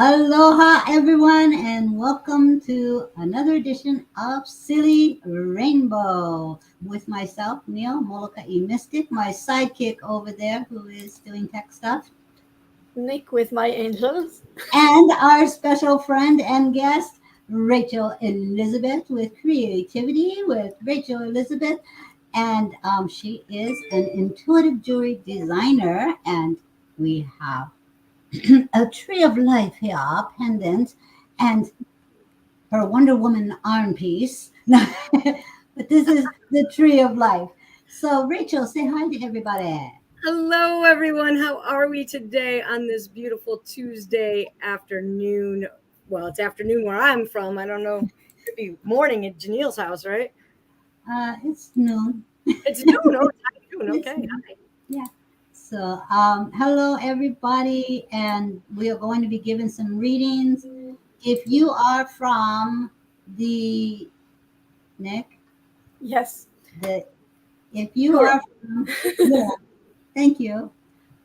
Aloha, everyone, and welcome to another edition of Silly Rainbow with myself, Neil Molokai Mystic, my sidekick over there who is doing tech stuff, Nik with my angels. and our special friend and guest, Rachel Elizabeth, with Creativity with Rachel Elizabeth. And she is an intuitive jewelry designer, and we have a tree of life here, pendant, and her Wonder Woman arm piece. But this is the tree of life. So, Rachel, say hi to everybody. Hello, everyone. How are we today on this beautiful Tuesday afternoon? Well, it's afternoon where I'm from. I don't know. It could be morning at Janelle's house, right? It's noon. It's noon. Oh, it's noon. It's Okay. noon. Yeah. So, hello, everybody, and we are going to be giving some readings. If you are from the Nick, Yes. the if you Europe. are from, yeah, thank you.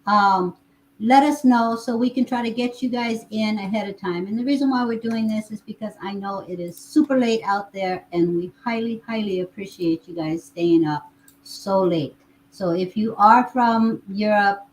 um, let us know so we can try to get you guys in ahead of time. And the reason why we're doing this is because I know it is super late out there, and we highly, highly appreciate you guys staying up so late. So if you are from Europe,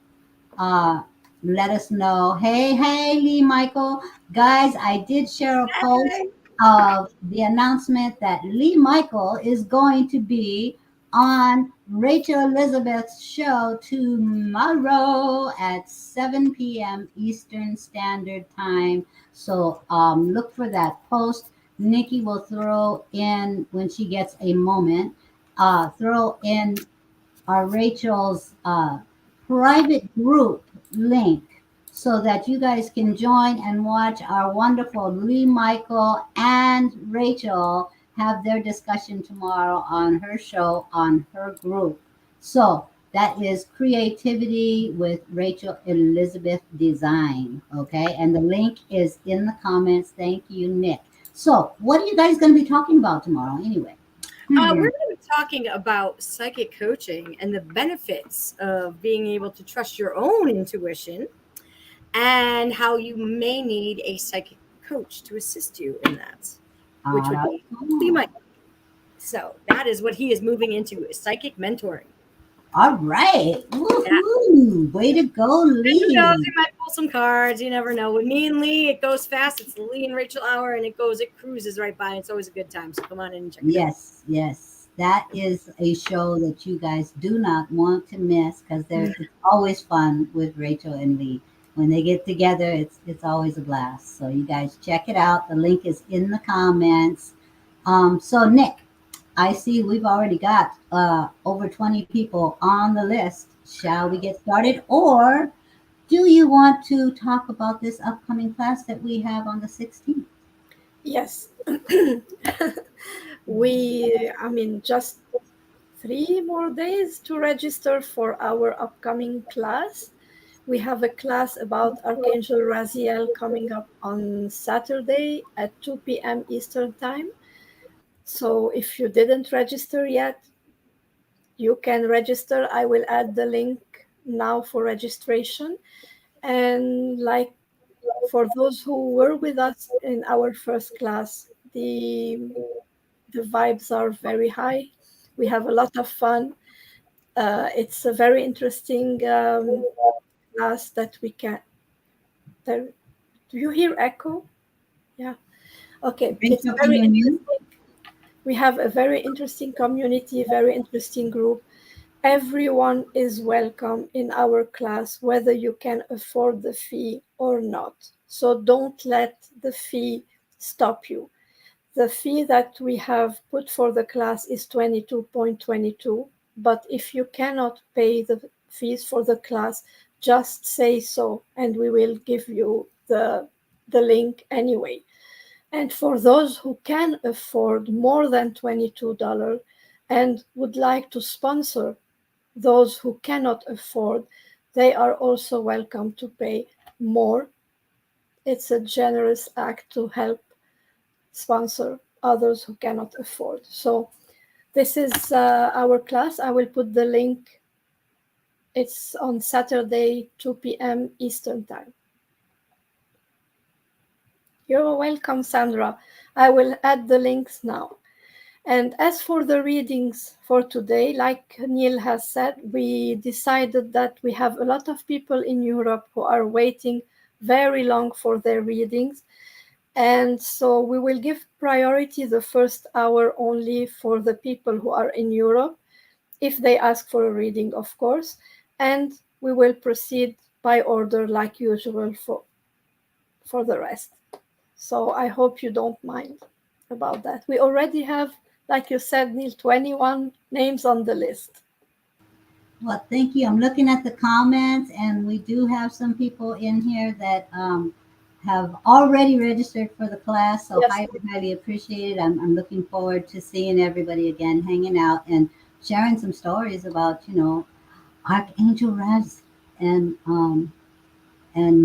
uh, let us know. Hey, Lee Michael. Guys, I did share a post Hey. of the announcement that Lee Michael is going to be on Rachel Elizabeth's show tomorrow at 7 p.m. Eastern Standard Time. So look for that post. Nikki will throw in, when she gets a moment, throw in Rachel's private group link so that you guys can join and watch our wonderful Lee Michael and Rachel have their discussion tomorrow on her show on her group. So that is Creativity with Rachel Elizabeth Design. Okay. And the link is in the comments. Thank you, Nick. So, what are you guys going to be talking about tomorrow anyway? We're Hmm. going to be talking about psychic coaching and the benefits of being able to trust your own intuition and how you may need a psychic coach to assist you in that, which All would right. be Lee. So that is what he is moving into, is psychic mentoring. All right. Yeah. Woohoo. Way to go, And who knows, Lee. he might pull some cards. You never know. With me and Lee, it goes fast. It's the Lee and Rachel hour, and it cruises right by. It's always a good time. So come on in and check it out. Yes, yes. That is a show that you guys do not want to miss because it's always fun with Rachel and Lee. When they get together, it's always a blast. So you guys check it out. The link is in the comments. So Nick, I see we've already got over 20 people on the list. Shall we get started? Or do you want to talk about this upcoming class that we have on the 16th? Yes. Just 3 more days to register for our upcoming class. We have a class about Archangel Raziel coming up on Saturday at 2 p.m. Eastern Time. So if you didn't register yet, you can register. I will add the link now for registration. And like for those who were with us in our first class, the vibes are very high. We have a lot of fun. It's a very interesting class that we can. There, do you hear echo? Yeah. Okay. It's Rachel, can very you mute? interesting. We have a very interesting community, very interesting group. Everyone is welcome in our class, whether you can afford the fee or not. So don't let the fee stop you. The fee that we have put for the class is 22.22, but if you cannot pay the fees for the class, just say so and we will give you the link anyway. And for those who can afford more than $22 and would like to sponsor those who cannot afford, they are also welcome to pay more. It's a generous act to help sponsor others who cannot afford. So this is our class. I will put the link. It's on Saturday, 2 p.m. Eastern Time. You're welcome, Sandra. I will add the links now. And as for the readings for today, like Neil has said, we decided that we have a lot of people in Europe who are waiting very long for their readings. And so we will give priority the first hour only for the people who are in Europe, if they ask for a reading, of course. And we will proceed by order like usual for the rest. So I hope you don't mind about that. We already have, like you said, Neil, 21 names on the list. Well, thank you. I'm looking at the comments, and we do have some people in here that have already registered for the class. So Yes, highly, highly appreciated. I'm looking forward to seeing everybody again, hanging out and sharing some stories about, Archangel Raz and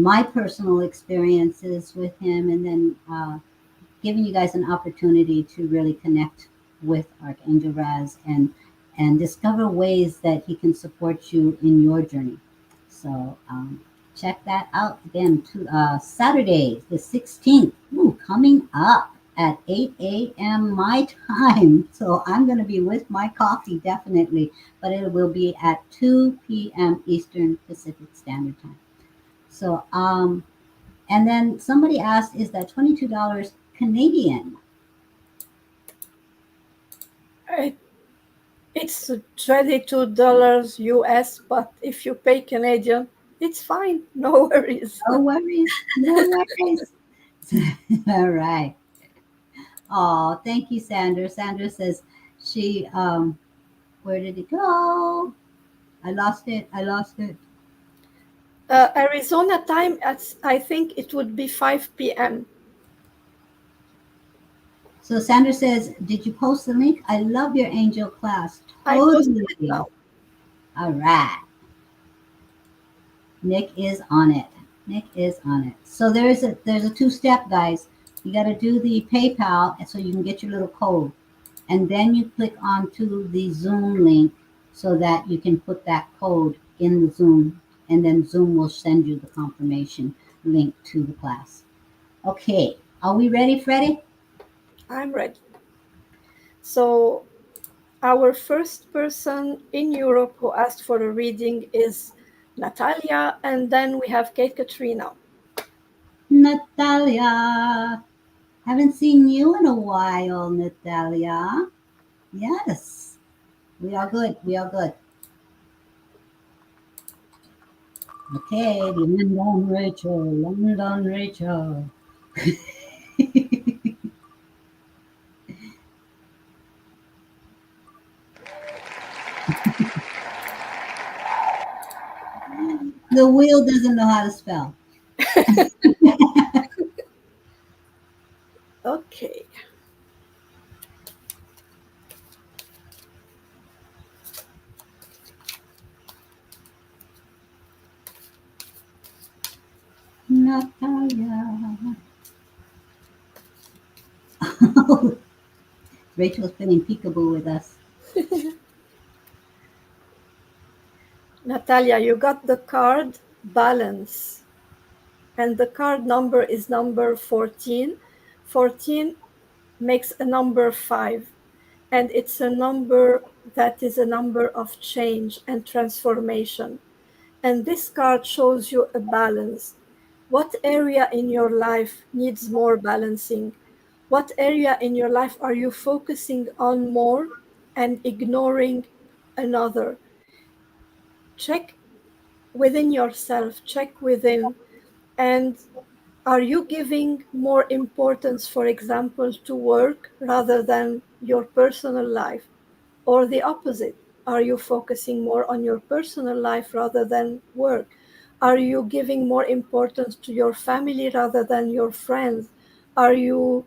my personal experiences with him, and then giving you guys an opportunity to really connect with Archangel Raz and discover ways that he can support you in your journey. So check that out again. To Saturday, the 16th, coming up at 8 a.m. my time. So I'm going to be with my coffee definitely, but it will be at 2 p.m. Eastern Pacific Standard Time. So and then somebody asked, is that $22 Canadian? it, it's $22 US, but if you pay Canadian, it's fine. No worries. No worries. No worries. All right. Oh, thank you, Sandra. Sandra says she, where did it go? I lost it. I lost it. Arizona time, I think it would be 5 p.m. So Sandra says, did you post the link? I love your angel class. I posted it Totally. now. All right. Nick is on it. Nick is on it. So there's a two-step, guys. You got to do the PayPal so you can get your little code. And then you click onto the Zoom link so that you can put that code in the Zoom, and then Zoom will send you the confirmation link to the class. Okay, are we ready, Freddie? I'm ready. So, our first person in Europe who asked for a reading is Natalia, and then we have Kate Katrina. Natalia. Haven't seen you in a while, Natalia. Yes, we are good. We are good. Okay, London Rachel, London Rachel. The wheel doesn't know how to spell. Okay, Natalia. Rachel's playing peekaboo with us. Natalia, you got the card balance, and the card number is number 14. 14 makes a number 5, and it's a number that is a number of change and transformation. And this card shows you a balance. What area in your life needs more balancing? What area in your life are you focusing on more and ignoring another? Check within yourself, check within, and are you giving more importance, for example, to work rather than your personal life? Or the opposite? Are you focusing more on your personal life rather than work? Are you giving more importance to your family rather than your friends? Are you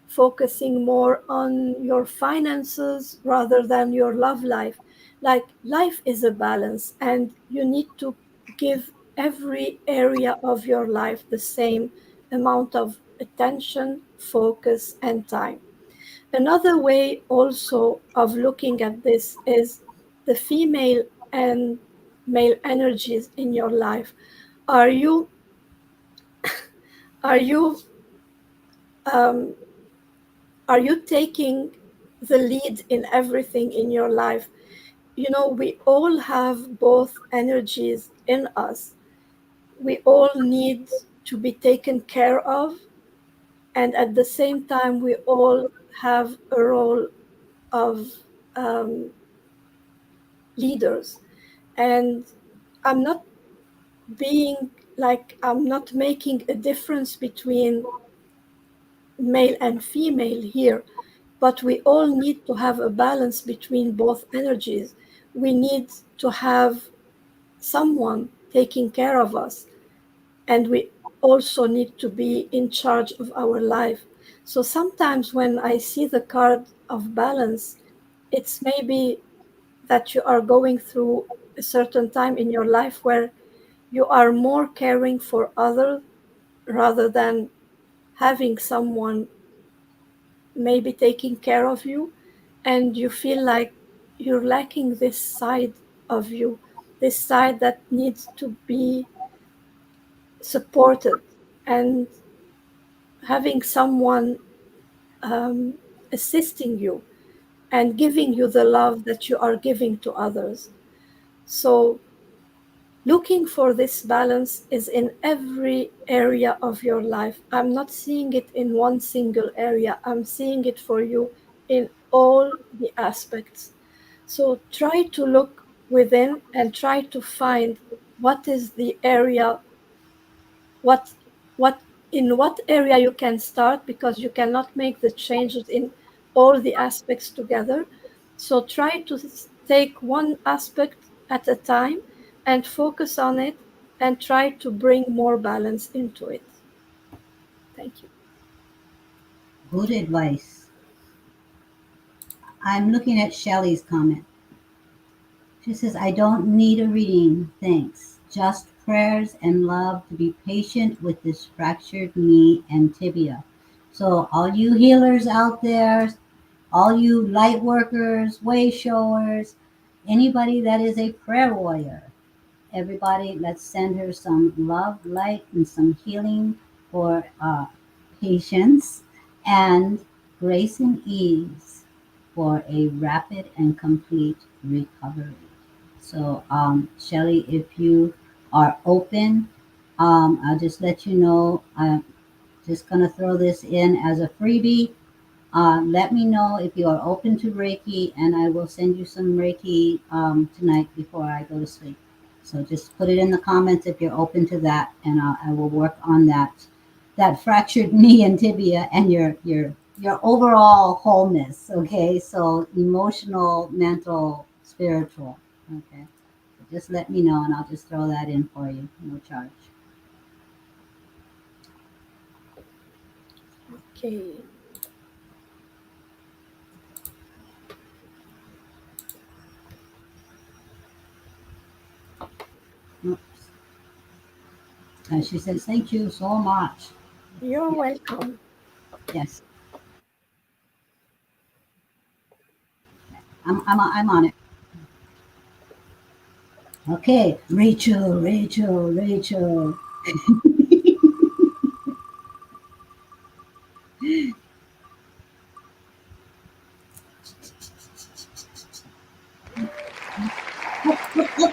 focusing more on your finances rather than your love life? Like, life is a balance, and you need to give every area of your life the same amount of attention, focus, and time. Another way also of looking at this is the female and male energies in your life. Are you are you um, are you taking the lead in everything in your life? You know, we all have both energies in us. We all need to be taken care of, and at the same time we all have a role of um, leaders. And I'm not being like, I'm not making a difference between male and female here, but we all need to have a balance between both energies. We need to have someone taking care of us, and we also need to be in charge of our life. So sometimes when I see the card of balance, it's maybe that you are going through a certain time in your life where you are more caring for others rather than having someone maybe taking care of you, and you feel like you're lacking this side of you, this side that needs to be supported, and having someone um, assisting you and giving you the love that you are giving to others. So looking for this balance is in every area of your life. I'm not seeing it in one single area, I'm seeing it for you in all the aspects. So try to look within and try to find what is the area, what what in what area you can start, because you cannot make the changes in all the aspects together. So try to take one aspect at a time and focus on it, and try to bring more balance into it. Thank you. Good advice. I'm looking at Shelley's comment. She says, I don't need a reading, thanks. Just prayers and love to be patient with this fractured knee and tibia. So, all you healers out there, all you light workers, way showers, anybody that is a prayer warrior, everybody, let's send her some love, light, and some healing for patience and grace and ease for a rapid and complete recovery. So, Shelly, if you are open, I'll just let you know. I'm just going to throw this in as a freebie. Let me know if you are open to Reiki, and I will send you some Reiki tonight before I go to sleep. So just put it in the comments if you're open to that, and I will work on that fractured knee and tibia and your overall wholeness. Okay, so emotional, mental, spiritual. Okay, so just let me know, and I'll just throw that in for you, no charge. Okay. Oops. And she says, "Thank you so much." You're Yes, welcome. yes, I'm on it. Okay, Rachel, Rachel, Rachel.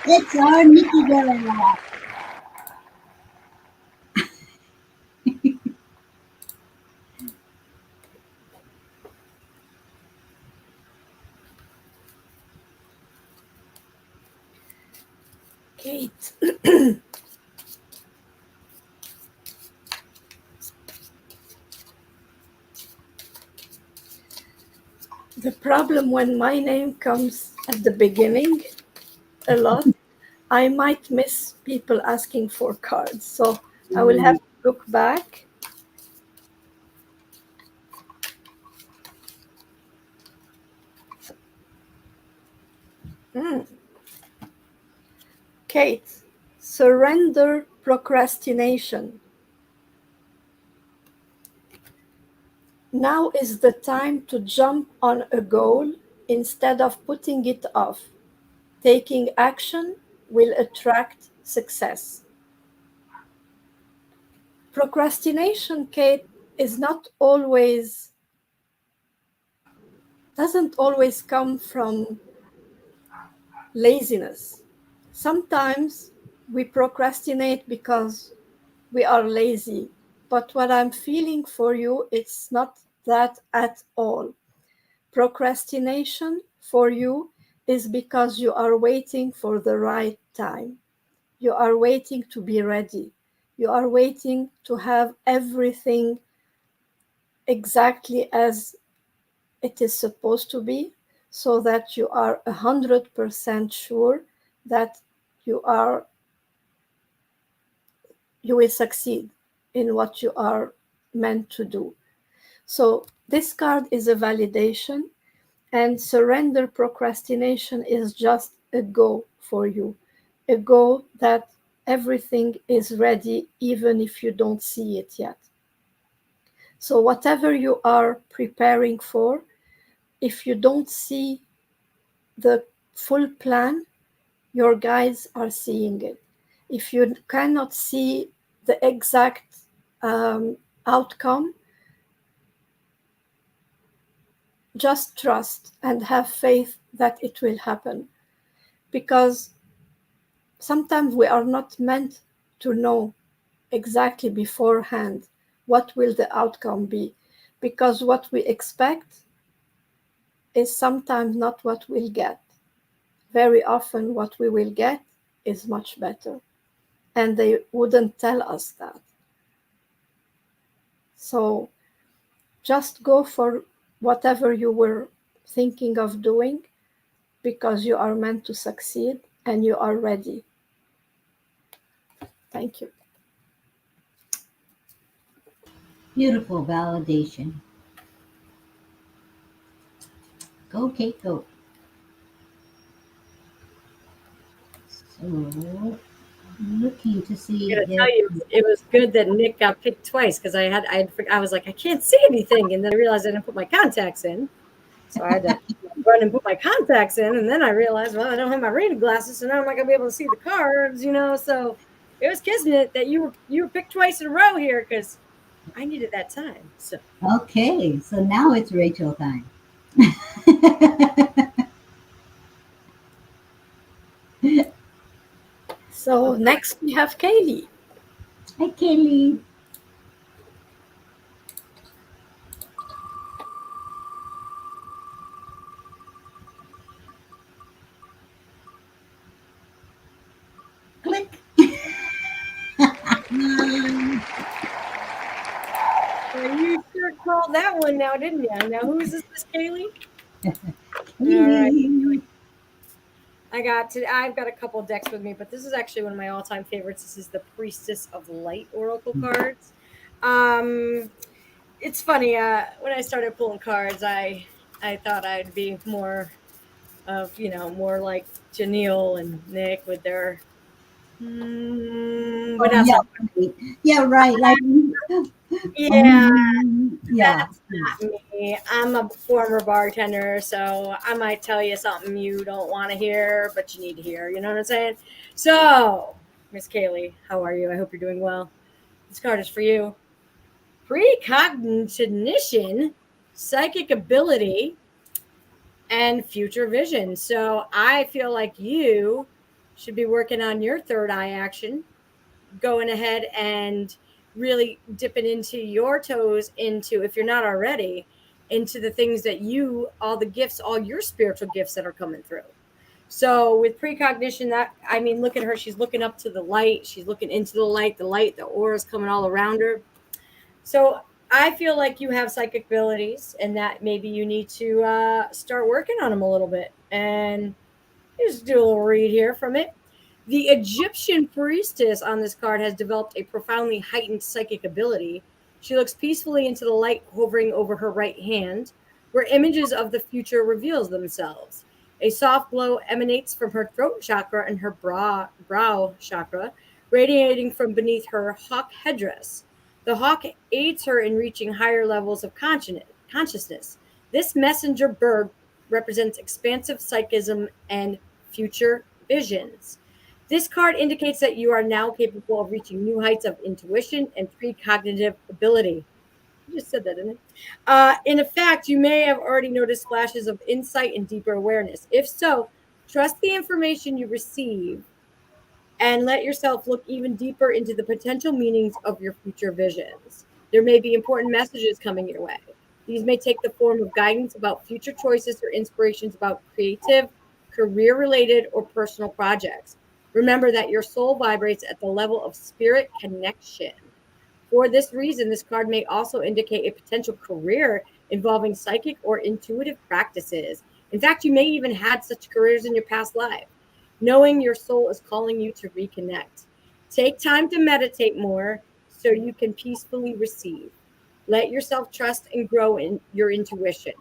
It's our Nikki girl. Kate, the problem when my name comes at the beginning a lot, I might miss people asking for cards. So I will have Mm, to look back. Hmm. Kate, surrender procrastination. Now is the time to jump on a goal instead of putting it off. Taking action will attract success. Procrastination, Kate, is not always, doesn't always come from laziness. Sometimes we procrastinate because we are lazy. But what I'm feeling for you, it's not that at all. Procrastination for you is because you are waiting for the right time. You are waiting to be ready. You are waiting to have everything exactly as it is supposed to be, so that you are 100% sure that you are you will succeed in what you are meant to do. So this card is a validation, and surrender procrastination is just a go for you, a go that everything is ready even if you don't see it yet. So whatever you are preparing for, if you don't see the full plan, your guides are seeing it. If you cannot see the exact outcome, just trust and have faith that it will happen. Because sometimes we are not meant to know exactly beforehand what will the outcome be, because what we expect is sometimes not what we'll get. Very often what we will get is much better, and they wouldn't tell us that. So just go for whatever you were thinking of doing, because you are meant to succeed and you are ready. Thank you. Beautiful validation. Go, Kate, go. So, looking to I see gotta if. tell you, it was good that Nick got picked twice because I was like, I can't see anything, and then I realized I didn't put my contacts in, so I had to run and put my contacts in, and then I realized, well, I don't have my reading glasses, so now I'm not gonna be able to see the cards, So it was kismet that you were picked twice in a row here because I needed that time. So Okay, so now it's Rachel time. So next we have Kaylee. Hi, Kelly. Click. you sure called that one now, didn't you? Now who is this, Miss Kaylee? All right. Kelly. I've got a couple decks with me, but this is actually one of my all-time favorites. This is the Priestess of Light Oracle cards. Um, it's funny. When I started pulling cards, I thought I'd be more of more like Janelle and Nick with their, but Oh, that's yeah, not. right. Yeah, right. Like, Yeah, yeah. that's not me. I'm a former bartender, so I might tell you something you don't want to hear, but you need to hear. You know what I'm saying? So, Miss Kaylee, how are you? I hope you're doing well. This card is for you. Precognition, psychic ability, and future vision. So I feel like you should be working on your third eye action, going ahead and really dipping into your toes into, if you're not already, into the things that all the gifts, all your spiritual gifts that are coming through. So with precognition, that I mean, look at her. She's looking up to the light. She's looking into the light, the aura is coming all around her. So I feel like you have psychic abilities, and that maybe you need to start working on them a little bit. And just do a little read here from it. The Egyptian priestess on this card has developed a profoundly heightened psychic ability. She looks peacefully into the light hovering over her right hand, where images of the future reveals themselves. A soft glow emanates from her throat chakra and her brow chakra, radiating from beneath her hawk headdress. The hawk aids her in reaching higher levels of consciousness. This messenger bird represents expansive psychism and future visions. This card indicates that you are now capable of reaching new heights of intuition and precognitive ability. just said that, didn't in effect, you may have already noticed flashes of insight and deeper awareness. If so, trust the information you receive and let yourself look even deeper into the potential meanings of your future visions. There may be important messages coming your way. These may take the form of guidance about future choices or inspirations about creative, career related, or personal projects. Remember that your soul vibrates at the level of spirit connection. For this reason, this card may also indicate a potential career involving psychic or intuitive practices. In fact, you may even had such careers in your past life. Knowing your soul is calling you to reconnect. Take time to meditate more so you can peacefully receive. Let yourself trust and grow in your intuition.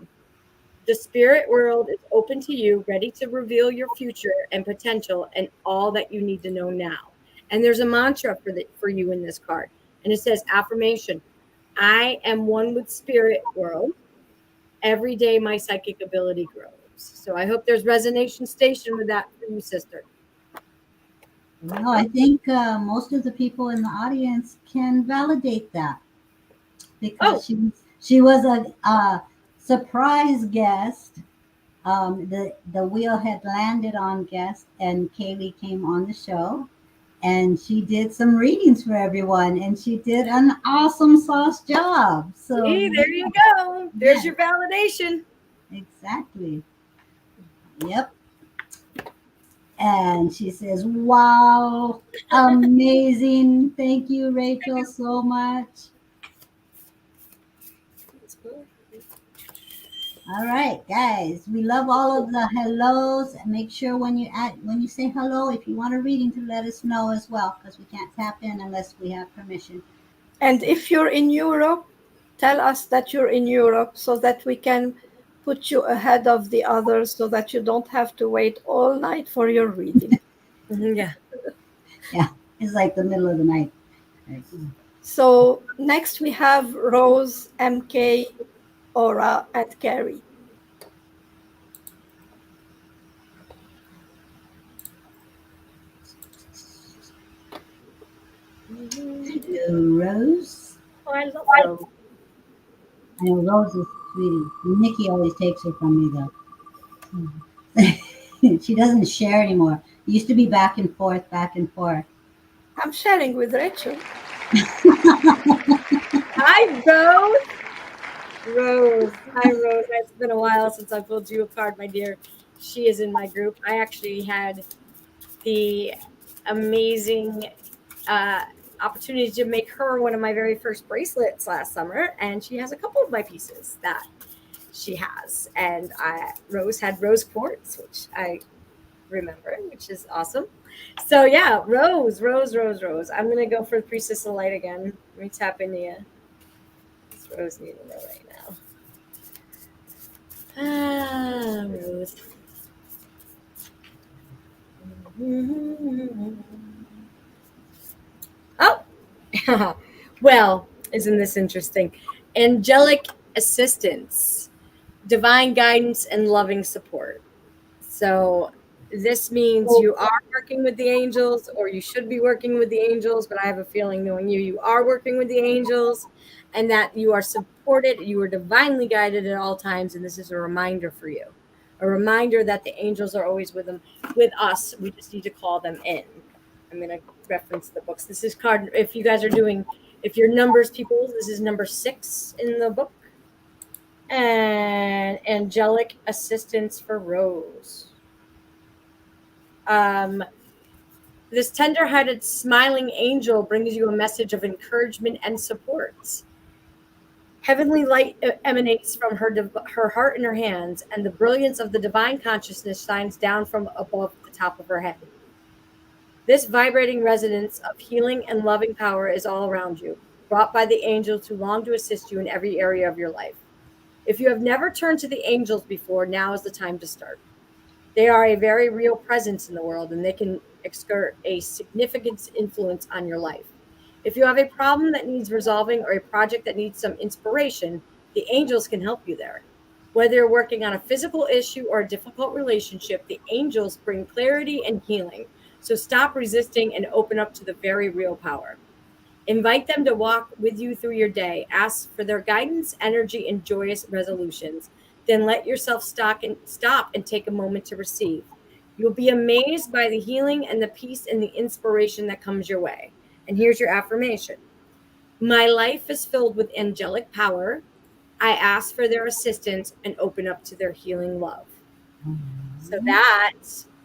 The spirit world is open to you, ready to reveal your future and potential and all that you need to know now. And there's a mantra for you in this card. And it says affirmation. I am one with spirit world. Every day my psychic ability grows. So I hope there's resonation station with that for you, sister. No, I think most of the people in the audience can validate that because Oh, she was a surprise guest. The wheel had landed on guest, and Kaylee came on the show, and she did some readings for everyone, and she did an awesome sauce job. So see, there you go. There's yeah, your validation. exactly. Yep. And she says, "Wow, amazing! Thank you, Rachel, so much." All right, guys, we love all of the hellos. Make sure when you say hello, if you want a reading, to let us know as well, because we can't tap in unless we have permission. And if you're in Europe, tell us that you're in Europe so that we can put you ahead of the others so that you don't have to wait all night for your reading. Yeah. Yeah, it's like the middle of the night. Right. So next we have Rose, MK, Aura, and Carrie. Hello, Rose. Oh, I love Rose. I know Rose is sweetie. Nikki always takes her from me though. She doesn't share anymore. It used to be back and forth, back and forth. I'm sharing with Rachel. Hi, Rose. Rose. Hi, Rose. It's been a while since I pulled you a card, my dear. She is in my group. I actually had the amazing uh, opportunity to make her one of my very first bracelets last summer, and she has a couple of my pieces that she has. And Rose had rose quartz, which I remember, which is awesome. So yeah, Rose, Rose, Rose, Rose. I'm gonna go for Priestess of Light again. Let me tap into you. What's Rose need to know right now? Ah, Rose. Oh, well, isn't this interesting? Angelic assistance, divine guidance, and loving support. So this means you are working with the angels, or you should be working with the angels, but I have a feeling, knowing you, you are working with the angels, and that you are supported, you are divinely guided at all times, and this is a reminder for you. A reminder that the angels are always with us. We just need to call them in. I'm going to reference the books. This is card, if you guys are doing, if you're numbers people, this is number 6 in the book. And angelic assistance for Rose. This tender-hearted, smiling angel brings you a message of encouragement and support. Heavenly light emanates from her heart and her hands, and the brilliance of the divine consciousness shines down from above the top of her head. This vibrating resonance of healing and loving power is all around you, brought by the angels who long to assist you in every area of your life. If you have never turned to the angels before, now is the time to start. They are a very real presence in the world, and they can exert a significant influence on your life. If you have a problem that needs resolving or a project that needs some inspiration, the angels can help you there. Whether you're working on a physical issue or a difficult relationship, the angels bring clarity and healing. So stop resisting and open up to the very real power. Invite them to walk with you through your day. Ask for their guidance, energy, and joyous resolutions. Then let yourself stop and take a moment to receive. You'll be amazed by the healing and the peace and the inspiration that comes your way. And here's your affirmation. My life is filled with angelic power. I ask for their assistance and open up to their healing love. So that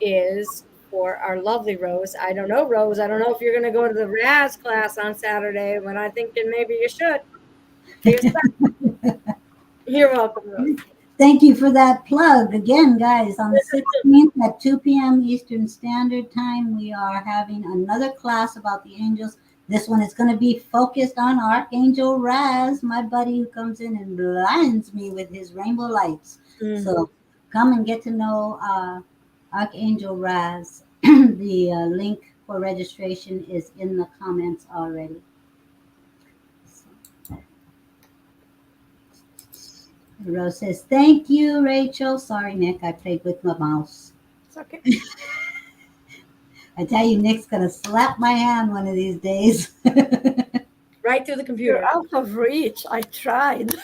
is for our lovely Rose. I don't know, Rose. I don't know if you're going to go to the Raz class on Saturday, but I'm thinking maybe you should. You're welcome, Rose. Thank you for that plug. Again, guys, on the 16th at 2 p.m. Eastern Standard Time, we are having another class about the angels. This one is going to be focused on Archangel Raz, my buddy who comes in and blinds me with his rainbow lights. Mm-hmm. So come and get to know Archangel Raz. The link for registration is in the comments already. Rose says, thank you, Rachel. Sorry, Nick, I played with my mouse. It's okay. I tell you, Nick's going to slap my hand one of these days. Right through the computer. You're out of reach. I tried.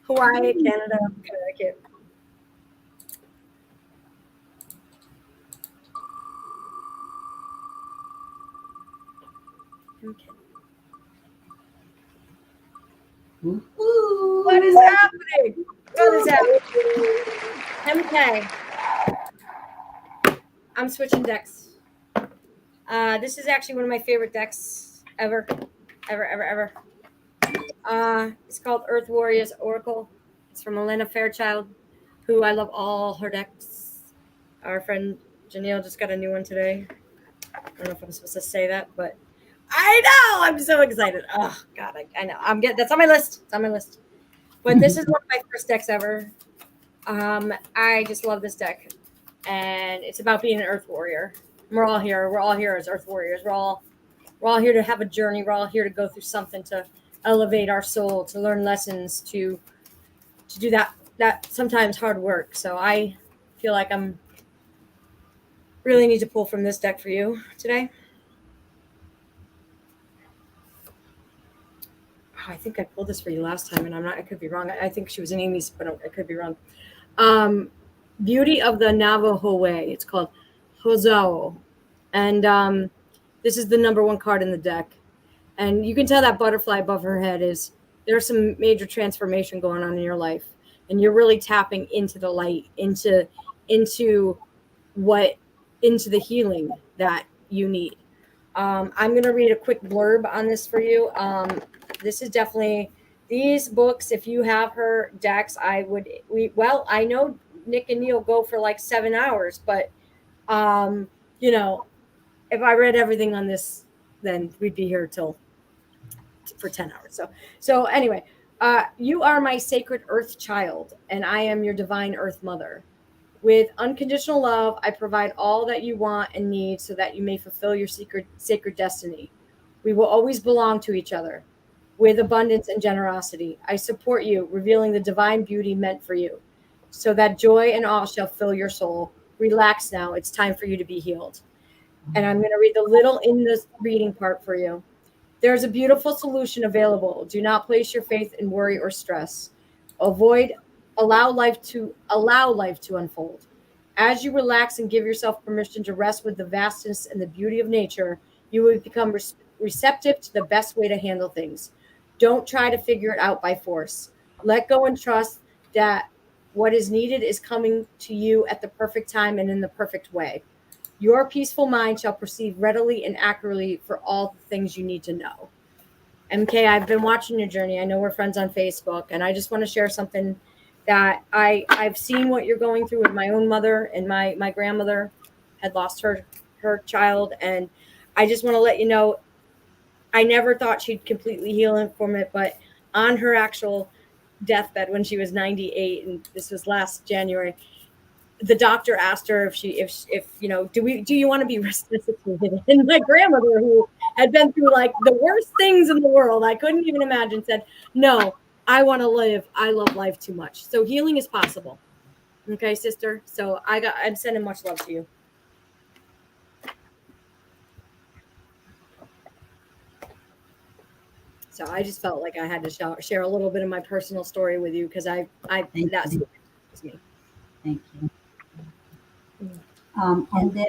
Hawaii, Canada, Connecticut. Okay. Woo-hoo. What is happening? What is happening? MK. I'm switching decks. This is actually one of my favorite decks ever. It's called Earth Warriors Oracle. It's from Elena Fairchild, who I love all her decks. Our friend Janelle just got a new one today. I don't know if I'm supposed to say that, but I know I'm so excited. Oh God, I know. That's on my list. It's on my list. But this is one of my first decks ever. I just love this deck, and it's about being an Earth Warrior. We're all here. We're all here as Earth Warriors. We're all here to have a journey. We're all here to go through something to elevate our soul, to learn lessons, to do that sometimes hard work. So I feel like I'm really need to pull from this deck for you today. Oh, I think I pulled this for you last time, and I could be wrong. I think she was in Amy's, but I could be wrong. Beauty of the Navajo Way. It's called Hozao. And this is the number one card in the deck. And you can tell that butterfly above her head there's some major transformation going on in your life. And you're really tapping into the light, into the healing that you need. I'm going to read a quick blurb on this for you. This is definitely these books. If you have her decks, I know Nik and Neel go for like 7 hours, but if I read everything on this, then we'd be here for 10 hours. So anyway, you are my sacred earth child, and I am your divine earth mother. With unconditional love, I provide all that you want and need so that you may fulfill your sacred destiny. We will always belong to each other with abundance and generosity. I support you, revealing the divine beauty meant for you, so that joy and awe shall fill your soul. Relax now. It's time for you to be healed. And I'm going to read the little in this reading part for you. There's a beautiful solution available. Do not place your faith in worry or stress. Allow life to unfold. As you relax and give yourself permission to rest with the vastness and the beauty of nature, you will become receptive to the best way to handle things. Don't try to figure it out by force. Let go and trust that what is needed is coming to you at the perfect time and in the perfect way. Your peaceful mind shall perceive readily and accurately for all the things you need to know. MK, I've been watching your journey. I know we're friends on Facebook, and I just want to share something that I've seen what you're going through with my own mother, and my grandmother had lost her child. And I just want to let you know, I never thought she'd completely heal from it, but on her actual deathbed when she was 98, and this was last January, the doctor asked her if do you want to be resuscitated? And my grandmother, who had been through like the worst things in the world, I couldn't even imagine, said, no, I want to live. I love life too much. So healing is possible. Okay, sister. So I'm sending much love to you. So I just felt like I had to share a little bit of my personal story with you because I Thank that's you. me. Thank you. Mm. And then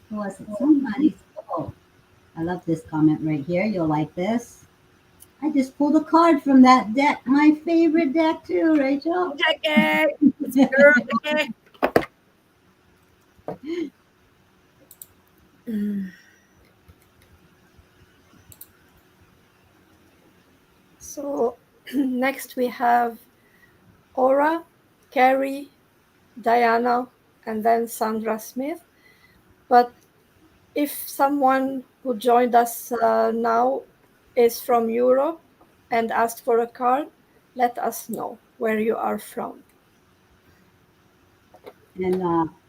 who was it? Somebody. Oh, I love this comment right here. You'll like this. I just pulled a card from that deck. My favorite deck too, Rachel. Jackie, it's a girl, Jackie. Mm. So next we have Aura, Carrie, Diana, and then Sandra Smith. But if someone who joined us now is from Europe and asked for a card, let us know where you are from. And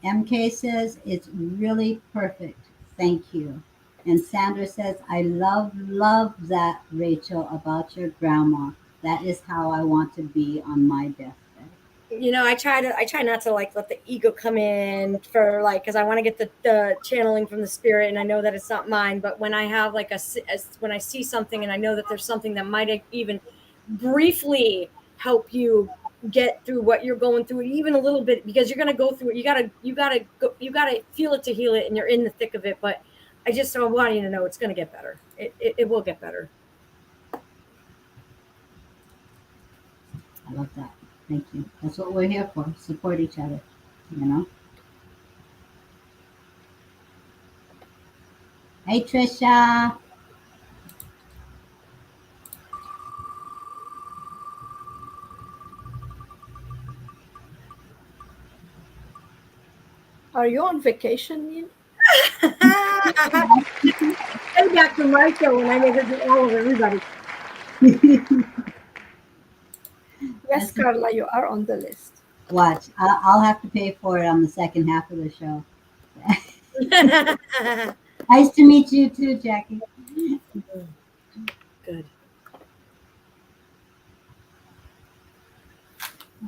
MK says it's really perfect. Thank you. And Sandra says, I love that, Rachel, about your grandma. That is how I want to be on my deathbed. I try not to like let the ego come in for like because I want to get the channeling from the spirit and I know that it's not mine. But when I have like when I see something and I know that there's something that might even briefly help you get through what you're going through even a little bit because you're gonna go through it. You gotta feel it to heal it and you're in the thick of it. But I just want you to know it's gonna get better. It will get better. I love that. Thank you. That's what we're here for. Support each other, you know? Hey, Trisha. Are you on vacation, Neil? Say back to my show when I make it to all of everybody. Yes, That's Carla, you are on the list. watch. I'll have to pay for it on the second half of the show. Nice to meet you too, Jackie. Good.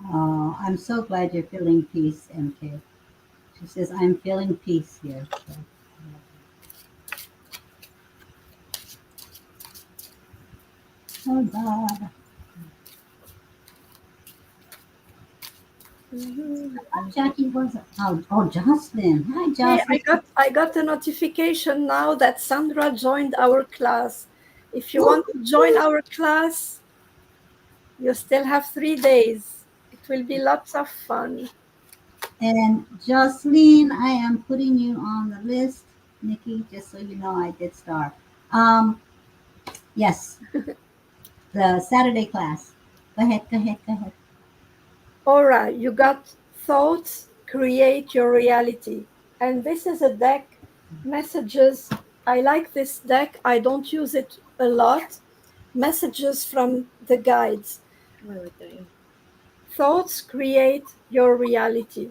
Oh, I'm so glad you're feeling peace, MK. She says, I'm feeling peace here. So, oh, God. Jackie was. Oh, Jocelyn. Hi, Hey, Jocelyn. I got a notification now that Sandra joined our class. If you want to join our class, you still have 3 days. It will be lots of fun. And Jocelyn, I am putting you on the list. Nikki, just so you know, I did star. Um, yes, the Saturday class. Go ahead, go ahead, go ahead. Aura, you got thoughts create your reality. And this is a deck, messages. I like this deck. I don't use it a lot. Messages from the guides. I like that. Yeah. Thoughts create your reality.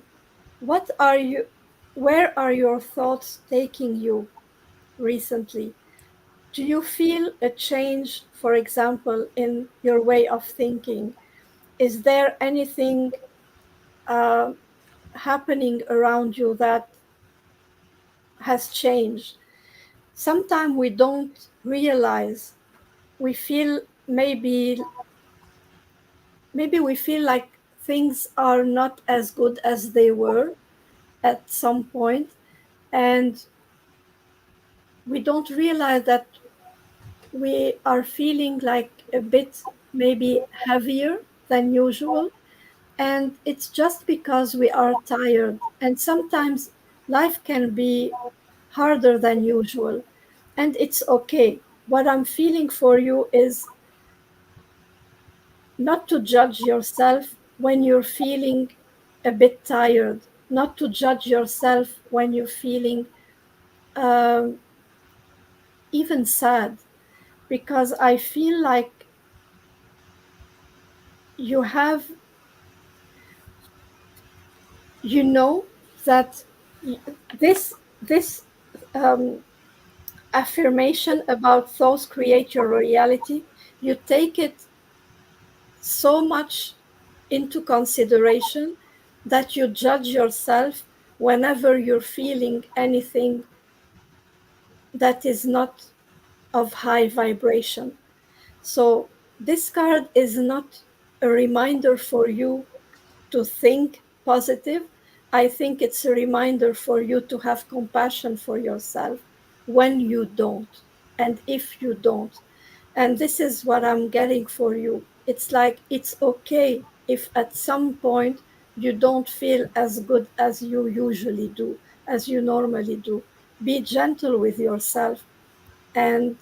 What are you where are your thoughts taking you recently? Do you feel a change, for example, in your way of thinking? Is there anything uh, happening around you that has changed? Sometimes we don't realize. We feel maybe we feel like things are not as good as they were at some point, and we don't realize that we are feeling like a bit maybe heavier than usual. And it's just because we are tired. And sometimes life can be harder than usual. And it's okay. What I'm feeling for you is not to judge yourself when you're feeling a bit tired, not to judge yourself when you're feeling um, even sad, because I feel like you have, you know, that this um, affirmation about thoughts create your reality, you take it so much into consideration that you judge yourself whenever you're feeling anything that is not of high vibration. So this card is not a reminder for you to think positive. I think it's a reminder for you to have compassion for yourself when you don't, and if you don't. And this is what I'm getting for you. It's like it's okay if at some point you don't feel as good as you usually do, as you normally do. Be gentle with yourself and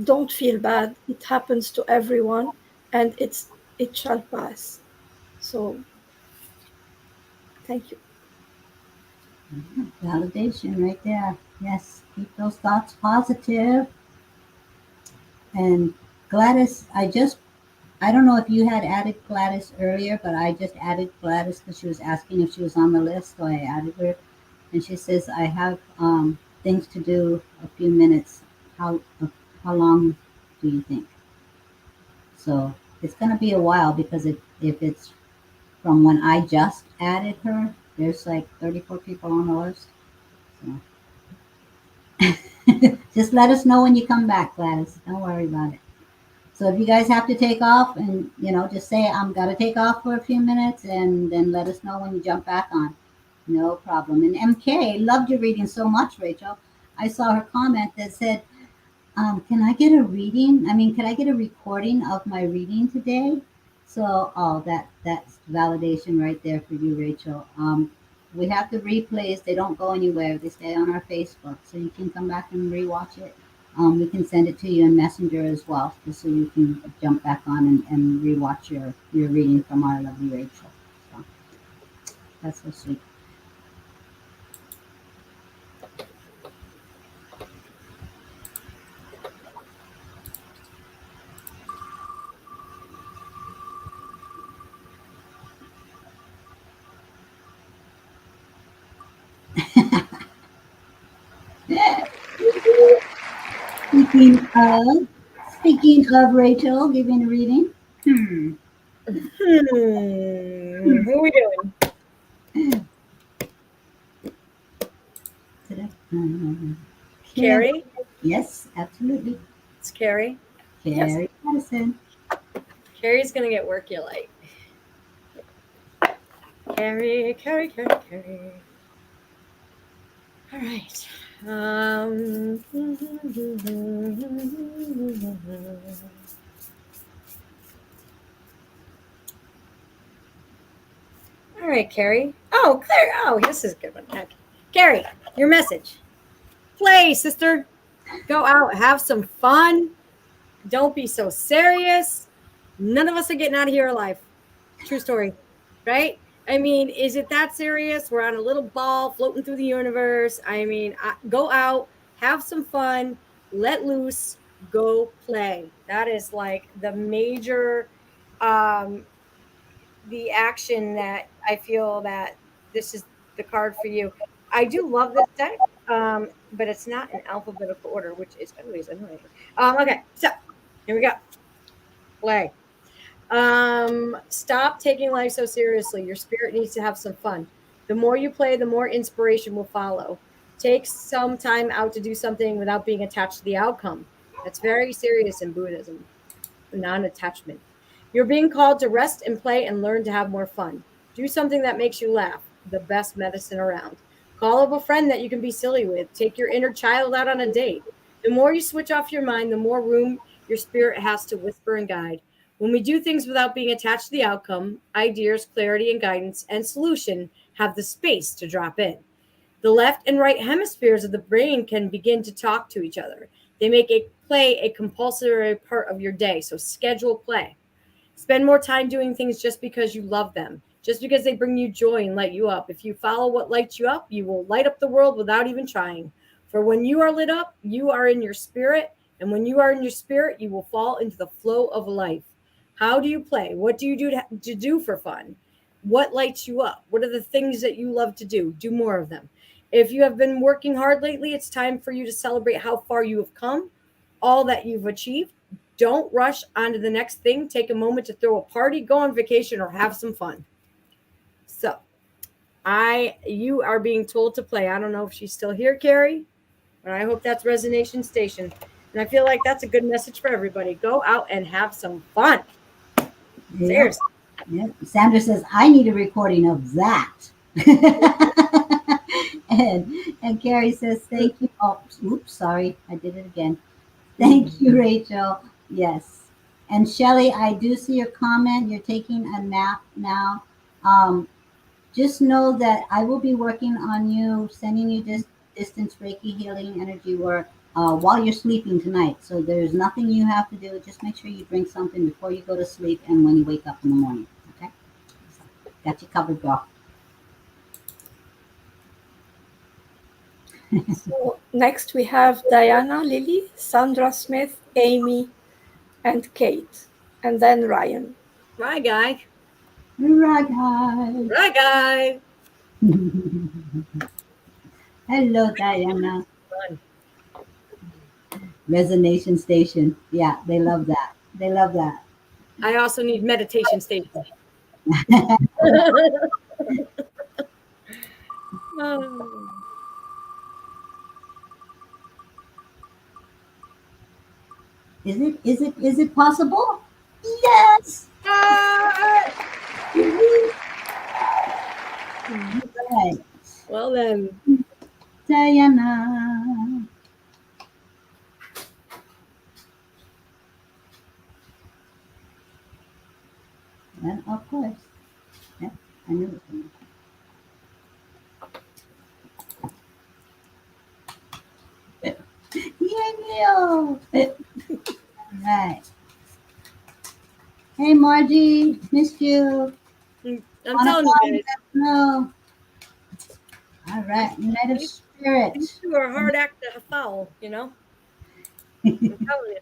don't feel bad. It happens to everyone and it shall pass. So thank you. Validation right there. Yes, keep those thoughts positive. And Gladys, I don't know if you had added Gladys earlier, but I just added Gladys because she was asking if she was on the list, so I added her. And she says, I have things to do a few minutes. How long do you think? So it's going to be a while because if it's from when I just added her, there's like 34 people on the list. So just let us know when you come back, Gladys. Don't worry about it. So if you guys have to take off and, just say, I'm going to take off for a few minutes and then let us know when you jump back on. No problem. And MK loved your reading so much, Rachel. I saw her comment that said, can I get a reading? I mean, can I get a recording of my reading today? So, oh, that's validation right there for you, Rachel. We have the replays; they don't go anywhere. They stay on our Facebook, so you can come back and rewatch it. We can send it to you in Messenger as well, just so you can jump back on and rewatch your reading from our lovely Rachel. So that's so sweet. Speaking of Speaking of Rachel giving a reading, Who are we doing? Carrie. Carrie? Yes, absolutely. It's Carrie. Yes. Carrie Madison. Carrie's gonna get work you like. Carrie, Carrie, Carrie, Carrie. All right. All right, Carrie. Oh, Claire. Oh, this is a good one. Okay. Carrie, your message. Play, sister. Go out, have some fun. Don't be so serious. None of us are getting out of here alive. True story, right? I mean, is it that serious? We're on a little ball floating through the universe. I mean, go out, have some fun, let loose, go play. That is like the major, um, the action that I feel that this is the card for you. I do love this deck, but it's not in alphabetical order, which is always annoying. Okay, so here we go. Play. Stop taking life so seriously. Your spirit needs to have some fun. The more you play, the more inspiration will follow. Take some time out to do something without being attached to the outcome. That's very serious in Buddhism, non attachment. You're being called to rest and play and learn to have more fun. Do something that makes you laugh, the best medicine around. Call up a friend that you can be silly with. Take your inner child out on a date. The more you switch off your mind, the more room your spirit has to whisper and guide. When we do things without being attached to the outcome, ideas, clarity, and guidance and solution have the space to drop in. The left and right hemispheres of the brain can begin to talk to each other. They make play a compulsory part of your day, so schedule play. Spend more time doing things just because you love them, just because they bring you joy and light you up. If you follow what lights you up, you will light up the world without even trying. For when you are lit up, you are in your spirit. And when you are in your spirit, you will fall into the flow of life. How do you play? What do you do to do for fun? What lights you up? What are the things that you love to do? Do more of them. If you have been working hard lately, it's time for you to celebrate how far you have come, all that you've achieved. Don't rush on to the next thing. Take a moment to throw a party, go on vacation, or have some fun. So, you are being told to play. I don't know if she's still here, Carrie, but I hope that's Resonation Station. And I feel like that's a good message for everybody. Go out and have some fun. Yep. Seriously. Yep. Sandra says, I need a recording of that. and Carrie says, thank you. Oh, oops, sorry. I did it again. Thank you, Rachel. Yes. And Shelly, I do see your comment. You're taking a nap now. Um, just know that I will be working on you, sending you this distance Reiki healing energy work while you're sleeping tonight. So there's nothing you have to do. Just make sure you drink something before you go to sleep and when you wake up in the morning. Okay? So, got you covered, girl. So next we have Diana, Lily, Sandra Smith, Amy, and Kate, and then Ryan. Right, guy. Right, guys. Right, guy. Hello, Diana. Fun. Resonation station. Yeah, they love that. They love that. I also need meditation station. Oh. Is it possible? Yes. Right. Well then, Diana. Well, of course. Yeah, I knew it was coming. Yay, Leo. Right. Hey, Margie. Missed you. I'm Wanna telling you come? Let guys, us know. All right. United these, these Spirit. two are a hard act to follow. You know, I'm telling you.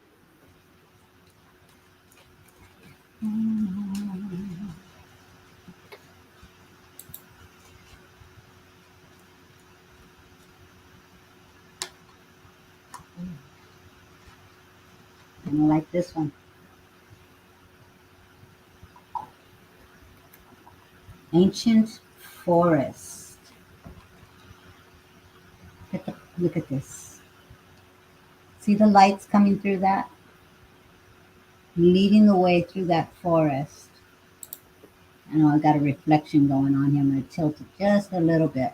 I like this one. Ancient forest. Look at this. See the lights coming through that? Leading the way through that forest. I know I got a reflection going on here. I'm going to tilt it just a little bit.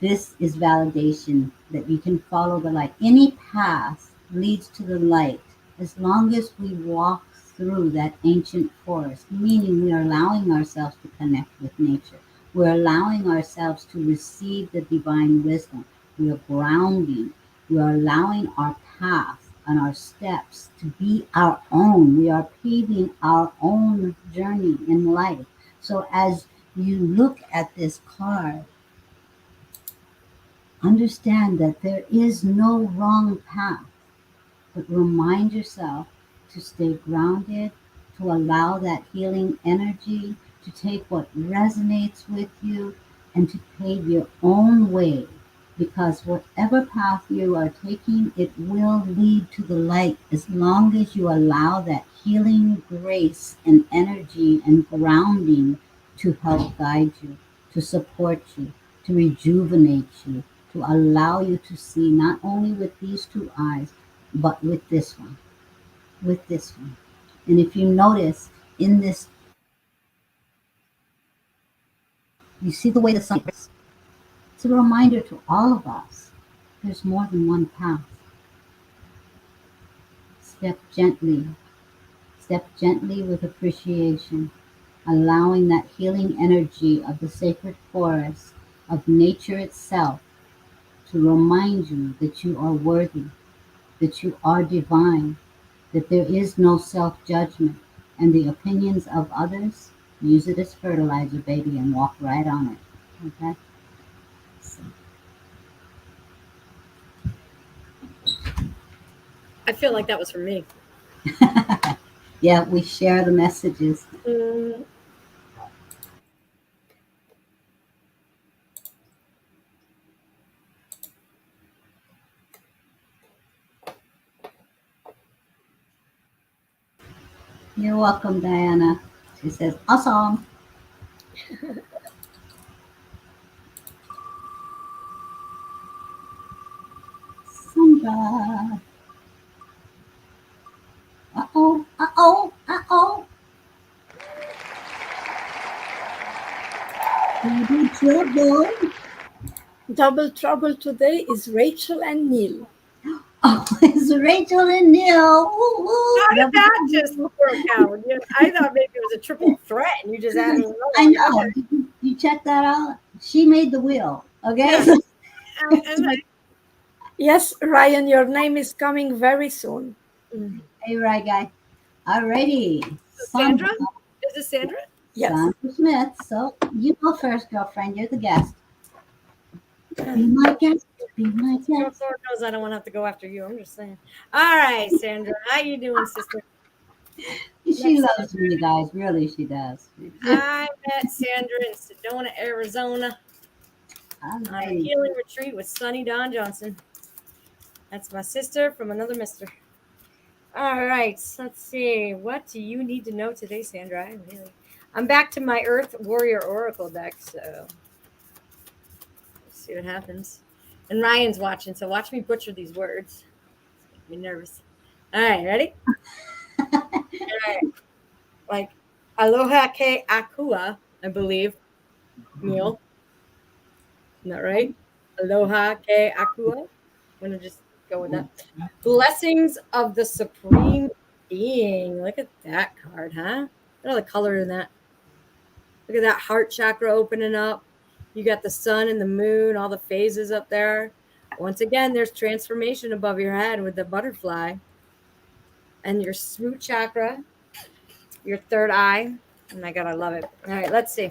This is validation that you can follow the light. Any path leads to the light as long as we walk through that ancient forest, meaning we are allowing ourselves to connect with nature. We're allowing ourselves to receive the divine wisdom. We are grounding. We are allowing our path and our steps to be our own. We are paving our own journey in life. So as you look at this card, understand that there is no wrong path, but remind yourself to stay grounded, to allow that healing energy to take what resonates with you and to pave your own way. Because whatever path you are taking, it will lead to the light as long as you allow that healing grace and energy and grounding to help guide you, to support you, to rejuvenate you, to allow you to see not only with these two eyes, but with this one, with this one. And if you notice in this, you see the way the sun is. It's a reminder to all of us there's more than one path. Step gently, step gently with appreciation, allowing that healing energy of the sacred forest, of nature itself, to remind you that you are worthy, that you are divine, that there is no self-judgment, and the opinions of others, use it as fertilizer, baby, and walk right on it. Okay? So, I feel like that was for me. yeah, we share the messages. Mm, You're welcome, Diana. She says, awesome. Sandra. Uh-oh, uh-oh, uh-oh. Double trouble. Double trouble today is Rachel and Neil. Oh, it's Rachel and Neil. Woo, woo. How did Double that just trouble. work out? I thought maybe it was a triple threat and you just added another I one. know. Did you check that out? She made the wheel. Okay. Yeah. And Yes, Ryan, your name is coming very soon. Hey, right, guy. Alrighty. Sandra. Sandra? Is this Sandra? Yes. Sandra Smith. So you go first, girlfriend. You're the guest. Be my guest. Be my Lord guest. knows I don't want to have to go after you. I'm just saying. All right, Sandra. How you doing, sister? She Met loves Sandra. me, guys. Really, she does. I met Sandra in Sedona, Arizona on a Alrighty. healing retreat with Sonny Don Johnson. That's my sister from another mister. All right, let's see. What do you need to know today, Sandra? I'm back to my Earth Warrior Oracle deck, so let's see what happens. And Ryan's watching, so watch me butcher these words. Make me nervous. All right, ready? All right. Like Aloha ke Akua, I believe. Neil, isn't that right? Aloha ke Akua. I'm gonna just go with that. Blessings of the Supreme Being. Look at that card, huh? Look at all the color in that. Look at that heart chakra opening up. You got the sun and the moon, all the phases up there. Once again, there's transformation above your head with the butterfly. And your root chakra, your third eye. Oh my God, I love it. All right, let's see.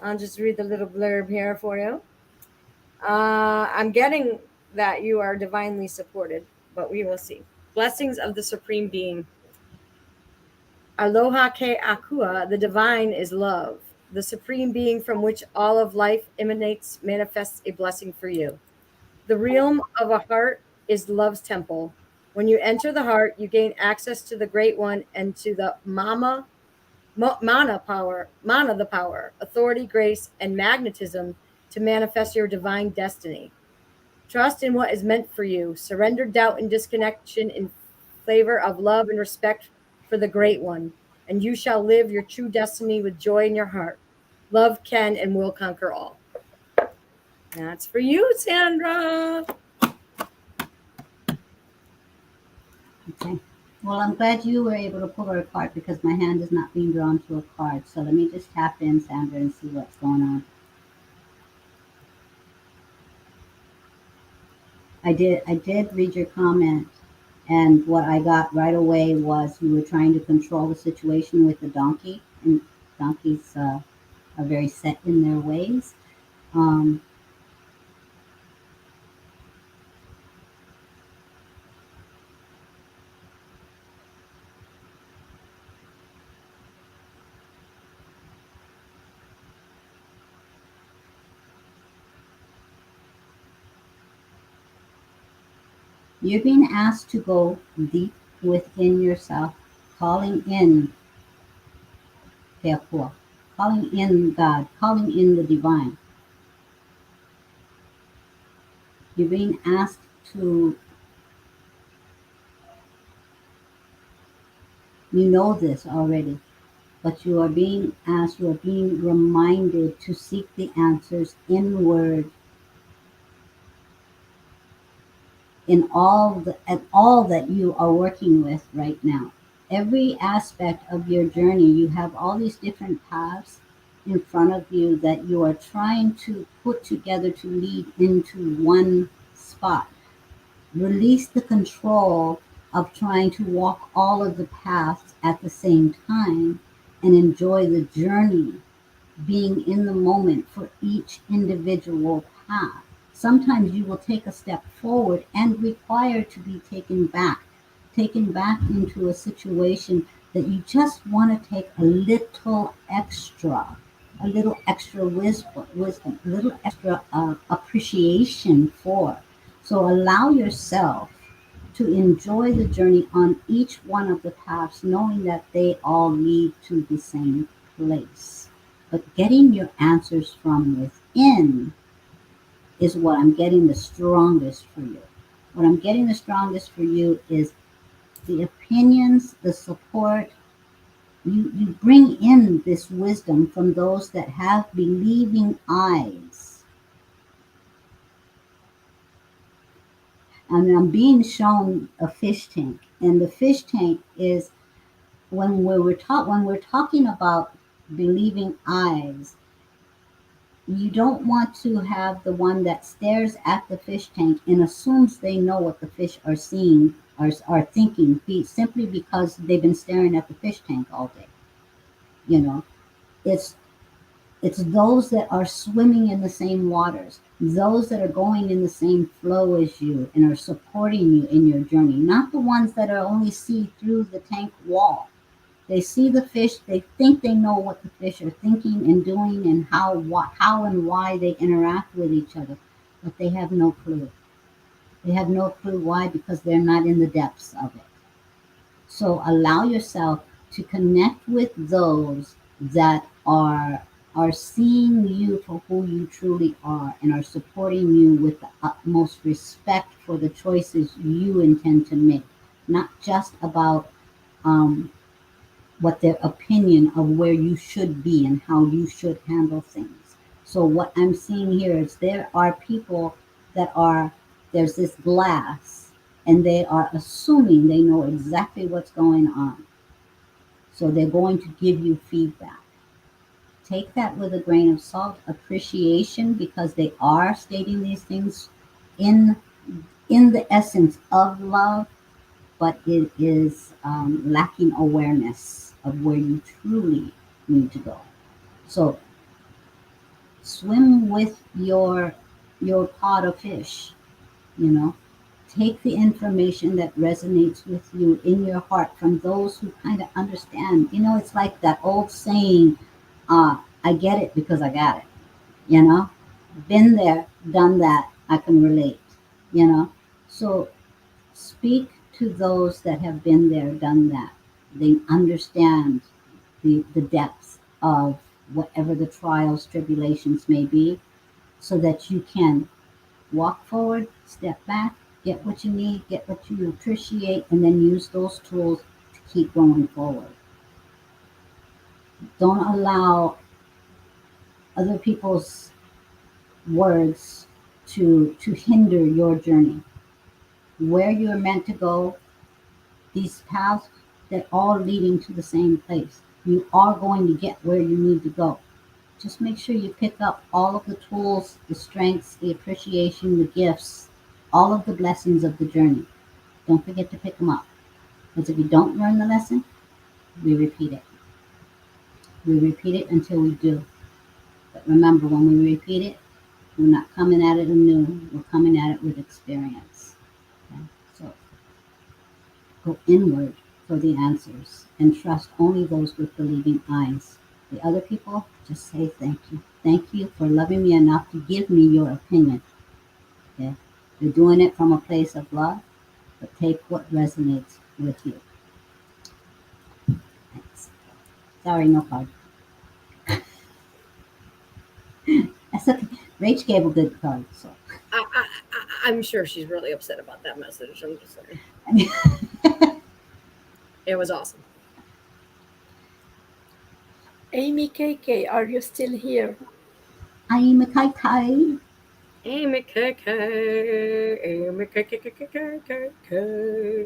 I'll just read the little blurb here for you. I'm getting that you are divinely supported, but we will see. Blessings of the Supreme Being. Aloha ke Akua, the divine is love. The Supreme Being from which all of life emanates manifests a blessing for you. The realm of a heart is love's temple. When you enter the heart, you gain access to the Great One and to the mana the power, authority, grace, and magnetism to manifest your divine destiny. Trust in what is meant for you. Surrender doubt and disconnection in favor of love and respect for the Great One, and you shall live your true destiny with joy in your heart. Love can and will conquer all. That's for you, Sandra. Okay. Well, I'm glad you were able to pull her a card because my hand is not being drawn to a card. So let me just tap in, Sandra, and see what's going on. I did read your comment, and what I got right away was you were trying to control the situation with the donkey, and donkeys are very set in their ways. Um, you're being asked to go deep within yourself, calling in Teapua, calling in God, calling in the divine. You're being asked to, you know this already, but you are being asked, you are being reminded to seek the answers inward at all that you are working with right now. Every aspect of your journey, you have all these different paths in front of you that you are trying to put together to lead into one spot. Release the control of trying to walk all of the paths at the same time and enjoy the journey, being in the moment for each individual path. Sometimes you will take a step forward and require to be taken back into a situation that you just want to take a little extra wisdom, a little extra appreciation for. So allow yourself to enjoy the journey on each one of the paths, knowing that they all lead to the same place. But getting your answers from within is what I'm getting the strongest for you. what I'm getting the strongest for you is the opinions, the support. You bring in this wisdom from those that have believing eyes. And I'm being shown a fish tank. And the fish tank is when we're talking about believing eyes, you don't want to have the one that stares at the fish tank and assumes they know what the fish are seeing or are thinking simply because they've been staring at the fish tank all day. You know, it's it's those that are swimming in the same waters, those that are going in the same flow as you and are supporting you in your journey, not the ones that are only see through the tank wall. They see the fish, they think they know what the fish are thinking and doing and how and why they interact with each other, but they have no clue. They have no clue why, because they're not in the depths of it. So allow yourself to connect with those that are seeing you for who you truly are and are supporting you with the utmost respect for the choices you intend to make, not just about um, what their opinion of where you should be and how you should handle things. So what I'm seeing here is there are people that are there's this glass and they are assuming they know exactly what's going on. So they're going to give you feedback. Take that with a grain of salt, appreciation, because they are stating these things in in the essence of love, but it is lacking awareness of where you truly need to go. So swim with your pot of fish. You know, take the information that resonates with you in your heart from those who kind of understand. You know, it's like that old saying, "I get it because I got it." You know, been there, done that. I can relate. You know, so speak to those that have been there, done that. They understand the depths of whatever the trials, tribulations may be, so that you can walk forward, step back, get what you need, get what you appreciate, and then use those tools to keep going forward. Don't allow other people's words to hinder your journey. Where you're meant to go, these paths, they're all leading to the same place. You are going to get where you need to go. Just make sure you pick up all of the tools, the strengths, the appreciation, the gifts, all of the blessings of the journey. Don't forget to pick them up. Because if you don't learn the lesson, we repeat it. We repeat it until we do. But remember, when we repeat it, we're not coming at it anew. We're coming at it with experience. Okay? So go inward for the answers and trust only those with believing eyes. The other people, just say thank you. Thank you for loving me enough to give me your opinion. Okay? You're doing it from a place of love, but take what resonates with you. Thanks. Sorry, no card. That's okay. Rach gave a good card, so I'm sure she's really upset about that message. I'm just saying. I mean, It was awesome. Amy KK, are you still here? I'm a kai kai. Amy KK, Amy KKKKKK.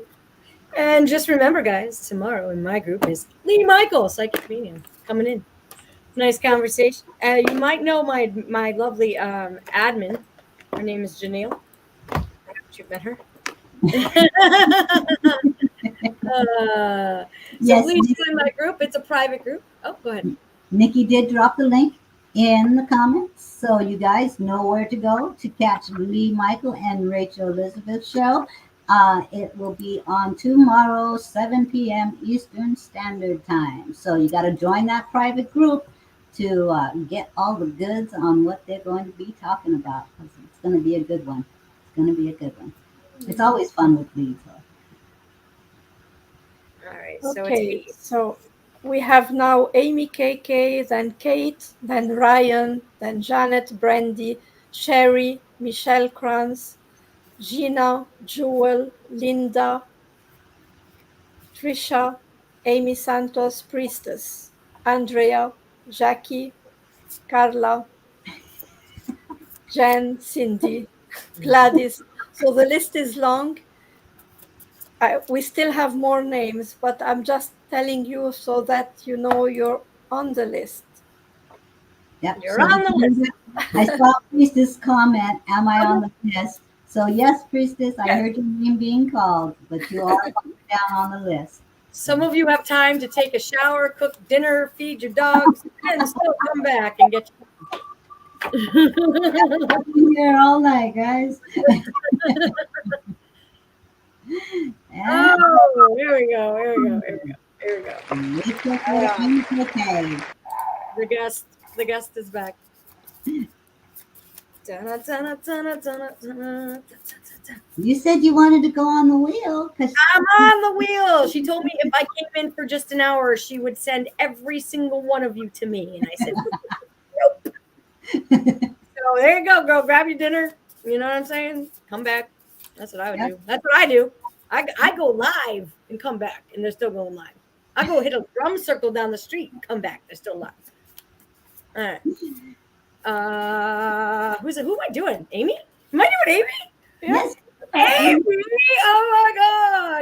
And just remember, guys, tomorrow in my group is Lee Michael, Psychic Medium, coming in. Nice conversation. You might know my lovely admin. Her name is Janelle. I haven't you met her? So Yes, please join my group. It's a private group. Oh, go ahead. Nikki did drop the link in the comments, so you guys know where to go to catch Lee Michael and Rachel Elizabeth show. It will be on tomorrow, 7 p.m. Eastern Standard Time. So you got to join that private group to get all the goods on what they're going to be talking about. 'Cause it's going to be a good one. It's going to be a good one. It's always fun with Lee. So. All right. So it's Okay, me. so we have now Amy KK, then Kate, then Ryan, then Janet, Brandy, Sherry, Michelle Kranz, Gina, Jewel, Linda, Trisha, Amy Santos, Priestess, Andrea, Jackie, Carla, Jen, Cindy, Gladys. So the list is long. We still have more names, but I'm just telling you so that you know you're on the list. Yep. You're So on the list. I saw Priestess comment, am I on the list? So yes, Priestess, I Yes. heard your name being called, but you are down on the list. Some of you have time to take a shower, cook dinner, feed your dogs, and still come back and get I've been here all night, guys. And Oh, here we go. Here we go. Here we go. Here we go. it's okay, Ah, it's okay. the guest. The guest is back. Dun, dun, dun, dun, dun, dun, dun. You said you wanted to go on the wheel because I'm on the wheel. She told me if I came in for just an hour, she would send every single one of you to me. And I said, nope. So there you go, girl. Grab your dinner. You know what I'm saying? Come back. That's what I would do. That's what I do. I go live and come back, and they're still going live. I go hit a drum circle down the street and come back. They're still live. All right. Who am I doing? Amy? Am I doing Amy? Yeah. yes, Amy! Oh my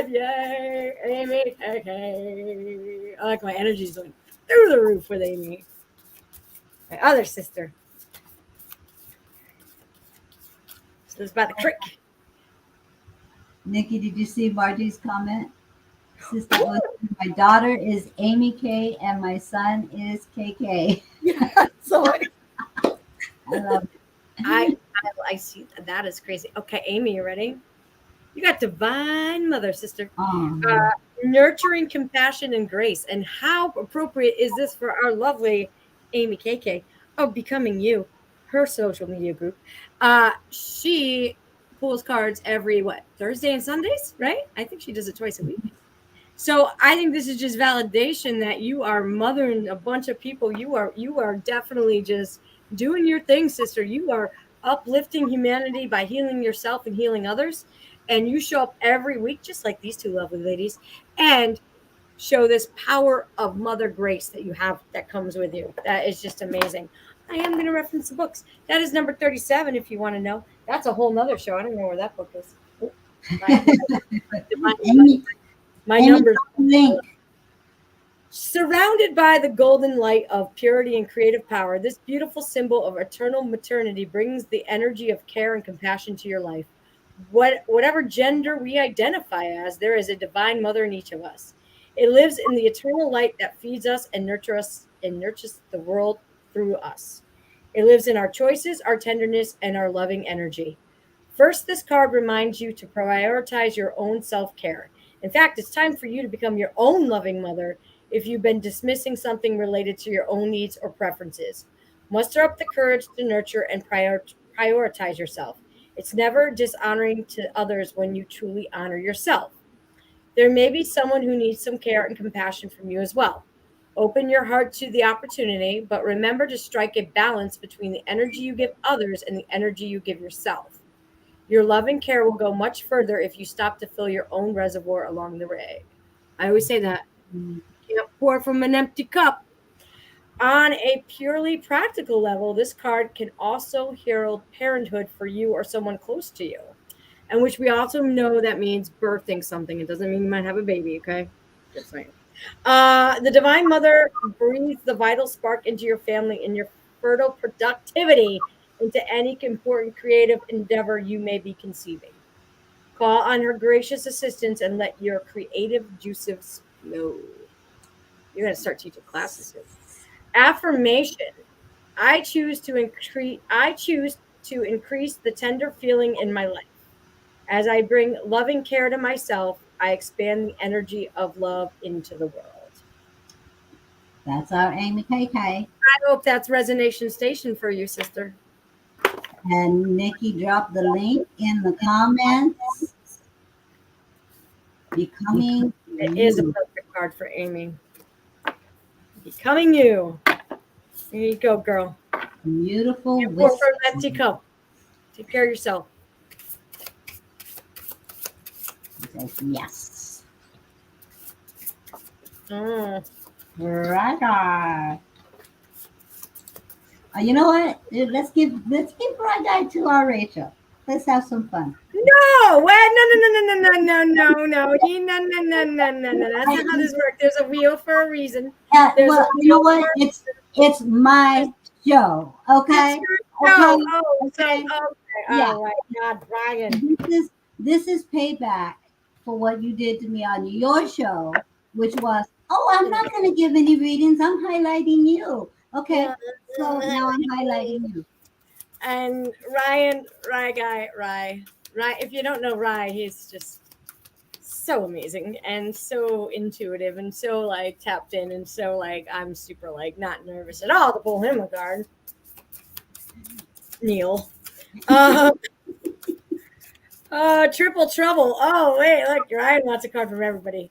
God! Yay! Amy! Okay. I like my energy's going through the roof with Amy. My other sister. She lives by the creek. Nikki, did you see Margie's comment? Sister, my daughter is Amy K and my son is KK. So I love it. I see that is crazy. Okay, Amy, you ready? You got divine mother, sister. Nurturing compassion and grace. And how appropriate is this for our lovely Amy KK of Becoming You, her social media group? She pulls cards every Thursday and Sundays, right? I think she does it twice a week. So I think this is just validation that you are mothering a bunch of people. You are definitely just doing your thing, sister. You are uplifting humanity by healing yourself and healing others. And you show up every week, just like these two lovely ladies, and show this power of Mother Grace that you have that comes with you. That is just amazing. I am going to reference the books. That is number 37, if you want to know. That's a whole nother show. I don't know where that book is. Amy, My Amy, numbers. link. Surrounded by the golden light of purity and creative power, this beautiful symbol of eternal maternity brings the energy of care and compassion to your life. Whatever gender we identify as, there is a divine mother in each of us. It lives in the eternal light that feeds us and nurtures the world through us. It lives in our choices, our tenderness, and our loving energy. First, this card reminds you to prioritize your own self-care. In fact, it's time for you to become your own loving mother if you've been dismissing something related to your own needs or preferences. Muster up the courage to nurture and prioritize yourself. It's never dishonoring to others when you truly honor yourself. There may be someone who needs some care and compassion from you as well. Open your heart to the opportunity, but remember to strike a balance between the energy you give others and the energy you give yourself. Your love and care will go much further if you stop to fill your own reservoir along the way. I always say that. Can't pour from an empty cup. On a purely practical level, this card can also herald parenthood for you or someone close to you. And which we also know that means birthing something. It doesn't mean you might have a baby, okay? Just saying. The Divine Mother breathes the vital spark into your family and your fertile productivity into any important creative endeavor you may be conceiving. Call on her gracious assistance and let your creative juices flow. You're going to start teaching classes soon. Affirmation. I choose to increase the tender feeling in my life. As I bring loving care to myself, I expand the energy of love into the world. That's our Amy KK. I hope that's Resonation Station for you, sister. And Nikki dropped the link in the comments. Becoming It is a You. perfect card for Amy. Becoming You. There you go, girl. Beautiful You pour from wisdom. that teacup. Take care of yourself. He says, yes. Mm. Right. You know what? Let's give Raggai to our Rachel. Let's have some fun. No, what? No, no, no, no, no, no, no, no. No. That's not how this works. There's a wheel for a reason. There's a Well, you know wheel what? for It's my show. it's Okay. your Okay. show. Oh, so Okay. okay. Yeah. Oh my God, Brian. This is payback for what you did to me on your show, which was, oh, I'm not going to give any readings. I'm highlighting you. Okay. So now I'm highlighting you. And Rye. If you don't know Rye, he's just so amazing and so intuitive and so like tapped in and so like I'm super like not nervous at all to pull him a card. Neil. Um, Triple trouble. Oh wait, look, Ryan wants a card from everybody.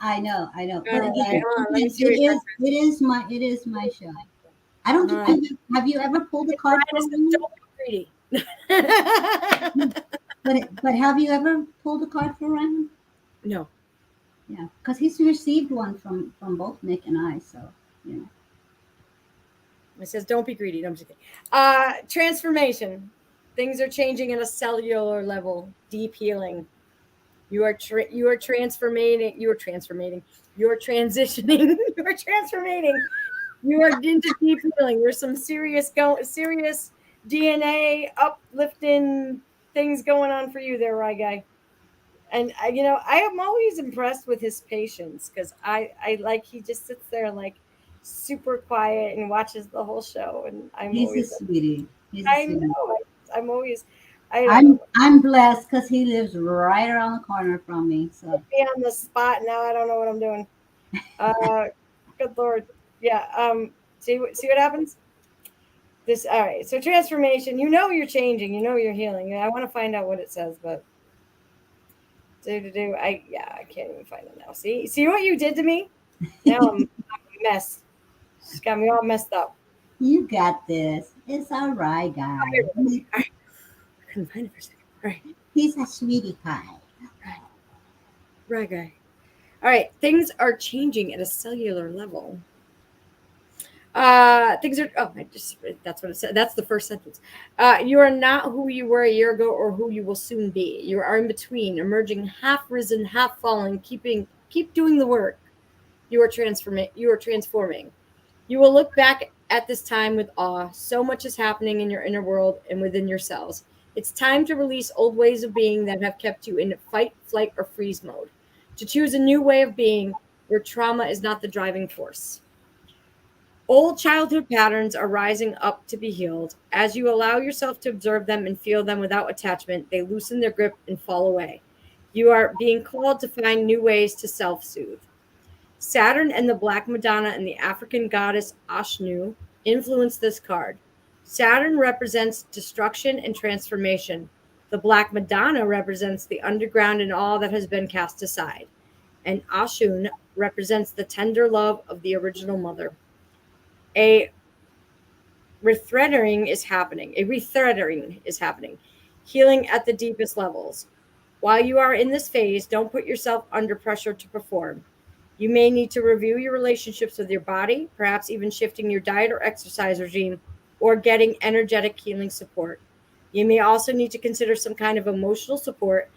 I know. All But right, again, hold on, let me it see what he is my show. I don't. says. Have you ever pulled a card Ryan for a is woman? don't be greedy. But have you ever pulled a card for Ryan? No. Yeah, because he's received one from both Nick and I. So you know. It says don't be greedy. No, I'm just kidding. Transformation. Things are changing at a cellular level. Deep healing. You are transforming. You are transforming. You are transitioning. You are transforming. You are into deep healing. There's some serious DNA uplifting things going on for you there, right guy. And I am always impressed with his patience because I like he just sits there like super quiet and watches the whole show, and I'm He's a always sweetie. He's a I sweetie. know I'm always I don't I'm know. I'm blessed because he lives right around the corner from me. So Be on the spot now. I don't know what I'm doing. Good lord. Yeah. See what happens. This all right. So transformation. You're changing. You're healing. I want to find out what it says, but do. I can't even find it now. See what you did to me. Now I'm a mess. It's got me all messed up. you got this. It's all right, Oh, here guys. it is. All right. I couldn't find it for a second. All right. He's a sweetie pie. Right, guy. All right. Things are changing at a cellular level. Things are. Oh, that's what it said. That's the first sentence. You are not who you were a year ago or who you will soon be. You are in between, emerging, half risen, half fallen. Keep doing the work. You are transforming. You are transforming. You will look back at this time with awe. So much is happening in your inner world and within yourselves. It's time to release old ways of being that have kept you in fight, flight, or freeze mode. To choose a new way of being where trauma is not the driving force. Old childhood patterns are rising up to be healed. As you allow yourself to observe them and feel them without attachment, they loosen their grip and fall away. You are being called to find new ways to self soothe. Saturn and the Black Madonna and the African goddess Ashnu influence this card. Saturn represents destruction and transformation. The Black Madonna represents the underground and all that has been cast aside. And Ashun represents the tender love of the original mother. A rethreading is happening. Healing at the deepest levels. While you are in this phase, don't put yourself under pressure to perform. You may need to review your relationships with your body, perhaps even shifting your diet or exercise regime, or getting energetic healing support. You may also need to consider some kind of emotional support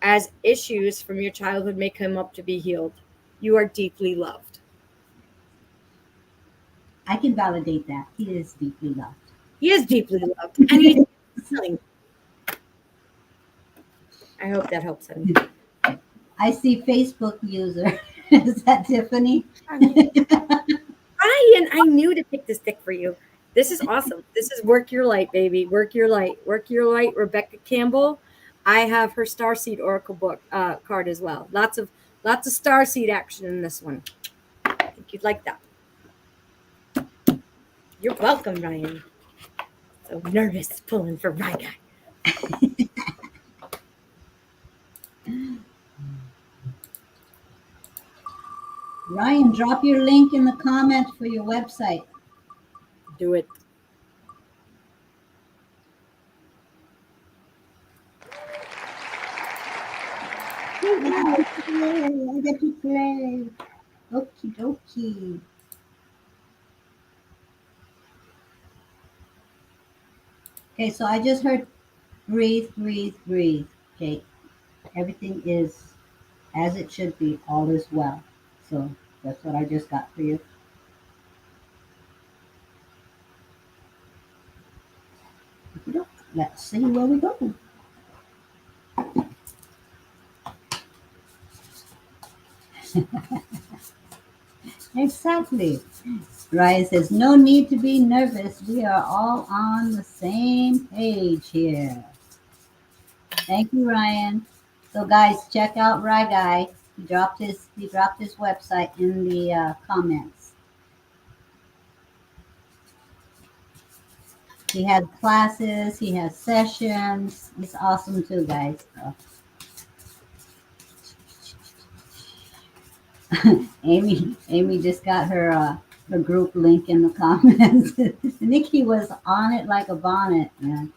as issues from your childhood may come up to be healed. You are deeply loved. I can validate that. He is deeply loved. He is deeply loved, and he's healing. I hope that helps him. I see Facebook user. Is that Tiffany? Ryan, I knew to pick this stick for you. This is awesome. This is Work Your Light, baby. Work Your Light. Work Your Light, Rebecca Campbell. I have her Starseed Oracle book card as well. Lots of Starseed action in this one. I think you'd like that. You're welcome, Ryan. So nervous pulling for Ryan. Ryan, drop your link in the comment for your website. Do it. I get to play. I get to play. Okie dokie. Okay, so I just heard breathe, breathe, breathe. Okay, everything is as it should be. All is well. So that's what I just got for you. Okey-doke. Let's see where we go. Exactly. Ryan says, no need to be nervous. We are all on the same page here. Thank you, Ryan. So guys, check out Rye Guy. He dropped his website in the comments. He has classes, he has sessions. He's awesome too, guys. So, Amy just got her group link in the comments. Nikki was on it like a bonnet, man.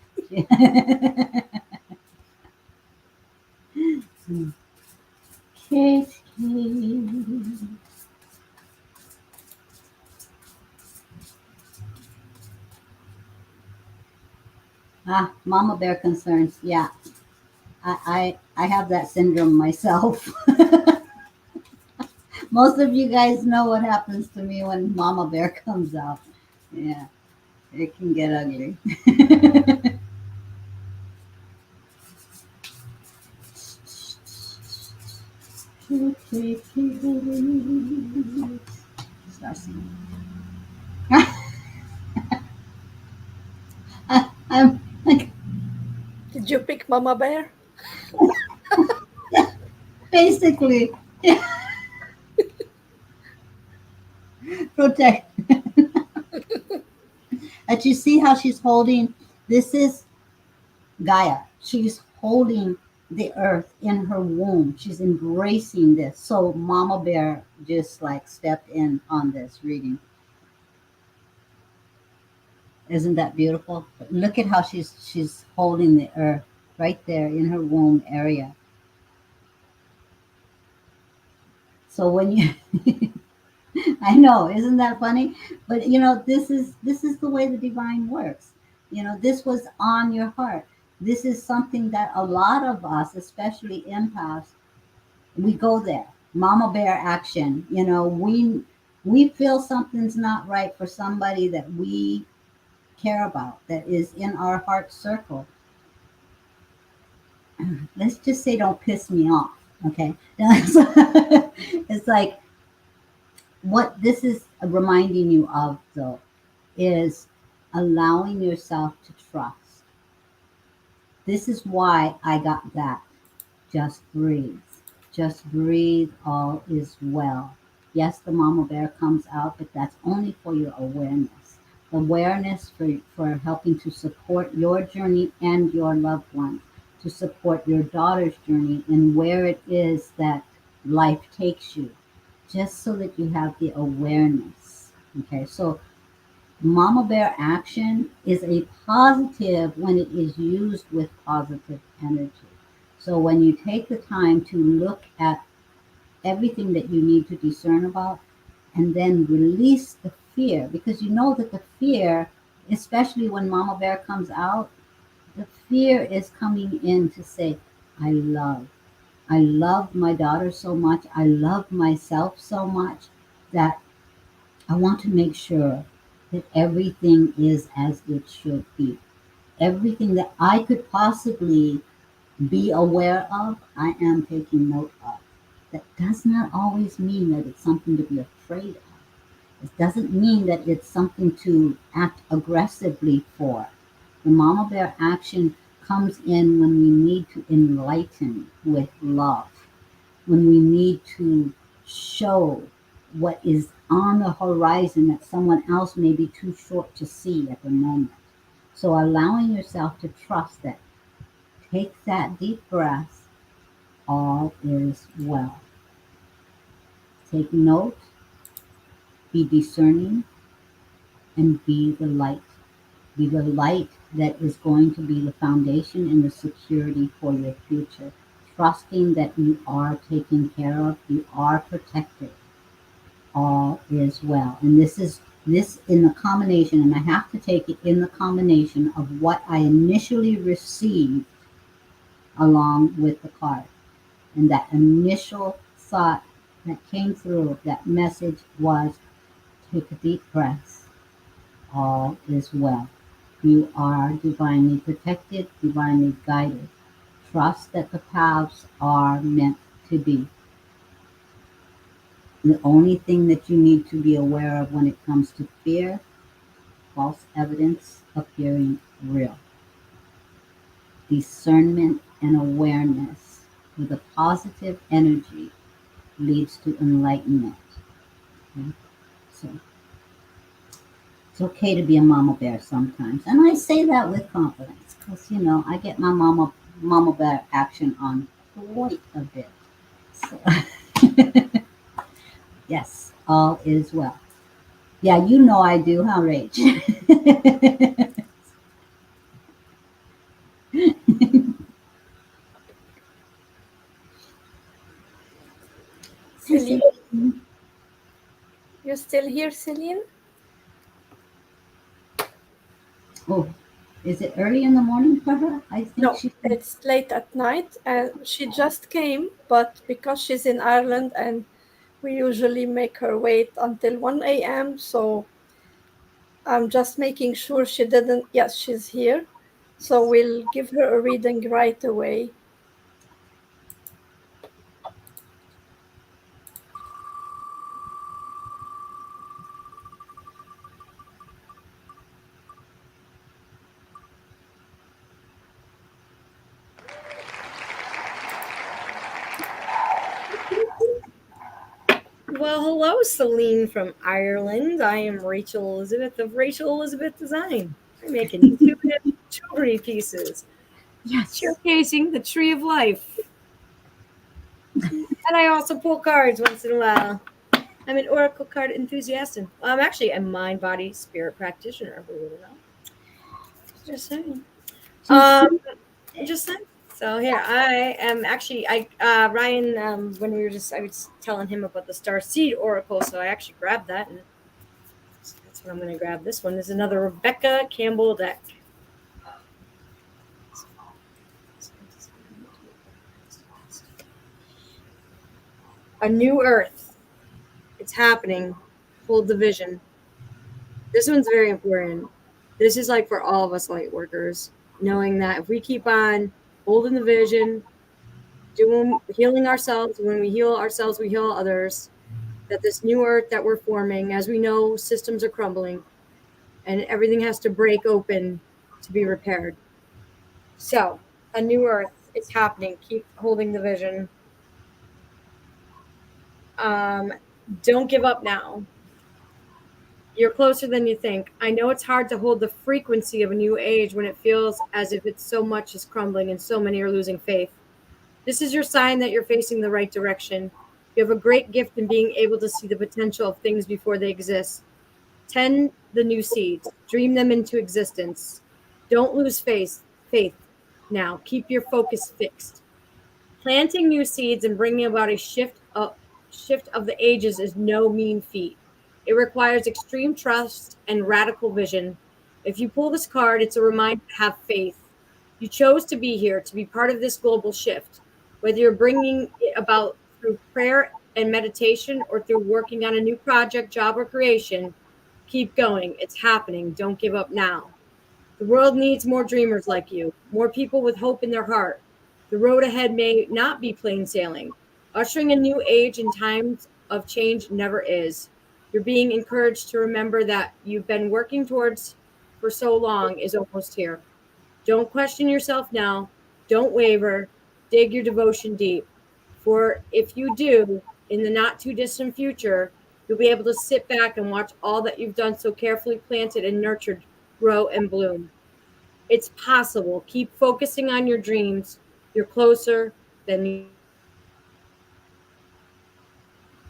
Kate, Mama bear concerns. Yeah, I have that syndrome myself. Most of you guys know what happens to me when Mama bear comes out. Yeah, it can get ugly. Start singing. I'm like, Did you pick Mama Bear? basically protect. And you see how she's holding. This is Gaia. She's holding the earth in her womb. She's embracing this. So Mama Bear just like stepped in on this reading. Isn't that beautiful? Look at how she's holding the earth right there in her womb area. So when you I know, isn't that funny? But this is the way the divine works. This was on your heart. This is something that a lot of us, especially empaths, we go there. Mama bear action. We feel something's not right for somebody that we care about, that is in our heart circle. Let's just say don't piss me off. Okay. It's like what this is reminding you of though is allowing yourself to trust. This is why I got that. Just breathe. Just breathe. All is well. Yes, the mama bear comes out, but that's only for your awareness. Awareness for helping to support your journey and your loved ones, to support your daughter's journey and where it is that life takes you, just so that you have the awareness. Okay, so Mama Bear action is a positive when it is used with positive energy. So when you take the time to look at everything that you need to discern about and then release the fear, because you know that the fear, especially when Mama Bear comes out, the fear is coming in to say, I love. I love my daughter so much. I love myself so much that I want to make sure that everything is as it should be. Everything that I could possibly be aware of, I am taking note of. That does not always mean that it's something to be afraid of. It doesn't mean that it's something to act aggressively for. The mama bear action comes in when we need to enlighten with love, when we need to show what is on the horizon that someone else may be too short to see at the moment. So allowing yourself to trust that, take that deep breath, all is well. Take note, be discerning, and be the light. Be the light that is going to be the foundation and the security for your future. trusting that you are taken care of, you are protected, all is well. And this in the combination, and I have to take it in the combination of what I initially received along with the card. And that initial thought that came through, that message was take a deep breath. All is well. You are divinely protected, divinely guided. Trust that the paths are meant to be. The only thing that you need to be aware of when it comes to fear, false evidence appearing real. Discernment and awareness with a positive energy leads to enlightenment. Okay? So it's okay to be a mama bear sometimes. And I say that with confidence because, I get my mama bear action on quite a bit. So, yes, all is well. Yeah, I do, huh, Rach? Celine, you still here, Celine? Oh, is it early in the morning for her? I think No, she. it's late at night, and she just came, but because she's in Ireland and we usually make her wait until 1 a.m., so I'm just making sure she didn't. Yes, she's here. So we'll give her a reading right away. Well, hello, Celine from Ireland. I am Rachel Elizabeth of Rachel Elizabeth Design. I'm making intuitive jewelry pieces, Yes. showcasing the tree of life. And I also pull cards once in a while. I'm an oracle card enthusiast, and I'm actually a mind, body, spirit practitioner. Believe it or not. Just saying. Just Um, just saying. So here I am. Actually, I Ryan. When we were I was telling him about the Star Seed Oracle, so I actually grabbed that, and that's what I'm going to grab. This one is another Rebecca Campbell deck. A new Earth. It's happening. Hold the vision. This one's very important. This is like for all of us light workers, knowing that if we keep on holding the vision, doing healing ourselves, when we heal ourselves, we heal others. That this new earth that we're forming, as we know, systems are crumbling and everything has to break open to be repaired. So, a new earth is happening. Keep holding the vision. Um, don't give up now. You're closer than you think. I know it's hard to hold the frequency of a new age when it feels as if it's so much is crumbling and so many are losing faith. This is your sign that you're facing the right direction. You have a great gift in being able to see the potential of things before they exist. Tend the new seeds, dream them into existence. Don't lose faith now. Keep your focus fixed. Planting new seeds and bringing about a shift of the ages is no mean feat. It requires extreme trust and radical vision. If you pull this card, it's a reminder to have faith. You chose to be here to be part of this global shift. Whether you're bringing it about through prayer and meditation or through working on a new project, job, or creation, keep going. It's happening. Don't give up now. The world needs more dreamers like you, more people with hope in their heart. The road ahead may not be plain sailing. Ushering a new age in times of change never is. You're being encouraged to remember that you've been working towards for so long is almost here. Don't question yourself now. Don't waver. Dig your devotion deep. For if you do, in the not too distant future, you'll be able to sit back and watch all that you've done so carefully planted and nurtured grow and bloom. It's possible. Keep focusing on your dreams. You're closer than you.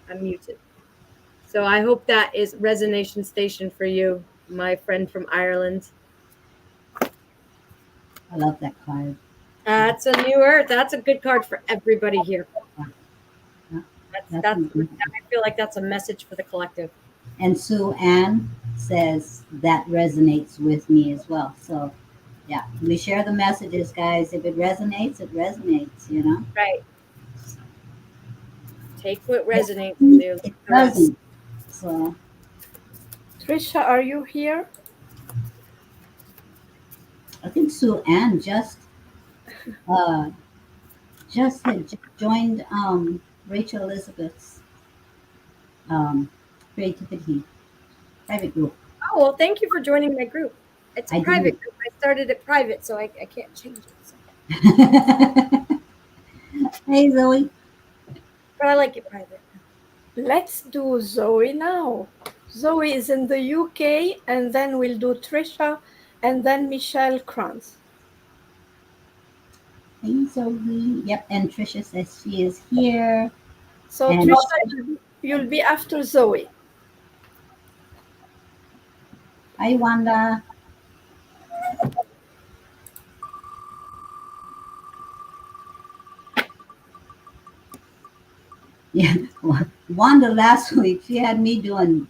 I'm muted. So I hope that is resonation station for you, my friend from Ireland. I love that card. That's a new earth. That's a good card for everybody here. Yeah, yeah, That's definitely. I feel like that's a message for the collective. And Sue Ann says that resonates with me as well. So yeah, we share the messages, guys. If it resonates, it resonates. You know. Right. Take what It, resonates and leave it the rest. doesn't. So Trisha, are you here? I think Sue Ann uh just joined Rachel Elizabeth's um creativity private group. Oh, well, thank you for joining my group. It's a I private didn't. group. I started it private, so I can't change it. So. Hey Zoe. But I like it private. Let's do Zoe now. Zoe is in the UK, and then we'll do Trisha, and then Michelle Kranz. Hey Zoe. Yep, and Trisha says she is here. So, And Trisha, you'll be after Zoe. hi Wanda. Yeah, Wanda last week she had me doing.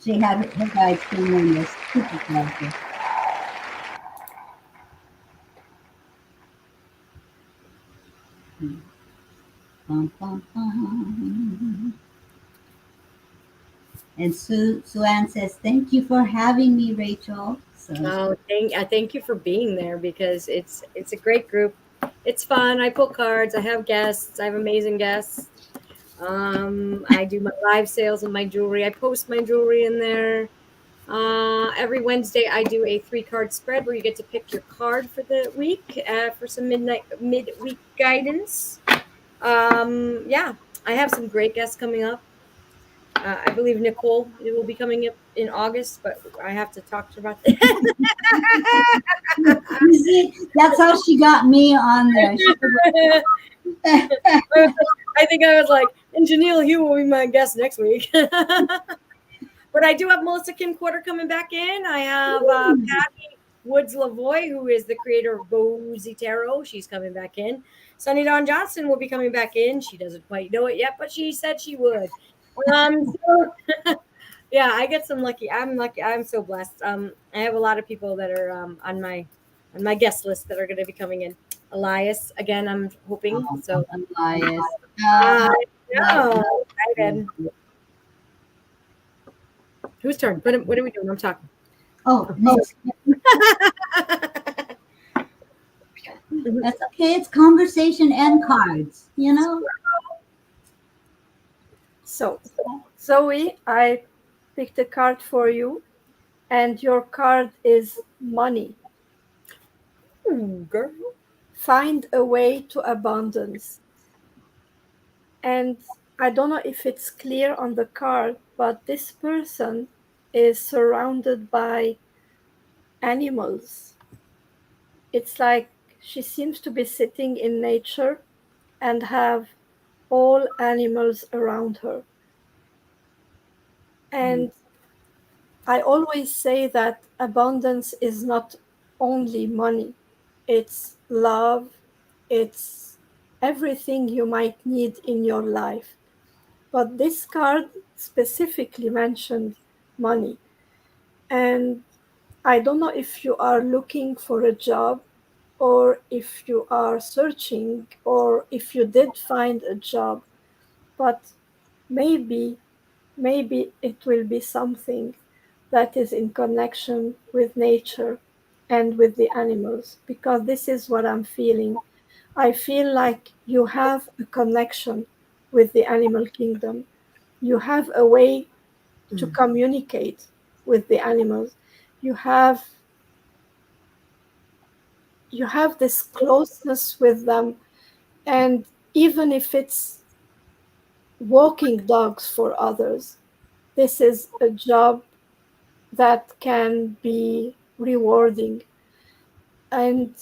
She had her guys doing this super character. Bum, bum, bum. And Sue Ann says, "Thank you for having me, Rachel." So Oh, I thank you for being there because it's a great group. It's fun. I pull cards. I have guests. I have amazing guests. I do my live sales of my jewelry. I post my jewelry in there. Every Wednesday, I do a 3 card spread where you get to pick your card for the week for some midweek guidance. Yeah, I have some great guests coming up. I believe Nicole will be coming up in August, but I have to talk to her about that. you see, that's how she got me on there. She was I think I was like, and Janelle Hugh will be my guest next week. But I do have Melissa Kim Quarter coming back in. I have Patty Woods Lavoy, who is the creator of Bozy Tarot. She's coming back in. Sunny Dawn Johnson will be coming back in. She doesn't quite know it yet, but she said she would. So, yeah, I get some lucky. I'm lucky. I'm so blessed. I have a lot of people that are on my guest list that are going to be coming in. Elias again. I'm hoping so. Elias. I Love know. Excited. you. Whose turn? What are we doing? I'm talking. Oh, next. That's okay. It's conversation and cards. You know. So, Zoe, I picked a card for you, and your card is money. Ooh, girl. Find a way to abundance. And I don't know if it's clear on the card, but this person is surrounded by animals. It's like she seems to be sitting in nature and have all animals around her. And I always say that abundance is not only money, it's love, it's everything you might need in your life. But this card specifically mentioned money. And I don't know if you are looking for a job or if you are searching or if you did find a job, but maybe it will be something that is in connection with nature and with the animals, because this is what I'm feeling. I feel like you have a connection with the animal kingdom. You have a way to communicate with the animals. You have you have this closeness with them, and even if it's walking dogs for others, this is a job that can be rewarding, and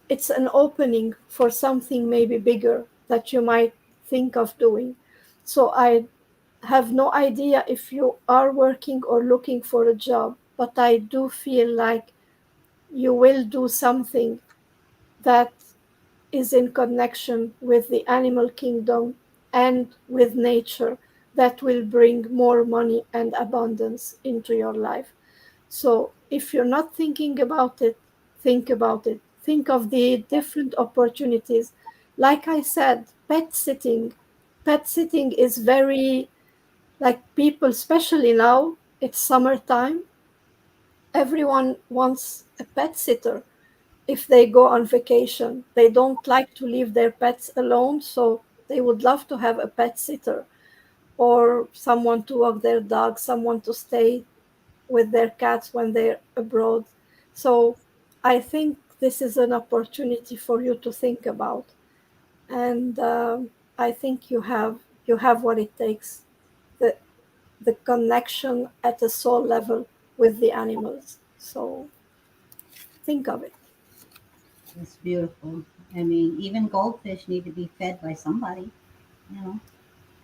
it's an opening for something maybe bigger that you might think of doing. So I have no idea if you are working or looking for a job, but I do feel like you will do something that is in connection with the animal kingdom and with nature that will bring more money and abundance into your life. So if you're not thinking about it, think about it. Think of the different opportunities. Like I said, pet sitting. Pet sitting is very, like people, especially now, it's summertime. Everyone wants a pet sitter if they go on vacation. They don't like to leave their pets alone, so they would love to have a pet sitter or someone to walk their dog, someone to stay with their cats when they're abroad. So I think this is an opportunity for you to think about, and I think you have what it takes. The the connection at a soul level with the animals. So think of it. It's beautiful. I mean, even goldfish need to be fed by somebody, you know.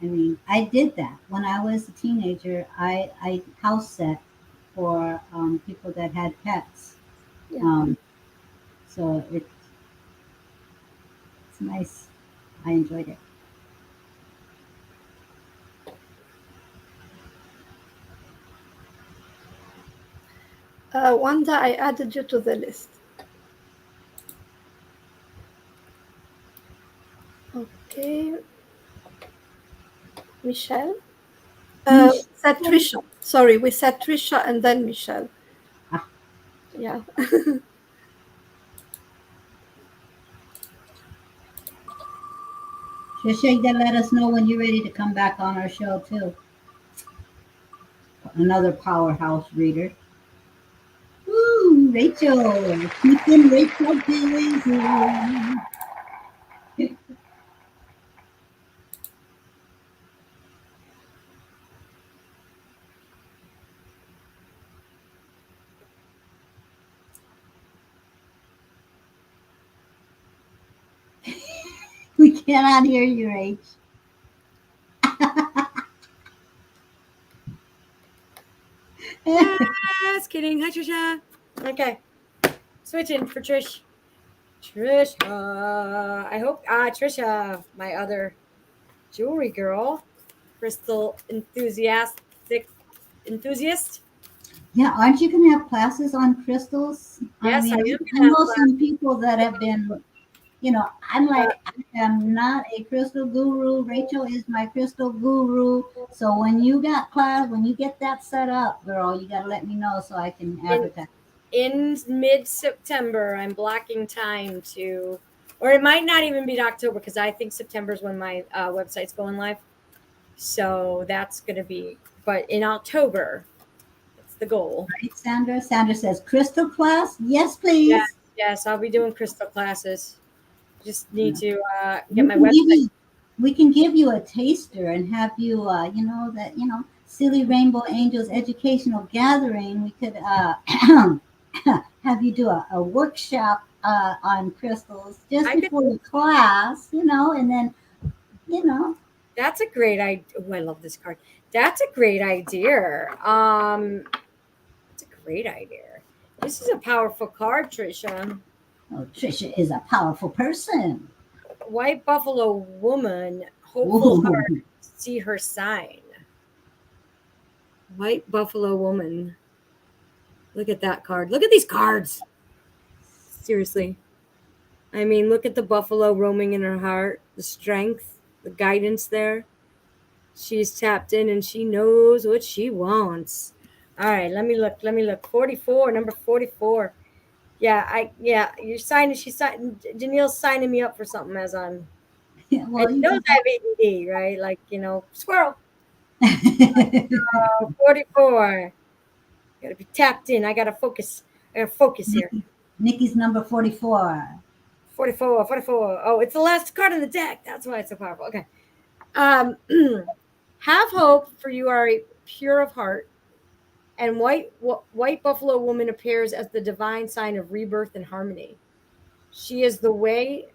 I mean, I did that when I was a teenager. I house set for people that had pets. Yeah. Um, so it's nice. I enjoyed it. Wanda, I added you to the list. Okay, Michelle. Michelle. Said Trisha. Sorry, we said Trisha and then Michelle. Ah, Yeah. Trisha, you gotta let us know when you're ready to come back on our show too. Another powerhouse reader. Woo, Rachel. Keeping Rachel busy. We cannot hear you, Rach. Just kidding. Hi, Trisha. Okay. Switching for Trish. Trisha. I hope Trisha, my other jewelry girl, crystal enthusiast. Yeah, aren't you going to have classes on crystals? I Yes, I mean, am I gonna have know some class. people that have been, I'm Uh, like, I am not a crystal guru. Rachel is my crystal guru. So when you got class, when you get that set up, girl, you got to let me know so I can in advertise. in mid September, I'm blocking time to, or it might not even be October because I think September is when my website's going live. So that's gonna be, but in October, that's the goal. Right, Sandra? Sandra says, crystal class? Yes, Yes, please. yes, I'll be doing crystal classes. Just need Yeah. to get We my can give website. you we can give you a taster and have you silly rainbow angels educational gathering. We could have you do a workshop on crystals just I could. before your class, and then you know That's a great idea. Oh, I love this card. That's a great idea. That's a great idea. This is a powerful card, Trisha. oh, Trisha is a powerful person. White Buffalo woman, hopeful heart, Ooh. see her sign. White Buffalo woman. Look at that card. Look at these cards. Seriously. I mean, look at the buffalo roaming in her heart, the strength, the guidance there. She's tapped in and she knows what she wants. All right, let me look. Let me look. 44, number 44. Yeah, you're signing. She's signing. Janelle's signing me up for something as I'm. And Well, you she knows just I have ADD, right? Like, squirrel. 44. Gotta be tapped in. I gotta focus. I gotta focus here. Nikki's number 44. 44, 44. Oh, it's the last card in the deck. That's why it's so powerful. Okay. Um, have hope, for you are pure of heart. And white buffalo woman appears as the divine sign of rebirth and harmony. She is the way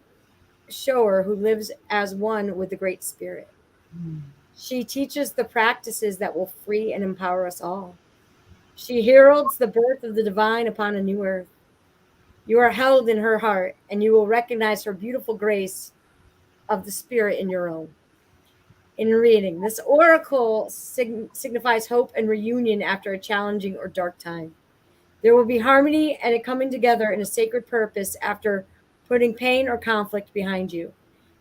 shower who lives as one with the Great Spirit. She teaches the practices that will free and empower us all. She heralds the birth of the divine upon a new earth. You are held in her heart, and you will recognize her beautiful grace of the spirit in your own. In reading, this oracle signifies hope and reunion after a challenging or dark time. There will be harmony and a coming together in a sacred purpose after putting pain or conflict behind you.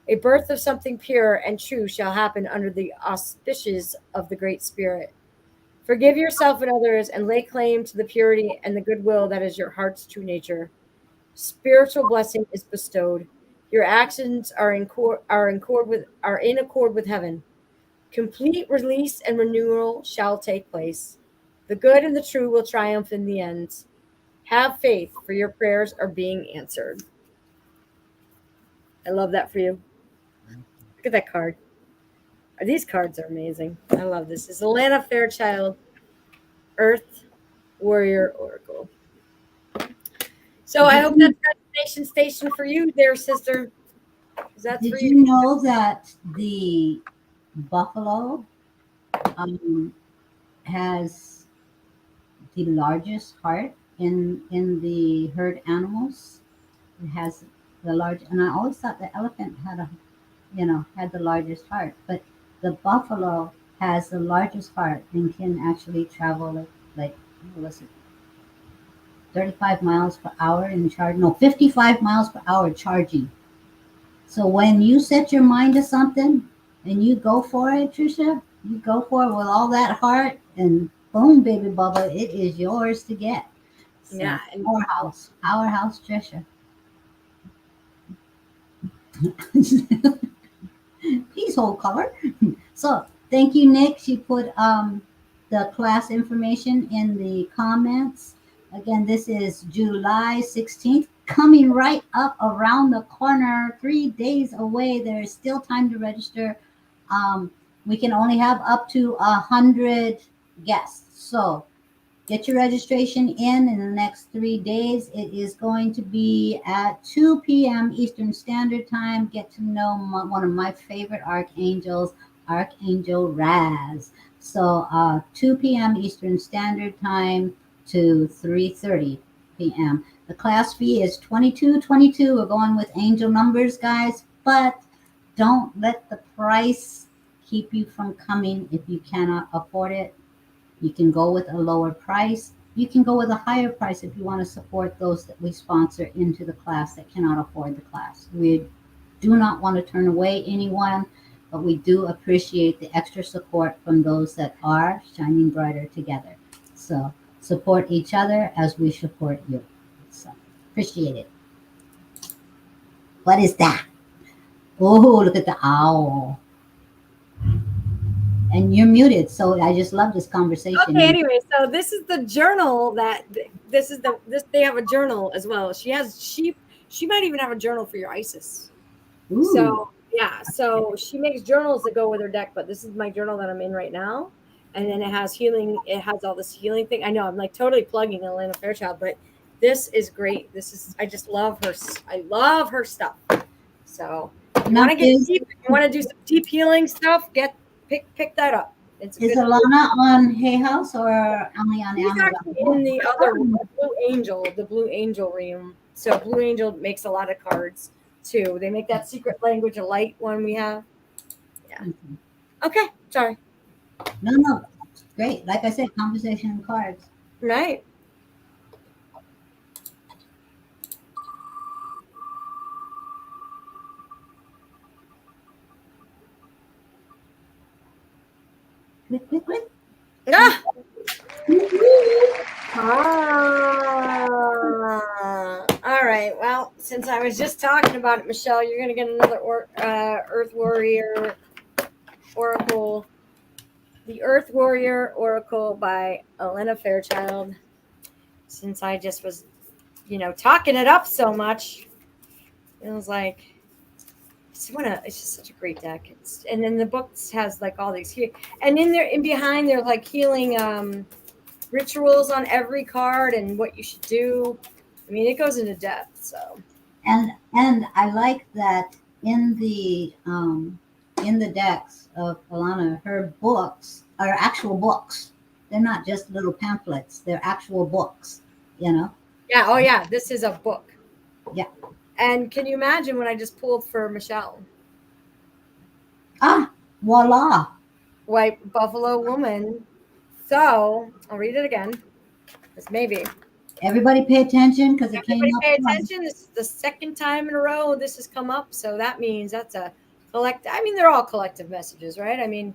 A birth of something pure and true shall happen under the auspices of the Great Spirit. Forgive yourself and others and lay claim to the purity and the goodwill that is your heart's true nature. Spiritual blessing is bestowed. Your actions are in accord with heaven. Complete release and renewal shall take place. The good and the true will triumph in the end. Have faith, for your prayers are being answered. I love that for you. Look at that card. These cards are amazing. I love this. It's Alana Fairchild, Earth Warrior Oracle. So I hope that's destination station for you there, sister. That's Did for you you. know that the buffalo has the largest heart in the herd animals? It has the large, and I always thought the elephant had had the largest heart, but the buffalo has the largest heart and can actually travel like what was it, 35 miles per hour in charge? No, 55 miles per hour charging. So when you set your mind to something and you go for it, Trisha, you go for it with all that heart, and boom, baby Bubba, it is yours to get. Yeah. So And powerhouse, Trisha. Peace color. So thank you, Nick. She put the class information in the comments. Again, this is July 16th, coming right up around the corner, 3 days away. There is still time to register. We can only have up to 100 guests. So get your registration in the next 3 days. It is going to be at 2 p.m. Eastern Standard Time. Get to know one of my favorite archangels, Archangel Raz. So 2 p.m. Eastern Standard Time to 3:30 p.m. The class fee is 22.22. We're going with angel numbers, guys, but don't let the price keep you from coming if you cannot afford it. You can go with a lower price. You can go with a higher price if you want to support those that we sponsor into the class that cannot afford the class. We do not want to turn away anyone, but we do appreciate the extra support from those that are shining brighter together. So support each other as we support you. So appreciate it. What is that? Oh, look at the owl. And you're muted, so I just love this okay, conversation. anyway, so this is the journal that this they have a journal as well. She has sheep. She might even have a journal for your Isis. Ooh. So yeah, so she makes journals that go with her deck, but this is my journal that I'm in right now. And then it has healing, it has all this healing thing. I know I'm like totally plugging Atlanta Fairchild, but this is great. This is I just love her. I love her stuff. So if you Now, want to get deep, if you want to do some deep healing stuff, pick that up. It's a is good. Alana on Hay House or only on He's Amazon? actually in the other the Blue Angel realm. So Blue Angel makes a lot of cards too. They make that secret language of light one we have. Yeah. Okay. Sorry. No. Great. Like I said, conversation and cards. Right. Click, click, click. Ah! Woo-hoo. All right. Well, since I was just talking about it, Michelle, you're gonna get another Earth Warrior Oracle. The Earth Warrior Oracle by Elena Fairchild. Since I just was, talking it up so much, it was like it's just such a great deck. And then the book has like all these here, and in behind they're like healing rituals on every card and what you should do. I mean, it goes into depth. So And I like that in the decks of Alana, her books are actual books. They're not just little pamphlets. They're actual books. You know. yeah, oh yeah, this is a book. Yeah. And can you imagine what I just pulled for Michelle? Ah, voila. White buffalo woman. So I'll read it again. Because maybe. Everybody pay attention because it came Everybody up pay twice. attention. This is the second time in a row this has come up. So that means that's a collect. I mean, they're all collective messages, right? I mean,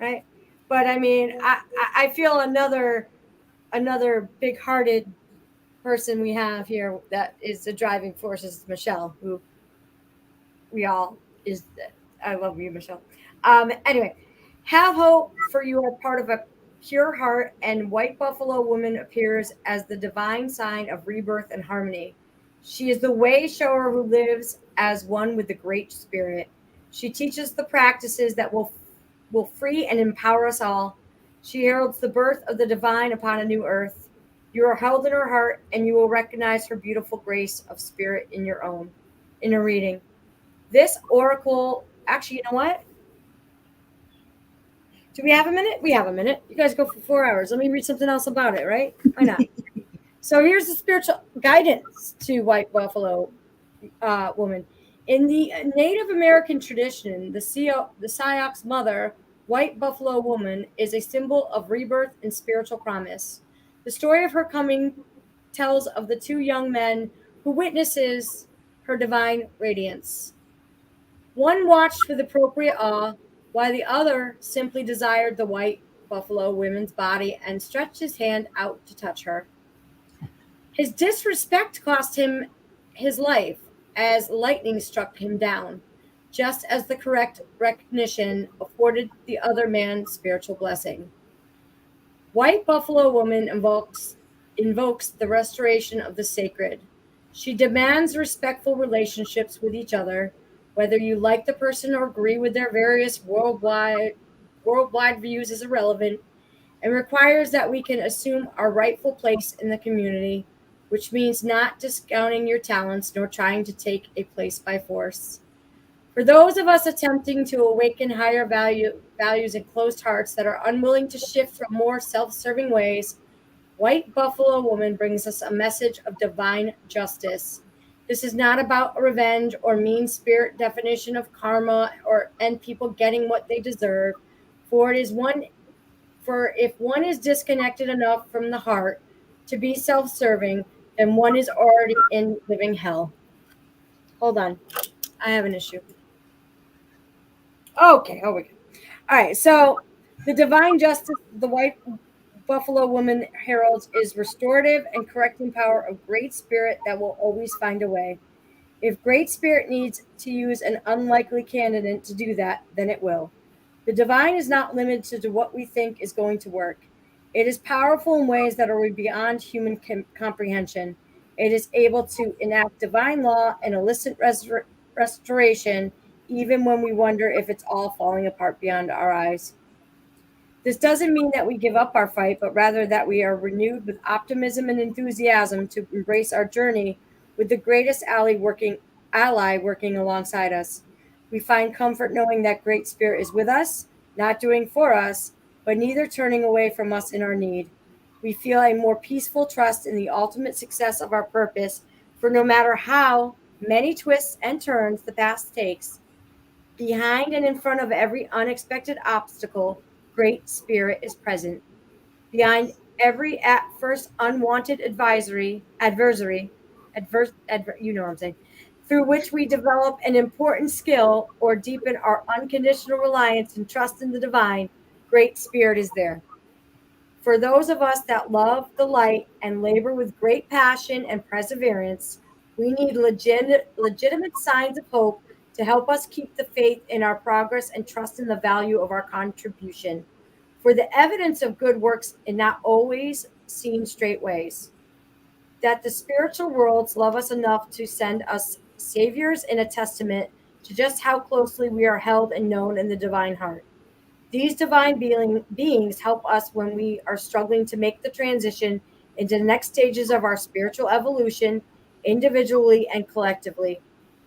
right? But I mean, I feel another big hearted person we have here that is the driving force is Michelle, who we all is. I love you, Michelle. Anyway, have hope, for you are part of a pure heart, and White Buffalo Woman appears as the divine sign of rebirth and harmony. She is the way shower who lives as one with the Great Spirit. She teaches the practices that will free and empower us all. She heralds the birth of the divine upon a new earth. You are held in her heart, and you will recognize her beautiful grace of spirit in your own. In a reading, this oracle, actually, you know what? Do we have a minute? We have a minute. You guys go for 4 hours. Let me read something else about it, right? Why not? So here's the spiritual guidance to White Buffalo woman. In the Native American tradition, the Syok's mother, White Buffalo Woman, is a symbol of rebirth and spiritual promise. The story of her coming tells of the two young men who witnesses her divine radiance. One watched with appropriate awe, while the other simply desired the white buffalo woman's body and stretched his hand out to touch her. His disrespect cost him his life as lightning struck him down, just as the correct recognition afforded the other man spiritual blessing. White Buffalo Woman invokes the restoration of the sacred. She demands respectful relationships with each other, whether you like the person or agree with their various worldwide views is irrelevant, and requires that we can assume our rightful place in the community, which means not discounting your talents nor trying to take a place by force. For those of us attempting to awaken higher values and closed hearts that are unwilling to shift from more self serving ways, White Buffalo Woman brings us a message of divine justice. This is not about a revenge or mean spirit definition of karma and people getting what they deserve, for it is one for if one is disconnected enough from the heart to be self serving, then one is already in living hell. Hold on. I have an issue. Okay, oh we go. All right, so the divine justice the White Buffalo Woman heralds is restorative and correcting power of Great Spirit that will always find a way. If Great Spirit needs to use an unlikely candidate to do that, then it will. The divine is not limited to what we think is going to work. It is powerful in ways that are beyond human comprehension. It is able to enact divine law and elicit restoration, even when we wonder if it's all falling apart beyond our eyes. This doesn't mean that we give up our fight, but rather that we are renewed with optimism and enthusiasm to embrace our journey with the greatest ally working alongside us. We find comfort knowing that Great Spirit is with us, not doing for us, but neither turning away from us in our need. We feel a more peaceful trust in the ultimate success of our purpose, for no matter how many twists and turns the path takes, behind and in front of every unexpected obstacle, Great Spirit is present. Behind every at first unwanted you know what I'm saying, through which we develop an important skill or deepen our unconditional reliance and trust in the divine, Great Spirit is there. For those of us that love the light and labor with great passion and perseverance, we need legitimate signs of hope to help us keep the faith in our progress and trust in the value of our contribution. For the evidence of good works is not always seen straightways. That the spiritual worlds love us enough to send us saviors in a testament to just how closely we are held and known in the divine heart. These divine beings help us when we are struggling to make the transition into the next stages of our spiritual evolution, individually and collectively.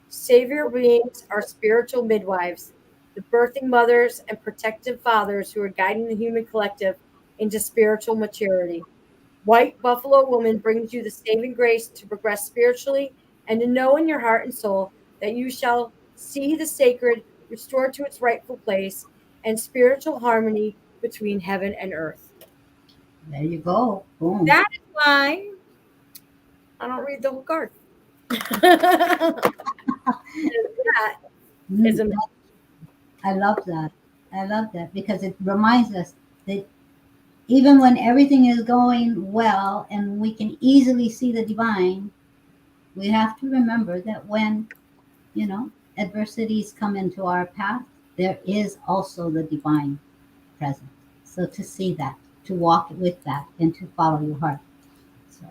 Savior beings are spiritual midwives, the birthing mothers and protective fathers who are guiding the human collective into spiritual maturity. White Buffalo Woman brings you the saving grace to progress spiritually and to know in your heart and soul that you shall see the sacred restored to its rightful place and spiritual harmony between heaven and earth. There you go. Boom. That is why I don't read the whole card. that is Mm, a I love that. I love that because it reminds us that even when everything is going well and we can easily see the divine, we have to remember that when, you know, adversities come into our path, there is also the divine present. So to see that, to walk with that, and to follow your heart. So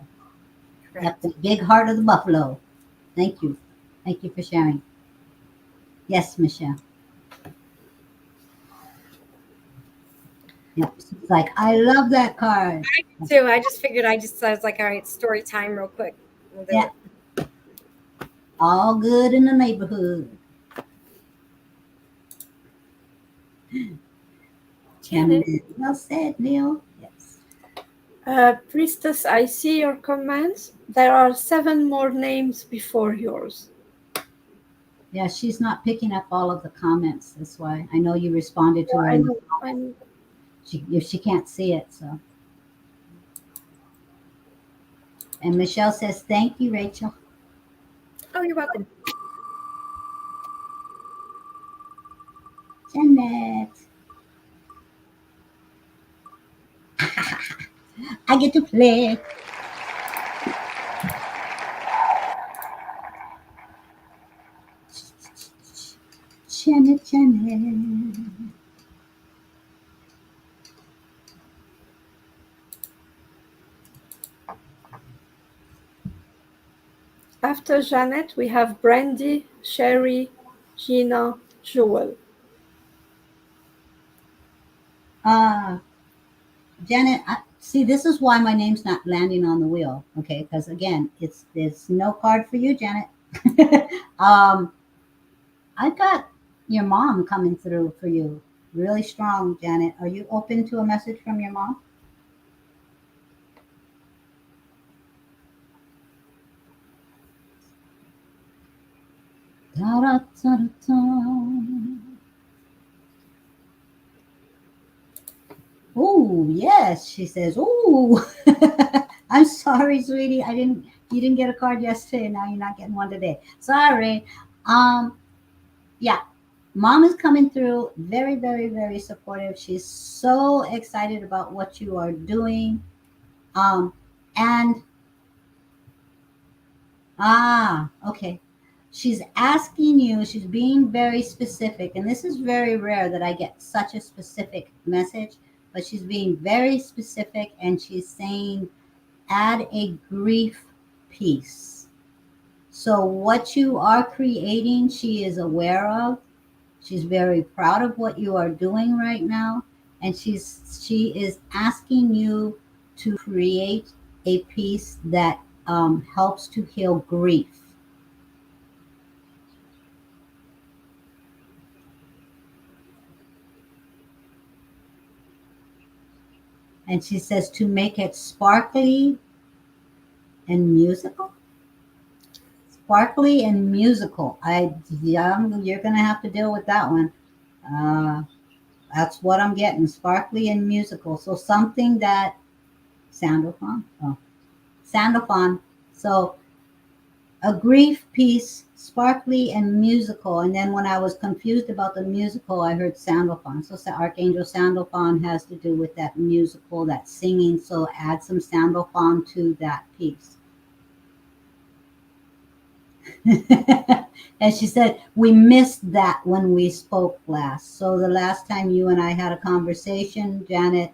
that's correct. the big heart of the buffalo. Thank you. Thank you for sharing. Yes, Michelle. Yep. She's like, I love that card. Too. I was like, all right, story time real quick. We'll do Yeah. it. All good in the neighborhood. Janet. Janet. Well said, Neil. Yes. Priestess, I see your comments. There are 7 more names before yours. Yeah, she's not picking up all of the comments. That's why I know you responded to her I in the know, I comment. know. If she can't see it, so. And Michelle says, "Thank you, Rachel." Oh, you're welcome. Janet, I get to play. Janet, Janet. After Janet, we have Brandy, Sherry, Gina, Joel. Uh, Janet, see, this is why my name's not landing on the wheel. Okay, because again, it's no card for you, Janet. um, I got your mom coming through for you, really strong, Janet. Are you open to a message from your mom? Da, da, da, da, da. Oh, yes, she says. Ooh, I'm sorry, sweetie. You didn't get a card yesterday. Now you're not getting one today. Sorry. Um, yeah, mom is coming through very, very, very supportive. She's so excited about what you are doing. Um, and okay. She's asking you, she's being very specific, and this is very rare that I get such a specific message, but she's being very specific and she's saying, add a grief piece. So, what you are creating, she is aware of. She's very proud of what you are doing right now, and she is asking you to create a piece that helps to heal grief. And she says to make it sparkly and musical. Sparkly and musical. You're gonna have to deal with that one. Uh, that's what I'm getting. Sparkly and musical. So something that Sandophon. Oh, Sandophon. So a grief piece, sparkly and musical. And then when I was confused about the musical, I heard Sandalphon. So Archangel Sandalphon has to do with that musical, that singing. So add some Sandalphon to that piece. And she said, we missed that when we spoke last. So the last time you and I had a conversation, Janet,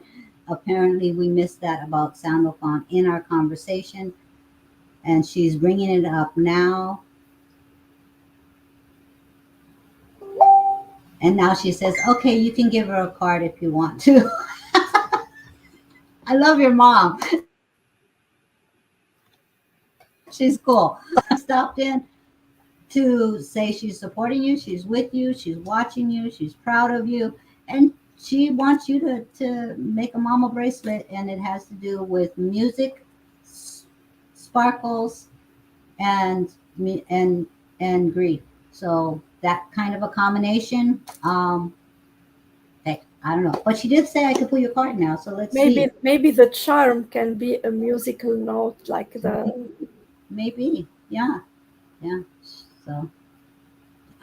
apparently we missed that about Sandalphon in our conversation. And she's bringing it up now. And now she says, okay, you can give her a card if you want to. I love your mom. She's cool. Stopped in to say she's supporting you, she's with you, she's watching you, she's proud of you, and she wants you to make a mama bracelet, and it has to do with music, sparkles, and and grief. So that kind of a combination. Hey, I don't know, but she did say I could pull your card now. So let's see. Maybe the charm can be a musical note, like the Maybe, yeah, yeah. So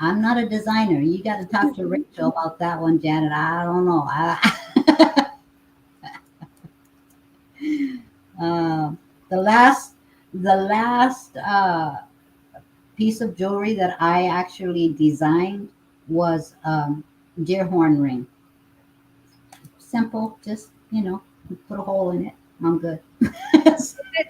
I'm not a designer. You got to talk to Rachel about that one, Janet. I don't know. Uh, the last, the last piece of jewelry that I actually designed was deer horn ring. Simple, just put a hole in it. I'm good.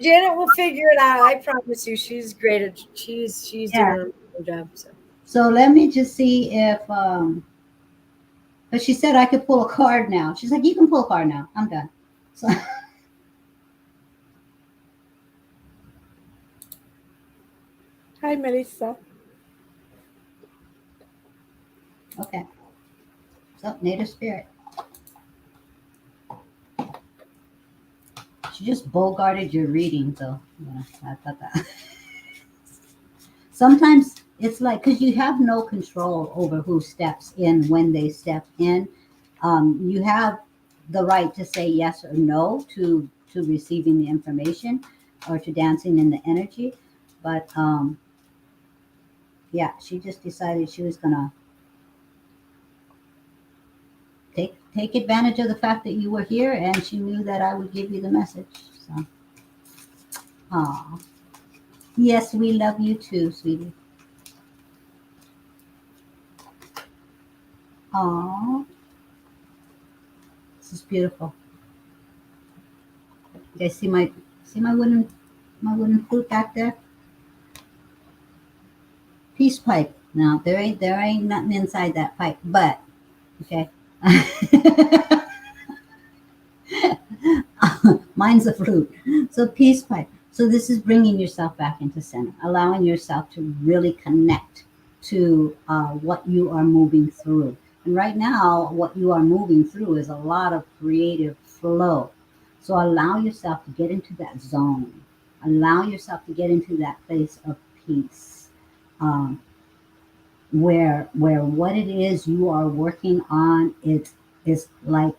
Janet will figure it out. I promise you, she's great at she's doing Yeah. her job. So So let me just see if but she said I could pull a card now. She's like, you can pull a card now. I'm done. So Hi, Melissa. okay. So native spirit. She just bogarted your reading, though. Yeah, I thought that. Sometimes it's like because you have no control over who steps in when they step in. You have the right to say yes or no to receiving the information or to dancing in the energy, but yeah, she just decided she was gonna take advantage of the fact that you were here, and she knew that I would give you the message. So, ah, yes, we love you too, sweetie. Aw, this is beautiful. You guys see my wooden flute back there? Peace pipe. Now there ain't nothing inside that pipe, but okay. Mine's a flute. So peace pipe. So this is bringing yourself back into center, allowing yourself to really connect to what you are moving through. And right now, what you are moving through is a lot of creative flow. So allow yourself to get into that zone. Allow yourself to get into that place of peace, um, where what it is you are working on is like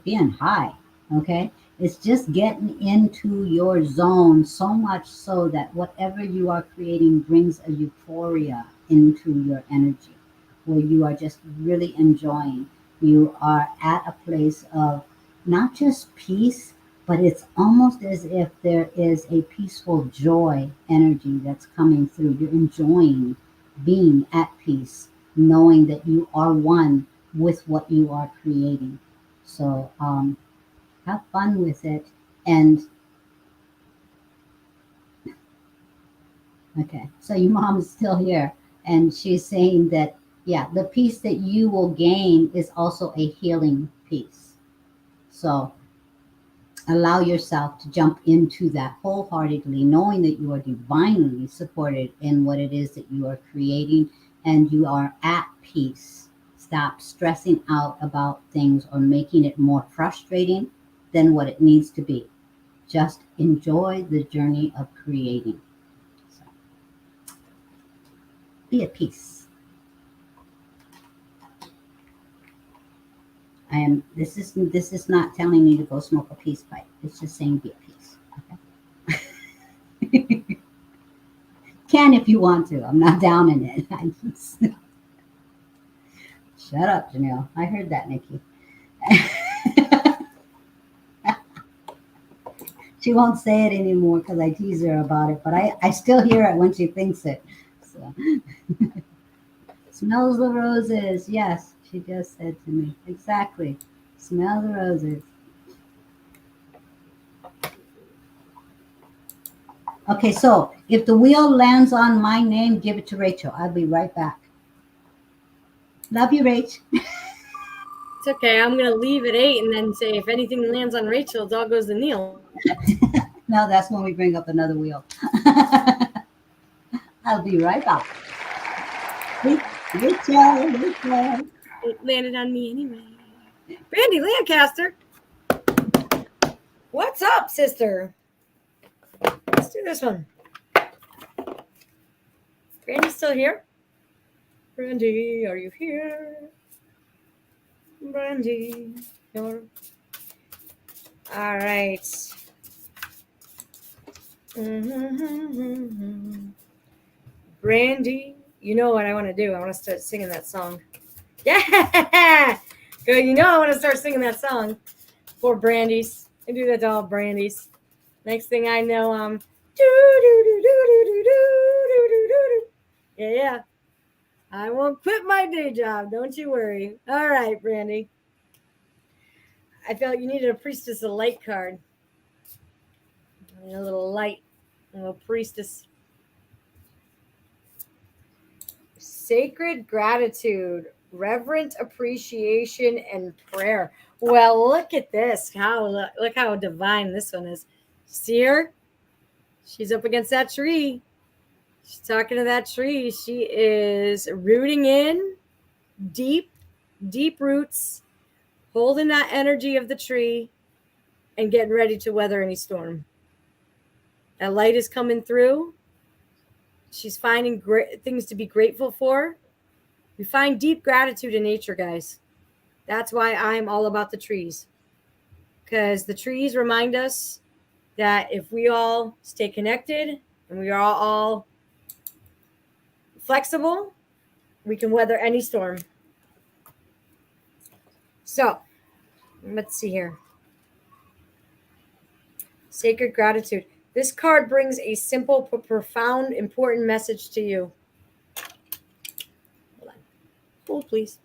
being high, okay? It's just getting into your zone so much so that whatever you are creating brings a euphoria into your energy, where you are just really enjoying. You are at a place of not just peace, but it's almost as if there is a peaceful joy energy that's coming through. You're enjoying being at peace, knowing that you are one with what you are creating. So have fun with it. And okay, so your mom's still here, and she's saying that yeah, the peace that you will gain is also a healing peace. So allow yourself to jump into that wholeheartedly, knowing that you are divinely supported in what it is that you are creating, and you are at peace. Stop stressing out about things or making it more frustrating than what it needs to be. Just enjoy the journey of creating. So be at peace. This is not telling you to go smoke a peace pipe. It's just saying be at peace. Okay. Can if you want to. I'm not down in it. I just, shut up, Janelle. I heard that, Nikki. She won't say it anymore because I tease her about it, but I still hear it when she thinks it. So smells the roses. Yes, she just said to me. Exactly. Smell the roses. Okay, so if the wheel lands on my name, give it to Rachel. I'll be right back. Love you, Rach. it's okay. I'm gonna leave at 8 and then say if anything lands on Rachel, it all goes to Neil. No, that's when we bring up another wheel. I'll be right back. Rachel, Rachel. It landed on me anyway. Brandy Lancaster, what's up, sister? do this one. Brandy's still here? Brandy, are you here? Brandy, you're... All right. Brandy, you know what I want to do? I want to start singing that song. Yeah, good. You know I want to start singing that song for Brandy's. I do that to all Brandy's. Next thing I know, I'm yeah. I won't quit my day job. Don't you worry. All right, Brandy. I felt you needed a Priestess of Light card. A little light, a little priestess. Sacred gratitude, reverent appreciation, and prayer. Well, look at this. Look how divine this one is. See her? She's up against that tree. She's talking to that tree. She is rooting in deep, deep roots, holding that energy of the tree, and getting ready to weather any storm. That light is coming through. She's finding great things to be grateful for. We find deep gratitude in nature, guys. That's why I'm all about the trees. Because the trees remind us that if we all stay connected and we are all flexible, we can weather any storm. So, let's see here. Sacred gratitude. This card brings a simple but profound, important message to you. Hold on. Hold, please.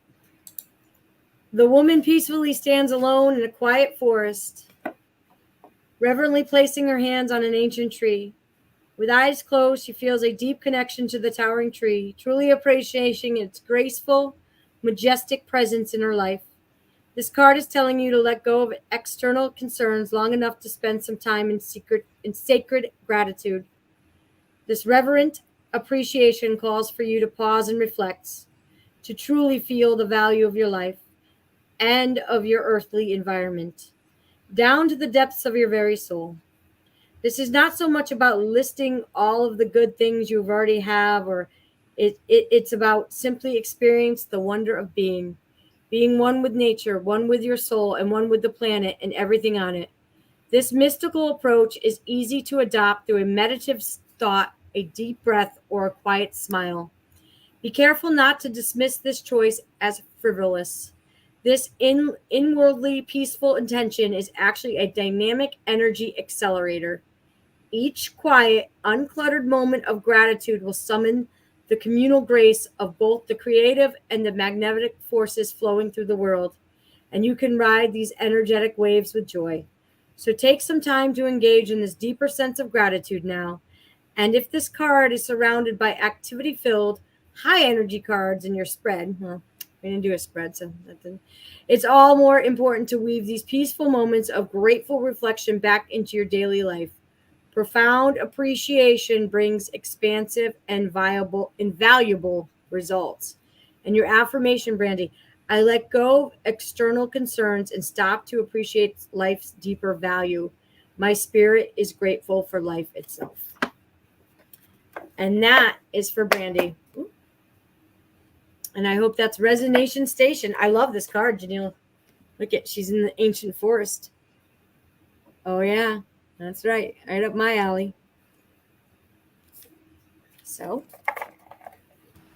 The woman peacefully stands alone in a quiet forest, reverently placing her hands on an ancient tree. With eyes closed, she feels a deep connection to the towering tree, truly appreciating its graceful, majestic presence in her life. This card is telling you to let go of external concerns long enough to spend some time in sacred gratitude. This reverent appreciation calls for you to pause and reflect, to truly feel the value of your life and of your earthly environment, down to the depths of your very soul. This is not so much about listing all of the good things you already have, or it's about simply experience the wonder of being one with nature, one with your soul, and one with the planet and everything on it. This mystical approach is easy to adopt through a meditative thought, a deep breath, or a quiet smile. Be careful not to dismiss this choice as frivolous. This inwardly peaceful intention is actually a dynamic energy accelerator. Each quiet, uncluttered moment of gratitude will summon the communal grace of both the creative and the magnetic forces flowing through the world, and you can ride these energetic waves with joy. So take some time to engage in this deeper sense of gratitude now. And if this card is surrounded by activity-filled, high-energy cards in your spread, well, we didn't do a spread, so that didn't. It's all more important to weave these peaceful moments of grateful reflection back into your daily life. Profound appreciation brings expansive and invaluable results. And your affirmation, Brandy, I let go of external concerns and stop to appreciate life's deeper value. My spirit is grateful for life itself. And that is for Brandy. And I hope that's Resonation Station. I love this card, Janelle. Look at, she's in the ancient forest. Oh, yeah. That's right. Right up my alley. So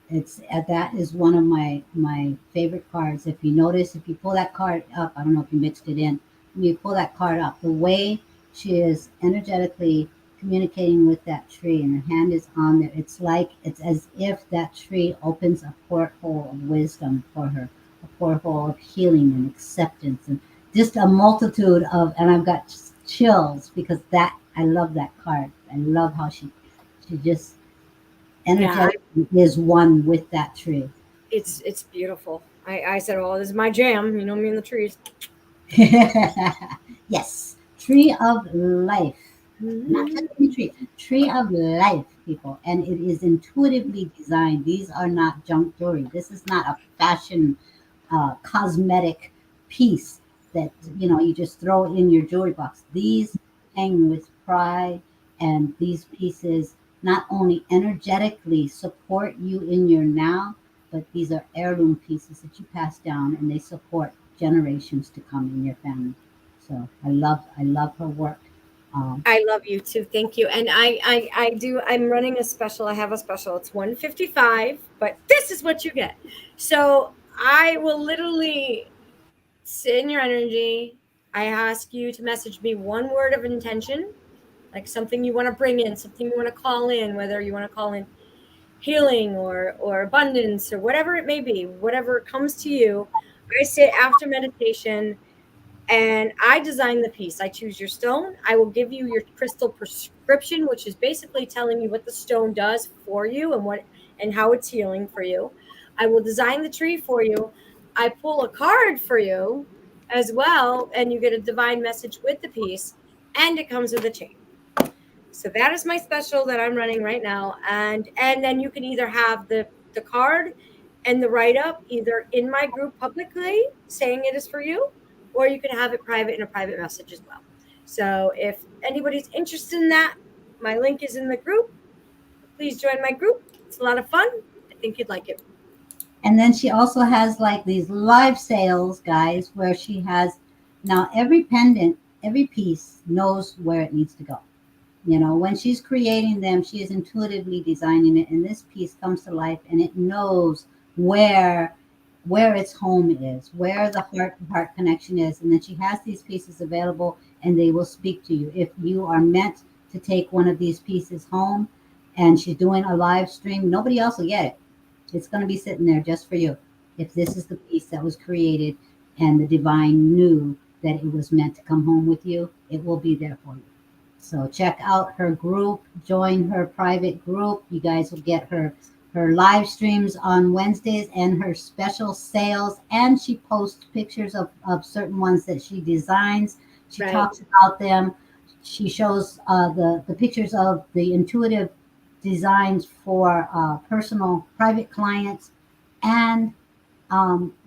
it's that is one of my favorite cards. If you notice, if you pull that card up, I don't know if you mixed it in. When you pull that card up, the way she is energetically communicating with that tree, and her hand is on there. It's as if that tree opens a porthole of wisdom for her, a porthole of healing and acceptance, and just a multitude of. And I've got chills because I love that card. I love how she just energetically is one with that tree. It's beautiful. I said, oh, this is my jam. You know me and the trees. Yes, tree of life. Not just any tree of life, people. And it is intuitively designed. These are not junk jewelry. This is not a fashion cosmetic piece that you just throw in your jewelry box. These hang with pride And these pieces not only energetically support you in your now, but these are heirloom pieces that you pass down and they support generations to come in your family. So I love her work. Um, I love you too. Thank you. And I do. I'm running a special. I have a special. It's 155, but this is what you get. So I will literally sit in your energy. I ask you to message me one word of intention, like something you want to bring in, something you want to call in, whether you want to call in healing or abundance or whatever it may be, whatever comes to you. I say after meditation, and I design the piece. I choose your stone. I will give you your crystal prescription, which is basically telling you what the stone does for you and how it's healing for you. I will design the tree for you. I pull a card for you as well, and you get a divine message with the piece, and it comes with a chain. So that is my special that I'm running right now, and then you can either have the card and the write up either in my group publicly saying it is for you, or you can have it private in a private message as well. So if anybody's interested in that, my link is in the group. Please join my group. It's a lot of fun. I think you'd like it. and then she also has like these live sales, guys, where she has now every pendant, every piece knows where it needs to go. You know, when she's creating them, she is intuitively designing it, and this piece comes to life, and it knows where where its home is, where the heart to heart connection is, and then she has these pieces available, and they will speak to you. If you are meant to take one of these pieces home, and she's doing a live stream, nobody else will get it. It's going to be sitting there just for you. If this is the piece that was created, and the divine knew that it was meant to come home with you, it will be there for you. So check out her group, join her private group. You guys will get her live streams on Wednesdays and her special sales. And she posts pictures of certain ones that she designs. She Right. talks about them. She shows the pictures of the intuitive designs for personal private clients. And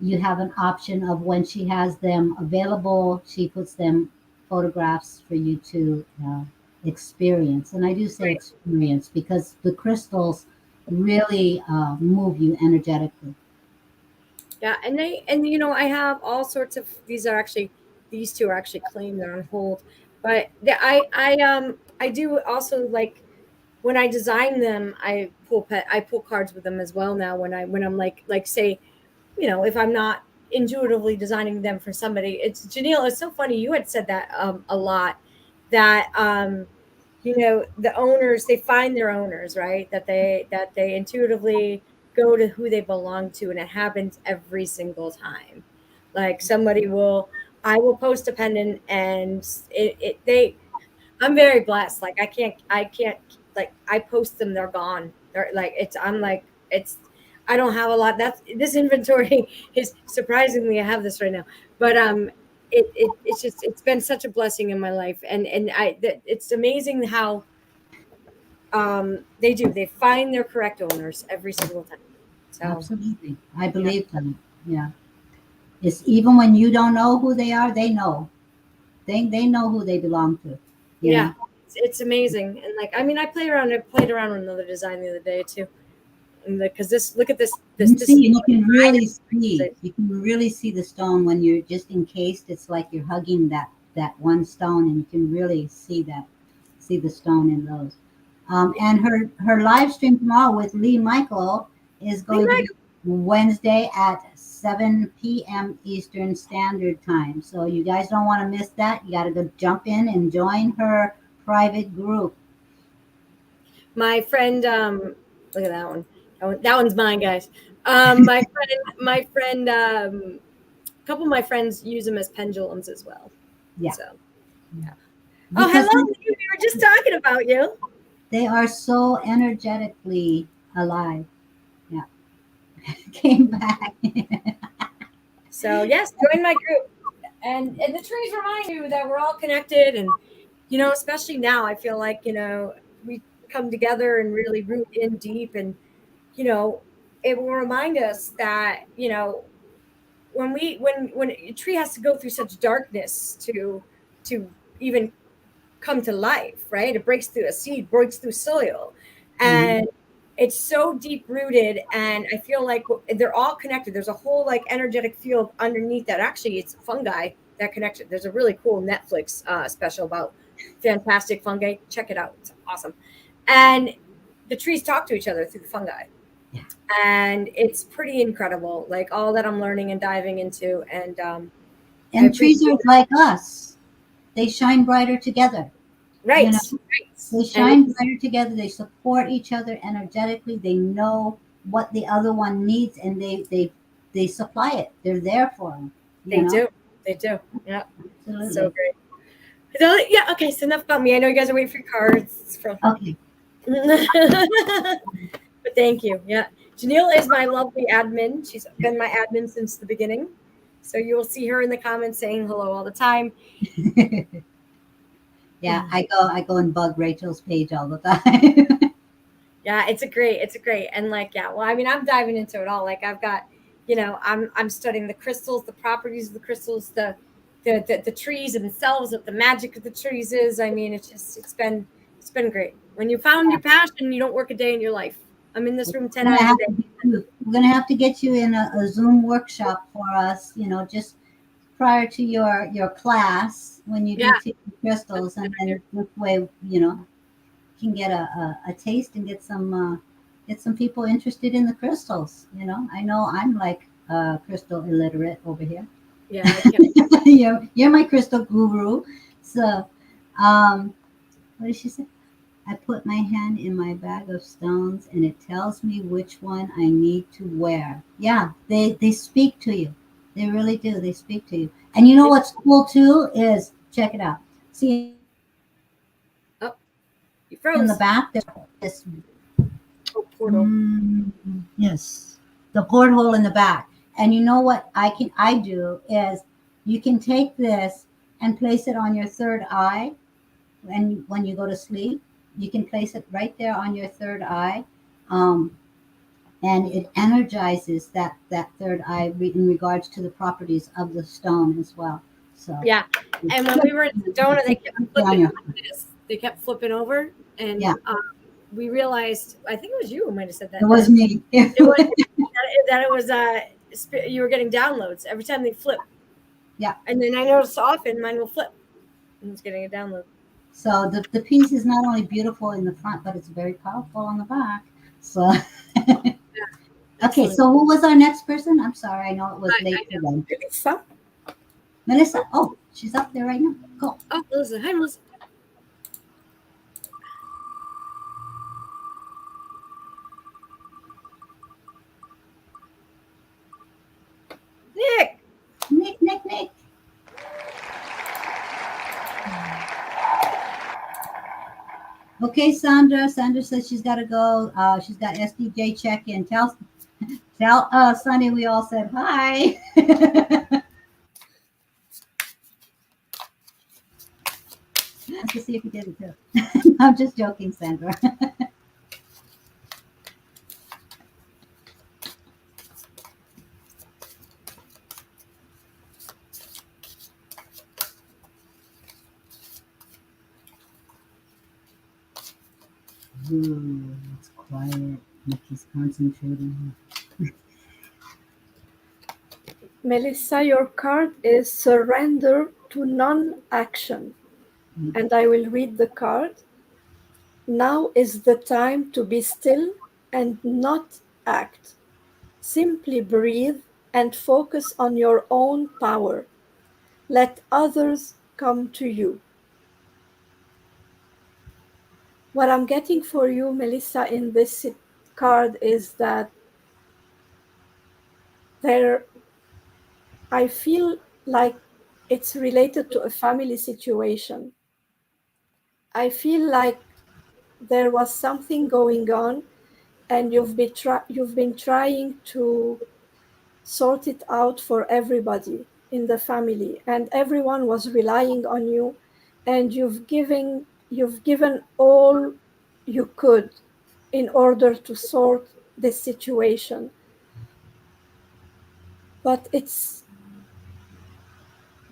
you have an option of when she has them available, she puts them photographs for you to experience. And I do say Right. experience because the crystals really move you energetically. Yeah, and I have all sorts of these two are actually claimed, they're on hold. But I do also like when I design them, I pull cards with them as well now when I'm like say, if I'm not intuitively designing them for somebody. It's Janelle, it's so funny you had said that a lot that the owners, they find their owners, right, that they intuitively go to who they belong to, and it happens every single time. Like I will post a pendant, and they I'm very blessed. Like I can't like I post them, they're gone. They're like I'm like it's I don't have a lot. That's this inventory is surprisingly I have this right now. But it's been such a blessing in my life, and it's amazing how they find their correct owners every single time. So Absolutely. I yeah. believe them. Yeah. It's even when you don't know who they are, they know. They know who they belong to, you Yeah, know. it's amazing. And like, I mean, I played around with another design the other day too. And because look at You this is see, and what I have. you can really see the stone when you're just encased. It's like you're hugging that one stone, and you can really see the stone in those. And her live stream tomorrow with Lee Michael is Lee going to be Michael. Wednesday at 7 p.m. Eastern Standard Time. So you guys don't want to miss that. You got to go jump in and join her private group. My friend, look at that one. That one's mine, guys. My friend, a couple of my friends use them as pendulums as well. Yeah, So, yeah. yeah. Oh, Because hello. We were just talking about you. they are so energetically alive. Yeah, came back. So yes, join my group. And the trees remind you that we're all connected, and especially now I feel like we come together and really root in deep, and you know it will remind us that when a tree has to go through such darkness to even come to life, right? It breaks through a seed, breaks through soil, Mhm. and it's so deep rooted. And I feel like they're all connected. There's a whole like energetic field underneath that. Actually, it's fungi that connect it. There's a really cool Netflix special about fantastic fungi. Check it out. It's awesome. And the trees talk to each other through the fungi, Yeah. and it's pretty incredible. Like all that I'm learning and diving into, and I And appreciate trees are it. like us. They shine brighter together. You know, Right, right, they and shine brighter together. They support each other energetically. They know what the other one needs, and they supply it. They're there for them. You they know, do, they do. Yeah, so absolutely. great. So, yeah, okay. So enough about me. I know you guys are waiting for your cards from. Okay. But thank you. Yeah. Janelle is my lovely admin. She's been my admin since the beginning. So you will see her in the comments saying hello all the time. Yeah, I go and bug Rachel's page all the time. Yeah, it's a great. And like, yeah, well, I mean, I'm diving into it all. Like I've got, I'm studying the crystals, the properties of the crystals, the trees themselves, what the magic of the trees is. I mean, it's been great. When you found your passion, you don't work a day in your life. I'm in this room 10 We're gonna hours a have day. to get you. We're gonna have to get you in a Zoom workshop for us. Just prior to your class when you Yeah, do take the that's crystals, a and good idea. then this way can get a taste and get some people interested in the crystals. I know I'm like crystal illiterate over here. Yeah, I can't. You're my crystal guru. So, what did she say? I put my hand in my bag of stones and it tells me which one I need to wear. Yeah, they speak to you. They really do. They speak to you. And you know what's cool too is check it out. See in the back there's Oh, you this froze. Oh, portal. yes, the porthole in the back. And you know what I do is you can take this and place it on your third eye when you go to sleep. You can place it right there on your third eye, um, and it energizes that third eye in regards to the properties of the stone as well. So Yeah. it's And when we good. were in You Sedona, they take it kept right there on flipping your like this. They kept flipping over, and yeah. we realized. I think it was you who might have said It that was me. it was that it was you were getting downloads every time they flip, Yeah. and then I noticed often mine will flip and it's getting a download. So the piece is not only beautiful in the front, but it's very powerful on the back. So okay, Excellent. so who was our next person? I'm sorry, I know it was I late for them. know. Lisa. Melissa. Oh, she's up there right now. Cool. Oh, Melissa. Hi, Melissa. Nick. Nick, Nick, Nick. Okay, Sandra. Sandra says she's got to go. She's got SDJ check in. Tell Sunny we all said hi. Let's just see if he did it too. I'm just joking, Sandra. Ooh, it's quiet. Nikki's concentrating. Melissa, your card is surrender to non action. And I will read the card. Now is the time to be still and not act. Simply breathe and focus on your own power. Let others come to you. What I'm getting for you, Melissa, in this card is that there, I feel like it's related to a family situation. I feel like there was something going on and you've been trying to sort it out for everybody in the family and everyone was relying on you and you've given all you could in order to sort this situation but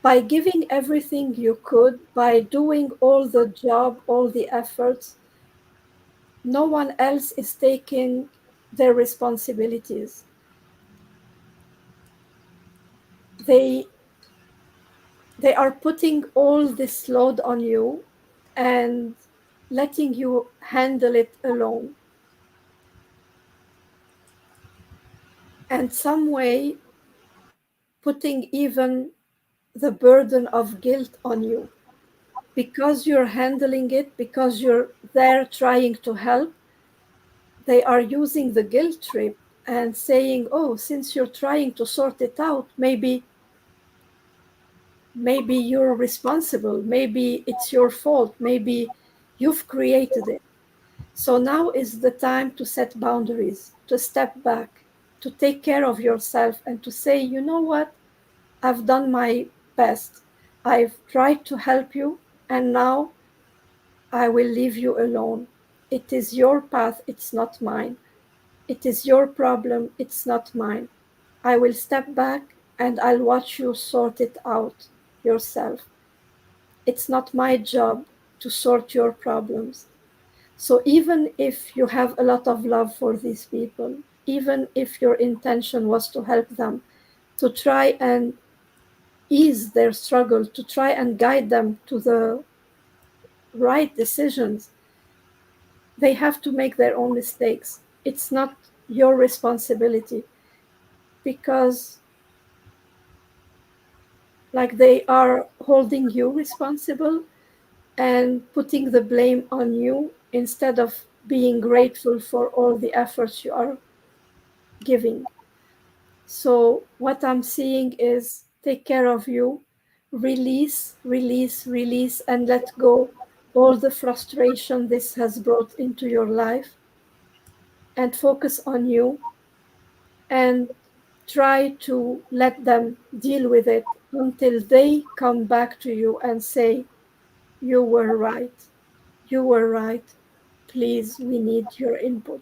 by giving everything you could, by doing all the job, all the efforts, no one else is taking their responsibilities. They they are putting all this load on you and letting you handle it alone. And some way putting even the burden of guilt on you because you're handling it, because you're there trying to help. They are using the guilt trip and saying, oh, since you're trying to sort it out, maybe you're responsible, maybe it's your fault, maybe you've created it. So now is the time to set boundaries, to step back, to take care of yourself, and to say, you know what, I've done my best, I've tried to help you, and now I will leave you alone. It is your path, it's not mine. It is your problem, it's not mine. I will step back and I'll watch you sort it out yourself. It's not my job to sort your problems. So, even if you have a lot of love for these people, even if your intention was to help them, to try and ease their struggle, to try and guide them to the right decisions, they have to make their own mistakes. It's not your responsibility because like they are holding you responsible and putting the blame on you instead of being grateful for all the efforts you are giving. So, what I'm seeing is take care of you, release, release, release, and let go all the frustration this has brought into your life, and focus on you and try to let them deal with it until they come back to you and say, you were right. You were right. Please, we need your input.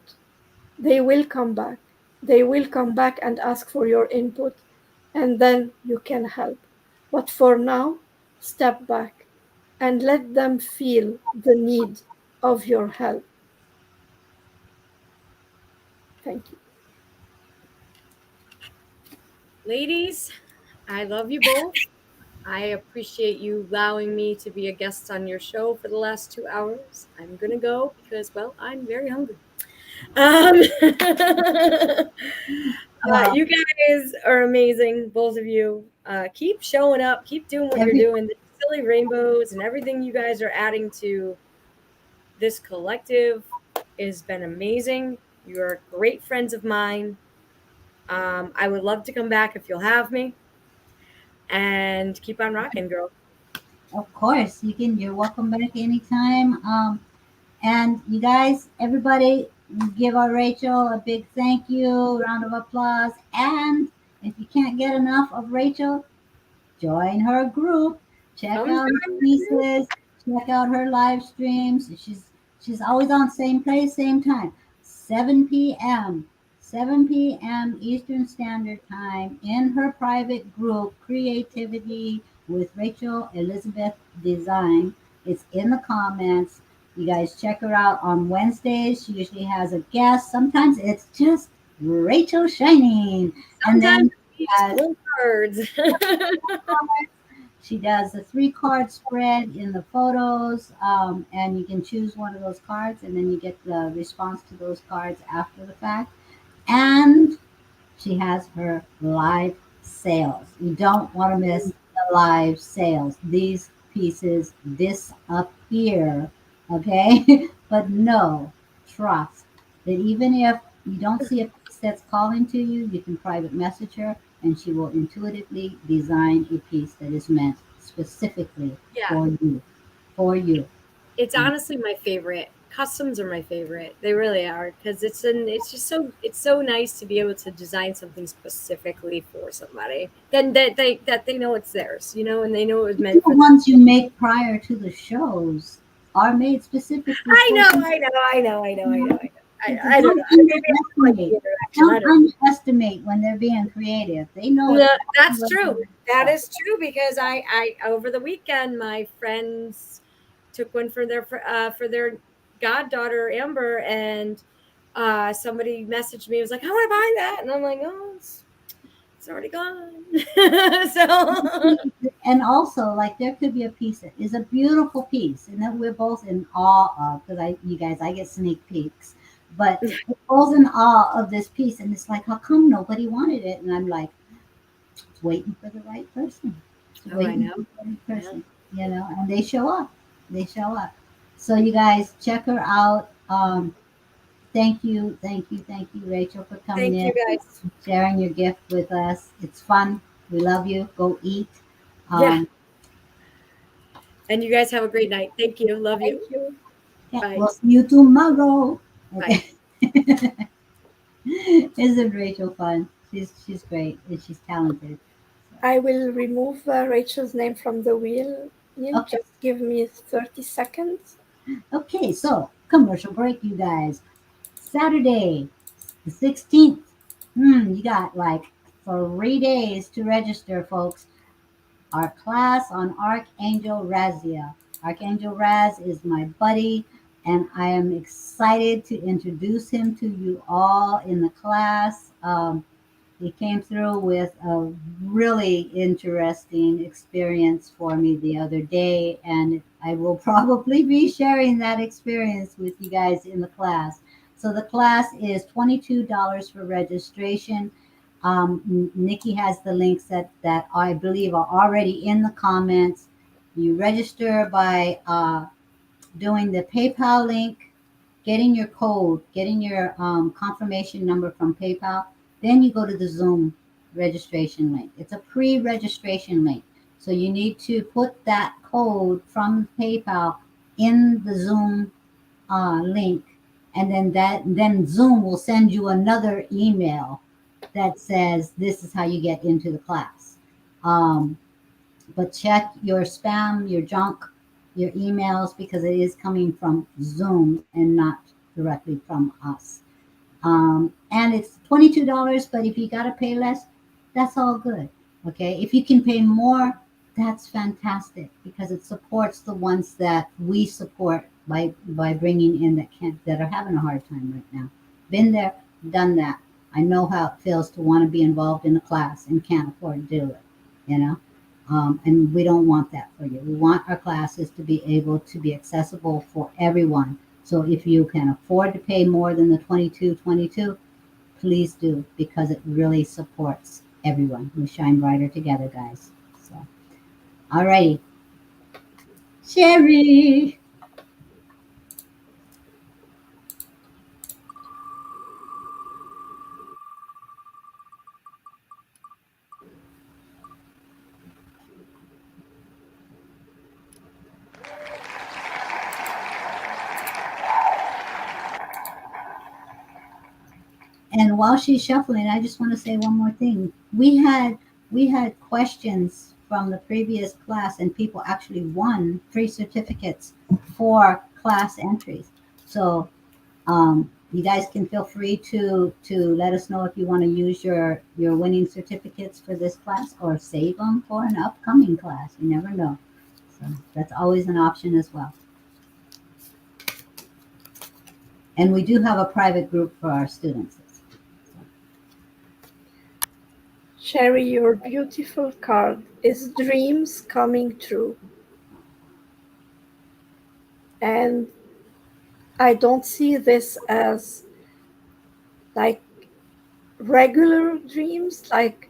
They will come back. They will come back and ask for your input, and then you can help. But for now, step back and let them feel the need of your help. Thank you. Ladies, I love you both. I appreciate you allowing me to be a guest on your show for the last 2 hours. I'm gonna go because, well, I'm very hungry. Um, Uh, you guys are amazing, both of you. Keep showing up, keep doing what you're every doing. The silly rainbows and everything you guys are adding to this collective has been amazing. You're great friends of mine. I would love to come back if you'll have me. And keep on rocking, girl. of course, you can. You're welcome back anytime. And you guys, everybody, give our Rachel a big thank you, round of applause. And if you can't get enough of Rachel, join her group. Check Come out her join the group. pieces. Check out her live streams. She's always on same place, same time, 7 p.m. 7 p.m. Eastern Standard Time in her private group, Creativity with Rachel Elizabeth Design. It's in the comments. You guys check her out on Wednesdays. She usually has a guest. Sometimes it's just Rachel shining. And Sometimes then it's uh, pulling cards. she does a 3 card spread in the photos, and you can choose one of those cards, and then you get the response to those cards after the fact. And she has her live sales. You don't want to miss the live sales. These pieces disappear, okay? But no, trust that even if you don't see a piece that's calling to you, you can private message her and she will intuitively design a piece that is meant specifically Yeah, for you. For you. it's honestly my favorite. Customs are my favorite. They really are because it's just it's so nice to be able to design something specifically for somebody. Then that they know it's theirs, and they know it was Even meant the for them. ones you make prior to the shows are made specifically I for know, you. I know, I know, I know, I know, I know. I don't know. Don't Maybe I don't like the underestimate. interaction. I Don't don't know. underestimate when they're being creative. They know No, exactly that's what they're true. doing. That So, is true because I over the weekend my friends took one for their goddaughter Amber, and somebody messaged me. It was like, I want to buy that, and I'm like, oh, it's already gone. So and also, like, there could be a piece that is a beautiful piece, and that we're both in awe of, because you guys, I get sneak peeks, but we're both in awe of this piece, and it's like, how come nobody wanted it? And I'm like, it's waiting for the right person. It's oh, I waiting know. for the right Yeah. person, and they show up. They show up. So you guys check her out. Thank you, thank you, thank you, Rachel, for coming Thank in you and guys. sharing your gift with us. It's fun. We love you. Go eat. Yeah. Um, And you guys have a great night. Thank you. Love Thank you. you. yeah, Bye. we'll see you tomorrow. Bye. Okay. Isn't Rachel fun? She's great and she's talented. I will remove Rachel's name from the wheel. So, You okay. just give me 30 seconds. Okay. So commercial break, you guys. Saturday, the 16th. You got like 3 days to register, folks. Our class on Archangel Razia. Archangel Raz is my buddy, and I am excited to introduce him to you all in the class. He came through with a really interesting experience for me the other day, and I will probably be sharing that experience with you guys in the class. So the class is $22 for registration. Nikki has the links that I believe are already in the comments. You register by doing the PayPal link, getting your code, getting your confirmation number from PayPal. Then you go to the Zoom registration link. It's a pre-registration link. So you need to put that code from PayPal in the Zoom link, and then Zoom will send you another email that says this is how you get into the class. Um, but check your spam, your junk, your emails, because it is coming from Zoom and not directly from us. And it's $22, but if you got to pay less, that's all good. Okay. If you can pay more, that's fantastic because it supports the ones that we support by bringing in that are having a hard time right now. Been there, done that. I know how it feels to want to be involved in a class and can't afford to do it. You know, and we don't want that for you. We want our classes to be able to be accessible for everyone. So if you can afford to pay more than the 22.22, please do because it really supports everyone. We shine brighter together, guys. So, alrighty, Sherry. And while she's shuffling, I just want to say one more thing. We had questions from the previous class, and people actually won free certificates for class entries. So you guys can feel free to let us know if you want to use your winning certificates for this class or save them for an upcoming class. You never know. So that's always an option as well. And we do have a private group for our students. Sherry, your beautiful card is dreams coming true. And I don't see this as like regular dreams, like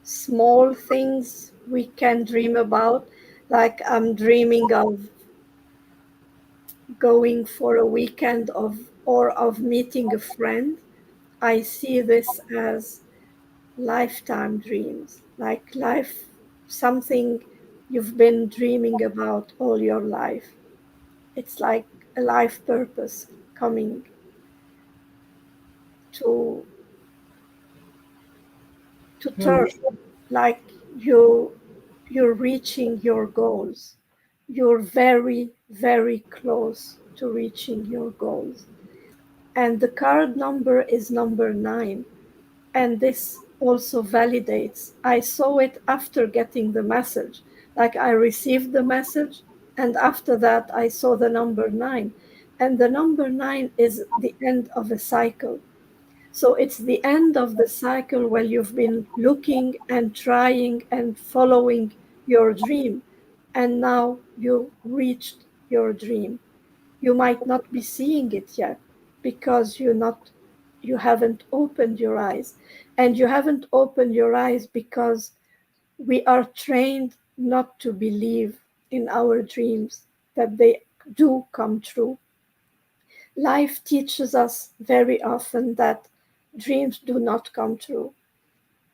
small things we can dream about. Like I'm dreaming of going for a weekend or of meeting a friend. I see this as lifetime dreams, like life, something you've been dreaming about all your life. It's like a life purpose coming to turn, fruition. like you're reaching your goals. You're very, very close to reaching your goals. and the card number is number 9. And this also validates. I saw it after getting the message. Like I received the message, and after that, I saw the number 9. And the number 9 is the end of a cycle. So it's the end of the cycle where you've been looking and trying and following your dream. And now you reached your dream. You might not be seeing it yet because you haven't opened your eyes. And you haven't opened your eyes because we are trained not to believe in our dreams, that they do come true. Life teaches us very often that dreams do not come true,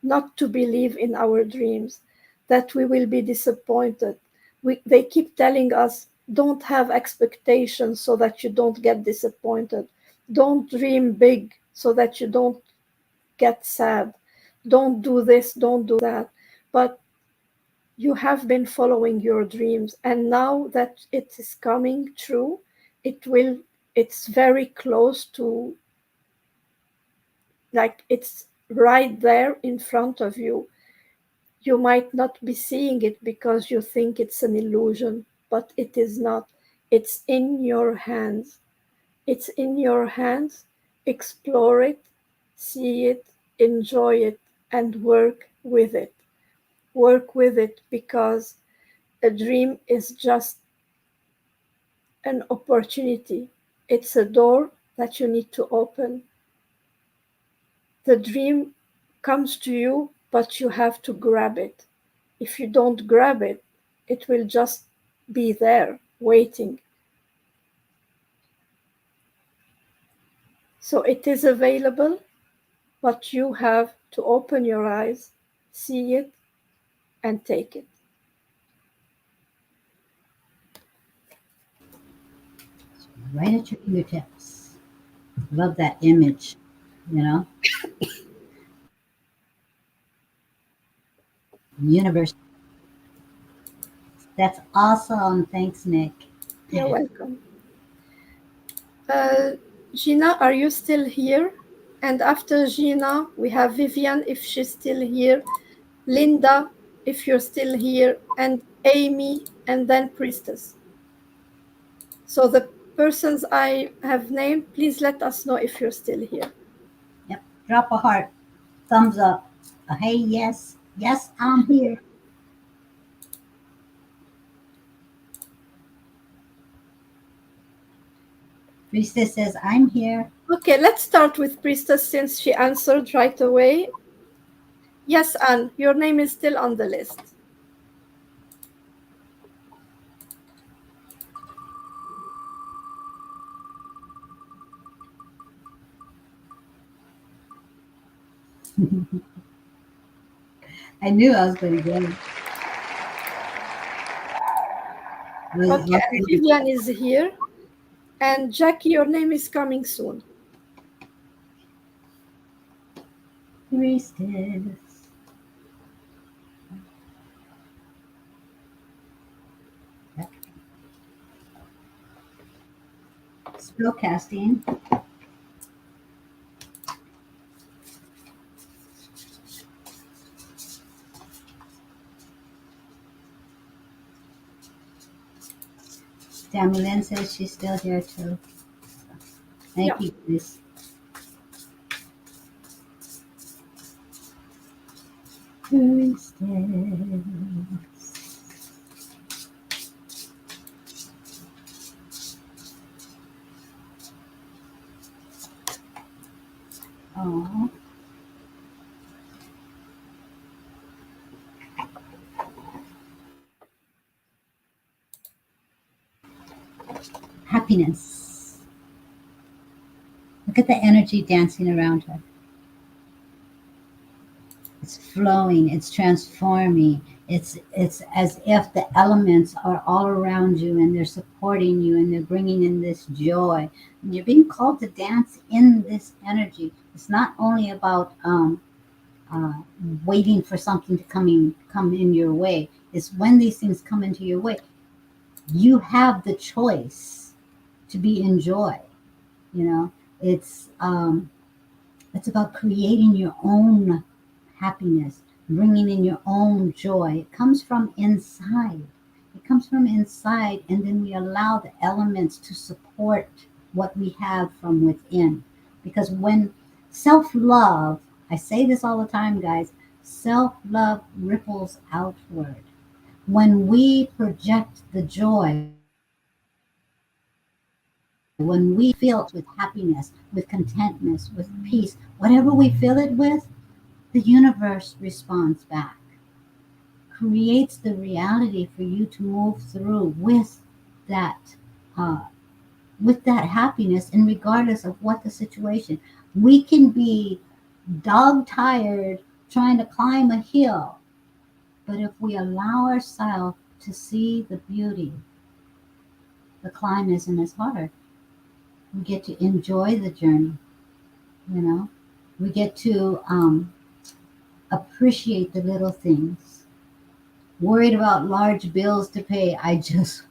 not to believe in our dreams, that we will be disappointed. They keep telling us, don't have expectations so that you don't get disappointed. Don't dream big so that you don't get sad. Don't do this, don't do that. But you have been following your dreams, and now that it is coming true, it will, it's very close to, like it's right there in front of you. You might not be seeing it because you think it's an illusion, but it is not. It's in your hands. It's in your hands. Explore it, see it, enjoy it, and work with it. Work with it because a dream is just an opportunity. It's a door that you need to open. The dream comes to you, but you have to grab it. If you don't grab it, it will just be there waiting. So it is available, but you have to open your eyes, see it, and take it. Right at your fingertips. Love that image, you know? Universe. That's awesome. Thanks, Nick. You're welcome. Uh, Gina, are you still here? And after Gina, we have Vivian, if she's still here, Linda, if you're still here, and Amy, and then Priestess. So the persons I have named, please let us know if you're still here. Yep. Drop a heart. Thumbs up. A hey, yes. Yes, I'm here. Priestess says, I'm here. Okay, let's start with Priestess since she answered right away. Yes, Anne, your name is still on the list. I knew I was going to get it. Okay, and Vivian is here. And Jackie, your name is coming soon. Priestess. Spellcasting. Tammy Lynn says she's still here too. Thank you, Chris. Priestess. Oh. Happiness. Look at the energy dancing around her. It's flowing, it's transforming. It's as if the elements are all around you and they're supporting you and they're bringing in this joy. And you're being called to dance in this energy. It's not only about uh, waiting for something to come in your way. It's when these things come into your way, you have the choice to be in joy. You know, It's it's about creating your own happiness, bringing in your own joy. It comes from inside. It comes from inside, and then we allow the elements to support what we have from within. Because when self love, I say this all the time, guys, self love ripples outward. When we project the joy, when we fill ourselves with happiness, with contentness, with peace, whatever we fill it with, the universe responds back, creates the reality for you to move through that uh, with that happiness, and regardless of what the situation. We can be dog tired trying to climb a hill, but if we allow ourselves to see the beauty, the climb isn't as hard. We get to enjoy the journey, you know. We get to appreciate the little things. Worried about large bills to pay. I just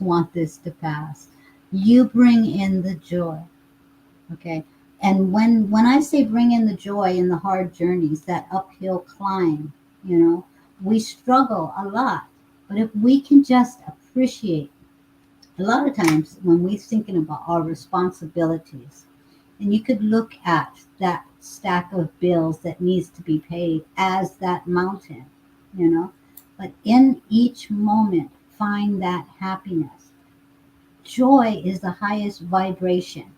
want this to pass. You bring in the joy, okay? And when I say bring in the joy in the hard journeys, that uphill climb, you know, we struggle a lot. But if we can just appreciate, a lot of times when we're thinking about our responsibilities, and you could look at that stack of bills that needs to be paid as that mountain, you know. But in each moment, find that happiness. Joy is the highest vibration.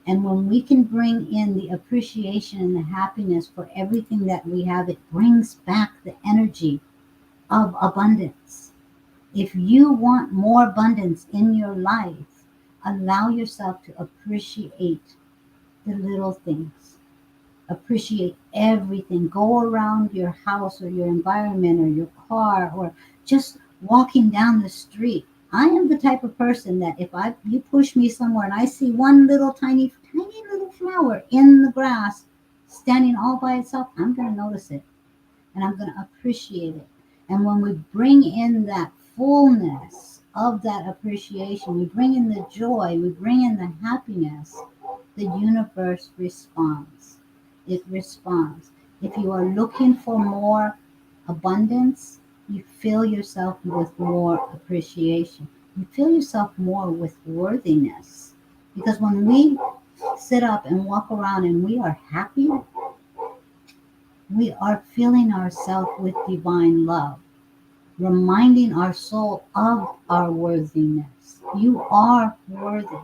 And when we can bring in the appreciation and the happiness for everything that we have, it brings back the energy of abundance. If you want more abundance in your life, allow yourself to appreciate the little things. Appreciate everything. Go around your house or your environment or your car or just walking down the street. I am the type of person that if I you push me somewhere and I see one little tiny little flower in the grass standing all by itself, I'm going to notice it and I'm going to appreciate it. And when we bring in that fullness of that appreciation, we bring in the joy, we bring in the happiness, the universe responds. It responds. If you are looking for more abundance, you fill yourself with more appreciation. You fill yourself more with worthiness. Because when we sit up and walk around and we are happy, we are filling ourselves with divine love, reminding our soul of our worthiness. You are worthy.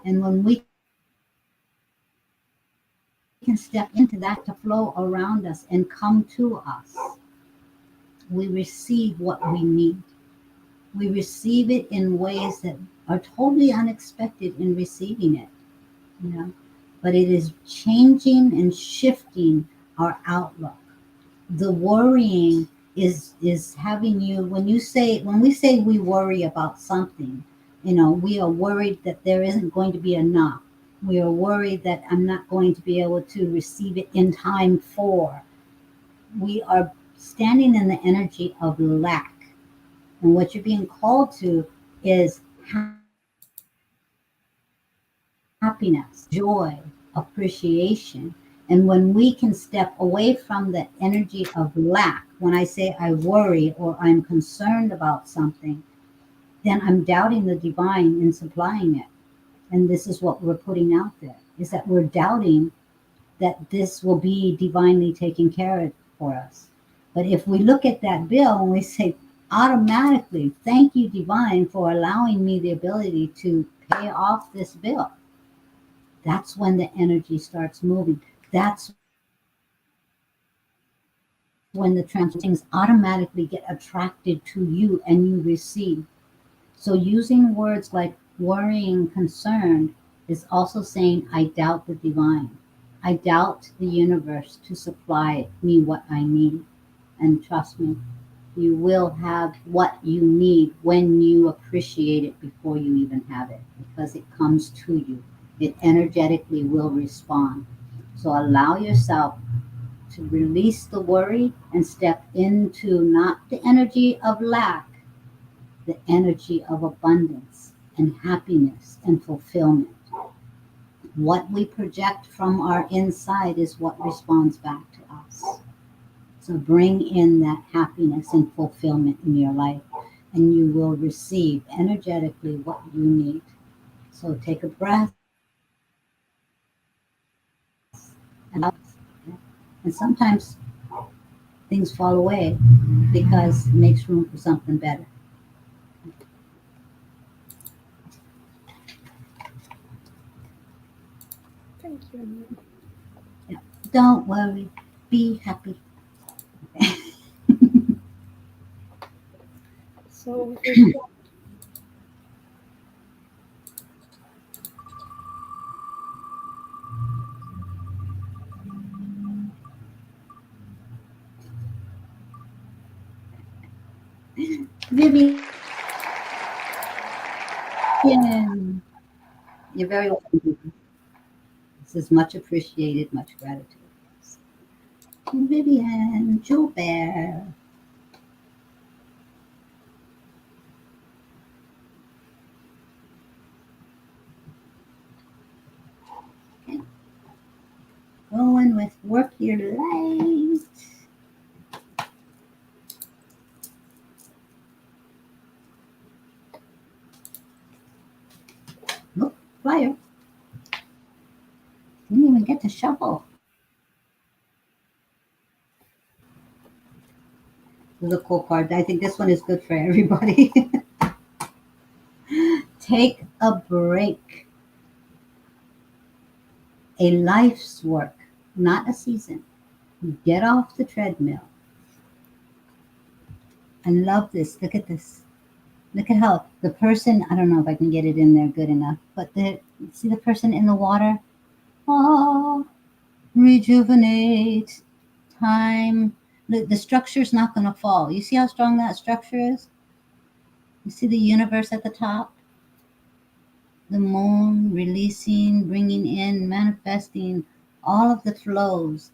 And when we can step into that, allow that to flow around us and come to us, we receive what we need. We receive it in ways that are totally unexpected in receiving it, you know. But it is changing and shifting our outlook. The worrying is having you when we say we worry about something, you know, we are worried that there isn't going to be enough. We are worried that I'm not going to be able to receive it in time for. We are standing in the energy of lack. And what you're being called to is happiness, joy, appreciation. And when we can step away from the energy of lack, when I say I worry or I'm concerned about something, then I'm doubting the divine in supplying it. And this is what we're putting out there, is that we're doubting that this will be divinely taken care of for us. But if we look at that bill and we say automatically, thank you, divine, for allowing me the ability to pay off this bill, that's when the energy starts moving. That's when the things automatically get attracted to you and you receive. So using words like worrying, concerned is also saying, I doubt the divine. I doubt the universe to supply me what I need. And trust me, you will have what you need when you appreciate it before you even have it, because it comes to you. It energetically will respond. So allow yourself to release the worry and step into not the energy of lack, the energy of abundance and happiness and fulfillment. What we project from our inside is what responds back to us. So bring in that happiness and fulfillment in your life, and you will receive energetically what you need. So take a breath and and sometimes things fall away because it makes room for something better. Thank you. Yeah. Don't worry, be happy. So we've got Vivian, you're very welcome. This is much appreciated, much gratitude. Vivian, Joe Bear. Okay. Going with work your light. Look, fire. Didn't even get to shuffle. This is a cool card. I think this one is good for everybody. Take a break. A life's work, not a season. Get off the treadmill. I love this. Look at this. Look at how the person, I don't know if I can get it in there good enough, but see the person in the water? Oh, rejuvenate, time. The structure's not going to fall. You see how strong that structure is? You see the universe at the top? The moon releasing, bringing in, manifesting all of the flows.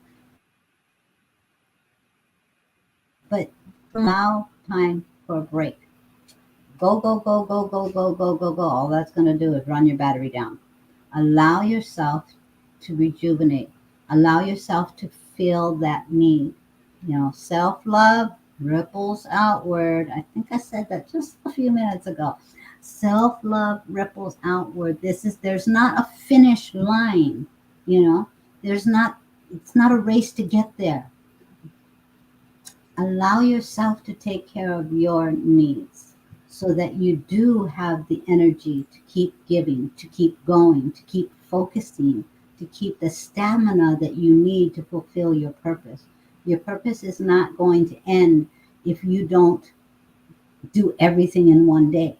But now, time for a break. Go, go, go, go, go, go, go, go, go. All that's going to do is run your battery down. Allow yourself to rejuvenate. Allow yourself to feel that need. Self love ripples outward. I think I said that just a few minutes ago. Self love ripples outward. There's not a finish line, you know, there's not, it's not a race to get there. Allow yourself to take care of your needs so that you do have the energy to keep giving, to keep going, to keep focusing, to keep the stamina that you need to fulfill your purpose. Your purpose is not going to end if you don't do everything in one day.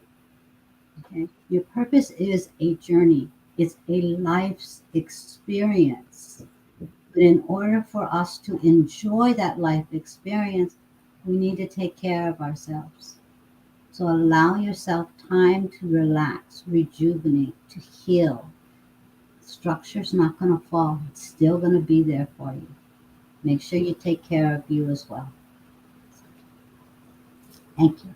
Okay? Your purpose is a journey, it's a life's experience. But in order for us to enjoy that life experience, we need to take care of ourselves. So allow yourself time to relax, rejuvenate, to heal. Structure's not going to fall, it's still going to be there for you. Make sure you take care of you as well. Thank you.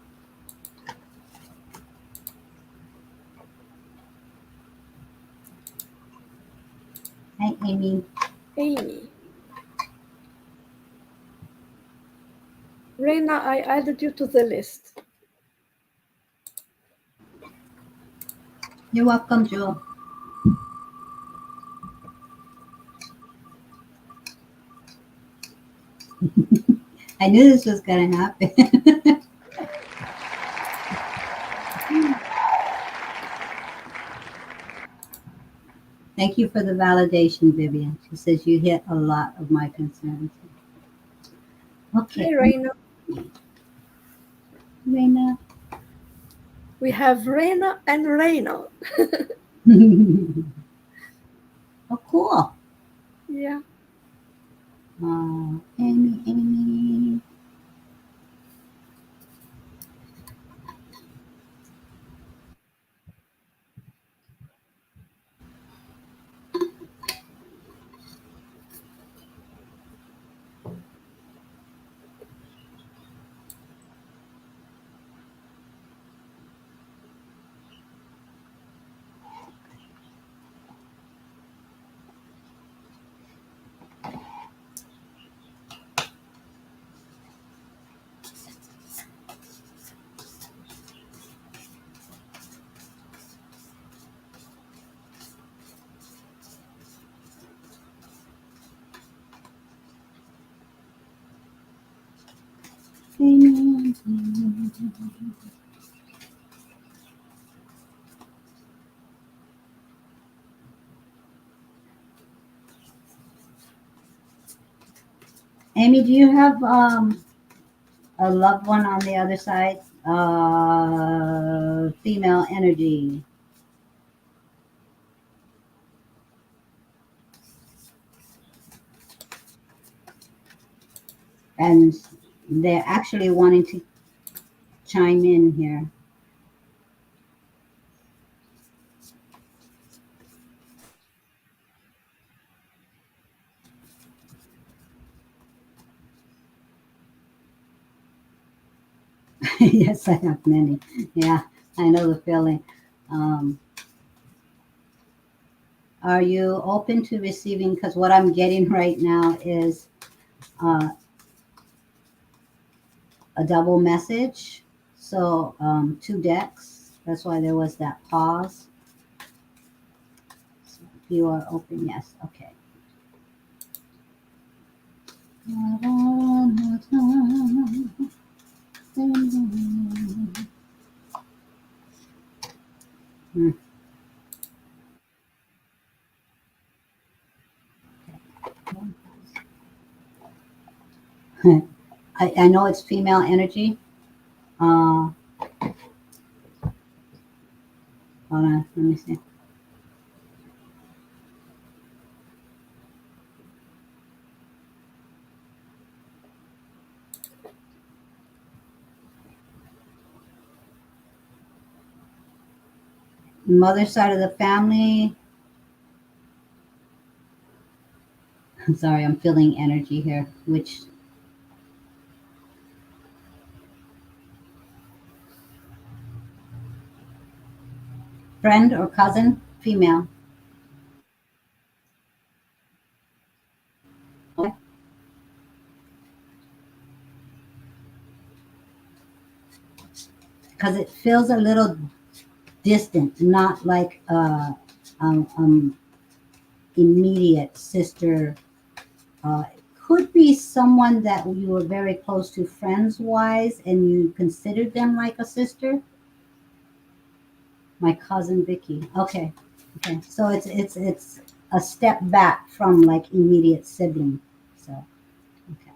Hi, Amy. Amy. Reina, I added you to the list. You're welcome, Jewel. I knew this was going to happen. Thank you for the validation, Vivian. She says you hit a lot of my concerns. Okay, Hey, Reina. Reina. We have Reina and Reina. Oh, cool. Yeah. Amy, Amy. Amy, do you have a loved one on the other side? Female energy. And they're actually wanting to chime in here. Yes, I have many. Yeah, I know the feeling. Um, are you open to receiving? Because what I'm getting right now is uh, a double message. So two decks. That's why there was that pause. So if you are open, yes. Okay. Hmm. I know it's female energy. Hold on, let me see. Mother side of the family. Sorry, I'm feeling energy here. Which friend or cousin? Female. Okay. Because it feels a little distant, not like um, um, immediate sister. Could be someone that you were very close to friends wise and you considered them like a sister. My cousin Vicky. Okay. Okay. So it's a step back from like immediate sibling. So okay.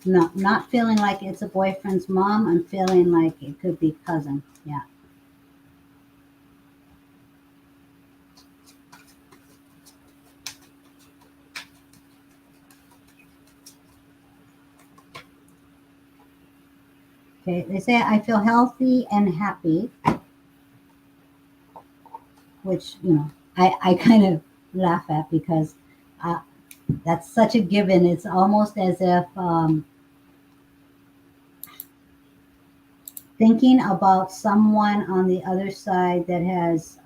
No, not feeling like it's a boyfriend's mom. I'm feeling like it could be cousin. Yeah. Okay. They say I feel healthy and happy, which I kind of laugh at because uh, that's such a given. It's almost as if thinking about someone on the other side that has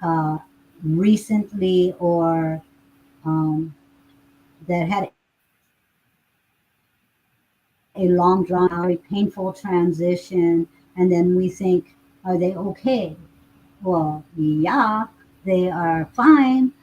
recently or um, that had a long drawn out, very painful transition, and then we think, are they okay? Well, yeah, they are fine.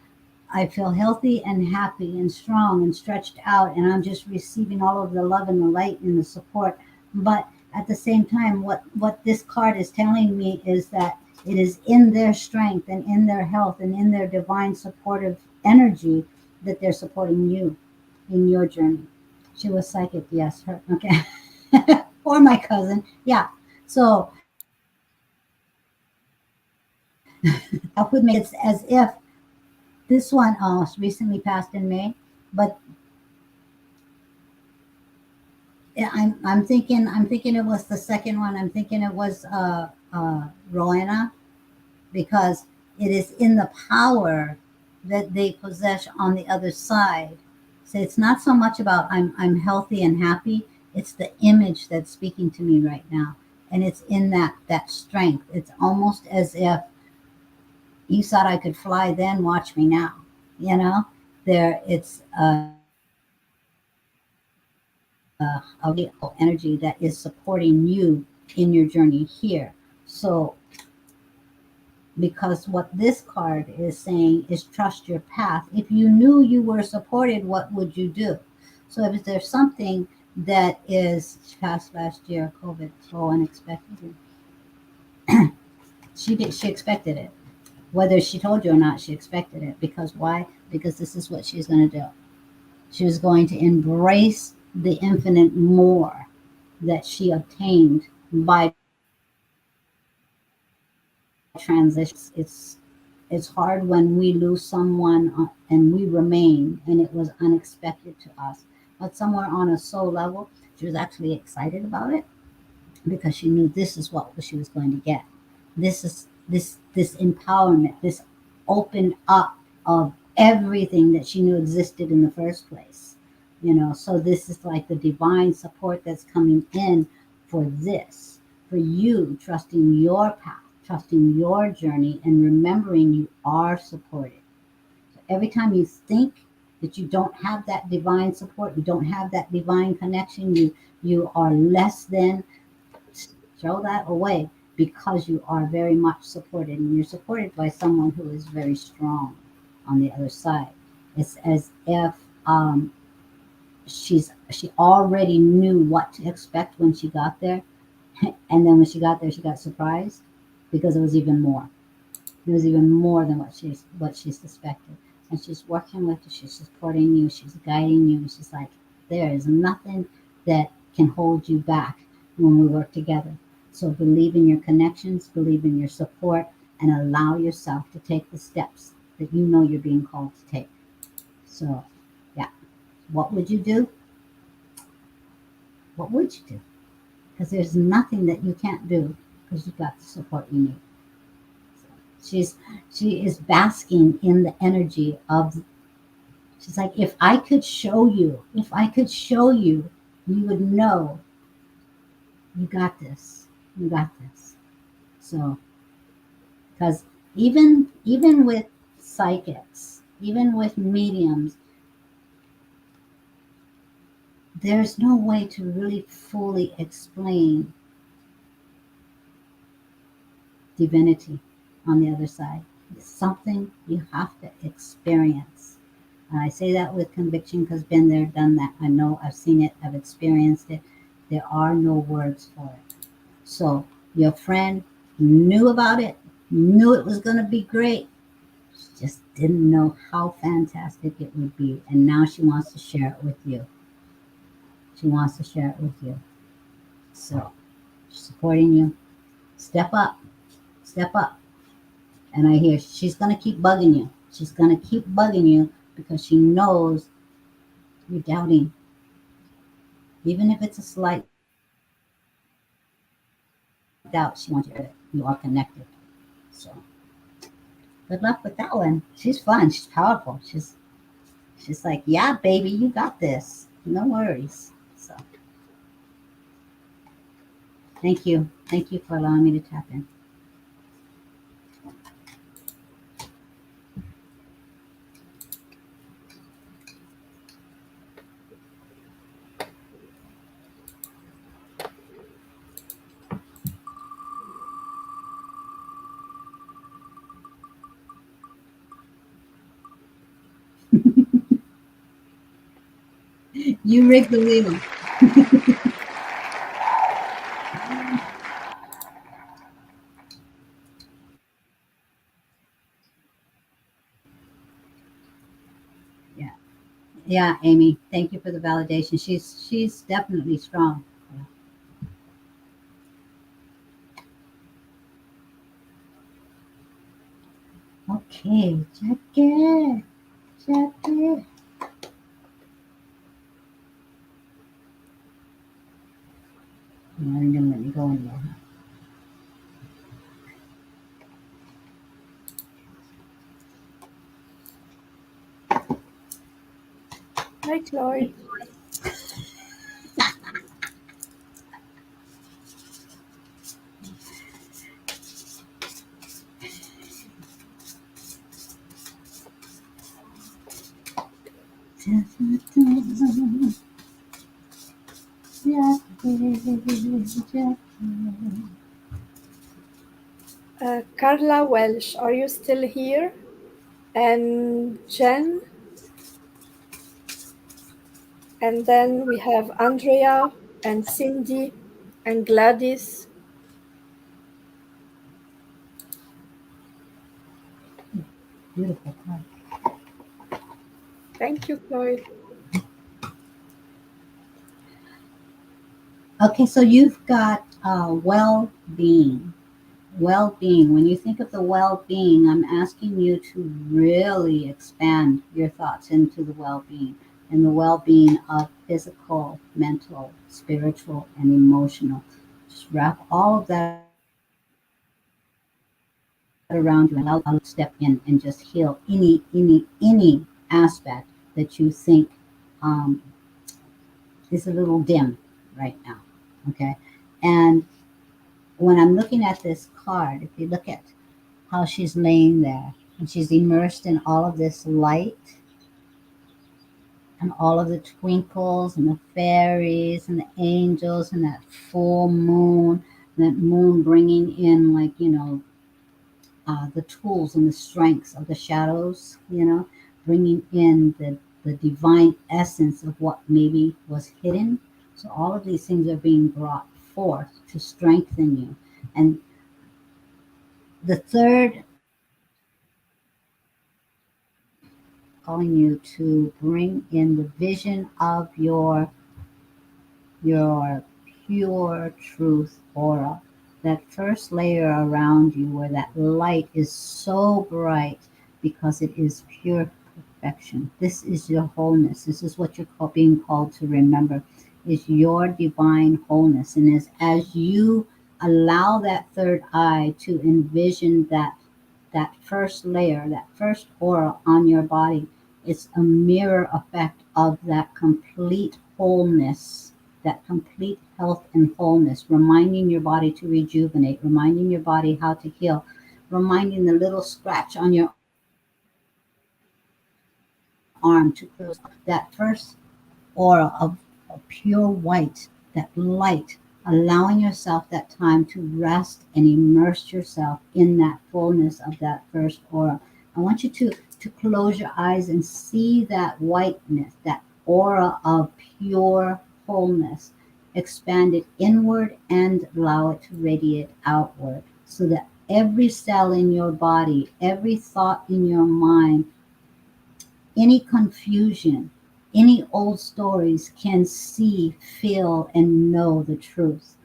I feel healthy and happy and strong and stretched out, and I'm just receiving all of the love and the light and the support. But at the same time, what this card is telling me is that it is in their strength and in their health and in their divine supportive energy that they're supporting you in your journey. She was psychic, yes. Her, okay. Or my cousin, yeah. So I would make it as if this one recently passed in May, but yeah, I'm thinking it was the second one. I'm thinking it was Rowena because it is in the power that they possess on the other side. So it's not so much about I'm healthy and happy. It's the image that's speaking to me right now, and it's in that strength. It's almost as if you thought I could fly then, watch me now. You know, there it's a real energy that is supporting you in your journey here. So, because what this card is saying is trust your path. If you knew you were supported, what would you do? So, if there's something that is, she passed last year, COVID, so unexpectedly. She expected it. Whether she told you or not, she expected it. Because why? Because this is what she's going to do. She was going to embrace the infinite more that she obtained by transition. It's hard when we lose someone and we remain, and it was unexpected to us. But somewhere on a soul level, she was actually excited about it because she knew this is what she was going to get. This empowerment, this open up of everything that she knew existed in the first place. So this is like the divine support that's coming in for this, for you trusting your path, trusting your journey, and remembering you are supported. So every time you think that you don't have that divine support, you don't have that divine connection, you are less than, throw that away, because you are very much supported, and you're supported by someone who is very strong on the other side. It's as if she already knew what to expect when she got there, and then when she got there, she got surprised because it was even more. It was even more than what she suspected. And she's working with you, she's supporting you, she's guiding you. She's like, there is nothing that can hold you back when we work together. So believe in your connections, believe in your support, and allow yourself to take the steps that you know you're being called to take. So, yeah, what would you do? What would you do? Because there's nothing that you can't do because you've got the support you need. She's she is basking in the energy of, she's like, if I could show you, you would know you got this. You got this. So, because even with psychics, even with mediums, there's no way to really fully explain divinity on the other side. It's something you have to experience. And I say that with conviction because been there, done that. I know, I've seen it, I've experienced it. There are no words for it. So your friend knew about it, knew it was going to be great. She just didn't know how fantastic it would be. And now she wants to share it with you. She wants to share it with you. So, supporting you. Step up. Step up. And I hear she's going to keep bugging you. She's going to keep bugging you because she knows you're doubting. Even if it's a slight doubt, she wants you to do it. You are connected. So, good luck with that one. She's fun. She's powerful. She's like, yeah, baby, you got this. No worries. So, thank you. Thank you for allowing me to tap in. You rigged the wheel. Yeah. Yeah, Amy. Thank you for the validation. She's definitely strong. Yeah. Okay, Jackie. Jackie. You're not even gonna let me go anymore, huh? Hi, Chloe. Jackie. Carla Welsh, are you still here? And Jen, And then we have Andrea and Cindy and Gladys. Beautiful card. Thank you, Floyd. Okay, so you've got well-being. Well-being. When you think of the well-being, I'm asking you to really expand your thoughts into the well-being and the well-being of physical, mental, spiritual, and emotional. Just wrap all of that around you and allow the Lord to step in and just heal any aspect that you think um, is a little dim right now. Okay, and when I'm looking at this card, if you look at how she's laying there and she's immersed in all of this light and all of the twinkles and the fairies and the angels and that full moon, that moon bringing in, like, the tools and the strengths of the shadows, bringing in the divine essence of what maybe was hidden. So all of these things are being brought forth to strengthen you. And the third calling you to bring in the vision of your pure truth aura. That first layer around you where that light is so bright because it is pure perfection. This is your wholeness. This is what you're being called to remember is your divine wholeness. And as you allow that third eye to envision that first layer, that first aura on your body, it's a mirror effect of that complete wholeness, that complete health and wholeness, reminding your body to rejuvenate, reminding your body how to heal, reminding the little scratch on your arm to close up. That first aura of pure white, that light, allowing yourself that time to rest and immerse yourself in that fullness of that first aura. I want you to close your eyes and see that whiteness, that aura of pure wholeness, expand it inward and allow it to radiate outward so that every cell in your body, every thought in your mind, any confusion, any old stories can see, feel, and know the truth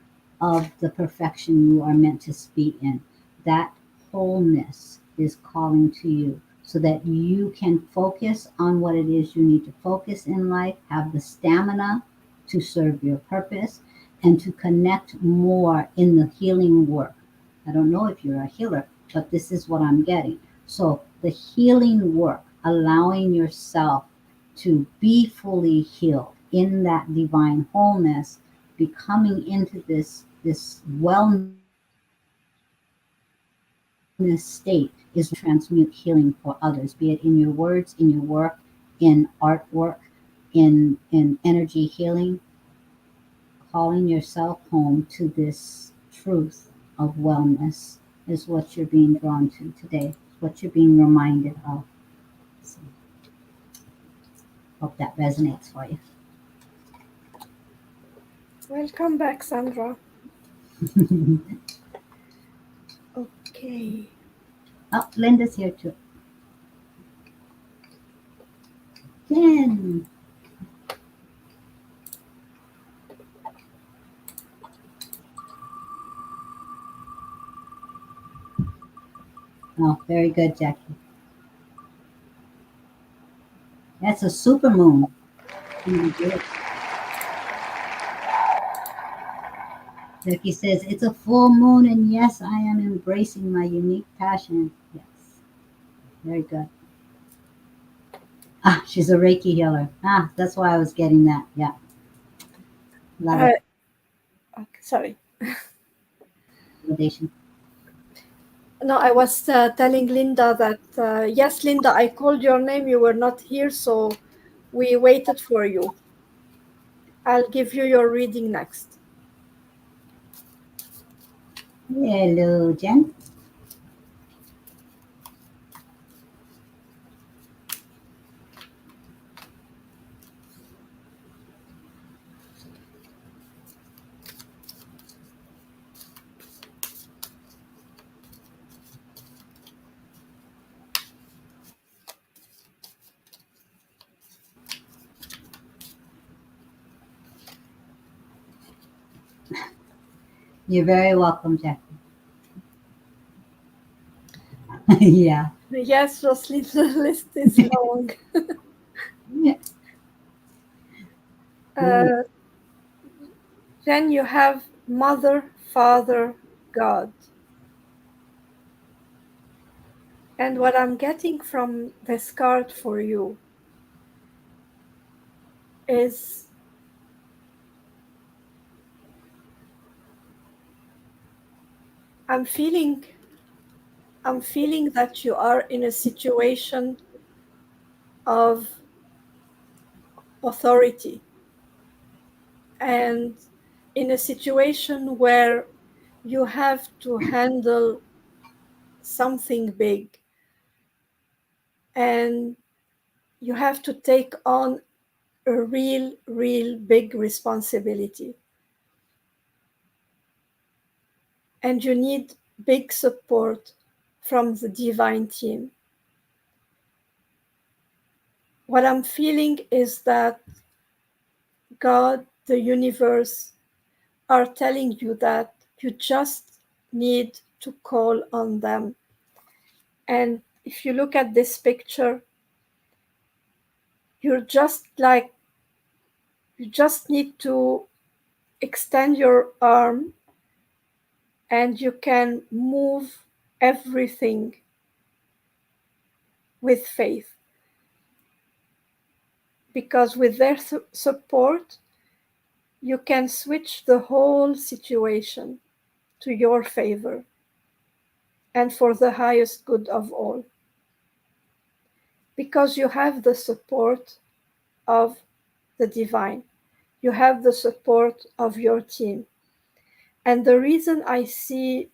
of the perfection you are meant to be in. That wholeness is calling to you so that you can focus on what it is you need to focus in life, have the stamina to serve your purpose, and to connect more in the healing work. I don't know if you're a healer, but this is what I'm getting. So, the healing work, allowing yourself to be fully healed in that divine wholeness, becoming into this wellness state is transmute healing for others, be it in your words, in your work, in artwork, in energy healing, calling yourself home to this truth of wellness is what you're being drawn to today, what you're being reminded of. So, hope that resonates for you. Welcome back, Sandra. Okay. Oh, Linda's here too. Jen. Oh, very good, Jackie. That's a super moon. Really good. Jackie says, it's a full moon, and yes, I am embracing my unique passion. Yes, very good. Ah, she's a Reiki healer. Ah, that's why I was getting that. Yeah, love Uh, it. okay, sorry. Validation. No, I was telling Linda that, yes, Linda, I called your name. You were not here, so we waited for you. I'll give you your reading next. Hello, Jen. You're very welcome, Jackie. Yeah. Yes, Jocelyn, the list is long. Yeah. Uh, then you have Mother, Father, God. And what I'm getting from this card for you is I'm feeling I'm feeling that you are in a situation of authority and in a situation where you have to handle something big and you have to take on a real big responsibility. And you need big support from the divine team. What I'm feeling is that God, the universe, are telling you that you just need to call on them. And if you look at this picture, you're just like, you just need to extend your arm and you can move everything with faith. Because with their support, you can switch the whole situation to your favor and for the highest good of all. Because you have the support of the divine, you have the support of your team. And the reason I feel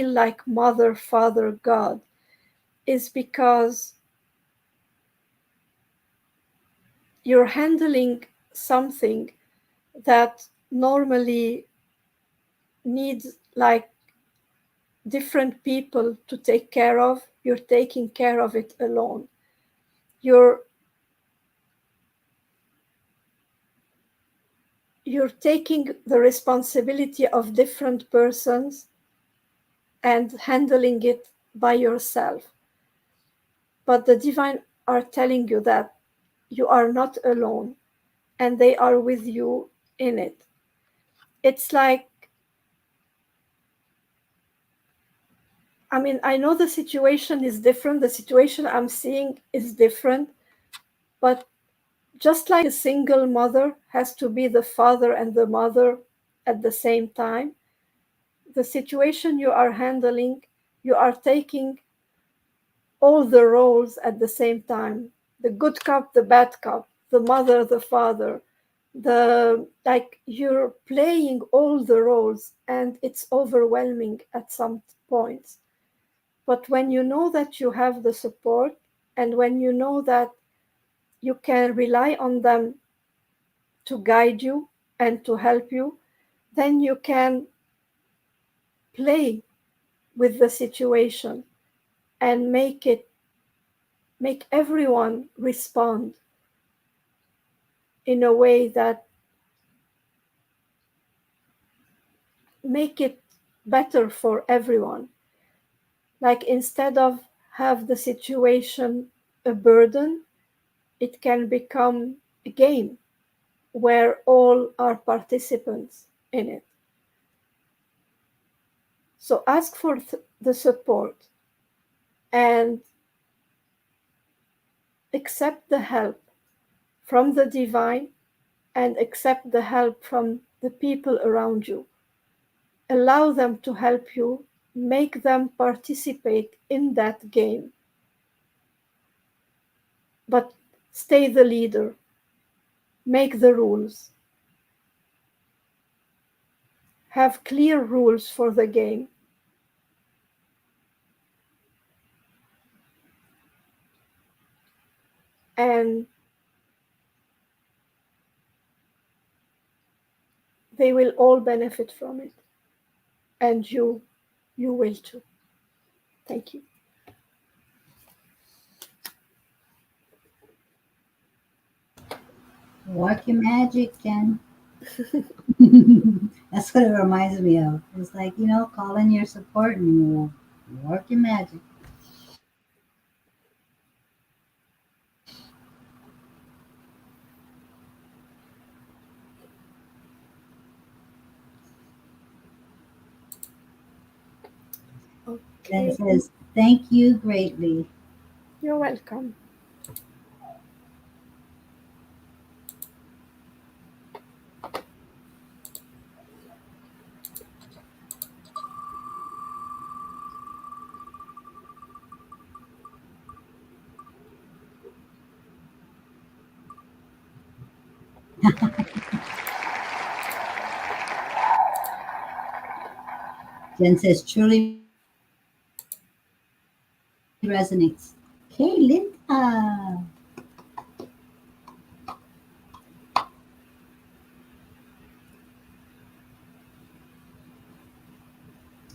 like Mother, Father, God is because you're handling something that normally needs like different people to take care of. You're taking care of it alone. You're you're taking the responsibility of different persons and handling it by yourself. But the divine are telling you that you are not alone and they are with you in it. It's like, I mean, I know the situation is different, the situation I'm seeing is different, but just like a single mother has to be the father and the mother at the same time, the situation you are handling, you are taking all the roles at the same time, the good cop, the bad cop, the mother, the father, the like you're playing all the roles and it's overwhelming at some points. But when you know that you have the support and when you know that you can rely on them to guide you and to help you, then you can play with the situation and make everyone respond in a way that make it better for everyone. Like instead of have the situation a burden, it can become a game where all are participants in it. So ask for the support and accept the help from the divine and accept the help from the people around you. Allow them to help you, make them participate in that game, but stay the leader, make the rules, have clear rules for the game. And they will all benefit from it. And you will too. Thank you. Work your magic, Jen. That's what it reminds me of. It's like, call in your support and we'll work your magic. Then it Okay, says, thank you greatly. you're welcome. Jen says, truly resonates. Okay, Linda.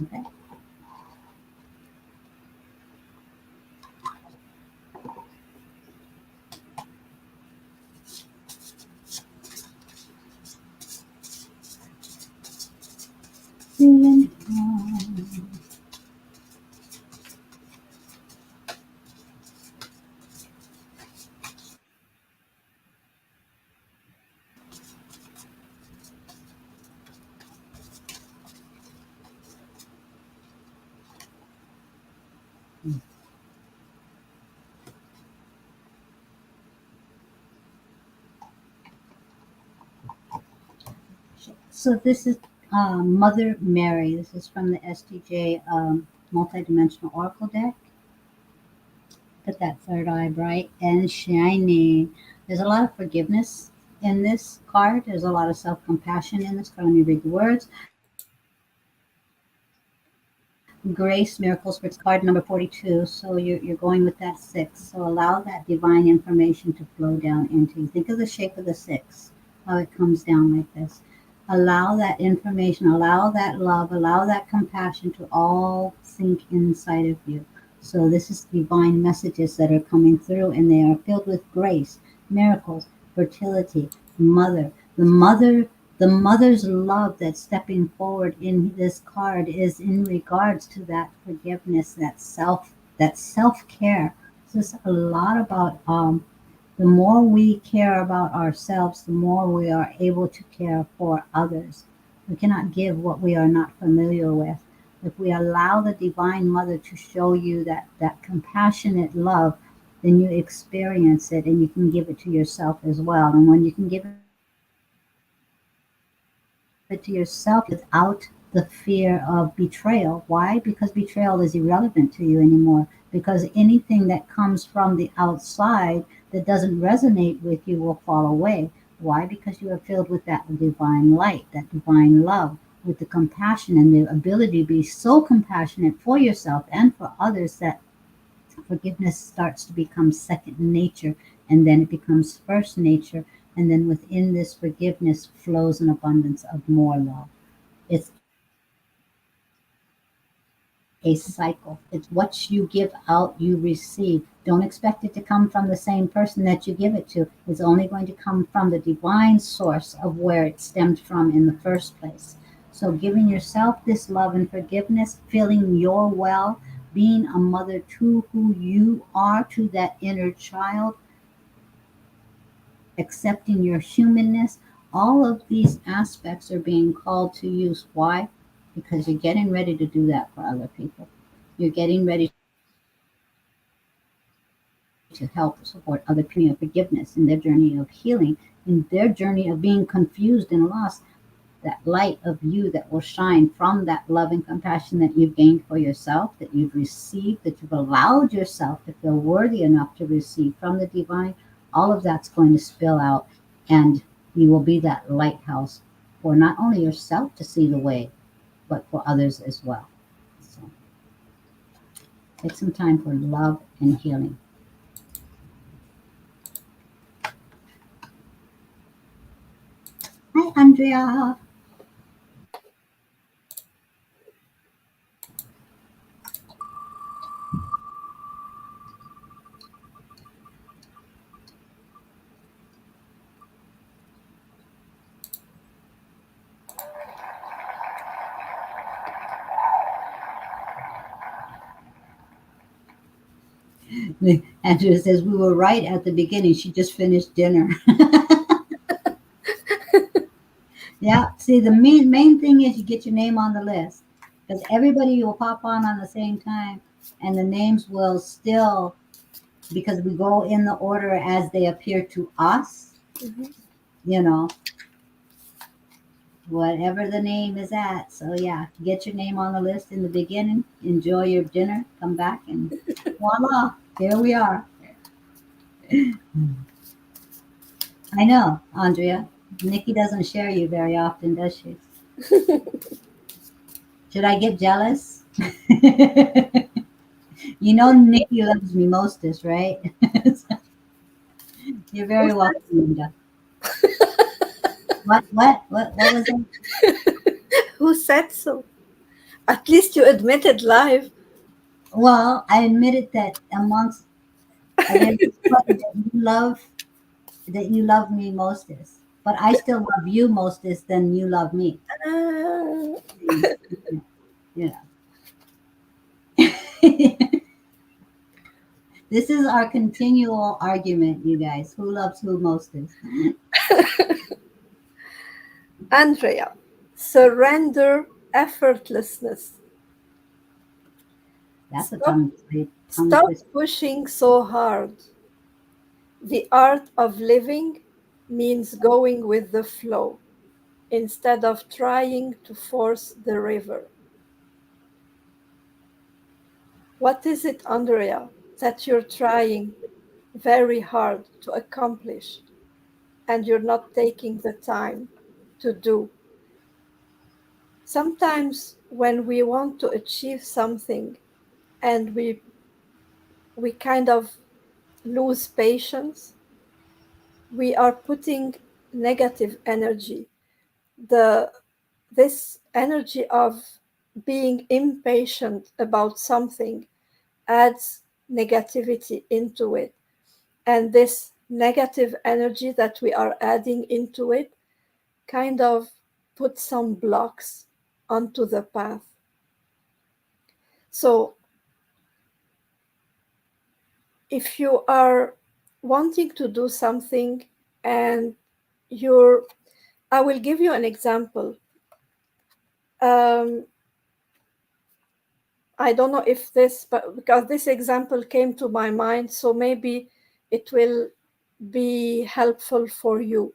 Okay. Linda. So this is Mother Mary. This is from the STJ multidimensional oracle deck. Put that third eye bright and shiny. There's a lot of forgiveness in this card. There's a lot of self-compassion in this card. Let me read the words. Grace, Miracles, for card number 42. So you're going with that six. So allow that divine information to flow down into you. Think of the shape of the six, how it comes down like this. Allow that information, allow that love, allow that compassion to all sink inside of you. So this is divine messages that are coming through, and they are filled with grace, miracles, fertility, mother. The mother's love that's stepping forward in this card is in regards to that forgiveness, that self care. So it's a lot about the more we care about ourselves, the more we are able to care for others. We cannot give what we are not familiar with. If we allow the Divine Mother to show you that compassionate love, then you experience it and you can give it to yourself as well. And when you can give it to yourself without the fear of betrayal. Why? Because betrayal is irrelevant to you anymore. Because anything that comes from the outside that doesn't resonate with you will fall away. Why? Because you are filled with that divine light, that divine love, with the compassion and the ability to be so compassionate for yourself and for others that forgiveness starts to become second nature, and then it becomes first nature, and then within this forgiveness flows an abundance of more love. It's a cycle. It's what you give out, you receive. Don't expect it to come from the same person that you give it to. It's only going to come from the divine source of where it stemmed from in the first place. So, giving yourself this love and forgiveness, feeling your well, being a mother to who you are, to that inner child, accepting your humanness, all of these aspects are being called to use. Why? Because you're getting ready to do that for other people. You're getting ready to help support other people in forgiveness in their journey of healing, in their journey of being confused and lost. That light of you that will shine from that love and compassion that you've gained for yourself, that you've received, that you've allowed yourself to feel worthy enough to receive from the divine, all of that's going to spill out, and you will be that lighthouse for not only yourself to see the way, but for others as well. So take some time for love and healing. Hi, Andrea. Andrea says we were right at the beginning. She just finished dinner. Yeah. See, the main thing is you get your name on the list because everybody will pop on the same time, and the names will still, because we go in the order as they appear to us. Mhm. You know, whatever the name is at. So yeah, get your name on the list in the beginning. Enjoy your dinner. Come back and voila, here we are. I know, Andrea. Nikki doesn't share you very often, does she? Should I get jealous? You know Nikki loves me mostest, right? You're Who very welcome, said, Linda. What was it? who said so? At least you admitted live. Well, I admitted that amongst there's one that you love me mostest, but I still love you mostest than you love me. Ah, See? Yeah. This is our continual argument, you guys. Who loves who mostest? Andrea, surrender effortlessness. That's a Stop, tongue stop twister. pushing so hard. The art of living means going with the flow instead of trying to force the river. What is it, Andrea, that you're trying very hard to accomplish and you're not taking the time to do? Sometimes when we want to achieve something and we kind of lose patience, we are putting negative energy. The this energy of being impatient about something adds negativity into it. And this negative energy that we are adding into it kind of puts some blocks onto the path. So if you are wanting to do something and you're, I will give you an example. Um, I don't know if this, but because this example came to my mind, so maybe it will be helpful for you.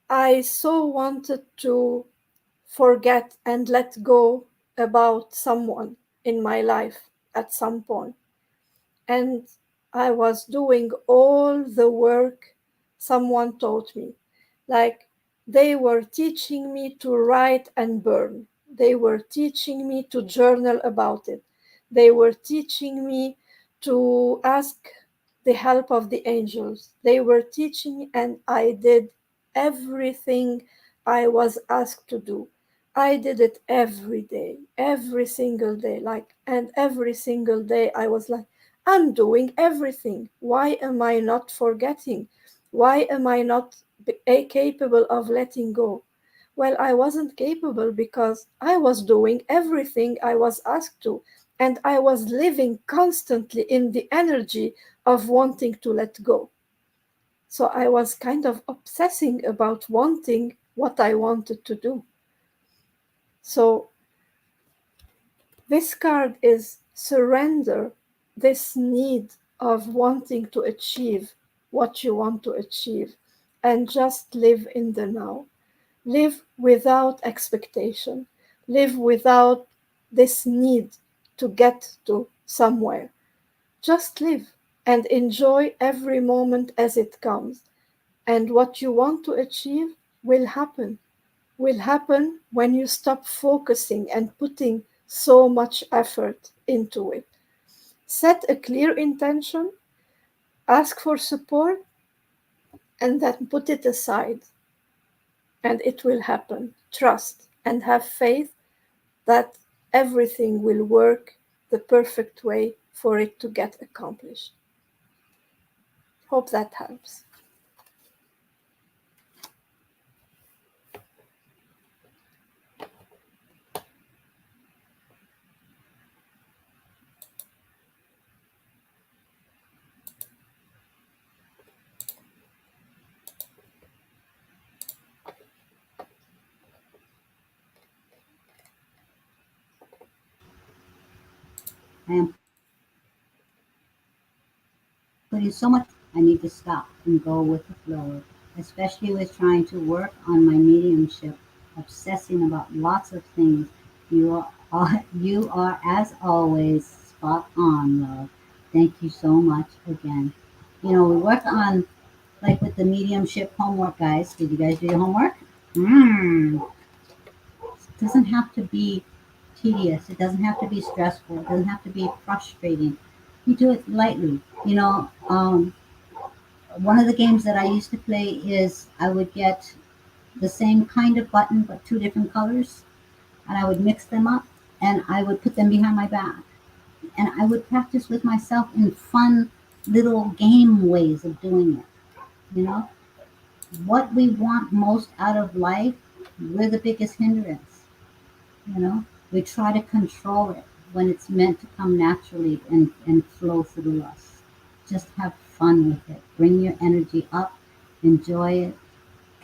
I so wanted to forget and let go about someone in my life at some point. And I was doing all the work someone taught me. Like they were teaching me to write and burn. They were teaching me to journal about it. They were teaching me to ask the help of the angels. They were teaching me, and I did everything I was asked to do. I did it every day, every single day. And every single day I was like, I'm doing everything. Why am I not forgetting? Why am I not capable of letting go? Well, I wasn't capable because I was doing everything I was asked to, and I was living constantly in the energy of wanting to let go. So I was kind of obsessing about wanting what I wanted to do. So this card is surrender this need of wanting to achieve what you want to achieve and just live in the now. Live without expectation. Live without this need to get to somewhere. Just live and enjoy every moment as it comes. And what you want to achieve will happen when you stop focusing and putting so much effort into it. Set a clear intention, ask for support, and then put it aside, and it will happen. Trust and have faith that everything will work the perfect way for it to get accomplished. Hope that helps. I am putting so much. I need to stop and go with the flow, especially with trying to work on my mediumship, obsessing about lots of things. You are as always spot on, love. Thank you so much again. We work on like with the mediumship homework, guys. Did you guys do your homework? Mm. It doesn't have to be tedious. It doesn't have to be stressful. It doesn't have to be frustrating. You do it lightly. One of the games that I used to play is I would get the same kind of button but two different colors, and I would mix them up and I would put them behind my back, and I would practice with myself in fun little game ways of doing it. You know, what we want most out of life, we're the biggest hindrance. You know, we try to control it when it's meant to come naturally and flow through us. Just have fun with it. Bring your energy up, enjoy it,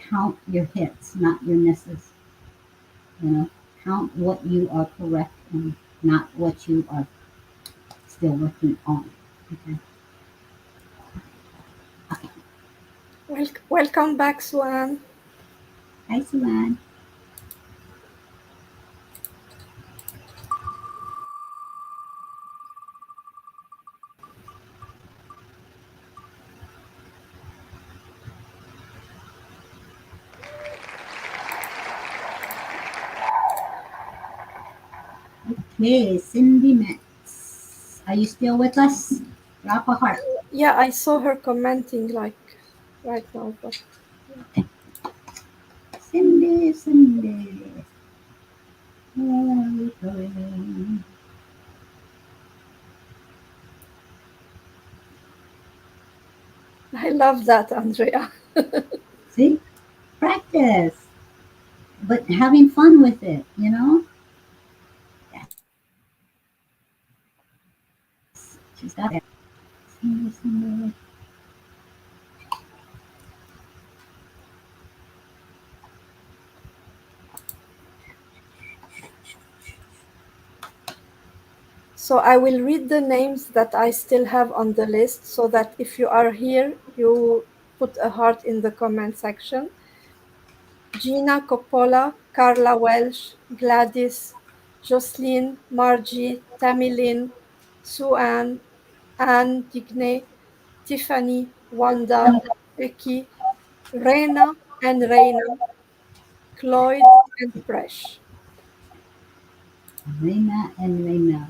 count your hits, not your misses. You know, count what you are correct in, not what you are still working on. Okay. Okay. Welcome back, Swan. Hi, Sulan. Okay, Cindy Metz. Are you still with us? Drop a heart. Yeah, I saw her commenting like right now, but Cindy, Cindy. Where are we going? I love that, Andrea. See? Practice. But having fun with it, you know? She's got it. Cindy, Cindy. So I will read the names that I still have on the list so that if you are here, you put a heart in the comment section. Gina Coppola, Carla Welsh, Gladys, Jocelyn, Margie, Tamilyn, Sue Anne Digne, Tiffany, Wanda, Becky, Rena and Reina, Cloyd and Presh. Reina and Reina.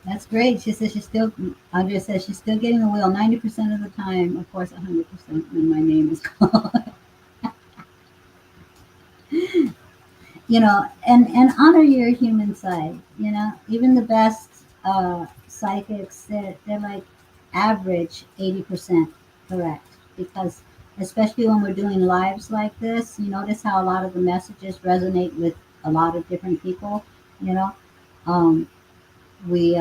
That's great. She says she's still, Andrea says she's still getting the wheel 90% of the time. Of course, 100% when my name is called. And honor your human side. Even the best psychics, they're like average 80% correct, because especially when we're doing lives like this, you notice how a lot of the messages resonate with a lot of different people. You know, um, we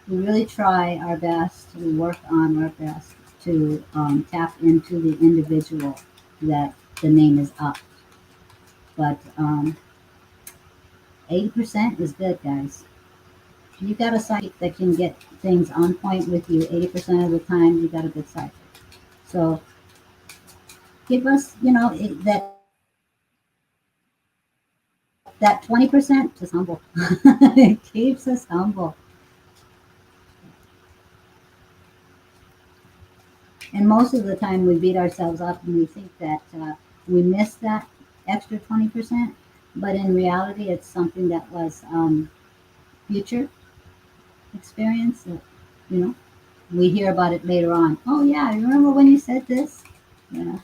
really try our best. We work on our best to tap into the individual that the name is up, but 80% is good, guys. If you got a psychic that can get things on point with you 80% of the time, you got a good psychic. So give us, that 20% is humble. It keeps us humble. And most of the time we beat ourselves up and we think that we missed that extra 20%. But in reality, it's something that was future experience. That, you know, we hear about it later on. Oh, yeah, I remember when you said this? You know,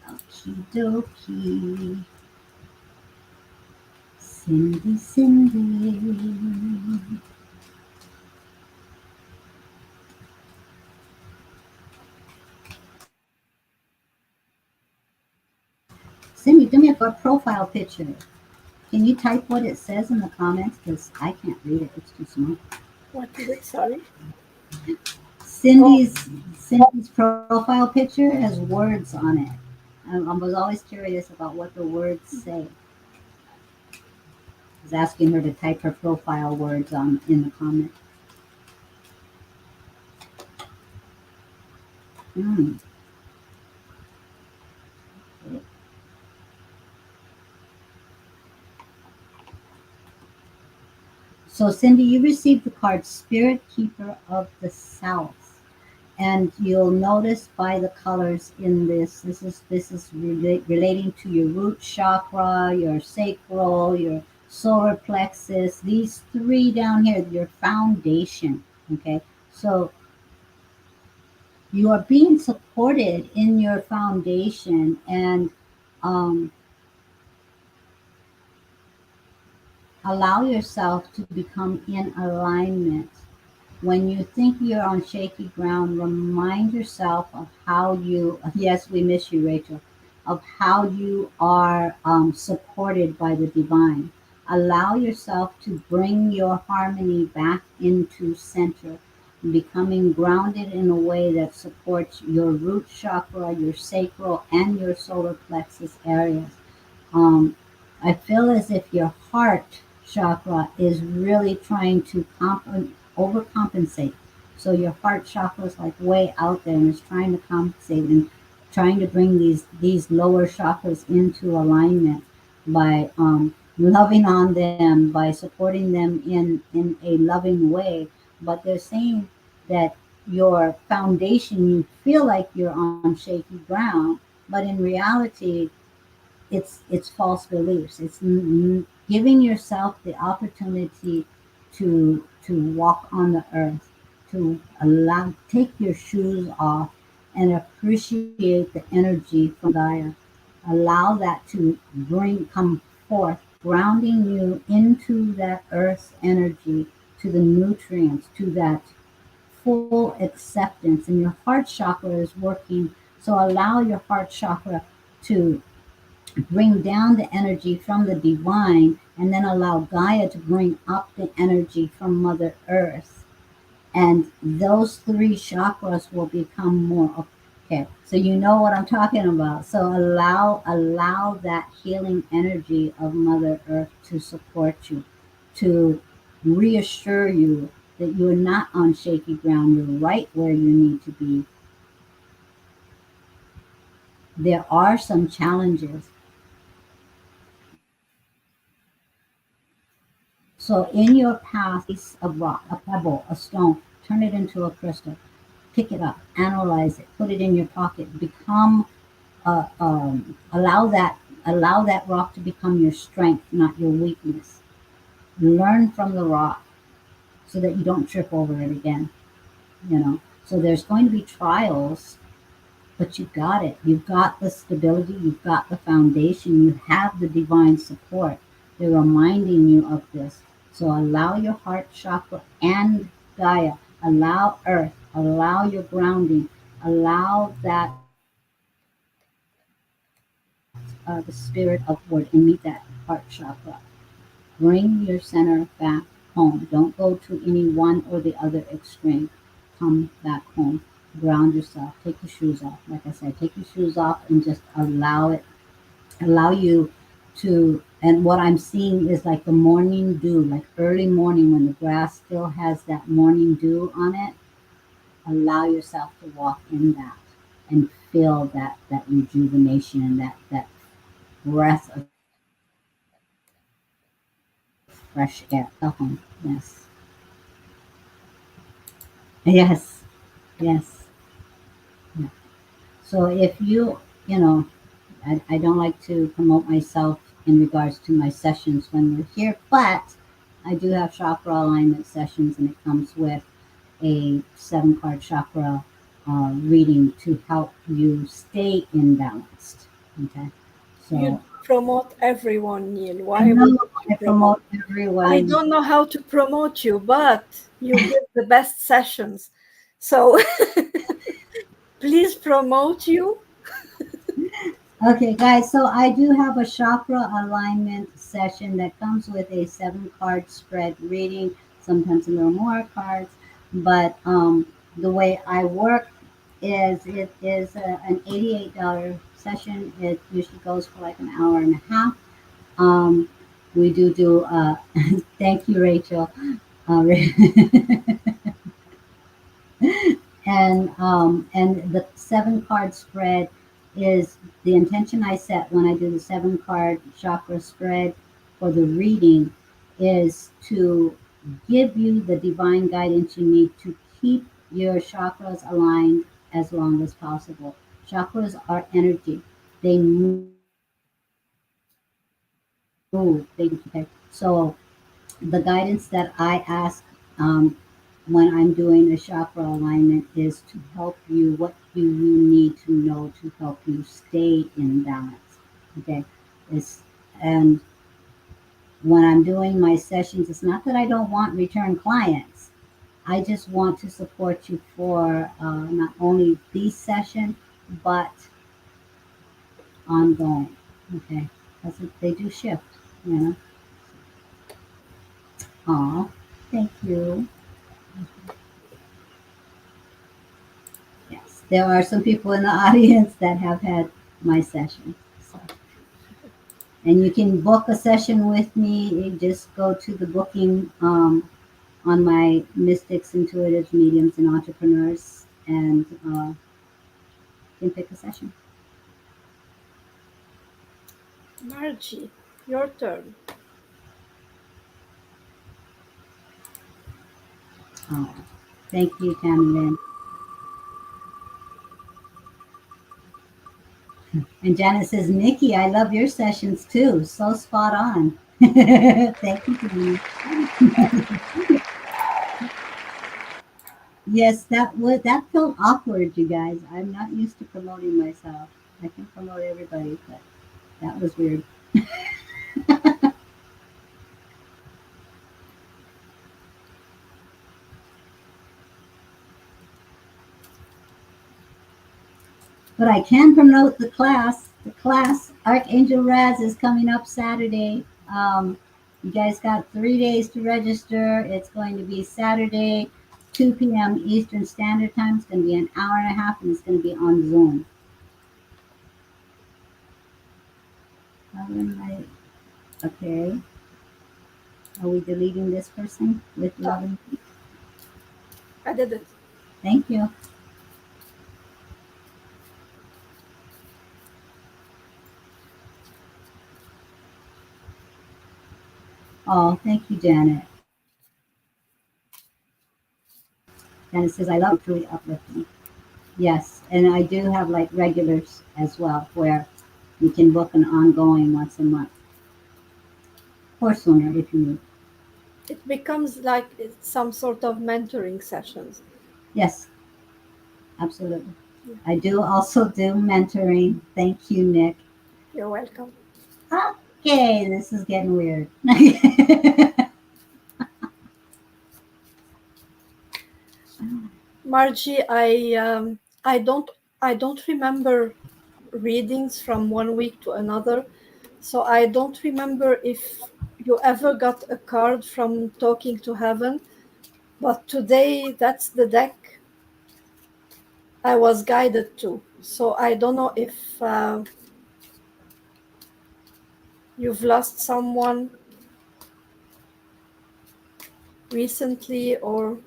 okie dokie. Cindy, Cindy. Cindy, do me a profile picture. Can you type what it says in the comments? Because I can't read it. It's too small. What is it? Sorry. Oh, Cindy's Cindy's profile picture has words on it. I was always curious about what the words say. I was asking her to type her profile words on in the comment. Mm. So, Cindy, you received the card Spirit Keeper of the South. And you'll notice by the colors in this is relating to your root chakra, your sacral, your solar plexus. These three down here, your foundation. Okay, so you are being supported in your foundation, and um, allow yourself to become in alignment. When you think you're on shaky ground, remind yourself of how you, yes, we miss you, Rachel, of how you are supported by the divine. Allow yourself to bring your harmony back into center, becoming grounded in a way that supports your root chakra, your sacral, and your solar plexus areas. um, I feel as if your heart chakra is really trying to overcompensate. So your heart chakra is like way out there and is trying to compensate and trying to bring these lower chakras into alignment by loving on them, by supporting them in a loving way. But they're saying that your foundation, you feel like you're on shaky ground, but in reality, it's false beliefs. It's giving yourself the opportunity to walk on the earth, to allow take your shoes off and appreciate the energy from Gaia. Allow that to come forth, grounding you into that earth's energy, to the nutrients, to that full acceptance. And your heart chakra is working. So allow your heart chakra to bring down the energy from the divine, and then allow Gaia to bring up the energy from Mother Earth. And those three chakras will become more okay. So you know what I'm talking about. So allow that healing energy of Mother Earth to support you, to reassure you that you're not on shaky ground. You're right where you need to be. There are some challenges. So in your path, piece of rock, a pebble, a stone, turn it into a crystal. Pick it up, analyze it, put it in your pocket. Allow that rock to become your strength, not your weakness. Learn from the rock so that you don't trip over it again. You know. So there's going to be trials, but you got it. You've got the stability. You've got the foundation. You have the divine support. They're reminding you of this. So allow your heart chakra and Gaia, allow earth, allow your grounding, allow that the spirit upward and meet that heart chakra. Bring your center back home. Don't go to any one or the other extreme. Come back home. Ground yourself. Take your shoes off. Like I said, take your shoes off and just allow it. Allow you to. And what I'm seeing is like the morning dew, like early morning when the grass still has that morning dew on it. Allow yourself to walk in that and feel that rejuvenation and that breath of fresh air. Yes. Yes. Yes. Yeah. So if you know, I don't like to promote myself in regards to my sessions when we're here, but I do have chakra alignment sessions, and it comes with a 7 card chakra reading to help you stay in balanced. Okay. You So promote everyone, Neil. I Why would know you I promote? promote I everyone. don't know how to promote you, but you give the best sessions. So please promote you. Okay, guys, so I do have a chakra alignment session that comes with a 7 card spread reading, sometimes a little more cards, but the way I work is it is an $88 session. It usually goes for like an hour and a half. Um, we do. Thank you, Rachel. Uh, and the 7 card spread is the intention I set when I do the 7 card chakra spread for the reading is to give you the divine guidance you need to keep your chakras aligned as long as possible. Chakras are energy. They move. Okay. So the guidance that I ask when I'm doing a chakra alignment is to help you. What do you need to know to help you stay in balance? Okay, it's and when I'm doing my sessions, it's not that I don't want return clients. I just want to support you for not only these sessions but ongoing. Okay, because they do shift. You know. Aw, thank you. Yes, there are some people in the audience that have had my session. So, and you can book a session with me. You just go to the booking on my Mystics, Intuitives, Mediums, and Entrepreneurs, and you can pick a session. Margie, your turn. Oh, thank you, Tamlin. And Janet says, Nikki, I love your sessions too. So spot on. Thank you, Janet. Yes, that felt awkward, you guys. I'm not used to promoting myself. I can promote everybody, but that was weird. But I can promote the class. The class Archangel Raz is coming up Saturday. You guys got 3 days to register. It's going to be Saturday, 2 p.m. Eastern Standard Time. It's going to be an hour and a half, and it's going to be on Zoom. How am okay. Are we deleting this person with Oh, love and I did it. thank you? Oh, thank you, Janet. Janet says, I love it, truly uplifting. Yes, and I do have like regulars as well, where you can book an ongoing once a month or sooner if you need. It becomes like it's some sort of mentoring sessions. Yes, absolutely. Yeah, I do also do mentoring. Thank you, Nick. you're welcome. Okay, this is getting weird. Margie, I don't remember readings from one week to another, so I don't remember if you ever got a card from Talking to Heaven. But today, that's the deck I was guided to. So I don't know if you've lost someone recently, or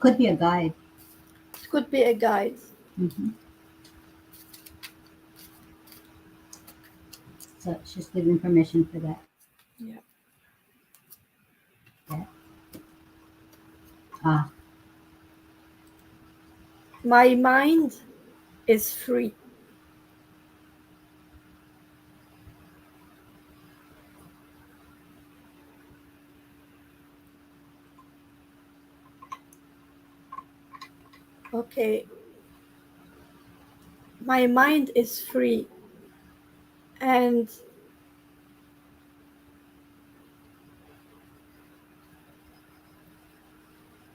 Could be a guide. it could be a guide. Hmm. So she's giving permission for that. Yeah. Yeah. Ah, My mind is free. Okay. My mind is free. And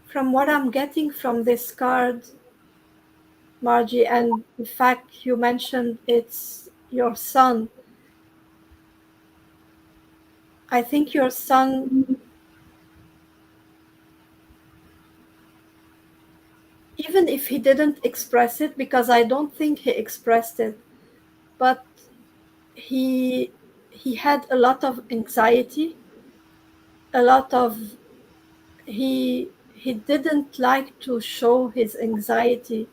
from what I'm getting from this card, Margie, and in fact, you mentioned it's your son. I think your son even if he didn't express it, because I don't think he expressed it, but he he had a lot of anxiety, a lot of he didn't like to show his anxiety.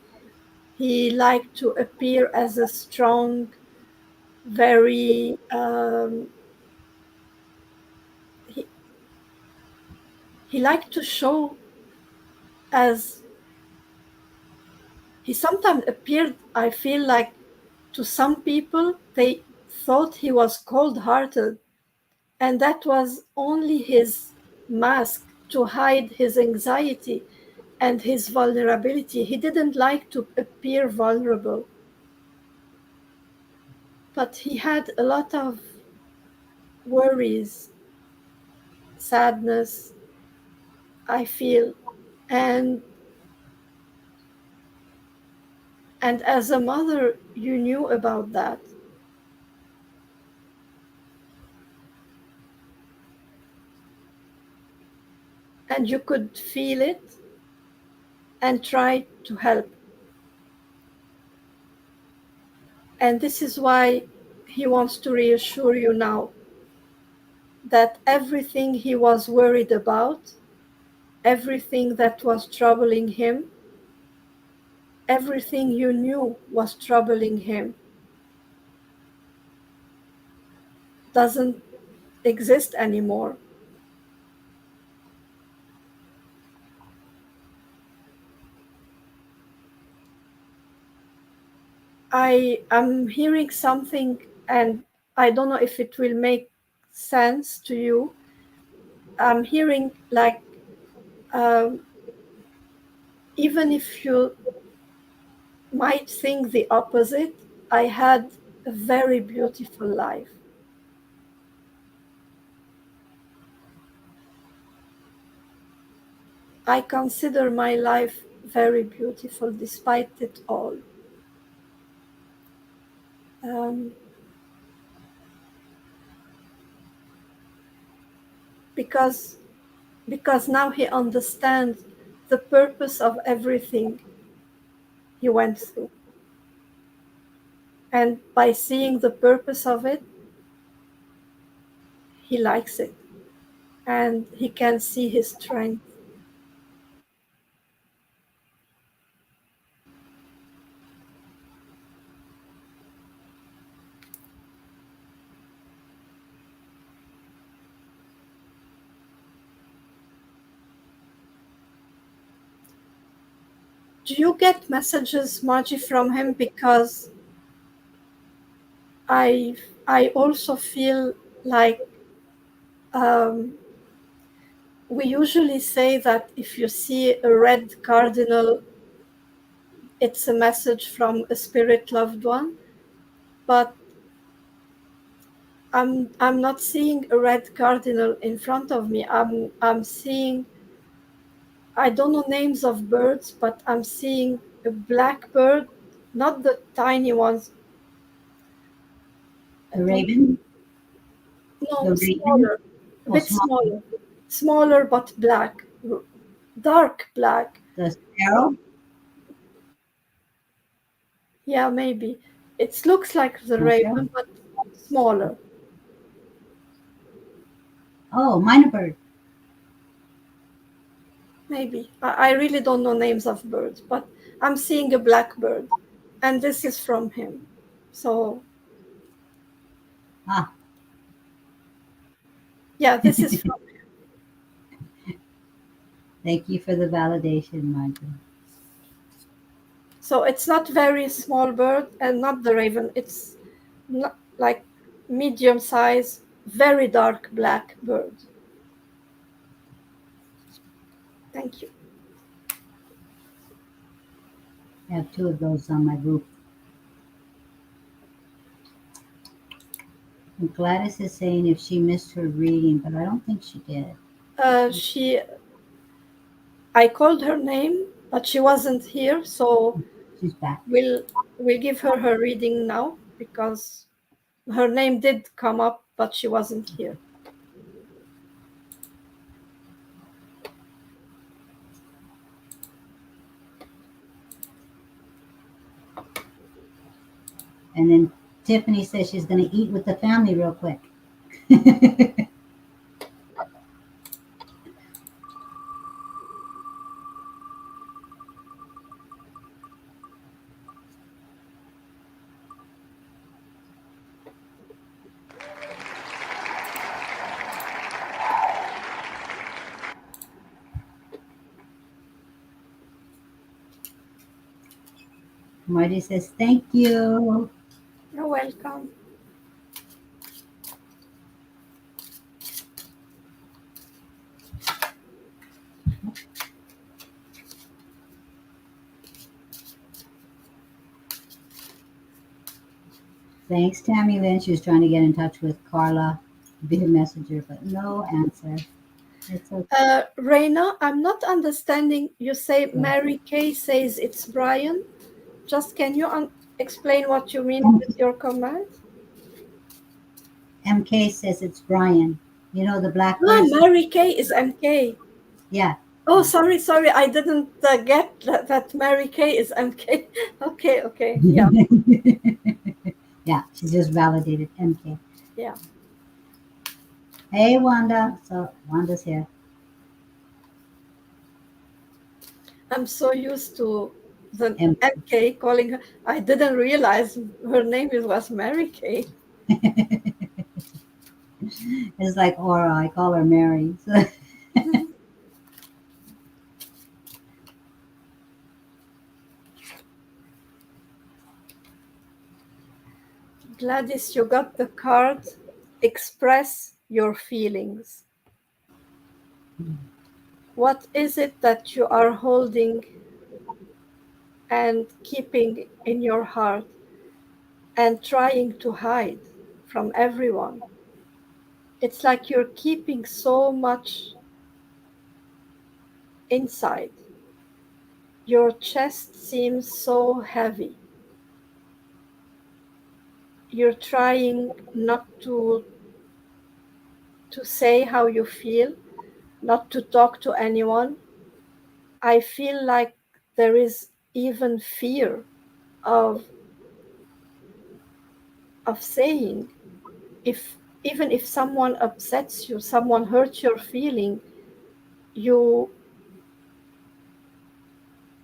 He liked to appear as a strong, very he, he liked to show as he sometimes appeared, I feel like, to some people they thought he was cold-hearted, and that was only his mask to hide his anxiety and his vulnerability. He didn't like to appear vulnerable, but he had a lot of worries, sadness, I feel. And and as a mother, you knew about that, and you could feel it and try to help. And this is why he wants to reassure you now that everything he was worried about, everything that was troubling him, everything you knew was troubling him, doesn't exist anymore. I am hearing something, and I don't know if it will make sense to you. I'm hearing like, um, even if you might think the opposite, I had a very beautiful life. I consider my life very beautiful despite it all. Um, because because now he understands the purpose of everything he went through. And by seeing the purpose of it, he likes it and he can see his strength. Do you get messages, Margie, from him? Because I I also feel like, um, we usually say that if you see a red cardinal, it's a message from a spirit loved one. But I'm not seeing a red cardinal in front of me. I'm seeing, I don't know names of birds, but I'm seeing a black bird, not the tiny ones. I The don't raven? know, The raven? smaller, a Oh, bit small. smaller but black, dark black. The sparrow? Yeah, maybe. It looks like the No sparrow? raven, but smaller. Oh, minor bird. Maybe. I really don't know names of birds, but I'm seeing a black bird, and this is from him. So, Ah, yeah, this is from. thank you for the validation, Michael. So it's not very small bird and not the raven. It's not like medium size, very dark black bird. Thank you. I have two of those on my roof. And Gladys is saying if she missed her reading, but I don't think she did. She, I called her name, but she wasn't here, so She's back. we'll give her her reading now because her name did come up, but she wasn't here. And then Tiffany says she's going to eat with the family real quick. Marty says, thank you. You're welcome. Thanks, Tammy Lynn. She was trying to get in touch with Carla via messenger, but no answer. It's okay. Reina, I'm not understanding. You say Mary Kay says it's Brian. Just can you explain what you mean M- with your comment? MK says it's Brian. You know, the black Ah, person? Mary Kay is MK. Yeah. Oh, sorry. I didn't get that Mary Kay is MK. Okay. Yeah, Yeah, she just validated MK. yeah. Hey, Wanda. So, Wanda's here. I'm so used to the M- MK calling her. I didn't realize her name was Mary Kay. it's like Aura. I call her Mary. So, Gladys, you got the card. Express your feelings. What is it that you are holding and keeping in your heart and trying to hide from everyone? It's like you're keeping so much inside. Your chest seems so heavy. You're trying not to say how you feel, not to talk to anyone. I feel like there is even fear of saying, if even if someone upsets you, someone hurts your feeling, you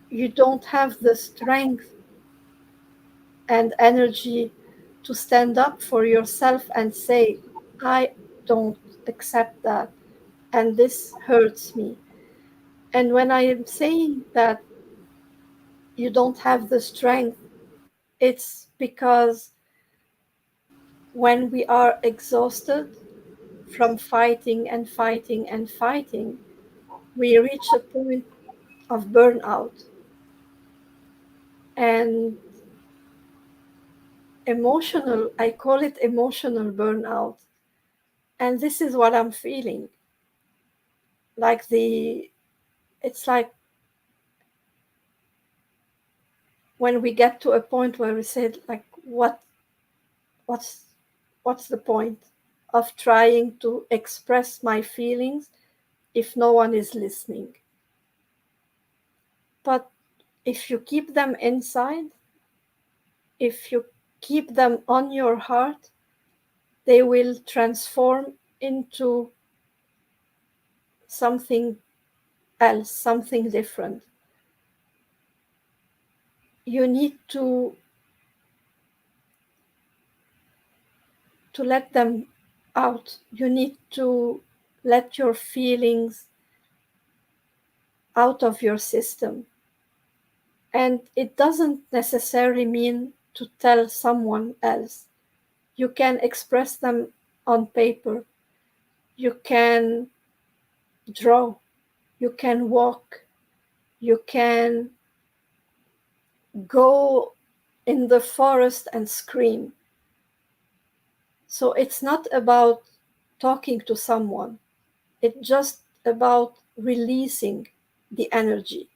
you don't have the strength and energy to stand up for yourself and say, I don't accept that and this hurts me. And when I am saying that you don't have the strength, it's because when we are exhausted from fighting and fighting and fighting, we reach a point of burnout. And I call it emotional burnout. And this is what I'm feeling. Like it's like when we get to a point where we said, like, what's what's the point of trying to express my feelings if no one is listening? But if you keep them inside, if you keep them on your heart, they will transform into something else, something different. You need to let them out. You need to let your feelings out of your system. And it doesn't necessarily mean to tell someone else. You can express them on paper. You can draw. You can walk. You can go in the forest and scream. So it's not about talking to someone, it's just about releasing the energy.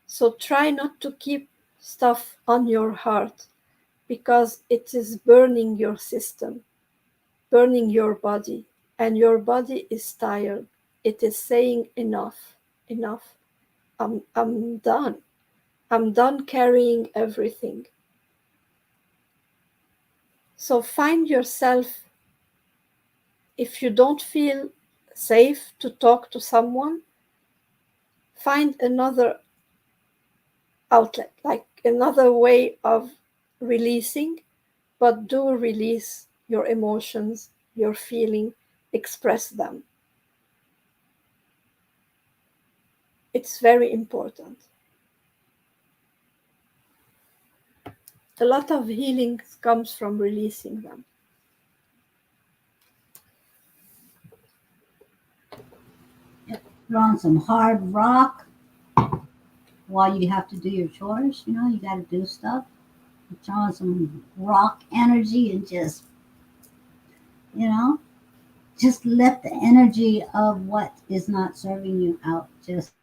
So try not to keep stuff on your heart because it is burning your system, burning your body, and your body is tired. It is saying enough, enough. I'm done. I'm done carrying everything. So find yourself, if you don't feel safe to talk to someone, find another outlet, like another way of releasing, but do release your emotions, your feeling, express them. It's very important. A lot of healing comes from releasing them. Yep. Put on some hard rock while you have to do your chores. You know, you got to do stuff. Put on some rock energy and just, you know, just let the energy of what is not serving you out. Just,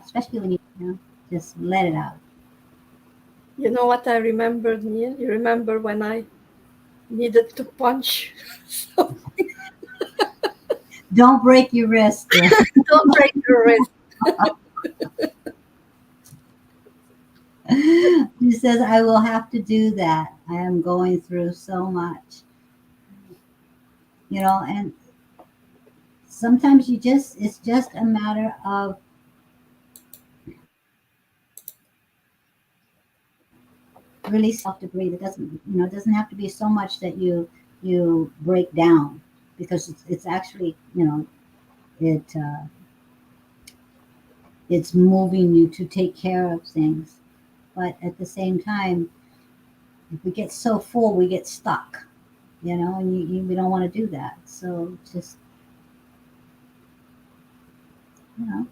especially when just let it out. You know what I remembered, Neil? You remember when I needed to punch? So Don't break your wrist. don't break your wrist. He says, I will have to do that. I am going through so much, and sometimes it's just a matter of release yourself to breathe. It doesn't have to be so much that you break down, because it's actually, it's moving you to take care of things. But at the same time, if we get so full, we get stuck, and we don't want to do that. So just, you know,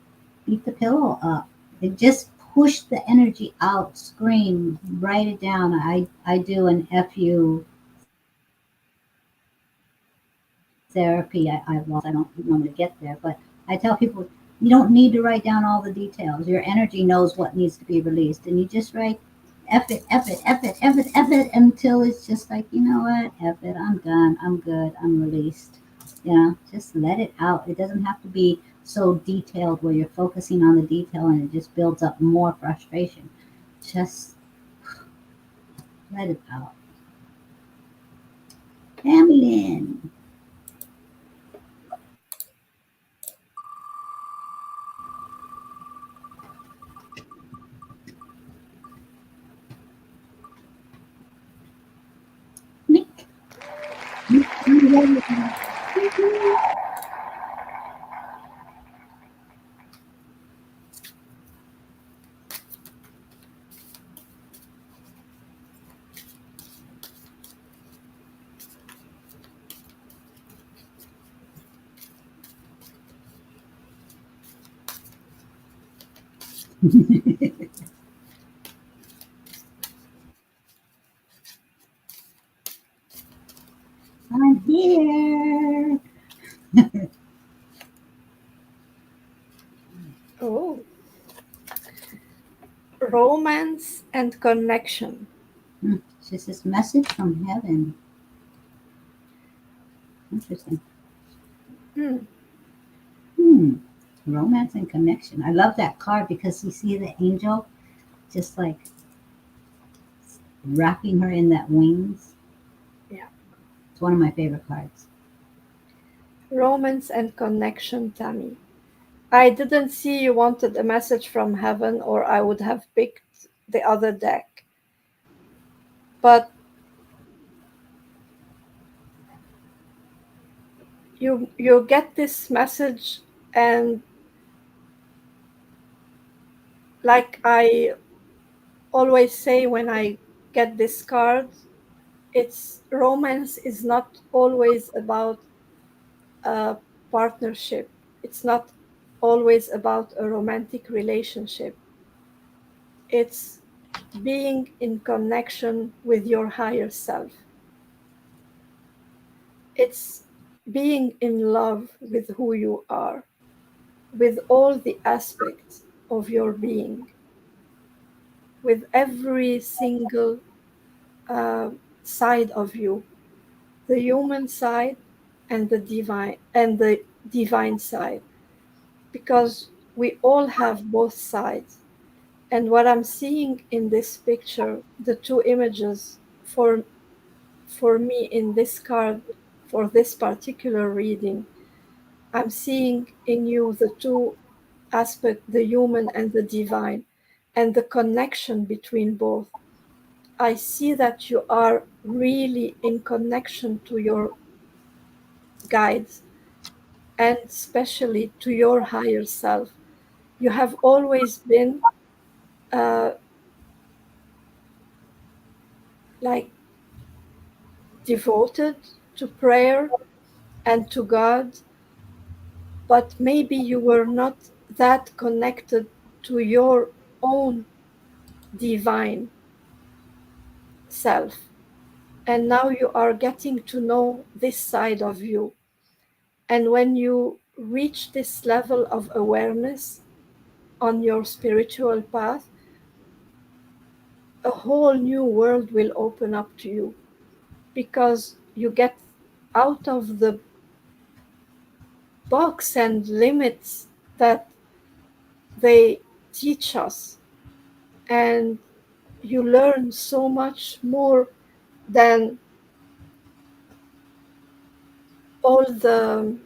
beat the pillow up. And just push the energy out, scream, write it down. I do an FU therapy. I don't normally get there, but I tell people, you don't need to write down all the details. Your energy knows what needs to be released, and you just write F it, F it, F it, F it, F it, until it's just like, you know what, F it, I'm done, I'm good, I'm released. Just let it out. It doesn't have to be so detailed where you're focusing on the detail and it just builds up more frustration. Just let it out. Pamela. Nick. Nick Neel. I'm here. Oh, romance and connection. It's just this message from heaven. Interesting. Hmm. Hmm. Romance and connection. I love that card because you see the angel just like wrapping her in that wings. Yeah. It's one of my favorite cards. Romance and connection, Tammy. I didn't see you wanted a message from heaven, or I would have picked the other deck. But you get this message, and like I always say when I get this card, it's romance is not always about a partnership. It's not always about a romantic relationship. It's being in connection with your higher self. It's being in love with who you are, with all the aspects of your being, with every single uh, side of you, the human side and the divine side. Because We all have both sides. And what I'm seeing in this picture, the two images for me in this card for this particular reading, I'm seeing in you the two aspects, the human and the divine, and the connection between both. I see that you are really in connection to your guides and especially to your higher self. You have always been uh, like devoted to prayer and to God, but maybe you were not that connected to your own divine self. And now you are getting to know this side of you. And when you reach this level of awareness on your spiritual path, a whole new world will open up to you because you get out of the box and limits that they teach us, and you learn so much more than all the,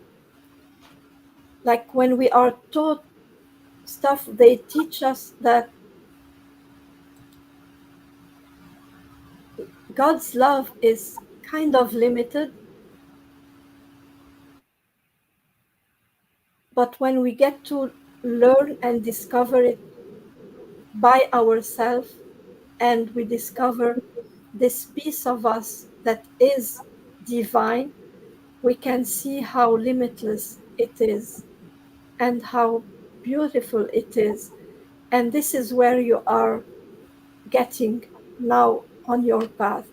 like when we are taught stuff, they teach us that God's love is kind of limited, but when we get to learn and discover it by ourselves, and we discover this piece of us that is divine, we can see how limitless it is and how beautiful it is. And this is where you are getting now on your path.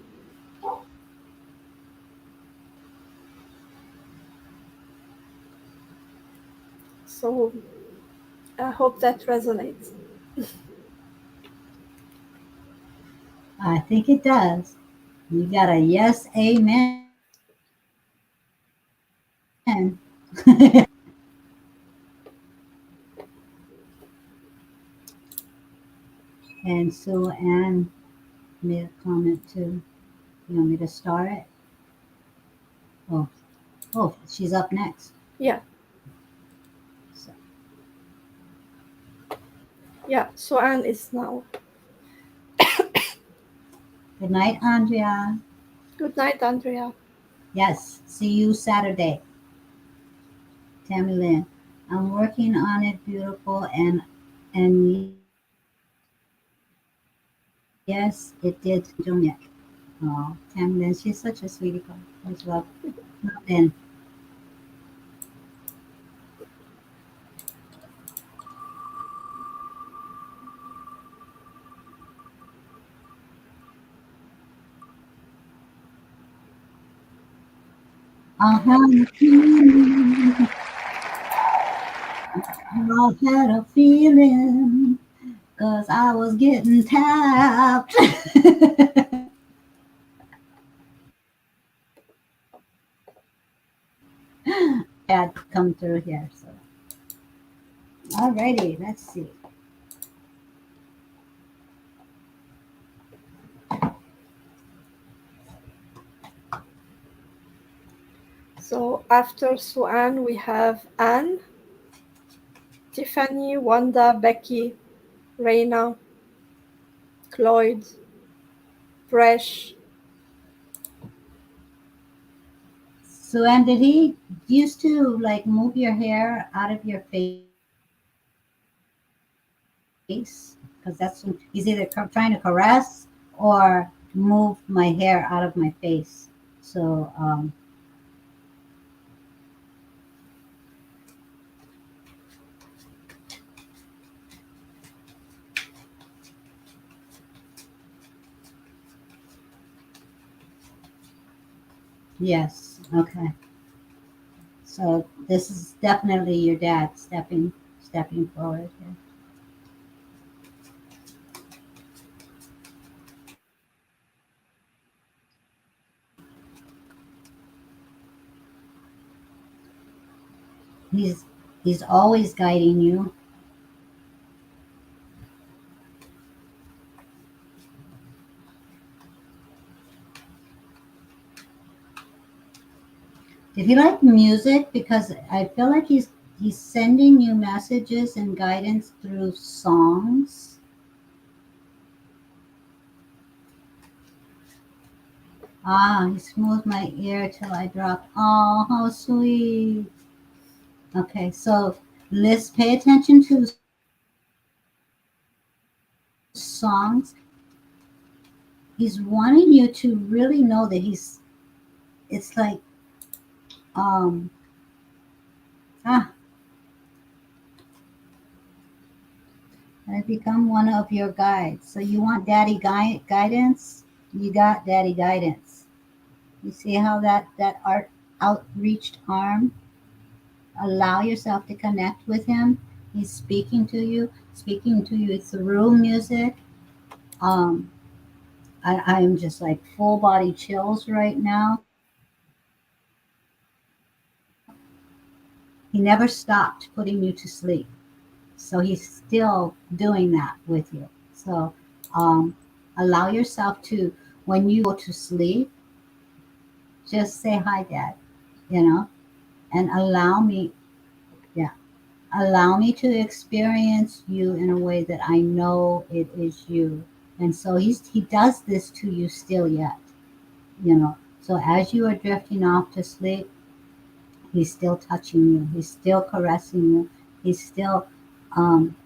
So I hope that resonates. I think it does. You got a yes, amen. And Sue Ann made a comment too. You want me to start it? Oh, oh, she's up next. Yeah, So, yeah. So Anne is now. good night, Andrea. Good night, Andrea. Yes, see you Saturday. Tammy Lynn. I'm working on it, beautiful, and yes, it did change Angel Nick. Oh, Tammy Lynn, she's such a sweetie girl. Much love. Love Lynn. I had a feeling, 'cause I was getting tapped. Had come through here. So, alrighty, let's see. So after Suan, we have Anne, Tiffany, Wanda, Becky, Reina, Cloyd, Presh. So, and did he used to like move your hair out of your face? Because that's he's either trying to caress or move my hair out of my face. So, yes, okay. So this is definitely your dad stepping forward here. He's he's always guiding you. If you like music, because I feel like he's sending you messages and guidance through songs. Ah, he smoothed my ear till I dropped. Oh, how sweet. Okay, so let's pay attention to songs. He's wanting you to really know that it's like, um, ah, I become one of your guides. So you want guidance? You got daddy guidance. You see how that art outreached arm? Allow yourself to connect with him. He's speaking to you through music. Um, I am just like full body chills right now. He never stopped putting you to sleep. So he's still doing that with you. So um, allow yourself to, when you go to sleep, just say hi, Dad, you know, and allow me, yeah, allow me to experience you in a way that I know it is you. And so he does this to you still yet, you know. So as you are drifting off to sleep, he's still touching you. He's still caressing you. He's still um,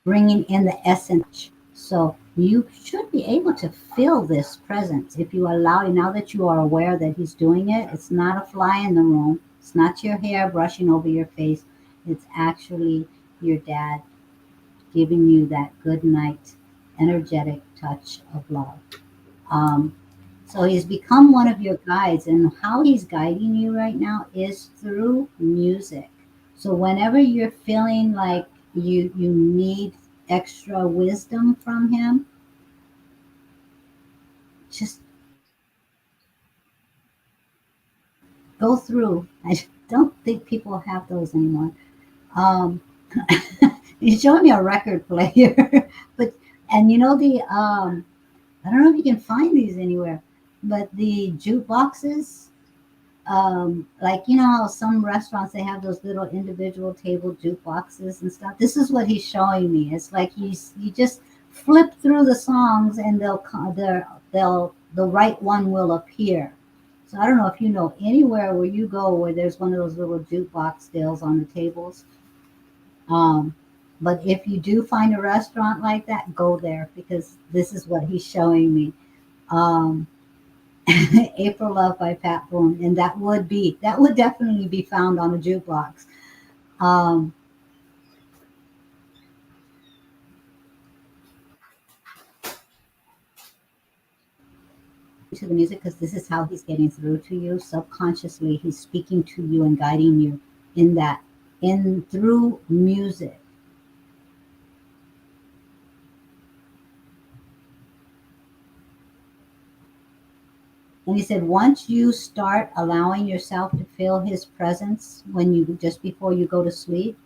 bringing in the essence. So you should be able to feel this presence if you allow. Now that you are aware that he's doing it, it's not a fly in the room. It's not your hair brushing over your face. It's actually your dad giving you that good night, energetic touch of love. Um, so he's become one of your guides, and how he's guiding you right now is through music. So whenever you're feeling like you need extra wisdom from him, just go through. I don't think people have those anymore. Um, he's showing me a record player, but and you know the I don't know if you can find these anywhere, but the jukeboxes, like you know how some restaurants they have those little individual table jukeboxes and stuff. This is what he's showing me. It's like you just flip through the songs and they'll the right one will appear. So I don't know if you know anywhere where you go where there's one of those little jukebox deals on the tables. Um, but if you do find a restaurant like that, go there because this is what he's showing me. Um, April Love by Pat Boone, and that would definitely be found on a jukebox. Um, to the music because this is how he's getting through to you. Subconsciously, he's speaking to you and guiding you in that in through music. And he said once you start allowing yourself to feel his presence when you just before you go to sleep,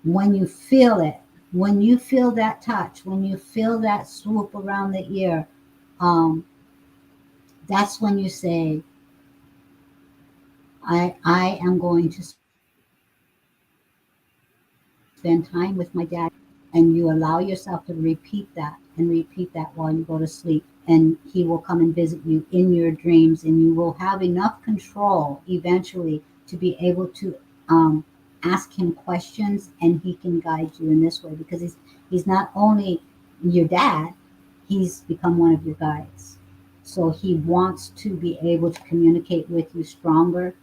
when you feel it, when you feel that touch, when you feel that swoop around the ear, um, that's when you say, I am going to spend time with my dad. And you allow yourself to repeat that and repeat that while you go to sleep. And he will come and visit you in your dreams, and you will have enough control eventually to be able to ask him questions, and he can guide you in this way because he's not only your dad, he's become one of your guides. So he wants to be able to communicate with you stronger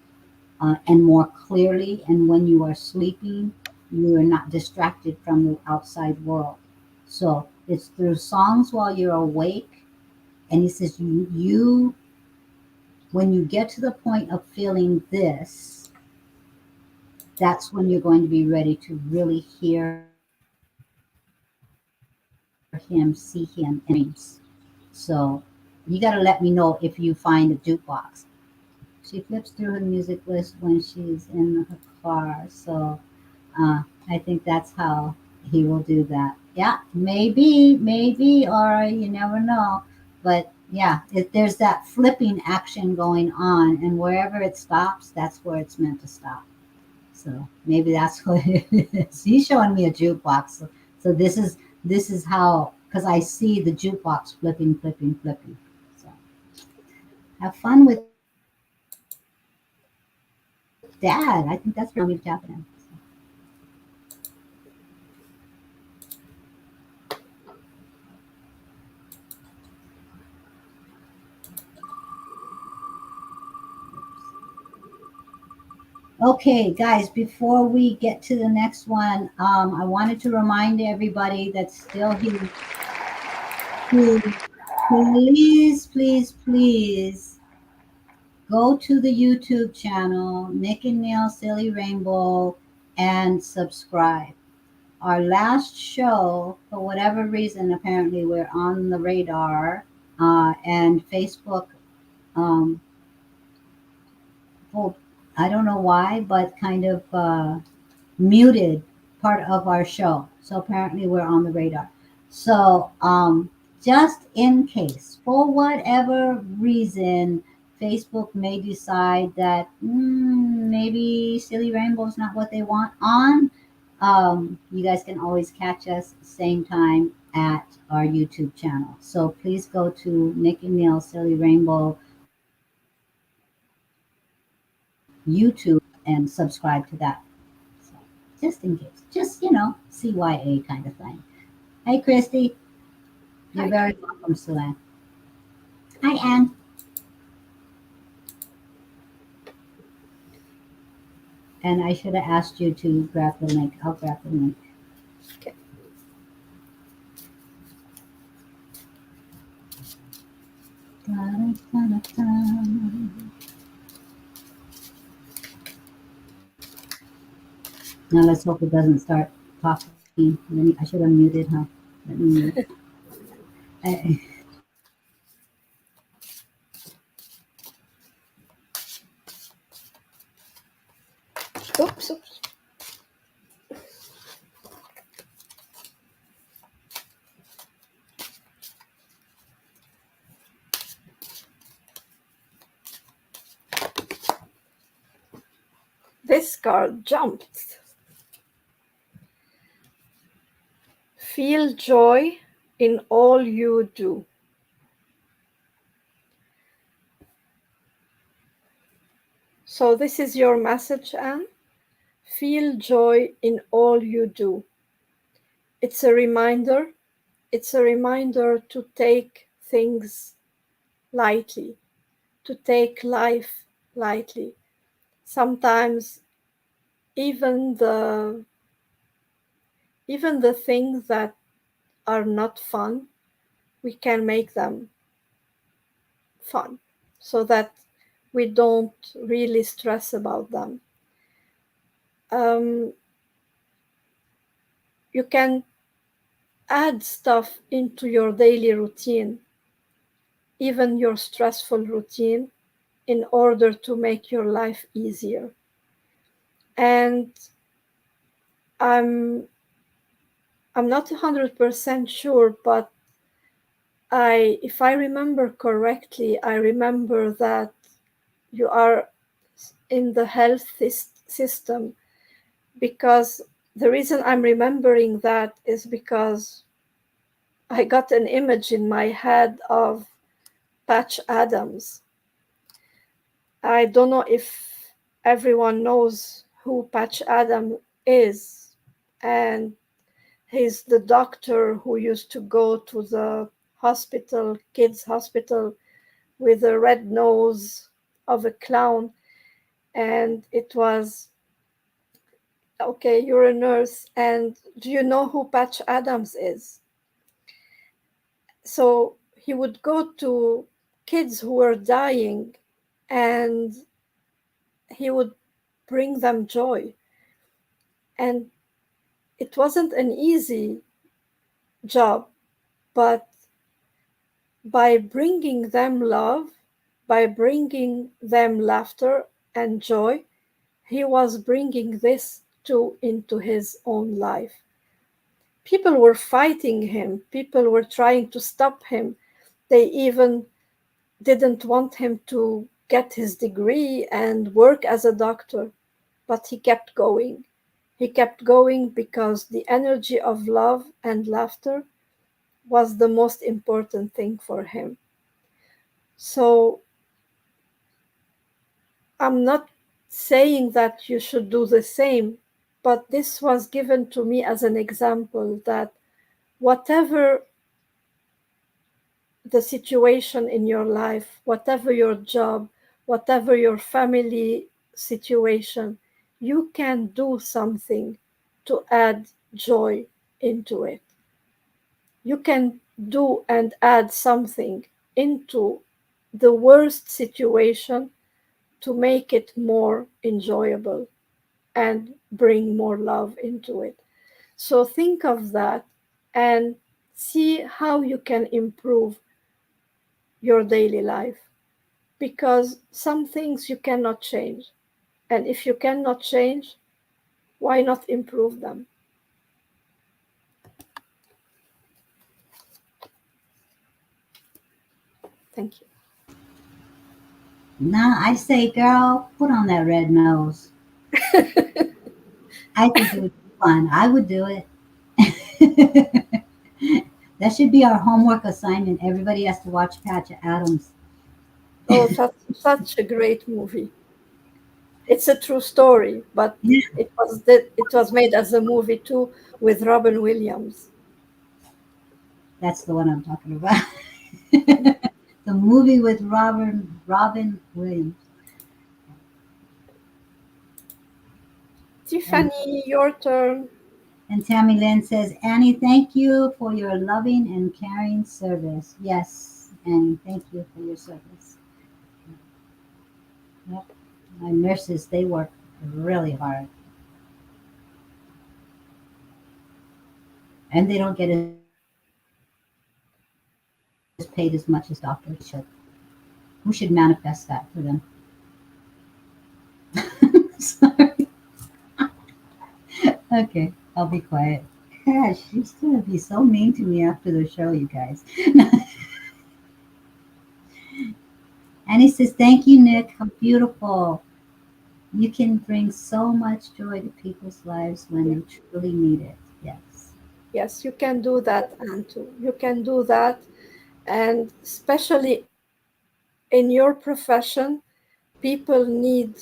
and more clearly. And when you are sleeping, you are not distracted from the outside world. So it's through songs while you're awake. And he says, when you get to the point of feeling this, that's when you're going to be ready to really hear him, see him in dreams. So you got to let me know if you find a jukebox. She flips through her music list when she's in her car. So I think that's how he will do that. Yeah, maybe, or you never know. But Yeah, there's that flipping action going on, and wherever it stops, that's where it's meant to stop. So maybe that's what it is. He's showing me a jukebox. So this is how, because I see the jukebox flipping, flipping, flipping. So have fun with dad. I think that's pretty cool. Me to tap in. Okay, guys, before we get to the next one, I wanted to remind everybody that's still here to please, please, please go to the YouTube channel, Nick and Neel Silly Rainbow, and subscribe. Our last show, for whatever reason, apparently we're on the radar, and Facebook, um, well, I don't know why, but kind of muted part of our show. So apparently we're on the radar. So just in case, for whatever reason, Facebook may decide that maybe Silly Rainbow is not what they want on. You guys can always catch us same time at our YouTube channel. So please go to Nick and Neil Silly Rainbow YouTube and subscribe to that. So just in case, just CYA kind of thing. Hey, Christy, you're Hi. very welcome, Sue. Hi, Anne. And I should have asked you to grab the link. I'll grab the link. Okay. Da-da-da-da-da. Now let's hope it doesn't start talking. I should have muted, huh? Let me mute. I, Oops, oops. This card jumped. Feel joy in all you do. So, this is your message, Anne. Feel joy in all you do. It's a reminder. It's a reminder to take things lightly, to take life lightly. Sometimes even the things that are not fun, we can make them fun so that we don't really stress about them. Um, you can add stuff into your daily routine, even your stressful routine, in order to make your life easier. And I'm not 100% sure, but if I remember correctly, I remember that you are in the health system, because the reason I'm remembering that is because I got an image in my head of Patch Adams. I don't know if everyone knows who Patch Adams is, and he's the doctor who used to go to the hospital, kids' hospital, with a red nose of a clown. And it was, okay, you're a nurse, and do you know who Patch Adams is? So he would go to kids who were dying, and he would bring them joy. And it wasn't an easy job, but by bringing them love, by bringing them laughter and joy, he was bringing this too into his own life. People were fighting him, people were trying to stop him. They even didn't want him to get his degree and work as a doctor, but he kept going. He kept going because the energy of love and laughter was the most important thing for him. So I'm not saying that you should do the same, but this was given to me as an example that whatever the situation in your life, whatever your job, whatever your family situation, you can do something to add joy into it. You can do and add something into the worst situation to make it more enjoyable and bring more love into it. So think of that and see how you can improve your daily life, because some things you cannot change. And if you cannot change, why not improve them? Thank you. Nah, I say, girl, put on that red nose. I think it would be fun. I would do it. That should be our homework assignment. Everybody has to watch Patch Adams. Oh, that's such a great movie. It's a true story, but Yeah, it was made as a movie too with Robin Williams. that's the one I'm talking about. Mhm. The movie with Robin Williams. And Tiffany, your turn. and Tammy Lynn says, Annie, thank you for your loving and caring service. Yes, Annie, thank you for your service. Yep. My nurses, they work really hard. And they don't get as paid as much as doctors should. We should manifest that for them. Sorry. Okay, I'll be quiet. Gosh, she's gonna be so mean to me after the show, you guys. And he says, "Thank you, Nick. How beautiful! You can bring so much joy to people's lives when Yeah. they truly need it." Yes, Yes, you can do that, Antu. You can do that. And especially in your profession, people need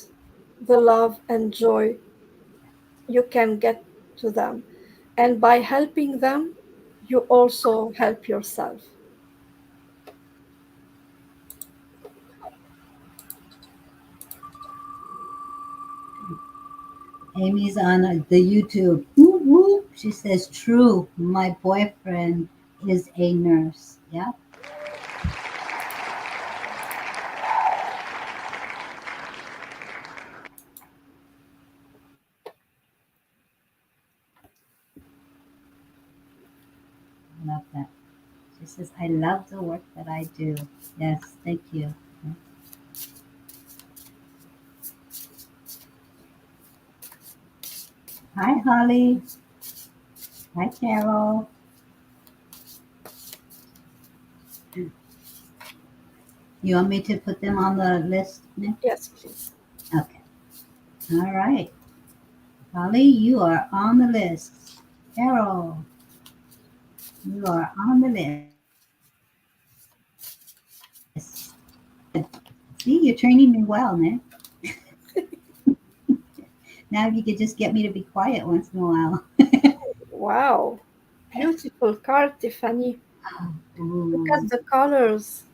the love and joy you can get to them. And by helping them, you also help yourself. Amy's on the YouTube. Whoop, whoop. She says, "True. My boyfriend is a nurse." Yeah, I love that. She says, "I love the work that I do." Yes, thank you. Hi, Holly. Hi, Carol. You want me to put them on the list, Nick? Yes, please. Okay. All right. Holly, you are on the list. Carol, you are on the list. Good. See, you're training me well, Nick. Now if you could just get me to be quiet once in a while. Wow. Beautiful card, Tiffany. Look at Ooh, the colors.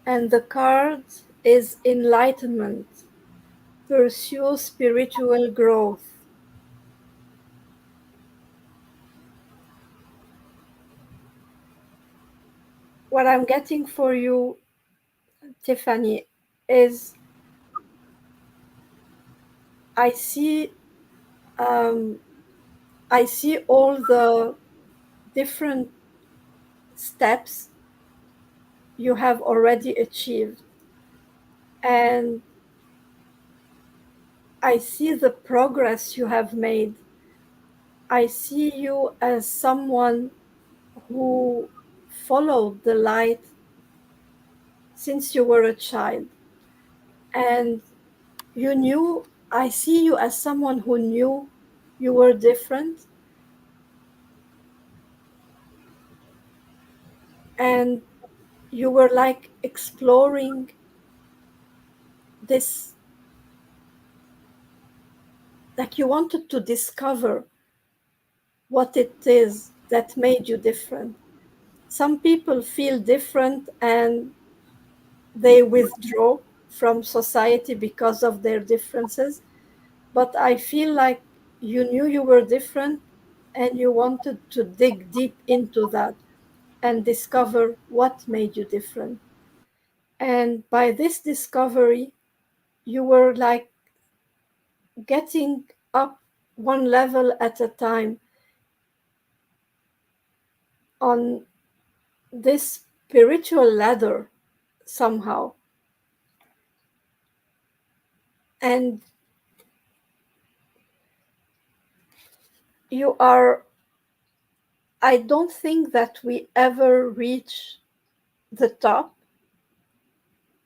And the card is enlightenment. Pursue spiritual growth. What I'm getting for you, Tiffany, is I see um, I see all the different steps you have already achieved, and I see the progress you have made. I see you as someone who followed the light since you were a child. And you knew, I see you as someone who knew you were different. And you were like exploring this, like you wanted to discover what it is that made you different. Some people feel different and they withdraw from society because of their differences. But I feel like you knew you were different and you wanted to dig deep into that and discover what made you different. And by this discovery, you were like getting up one level at a time on this spiritual ladder somehow. And you are, I don't think that we ever reach the top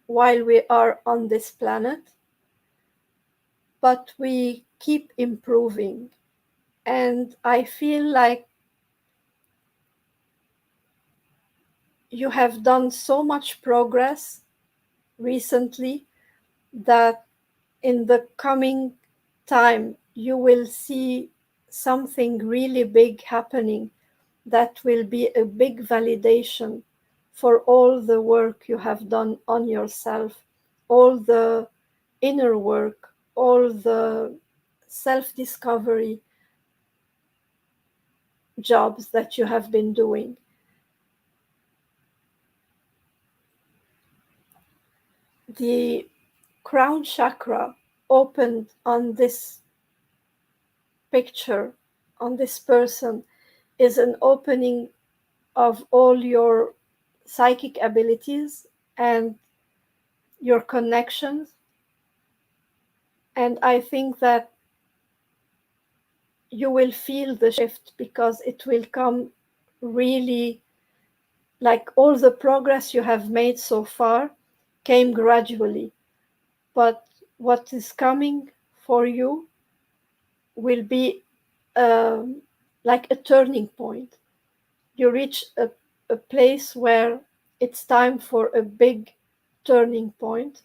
while we are on this planet, but we keep improving. And I feel like you have done so much progress recently that in the coming time you will see something really big happening that will be a big validation for all the work you have done on yourself, all the inner work, all the self discovery jobs that you have been doing. The crown chakra opened on this picture, on this person, is an opening of all your psychic abilities and your connections. And I think that you will feel the shift because it will come really, like all the progress you have made so far came gradually. But what is coming for you will be um, like a turning point. You reach a place where it's time for a big turning point,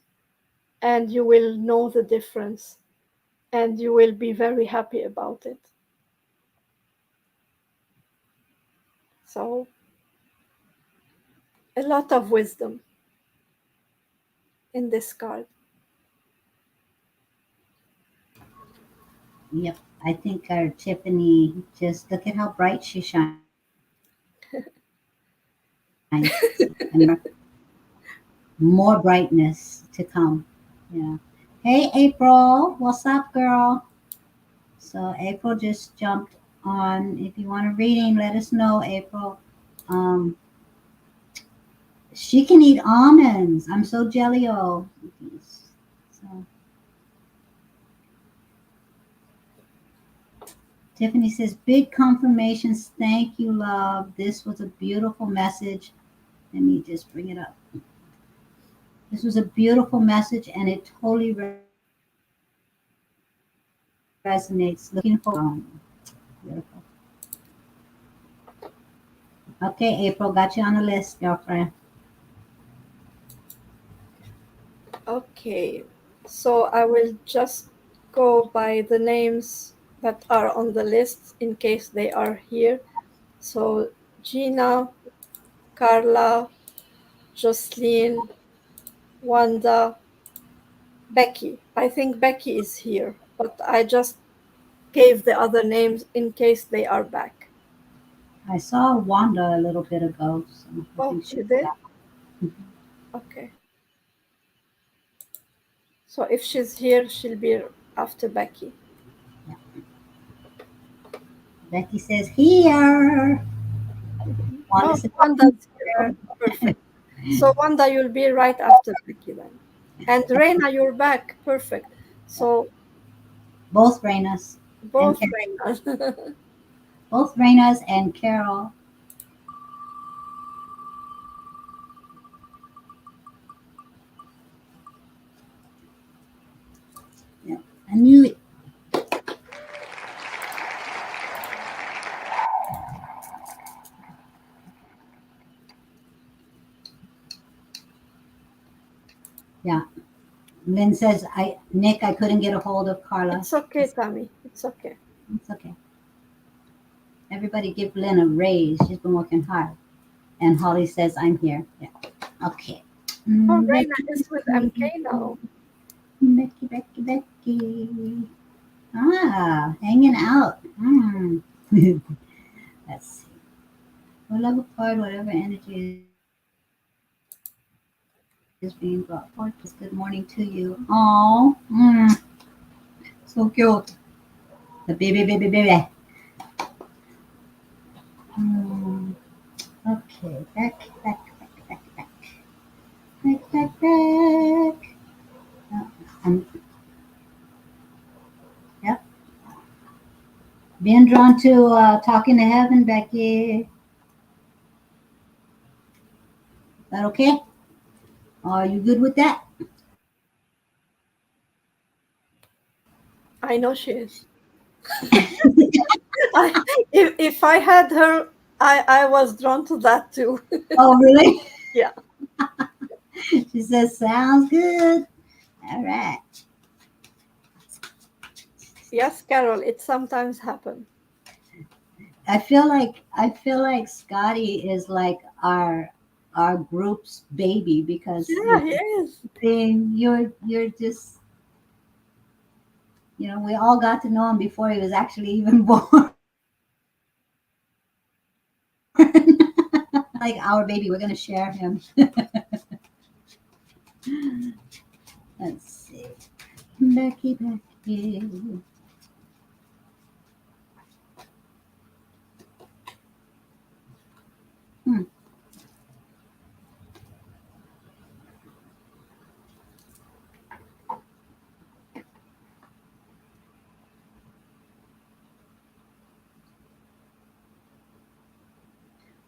and you will know the difference and you will be very happy about it. So, a lot of wisdom in this card. Yep. I think our Tiffany, just look at how bright she shines. And more brightness to come. Yeah. Hey, April. What's up, girl? So, April just jumped on. If you want a reading, let us know, April. Um, she can eat almonds. I'm so jelly. Oh, so Tiffany says, big confirmations. Thank you, love. This was a beautiful message. Let me just bring it up. This was a beautiful message and it totally resonates. Looking forward to it. Beautiful. Okay, April, got you on the list, girlfriend. Okay, so I will just go by the names that are on the list in case they are here. So, Gina, Carla, Jocelyn, Wanda, Becky. I think Becky is here, but I just gave the other names in case they are back. I saw Wanda a little bit ago, so I Oh, think she's you did? back. Okay. So if she's here, she'll be after Becky. Yeah. Becky says here. Wanda Oh, says Wanda's here. here. Okay, perfect. So Wanda, you'll be right after Becky then. And Reina, you're back. Perfect. Yeah. So Both Reinas and both Carol. Reinas. Both Reinas and Carol. I knew it. Yeah. Lynn says, Nick, I couldn't get a hold of Carla. It's okay, Tammy. It's okay. It's okay. Everybody give Lynn a raise. She's been working hard. And Holly says, I'm here. Yeah. Okay. Oh, Reina Becky, is with MK Becky, now. Becky, Becky, Becky. Ah, hanging out. Let's see. Well, love a card, whatever energy is being brought forth. Please, good morning to you. Oh, so cute. The baby, baby, baby. Mm, okay, back. I'm, yep. Being drawn to talking to heaven, Becky. Is that okay? Are you good with that? I know she is. If I had her, I was drawn to that too. Oh, really? Yeah. She says, sounds good. All right. Yes, Carol, it sometimes happens. I feel like Scotty is like our group's baby because Yeah, he is. you're just we all got to know him before he was actually even born. Like our baby, we're gonna share him. Let's see. Becky. Hmm.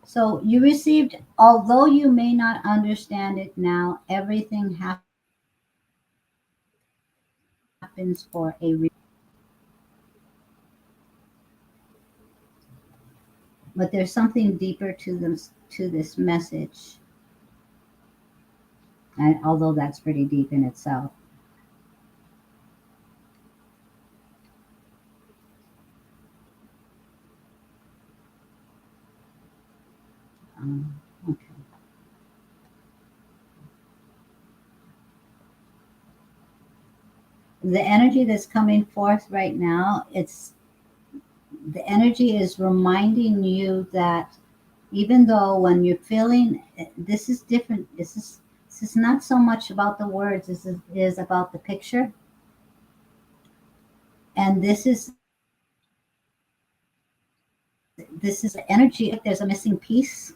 So you received, although you may not understand it now, everything happens for a reason. But there's something deeper to this message, and although that's pretty deep in itself. Okay. The energy that's coming forth right now, it's the energy is reminding you that even though when you're feeling this is different, this is not so much about the words, this is about the picture, and this is energy, like there's a missing piece,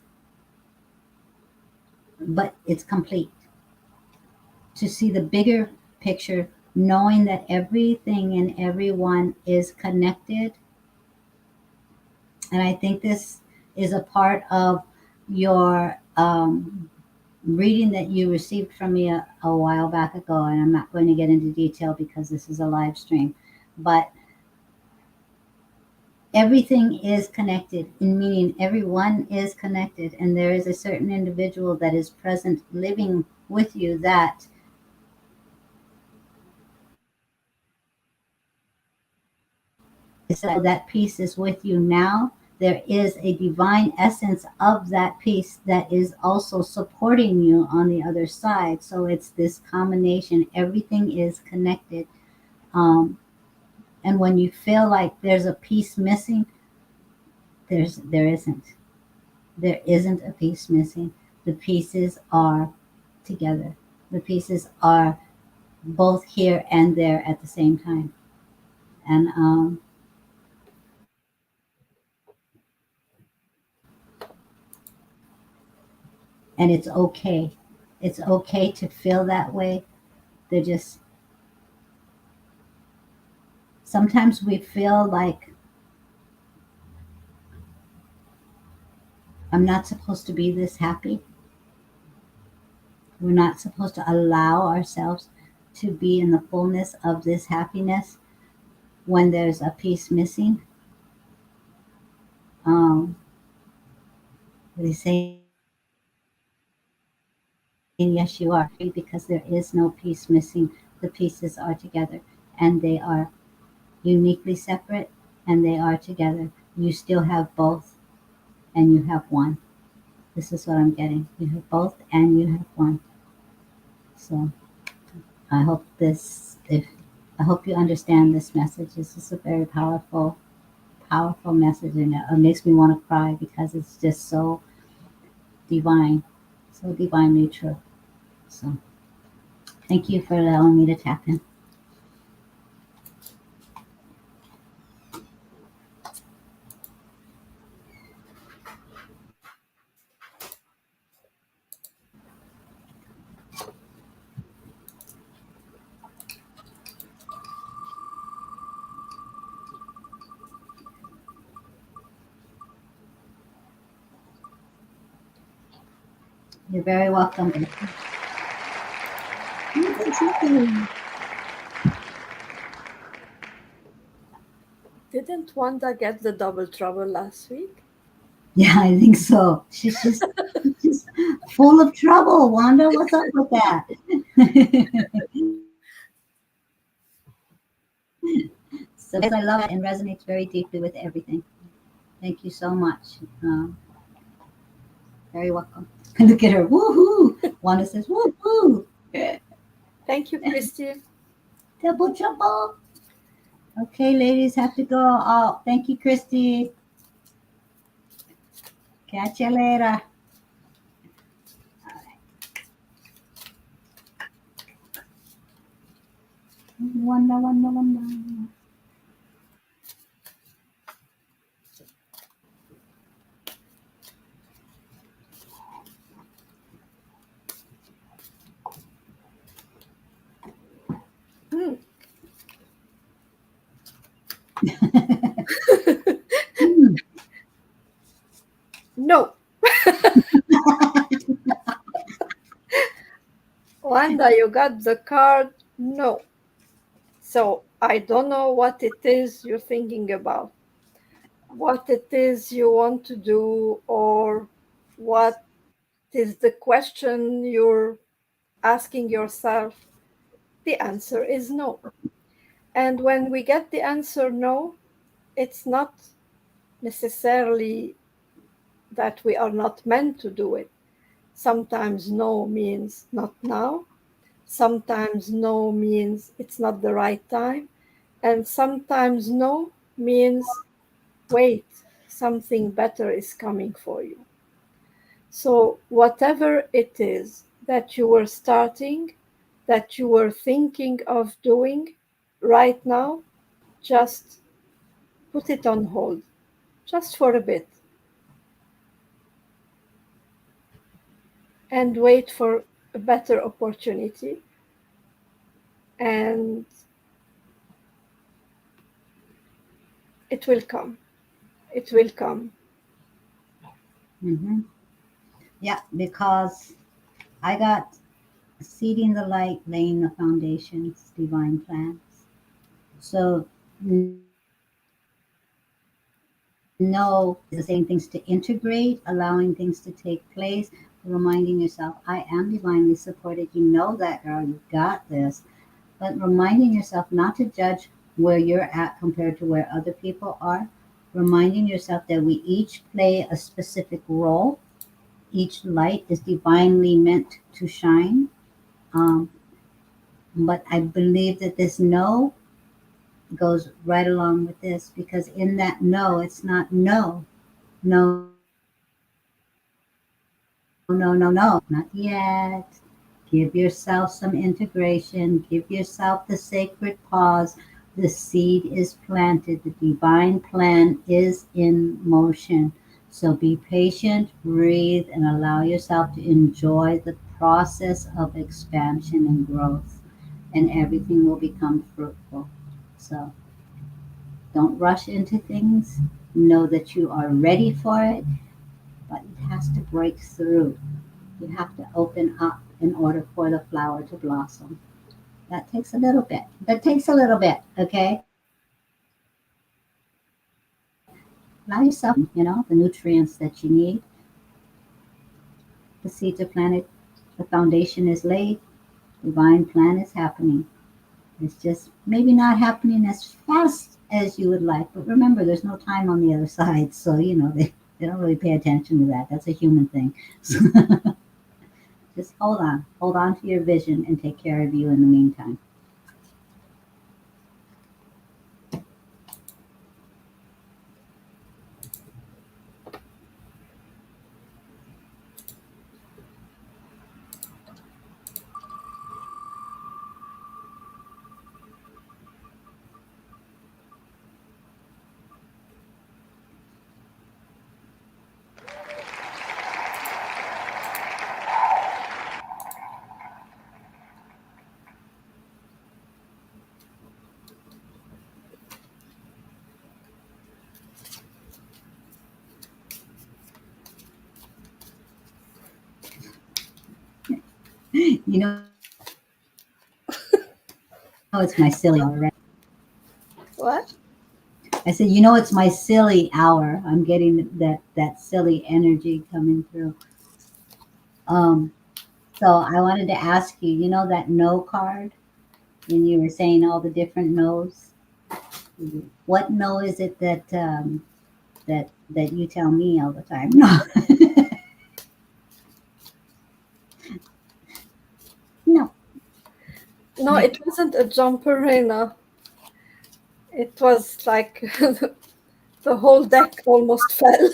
but it's complete. To see the bigger picture, knowing that everything and everyone is connected. And I think this is a part of your reading that you received from me a while back ago. And I'm not going to get into detail because this is a live stream. But everything is connected, in meaning everyone is connected. And there is a certain individual that is present living with you that that piece is with you now. There is a divine essence of that piece that is also supporting you on the other side. So it's this combination. Everything is connected. Um, and when you feel like there's a piece missing, there isn't. There isn't a piece missing. The pieces are together. The pieces are both here and there at the same time. And and it's okay. It's okay to feel that way. They're just sometimes we feel like I'm not supposed to be this happy. We're not supposed to allow ourselves. to be in the fullness of this happiness when there's a piece missing. Um, they saying yes, you are free because there is no piece missing. The pieces are together and they are uniquely separate and they are together. You still have both and you have one. This is what I'm getting. You have both and you have one. So I hope I hope you understand this message. This is a very powerful message, and it makes me want to cry because it's just so divine, so divinely true. So thank you for allowing me to tap in. You're very welcome. Didn't Wanda get the double trouble last week? Yeah, I think so. She's full of trouble. Wanda, what's up with that? So because I love it and resonates very deeply with everything. Thank you so much. Very welcome. Look at her. Woohoo! Wanda says, woohoo! Thank you, Christy. Double trouble. Okay, ladies, have to go. Oh, thank you, Christy. Catch you later. Wanda, Wanda, Wanda. Hmm. Hmm. No, Wanda, you got the card. No. So I don't know what it is you're thinking about, what it is you want to do, or what is the question you're asking yourself. The answer is no. And when we get the answer no, it's not necessarily that we are not meant to do it. Sometimes no means not now. Sometimes no means it's not the right time. And sometimes no means wait, something better is coming for you. So, whatever it is that you were starting, that you were thinking of doing right now, just put it on hold, just for a bit, and wait for a better opportunity. And it will come. It will come. Hmm. Yeah, because I got seeding the light, laying the foundations, divine plans. So no is saying things to integrate, allowing things to take place, reminding yourself, I am divinely supported. You know that, girl. You got this. But reminding yourself not to judge where you're at compared to where other people are. Reminding yourself that we each play a specific role. Each light is divinely meant to shine. Um, but I believe that this no goes right along with this because in that no, it's not no, no, no, no, no, not yet. Give yourself some integration, give yourself the sacred pause. The seed is planted, the divine plan is in motion. So be patient, breathe, and allow yourself to enjoy the process of expansion and growth, and everything will become fruitful. So don't rush into things. Know that you are ready for it, but it has to break through. You have to open up in order for the flower to blossom. That takes a little bit. That takes a little bit. Okay. Allow yourself, the nutrients that you need. The seeds are planted. The foundation is laid. Divine plan is happening. It's just maybe not happening as fast as you would like. But remember, there's no time on the other side. So, they don't really pay attention to that. That's a human thing. So just hold on. Hold on to your vision and take care of you in the meantime. You know, it's my silly hour, right? What? I said, it's my silly hour. I'm getting that silly energy coming through. Um, so I wanted to ask you, that no card, when you were saying all the different no's. What no is it that you tell me all the time? No, no. No, it wasn't a jumper, Reina. It was like the whole deck almost fell.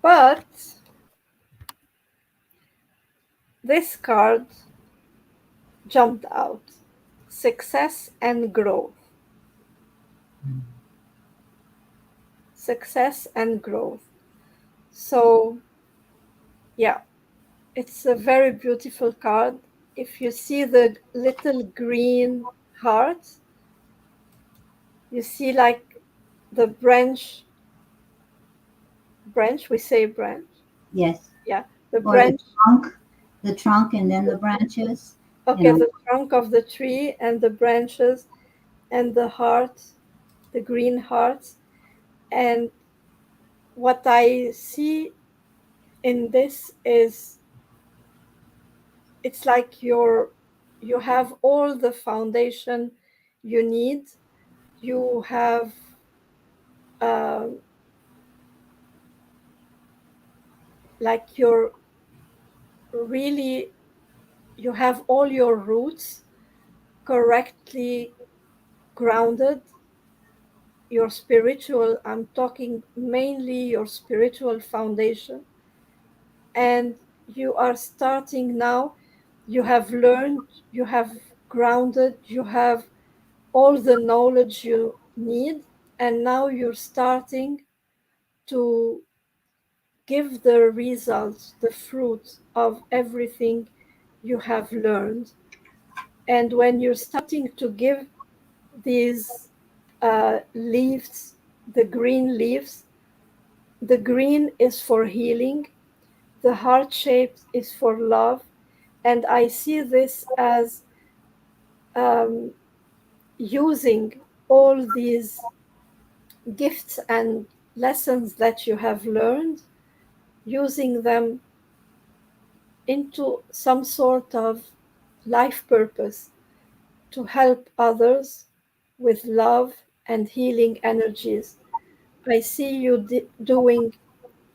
But this card jumped out: success and growth. Success and growth. So, yeah, it's a very beautiful card. If you see the little green heart, you see like the branch, we say branch. Yes. Yeah, the Or branch. the trunk, and then the branches. You Okay, know, the trunk of the tree and the branches and the heart, the green hearts. And what I see in this is it's like you have all the foundation you need. You have uh, like you're really you have all your roots correctly grounded. Your spiritual, I'm talking mainly your spiritual foundation, and you are starting now. You have learned, you have grounded, you have all the knowledge you need, and now you're starting to give the results, the fruit of everything you have learned. And when you're starting to give these leaves, the green leaves, the green is for healing, the heart shape is for love. And I see this as um, using all these gifts and lessons that you have learned, using them into some sort of life purpose to help others with love and healing energies. I see you doing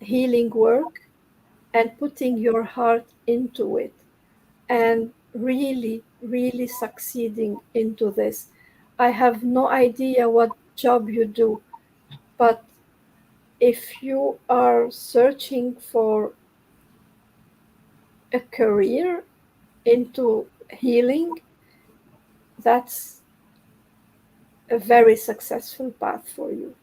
healing work and putting your heart into it and really, really succeeding into this. I have no idea what job you do, but if you are searching for a career into healing, that's a very successful path for you.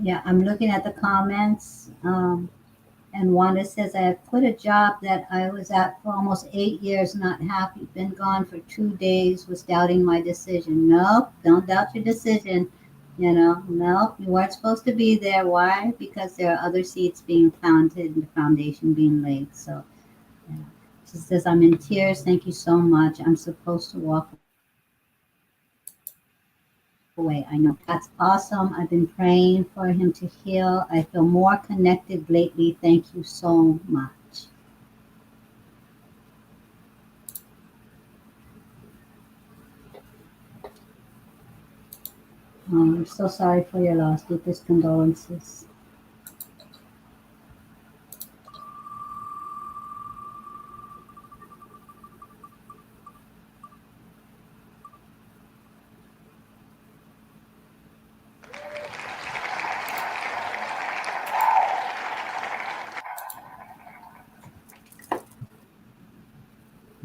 Yeah, I'm looking at the comments. And Wanda says, I have quit a job that I was at for almost 8 years, not happy. Been gone for 2 days, was doubting my decision. Nope, don't doubt your decision. Nope, you weren't supposed to be there. Why? Because there are other seeds being planted and the foundation being laid. So, yeah. She says, I'm in tears. Thank you so much. I'm supposed to walk away. I know. That's awesome. I've been praying for him to heal. I feel more connected lately. Thank you so much. I'm so sorry for your loss. Deepest condolences.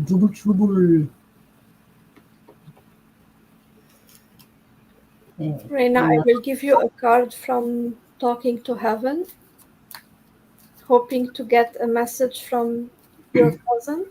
Jubul jubul. Okay, Reina, I another. will give you a card from Talking to Heaven, hoping to get a message from your cousin.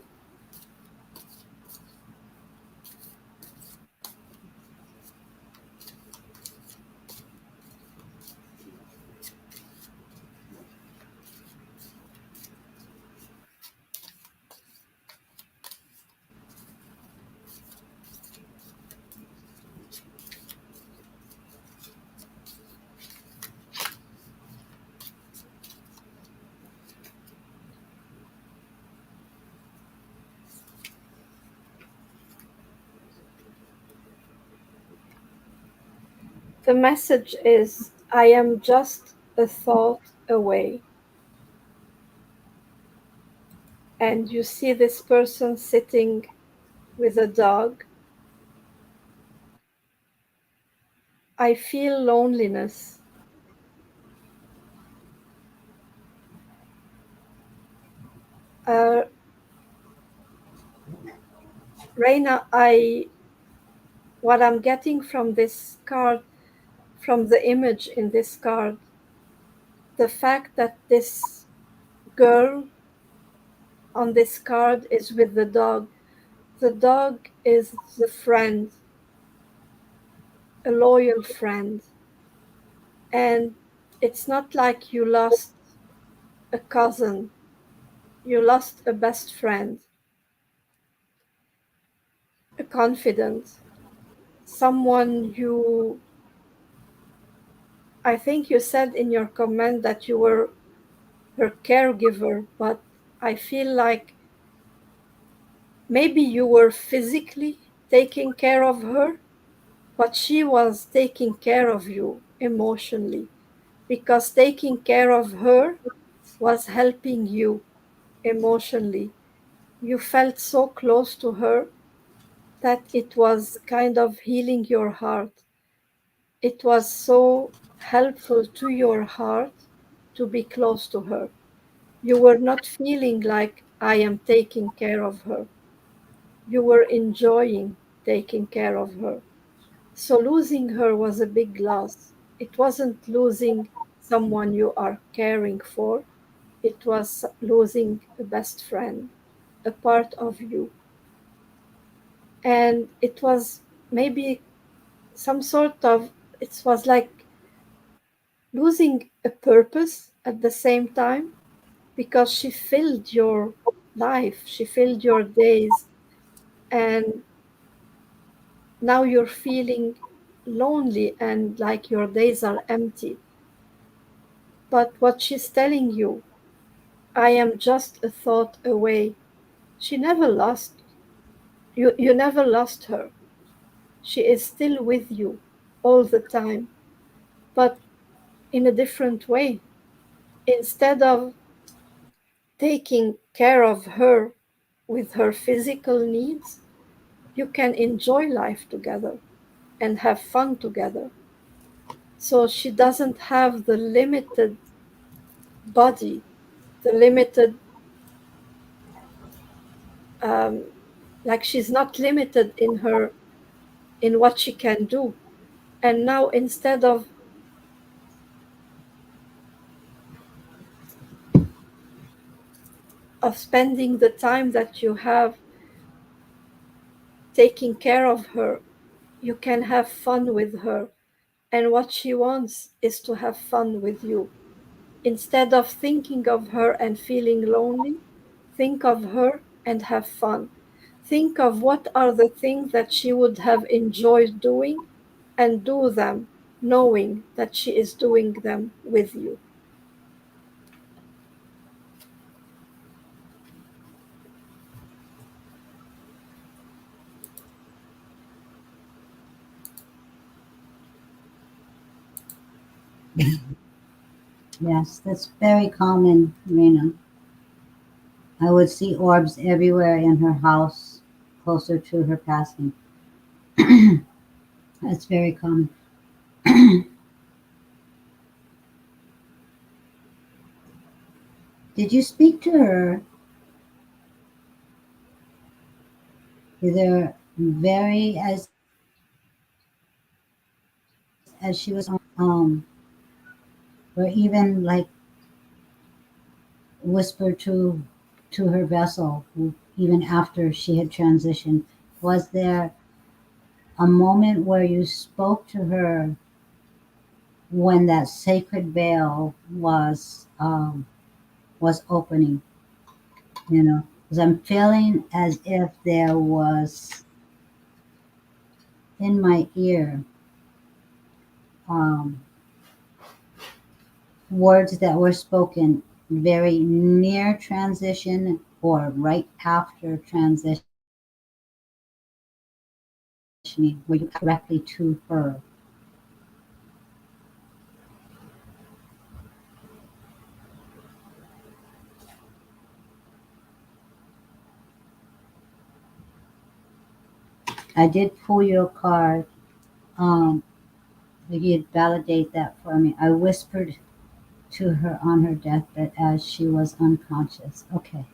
The message is I am just a thought away. And you see this person sitting with a dog. I feel loneliness. Uh, Reina, what I'm getting from this card, from the image in this card, the fact that this girl on this card is with the dog. The dog is the friend, a loyal friend. And it's not like you lost a cousin, you lost a best friend, a confidant, someone you, I think you said in your comment that you were her caregiver, but I feel like maybe you were physically taking care of her, but she was taking care of you emotionally because taking care of her was helping you emotionally. You felt so close to her that it was kind of healing your heart. It was so helpful to your heart to be close to her. You were not feeling like I am taking care of her. You were enjoying taking care of her. So losing her was a big loss. It wasn't losing someone you are caring for, it was losing a best friend, a part of you. And it was maybe some sort of, it was like losing a purpose at the same time because she filled your life, she filled your days, and now you're feeling lonely and like your days are empty. But what she's telling you, I am just a thought away. She never lost you, you never lost her. She is still with you all the time, but in a different way. Instead of taking care of her with her physical needs, you can enjoy life together and have fun together. So she doesn't have the limited body, the limited, um, like she's not limited in her, in what she can do. And now instead of of spending the time that you have taking care of her. You can have fun with her. And what she wants is to have fun with you. Instead of thinking of her and feeling lonely, think of her and have fun. Think of what are the things that she would have enjoyed doing and do them, knowing that she is doing them with you. Yes, that's very common, Rena. I would see orbs everywhere in her house closer to her passing. That's very common. Did you speak to her either very as she was or even like whisper to her vessel even after she had transitioned? Was there a moment where you spoke to her when that sacred veil was opening? You know, because I'm feeling as if there was in my ear um, words that were spoken very near transition or right after transitioning, where you directly to her. I did pull your card. If you'd validate that for me. I whispered to her on her deathbed as she was unconscious. Okay.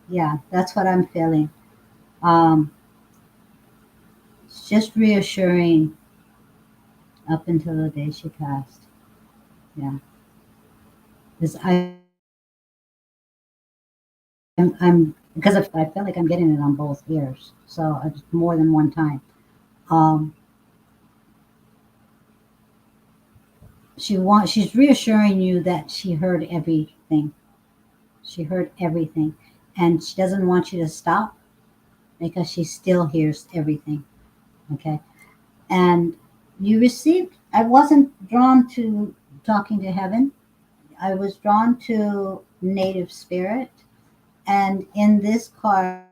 Yeah, that's what I'm feeling. Um, it's just reassuring up until the day she passed. Yeah. Because I'm because I feel like I'm getting it on both ears. So more than one time. Um, she's reassuring you that she heard everything. She heard everything. And she doesn't want you to stop because she still hears everything. Okay. And you received, I wasn't drawn to talking to heaven. I was drawn to native spirit. And in this card,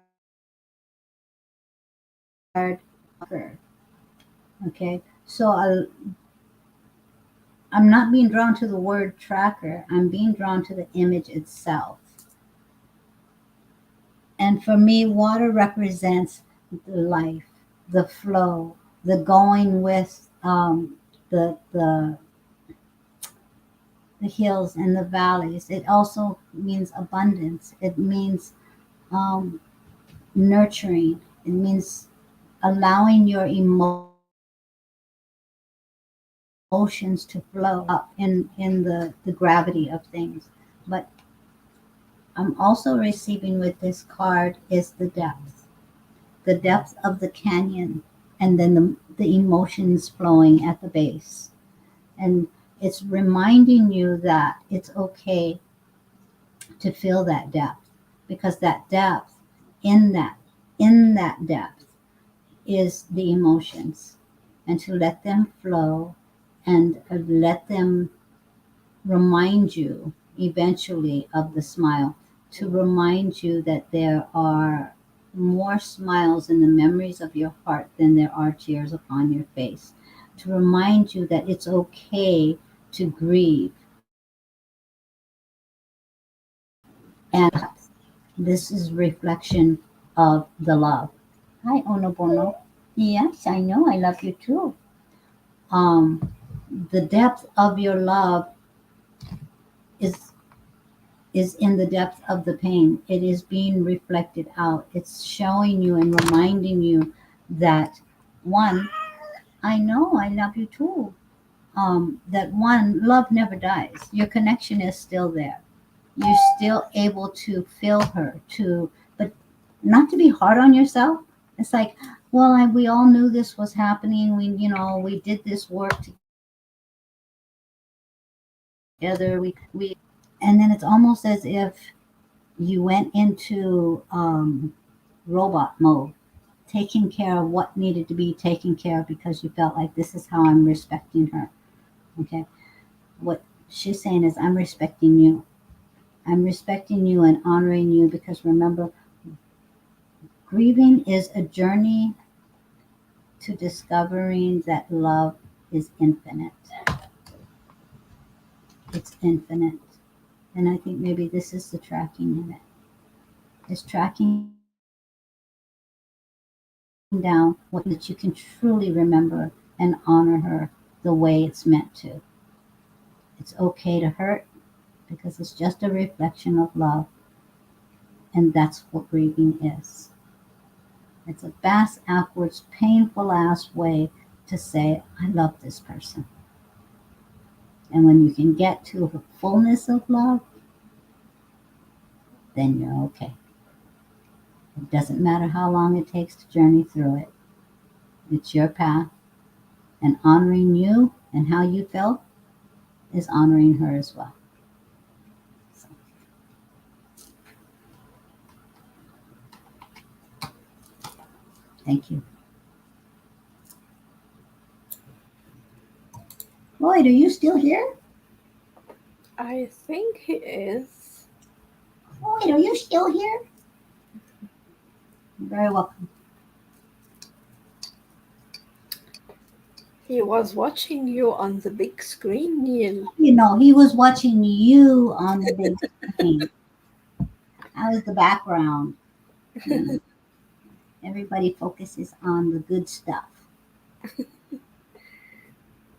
okay, so I'm not being drawn to the word tracker. I'm being drawn to the image itself. And for me, water represents the life, the flow, the going with the hills and the valleys. It also means abundance. It means um, nurturing. It means allowing your emotions to flow up in the gravity of things. But I'm also receiving with this card is the depth of the canyon, and then the emotions flowing at the base. And it's reminding you that it's okay to feel that depth because that depth in that in that depth is the emotions, and to let them flow and let them remind you eventually of the smile, to remind you that there are more smiles in the memories of your heart than there are tears upon your face, to remind you that it's okay to grieve. And this is reflection of the love. Hi, Onobono. Yes, I know. I love you too. Um, the depth of your love is is in the depth of the pain. It is being reflected out. It's showing you and reminding you that one, I know I love you too. That one, love never dies. Your connection is still there. you're still able to feel her, to, but not to be hard on yourself. It's like, well, we all knew this was happening. We, we did this work together. And then it's almost as if you went into robot mode, taking care of what needed to be taken care of because you felt like this is how I'm respecting her. Okay. What she's saying is, I'm respecting you. I'm respecting you and honoring you because remember, grieving is a journey to discovering that love is infinite. It's infinite. And I think maybe this is the tracking in it. It's tracking down what that you can truly remember and honor her the way it's meant to. It's okay to hurt because it's just a reflection of love. And that's what grieving is. It's a bass backwards, painful ass way to say, I love this person. And when you can get to the fullness of love, then you're okay. It doesn't matter how long it takes to journey through it. It's your path. And honoring you and how you felt is honoring her as well. So, thank you. Lloyd, are you still here? I think he is. Lloyd, are you still here? You're very welcome. He was watching you on the big screen, Neil. He was watching you on the big screen. I was the background. And everybody focuses on the good stuff.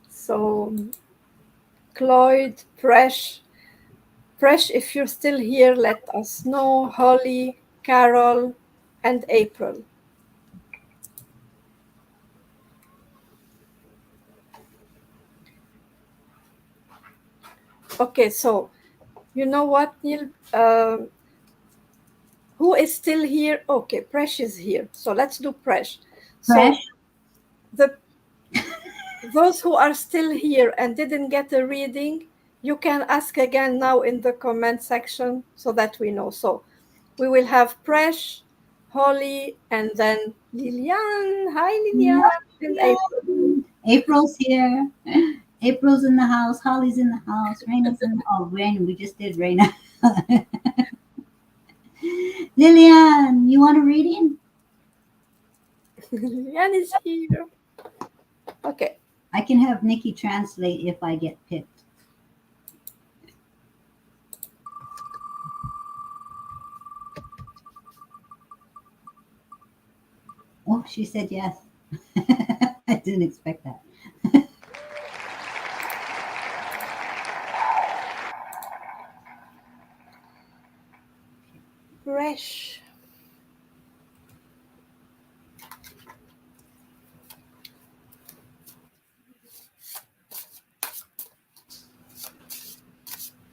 So, Cloyd, Presh, if you're still here, let us know. Holly, Carol, and April. Okay, so you know what, Neil? Who is still here? Okay, Presh is here. So let's do Presh. So Fresh? the those who are still here and didn't get a reading, you can ask again now in the comment section so that we know. So we will have Presh, Holly, and then Lilian. Hi, Lilian. And April. April's here. April's in the house. Holly's in the house. Raina's in the Raina. We just did Raina. Lillian, you want a reading? Lilian is here. Okay. I can have Nikki translate if I get picked. Oh, she said yes. I didn't expect that. Presh.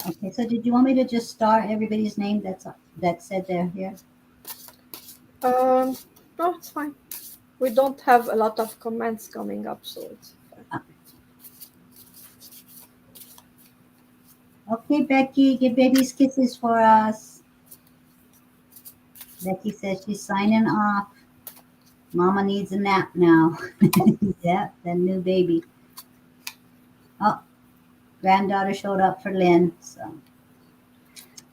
Okay, so did you want me to just star everybody's name that said they're here? No, it's fine. We don't have a lot of comments coming up, so it's fine. Okay, Becky, give babies kisses for us. Becky says she's signing off. Mama needs a nap now. Yeah, that new baby. Oh, granddaughter showed up for Lynn. So.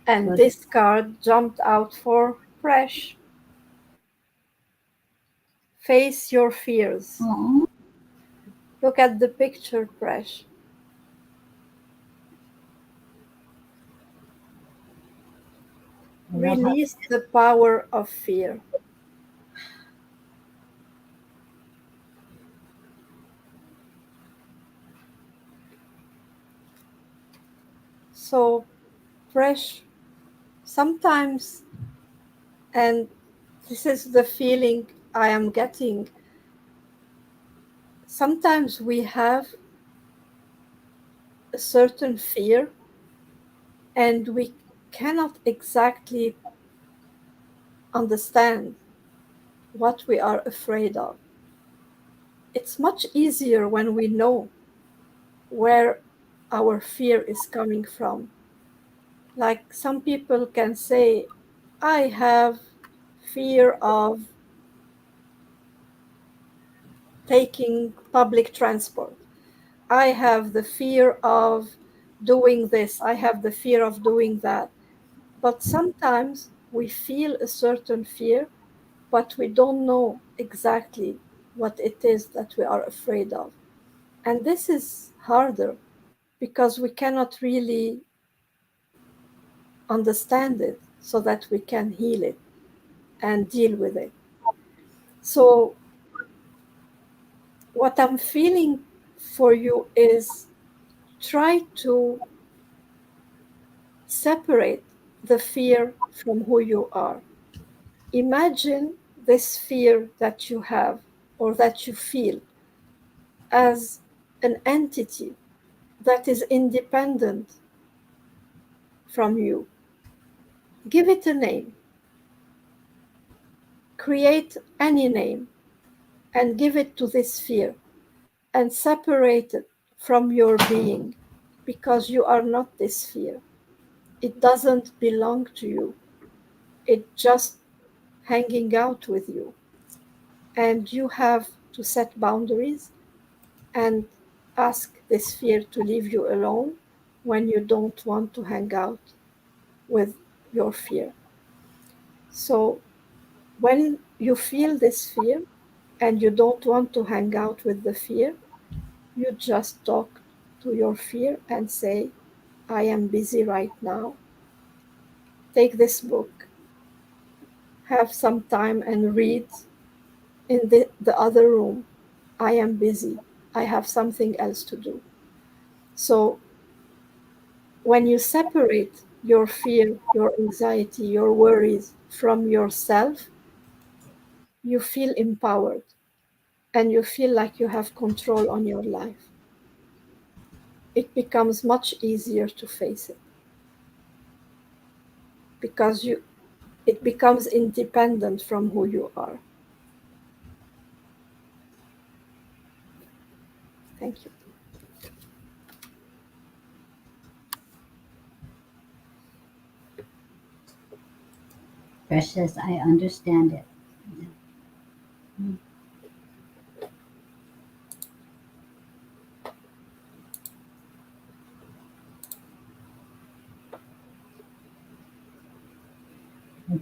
And this card jumped out for Presh. Face your fears. Aww. Look at the picture, Presh. Release the power of fear. So, Presh, sometimes, and this is the feeling I am getting, sometimes we have a certain fear and we cannot exactly understand what we are afraid of. It's much easier when we know where our fear is coming from. Like some people can say, I have fear of taking public transport. I have the fear of doing this. I have the fear of doing that. But sometimes we feel a certain fear, but we don't know exactly what it is that we are afraid of. And this is harder because we cannot really understand it so that we can heal it and deal with it. So, what I'm feeling for you is try to separate the fear from who you are. Imagine this fear that you have or that you feel as an entity that is independent from you. Give it a name, create any name, and give it to this fear and separate it from your being because you are not this fear. It doesn't belong to you, it's just hanging out with you. And you have to set boundaries and ask this fear to leave you alone when you don't want to hang out with your fear. So, when you feel this fear and you don't want to hang out with the fear, you just talk to your fear and say, I am busy right now. Take this book, have some time and read in the other room. I am busy. I have something else to do. So, when you separate your fear, your anxiety, your worries from yourself, you feel empowered and you feel like you have control on your life. It becomes much easier to face it because it becomes independent from who you are. Thank you. Precious, I understand it. Mm.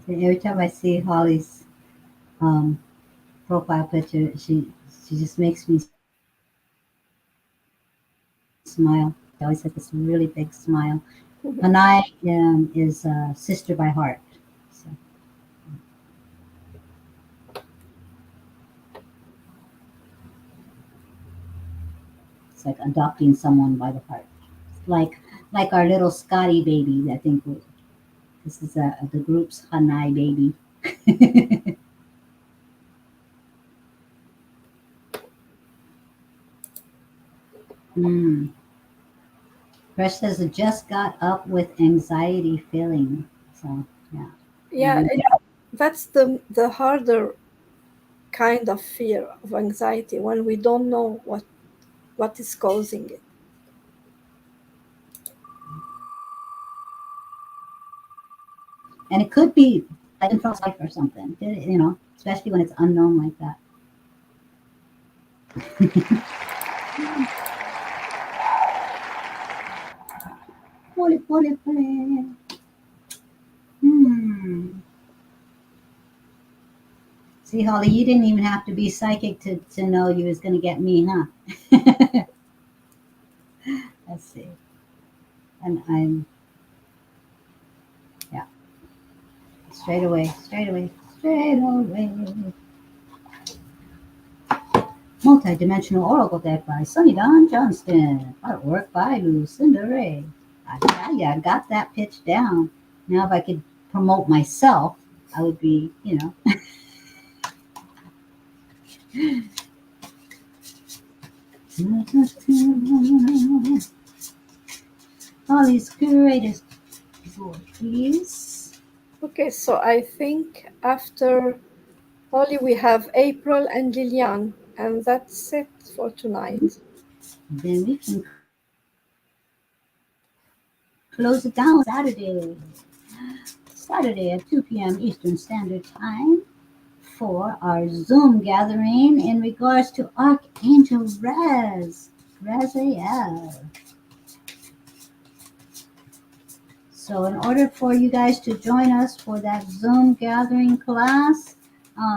Every time I see Holly's um, profile picture, she just makes me smile. She always has this really big smile. Hanai is sister by heart. So it's like adopting someone by the heart. Like our little Scotty baby. I think this is the group's Hanai baby. Mm. Precious just got up with anxiety feeling. So yeah. Yeah, Mhm. that's the harder kind of fear of anxiety when we don't know what is causing it. And it could be like in front of life or something. Especially when it's unknown like that. Pole, pole, pole. Hmm. See, Holly, you didn't even have to be psychic to know you was gonna get me, huh? Let's see. And I'm yeah, straight away, straight away, straight away. Multi-dimensional oracle deck by Sunny Don Johnston. Artwork by Lucinda Ray. I tell ya, I got that pitch down. Now, if I could promote myself, I would be, Holly's greatest please. Okay, so I think after Holly we have April and Lilian, and that's it for tonight. Then we can close it down Saturday. Saturday at 2 p.m. Eastern Standard Time for our Zoom gathering in regards to Archangel Raziel. So, in order for you guys to join us for that Zoom gathering class,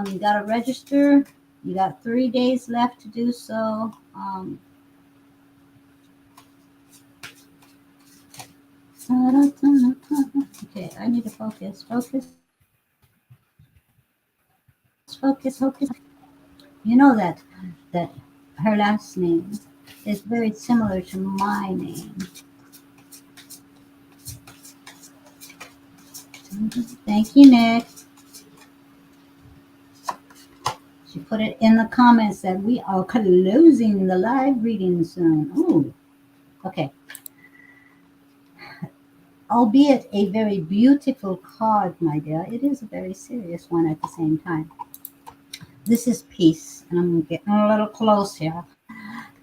you got to register. You got 3 days left to do so. Okay, I need to focus. You know that her last name is very similar to my name. Thank you, Nick. She put it in the comments that we are closing the live reading soon. Ooh, okay. Albeit a very beautiful card, my dear, it is a very serious one at the same time. This is peace, and I'm getting a little close here.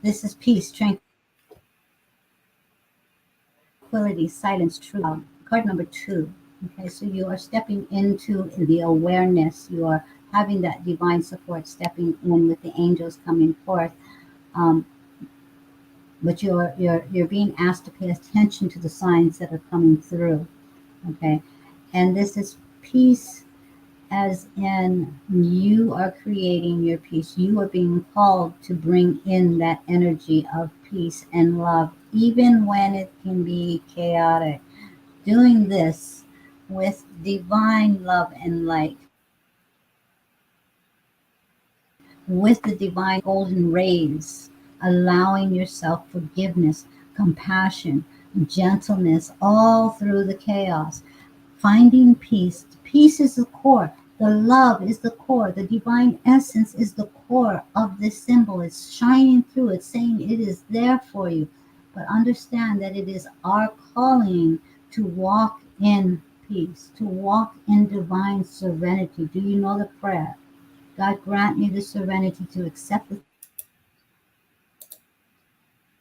This is peace, tranquility, silence, truth. Card number 2. Okay, so you are stepping into the awareness. You are having that divine support, stepping in with the angels coming forth. Um, but you're being asked to pay attention to the signs that are coming through. Okay, and this is peace, as in you are creating your peace. You are being called to bring in that energy of peace and love, even when it can be chaotic. Doing this with divine love and light, with the divine golden rays, allowing yourself forgiveness, compassion, gentleness all through the chaos. Finding peace. Peace is the core. The love is the core. The divine essence is the core of this symbol. It's shining through. It's saying it is there for you. But understand that it is our calling to walk in peace, to walk in divine serenity. Do you know the prayer? God, grant me the serenity to accept the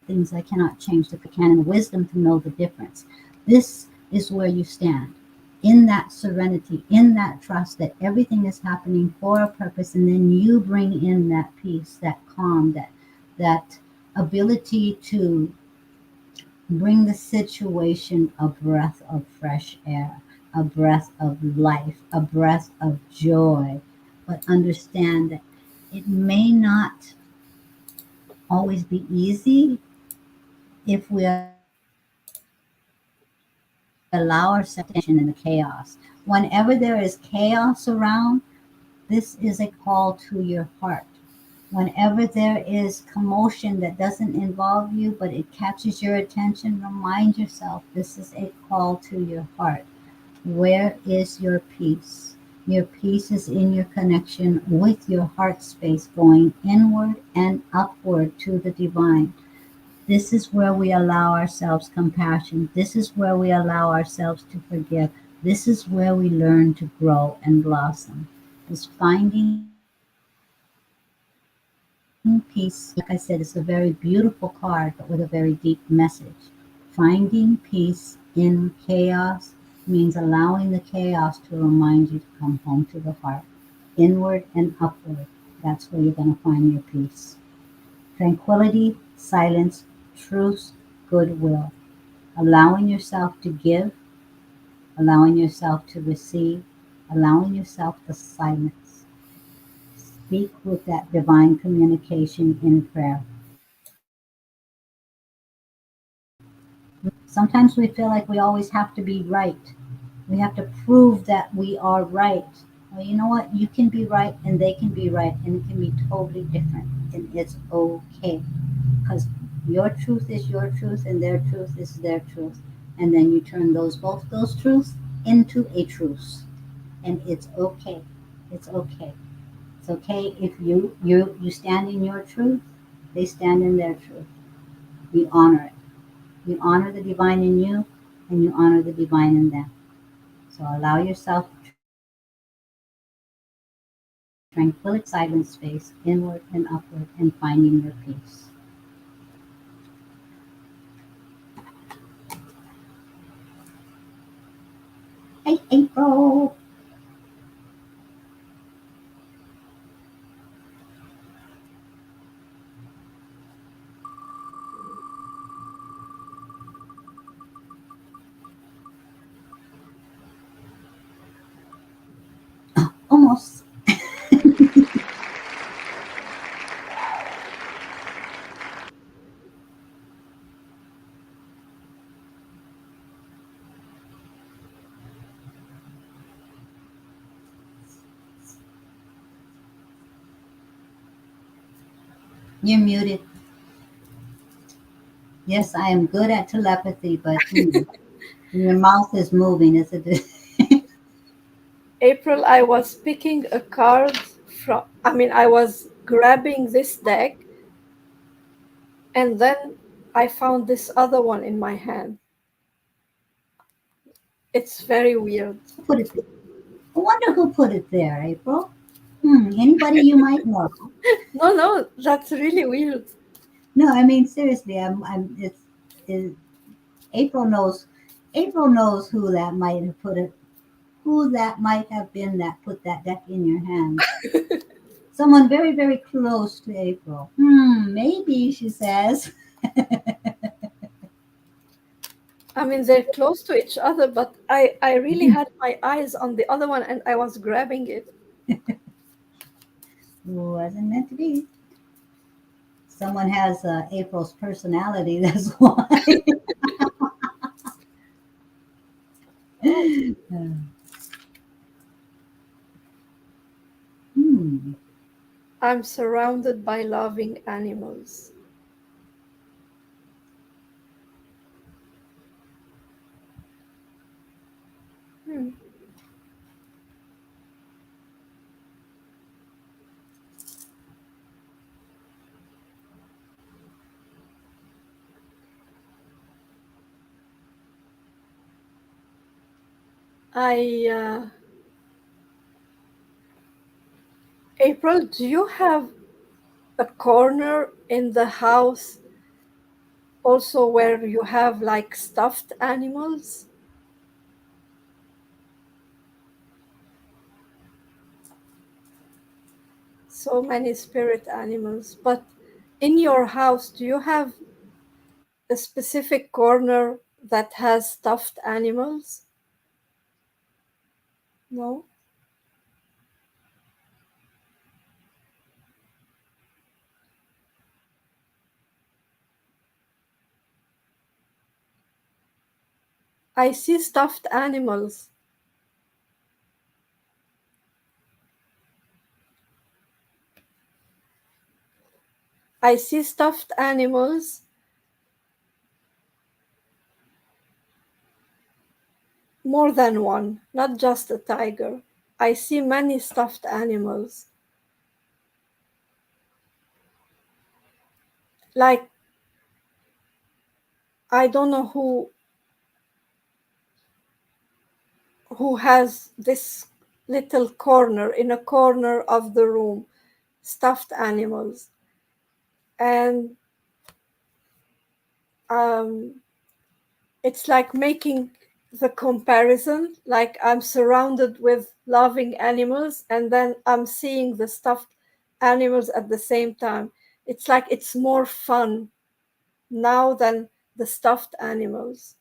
things I cannot change, the peace to accept the things I can, and the wisdom to know the difference. This is where you stand, in that serenity, in that trust that everything is happening for a purpose, and then you bring in that peace, that calm, that ability to bring the situation a breath of fresh air, a breath of life, a breath of joy. But understand that it may not always be easy if we allow ourselves to stay in the tension and the chaos. Whenever there is chaos around, this is a call to your heart. Whenever there is commotion that doesn't involve you, but it catches your attention, remind yourself this is a call to your heart. Where is your peace? Your peace is in your connection with your heart space, going inward and upward to the divine. This is where we allow ourselves compassion. This is where we allow ourselves to forgive. This is where we learn to grow and blossom. Is finding peace. Like I said, it's a very beautiful card, but with a very deep message. Finding peace in chaos means allowing the chaos to remind you to come home to the heart. Inward and upward. That's where you're going to find your peace. Tranquility, silence, truth, goodwill. Allowing yourself to give, allowing yourself to receive, allowing yourself the silence. Speak with that divine communication in prayer. Sometimes we feel like we always have to be right. We have to prove that we are right. Well, you know what? You can be right and they can be right, and it can be totally different, and it's okay. Because your truth is your truth and their truth is their truth. And then you turn both those truths into a truth. And it's okay. It's okay. It's okay if you stand in your truth, they stand in their truth. You honor it. You honor the divine in you, and you honor the divine in them. So allow yourself tranquility, silent space, inward and upward, and finding your peace. Hey, April. Almost. You're muted. Yes, I am good at telepathy, but your mouth is moving. Is it? April, I was picking a card I was grabbing this deck, and then I found this other one in my hand. It's very weird. Who put it there? I wonder who put it there, April. Anybody you might know. No, no, that's really weird. No, I mean seriously. It, April knows. April knows who that might have put it. Who that might have been that put that deck in your hands. Someone very, very close to April. Maybe she says. I mean, they're close to each other, but I really had my eyes on the other one and I was grabbing it. Wasn't meant to be. Someone has April's personality. That's why. Oh, hmm. I'm surrounded by loving animals. Hmm. I, April, do you have a corner in the house also where you have like stuffed animals? So many spirit animals. But in your house, do you have a specific corner that has stuffed animals? No? I see stuffed animals. I see stuffed animals, more than one, not just a tiger. I see many stuffed animals. Like, I don't know who has this little corner in a corner of the room, stuffed animals. And um, it's like making the comparison, like I'm surrounded with loving animals and then I'm seeing the stuffed animals at the same time. It's like it's more fun now than the stuffed animals.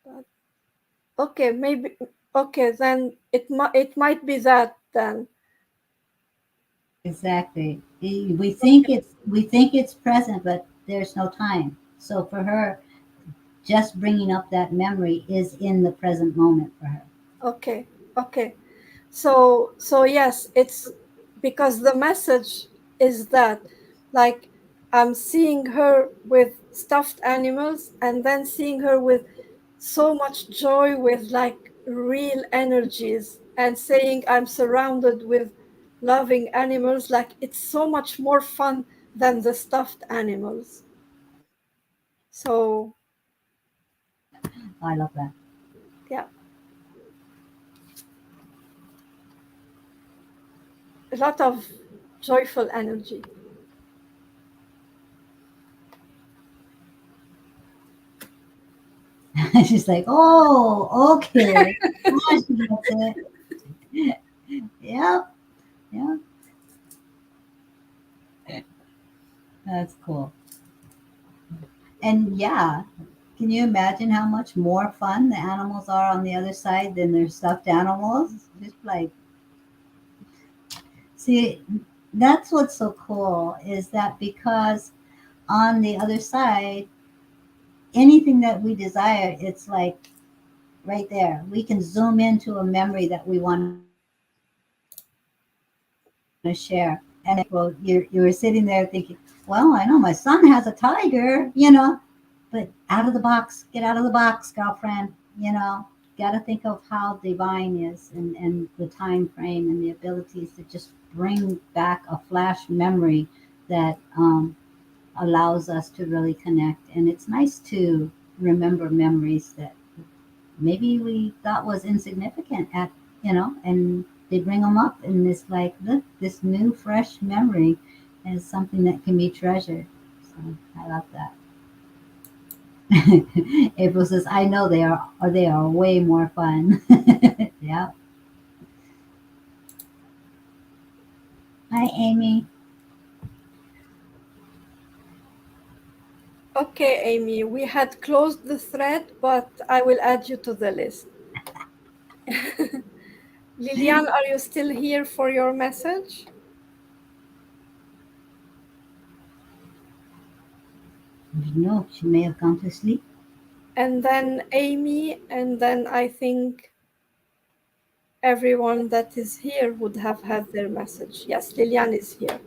But okay, maybe okay, then it might be that then. Exactly. We think it's present, but there's no time. So for her, just bringing up that memory is in the present moment for her. Okay, okay. So yes, it's because the message is that like I'm seeing her with stuffed animals and then seeing her with so much joy with like real energies and saying I'm surrounded with loving animals, like it's so much more fun than the stuffed animals. So, I love that. yeah, a lot of joyful energy. She's like, oh, okay. Now she gets it. Yep, yep. That's cool. And yeah, can you imagine how much more fun the animals are on the other side than their stuffed animals? Just like, see, that's what's so cool is that because on the other side, anything that we desire, it's like right there. We can zoom into a memory that we want to share. And well, you were sitting there thinking, well, I know my son has a tiger, but out of the box, get out of the box, girlfriend. Got to think of how divine is and the time frame and the abilities to just bring back a flash memory that allows us to really connect. And it's nice to remember memories that maybe we thought was insignificant and they bring them up and it's like, look, this new fresh memory is something that can be treasured. So I love that. April says, I know they are way more fun. Yeah. Hi, Amy. Okay, Amy, we had closed the thread, but I will add you to the list. Lilian, are you still here for your message? No, she may have gone to sleep. And then Amy, and then I think everyone that is here would have had their message. Yes, Lilian is here.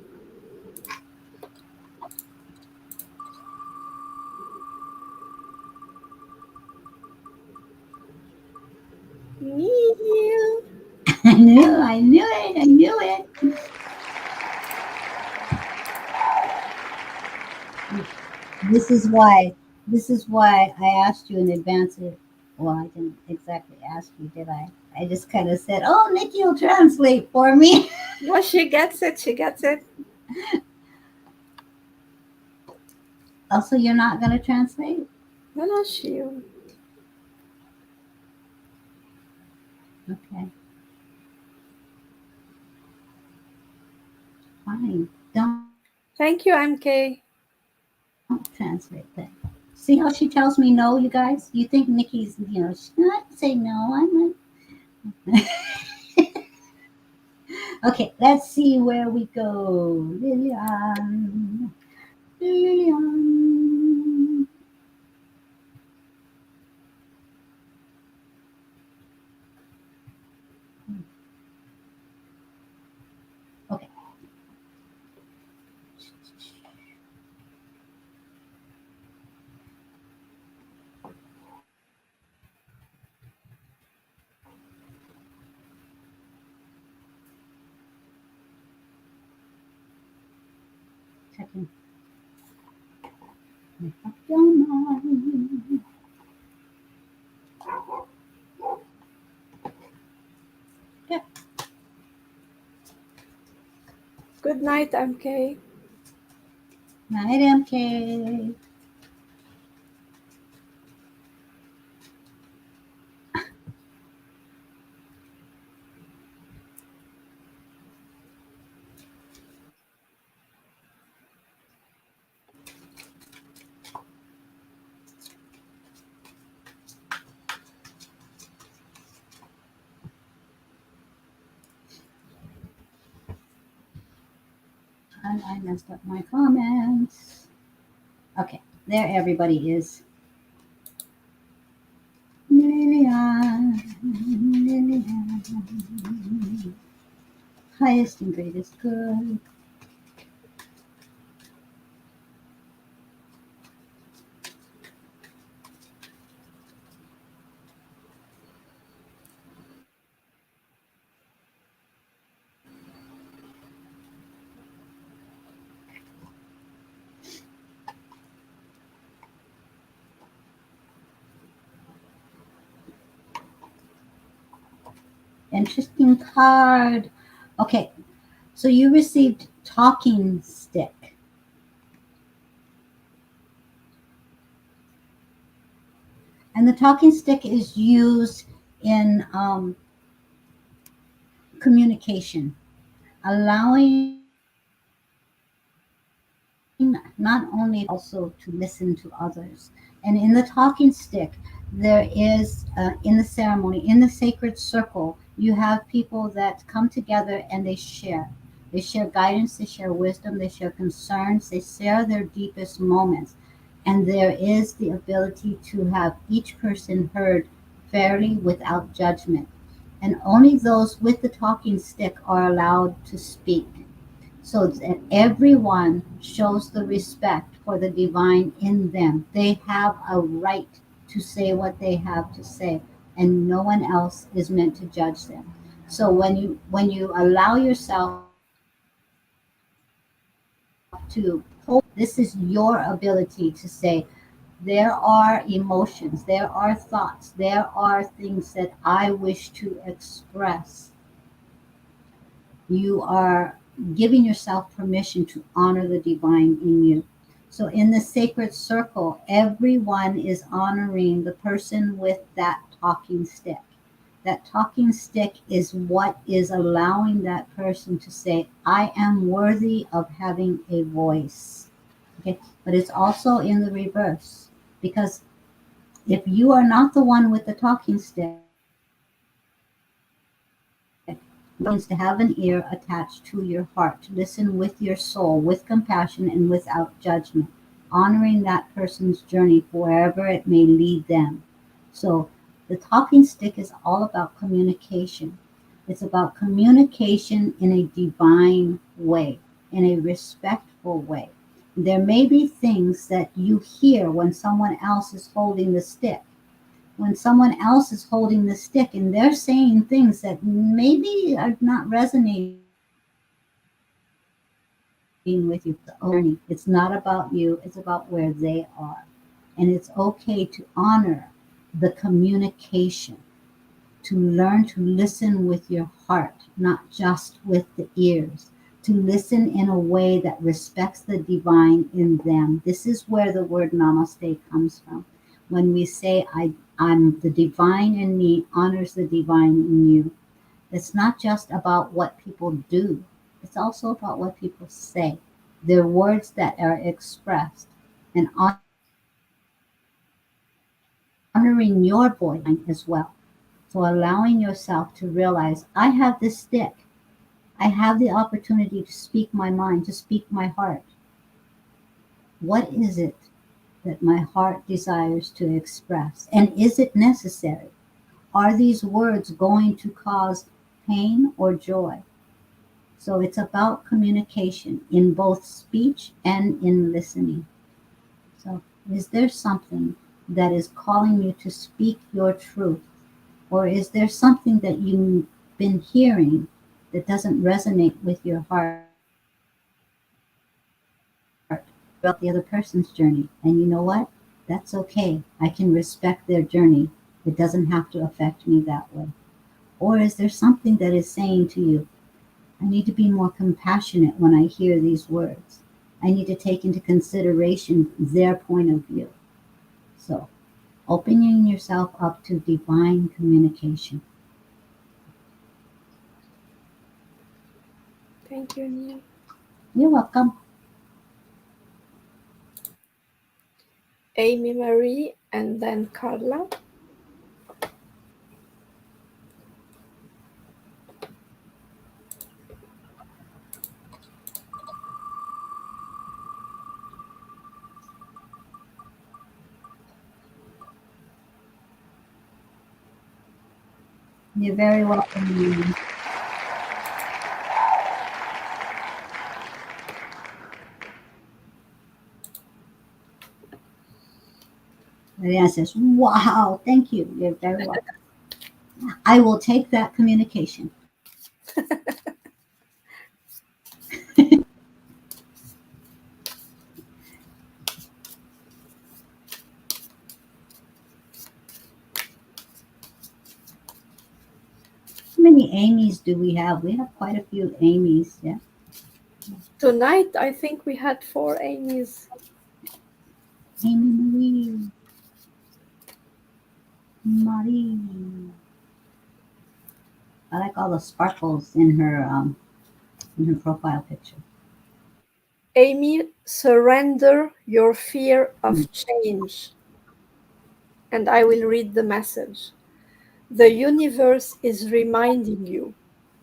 Neil. I knew it. This is why. This is why I asked you in advance. Well, I didn't exactly ask you, did I? I just kind of said, "Oh, Nikki will translate for me." No, she gets it. She gets it. Also, you're not gonna translate? No, no, she. Okay, fine. Don't translate Thank you, MK. then. See how she tells me no, you guys? You think Nikki's, she's not say no. Okay, let's see where we go. Lillian. Lillian. Okay. Checking. Make up your mind. Yeah. Good night, MK. Night, MK. And I messed up my comments. Okay, there everybody is. Lillian. Lillian. Highest and greatest good. interesting card. Okay, so you received talking stick. And the talking stick is used in communication, allowing not only also to listen to others. And in the talking stick, there is in the ceremony, in the sacred circle, you have people that come together and they share. They share guidance, they share wisdom, they share concerns, they share their deepest moments. And there is the ability to have each person heard fairly without judgment. And only those with the talking stick are allowed to speak so that everyone shows the respect for the divine in them. They have a right to say what they have to say, and no one else is meant to judge them. So when you allow yourself to hold, this is your ability to say, there are emotions, there are thoughts, there are things that I wish to express. You are giving yourself permission to honor the divine in you. So, in the sacred circle, everyone is honoring the person with that talking stick. That talking stick is what is allowing that person to say, I am worthy of having a voice. Okay, but it's also in the reverse because if you are not the one with the talking stick, means to have an ear attached to your heart, to listen with your soul, with compassion and without judgment, honoring that person's journey wherever it may lead them. So the talking stick is all about communication. It's about communication in a divine way, in a respectful way. There may be things that you hear when someone else is holding the stick, when someone else is holding the stick and they're saying things that maybe are not resonating with you. It's okay to honor the journey. It's not about you, it's about where they are. And it's okay to honor the communication, to learn to listen with your heart, not just with the ears, to listen in a way that respects the divine in them. This is where the word namaste comes from. When we say, I'm the divine in me, honors the divine in you. It's not just about what people do, it's also about what people say. They're words that are expressed. And honoring your voice as well. So allowing yourself to realize, I have this stick. I have the opportunity to speak my mind, to speak my heart. What is it that my heart desires to express? And is it necessary? Are these words going to cause pain or joy? So it's about communication in both speech and in listening. So is there something that is calling you to speak your truth? Or is there something that you've been hearing that doesn't resonate with your heart? About the other person's journey. And you know what? That's okay. I can respect their journey. It doesn't have to affect me that way. Or is there something that is saying to you, I need to be more compassionate when I hear these words. I need to take into consideration their point of view. So, opening yourself up to divine communication. Thank you, Neil. You're welcome. Amy Marie and then Carla. You're very welcome. Marianne says, wow, thank you. You're very welcome. I will take that communication. Many Amy's do we have? We have quite a few Amy's. Yeah. Tonight, I think we had 4 Amy's. Amy Marie. Marie. I like all the sparkles in her profile picture. Amy, surrender your fear Mm. of change. And I will read the message. The universe is reminding you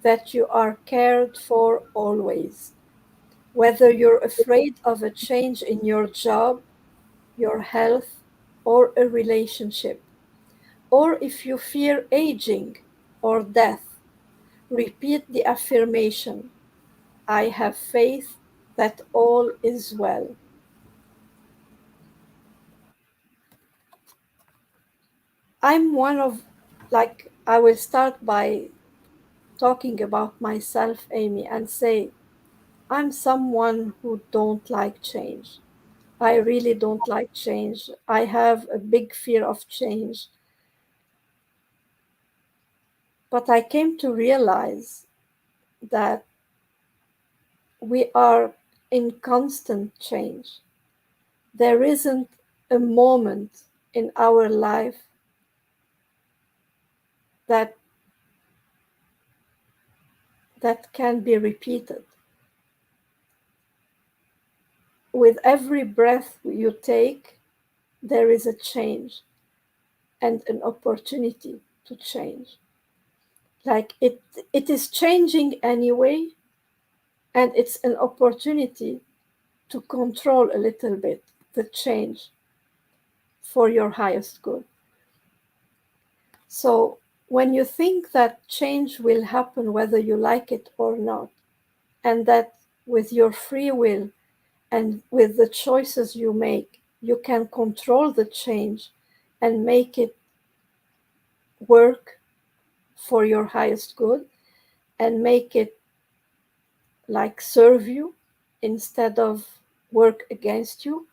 that you are cared for always. Whether you're afraid of a change in your job, your health, or a relationship, or if you fear aging or death, repeat the affirmation: I have faith that all is well. I'm one of, like, I will start by talking about myself, Amy, and say, I'm someone who don't like change. I really don't like change. I have a big fear of change. But I came to realize that we are in constant change. There isn't a moment in our life that that can be repeated. With every breath you take, there is a change and an opportunity to change. Like it is changing anyway, and it's an opportunity to control a little bit the change for your highest good. So when you think that change will happen whether you like it or not, and that with your free will and with the choices you make, you can control the change and make it work for your highest good and make it like serve you instead of work against you,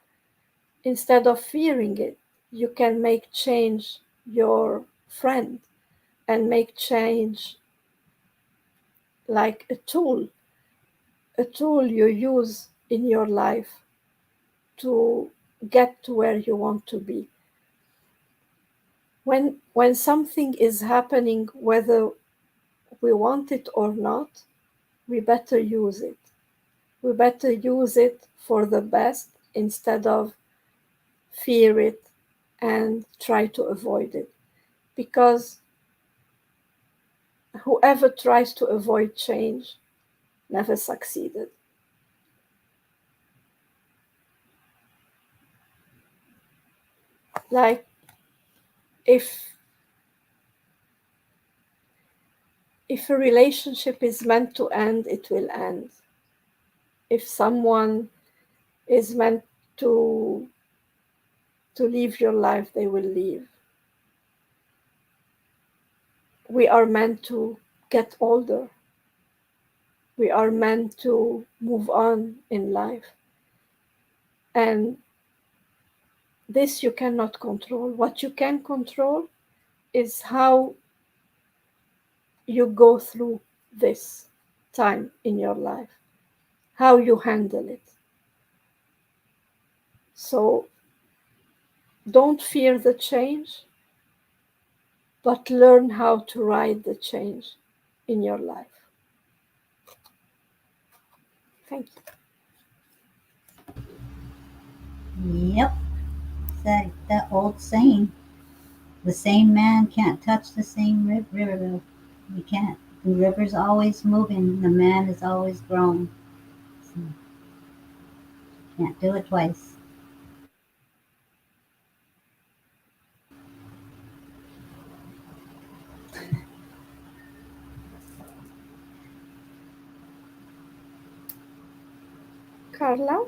instead of fearing it, you can make change your friend and make change like a tool you use in your life to get to where you want to be. When something is happening, whether we want it or not, we better use it. We better use it for the best instead of fear it and try to avoid it. Because whoever tries to avoid change never succeeded. Like if if a relationship is meant to end, it will end. If someone is meant to to leave your life, they will leave. We are meant to get older. We are meant to move on in life. And this you cannot control. What you can control is how you go through this time in your life, how you handle it. So don't fear the change, but learn how to ride the change in your life. Thank you. Yep. That old saying. The same man can't touch the same river. You can't. The river's always moving. The man is always growing. So can't do it twice. Carla?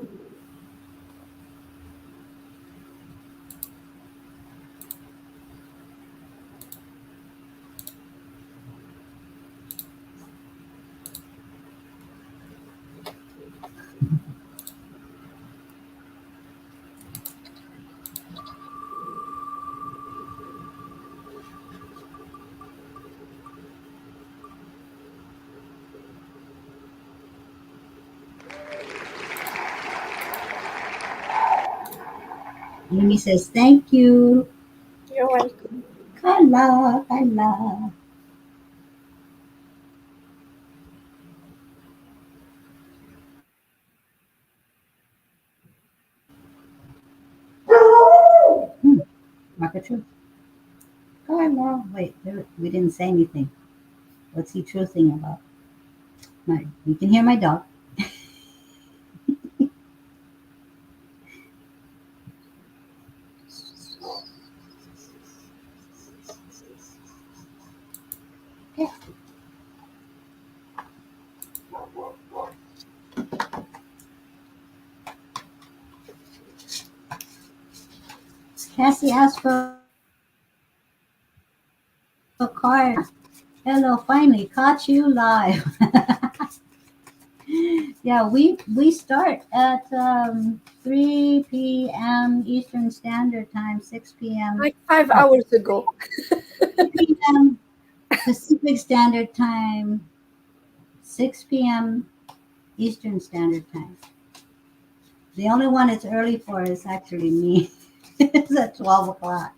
Amy says, thank you. You're welcome. Kala, Kala. Hmm. Market truth. Kala. Wait, we didn't say anything. What's he truthing about? You can hear my dog. Okay. Cassie asked for a card. Hello, finally caught you live. Yeah, we start at 3 p.m. Eastern Standard Time, 6 p.m. Like 5 hours ago. 3 p.m. Pacific Standard Time, 6 p.m. Eastern Standard Time. The only one it's early for is actually me. It's at 12 o'clock.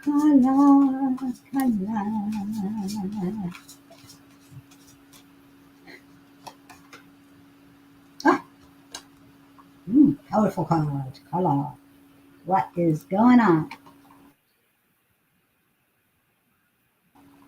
Kala, kala. Ah, powerful card. Kala. What is going on?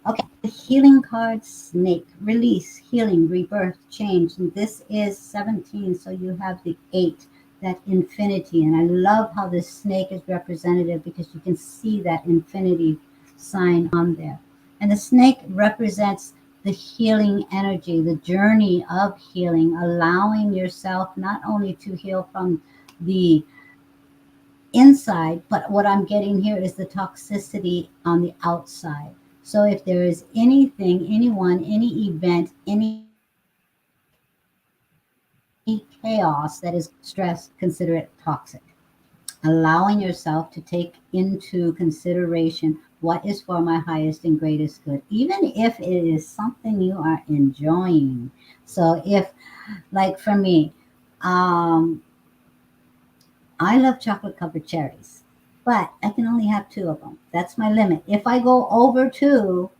Okay, the healing card snake. Release, healing, rebirth, change. And this is 17, so you have the 8, that infinity. And I love how this snake is representative because you can see that infinity sign on there. And the snake represents the healing energy, the journey of healing, allowing yourself not only to heal from the inside, but what I'm getting here is the toxicity on the outside. So if there is anything, anyone, any event, any chaos that is stress, consider it toxic. Allowing yourself to take into consideration what is for my highest and greatest good, even if it is something you are enjoying. So if, like for me, um, I love chocolate covered cherries, but I can only have two of them. That's my limit. If I go over two,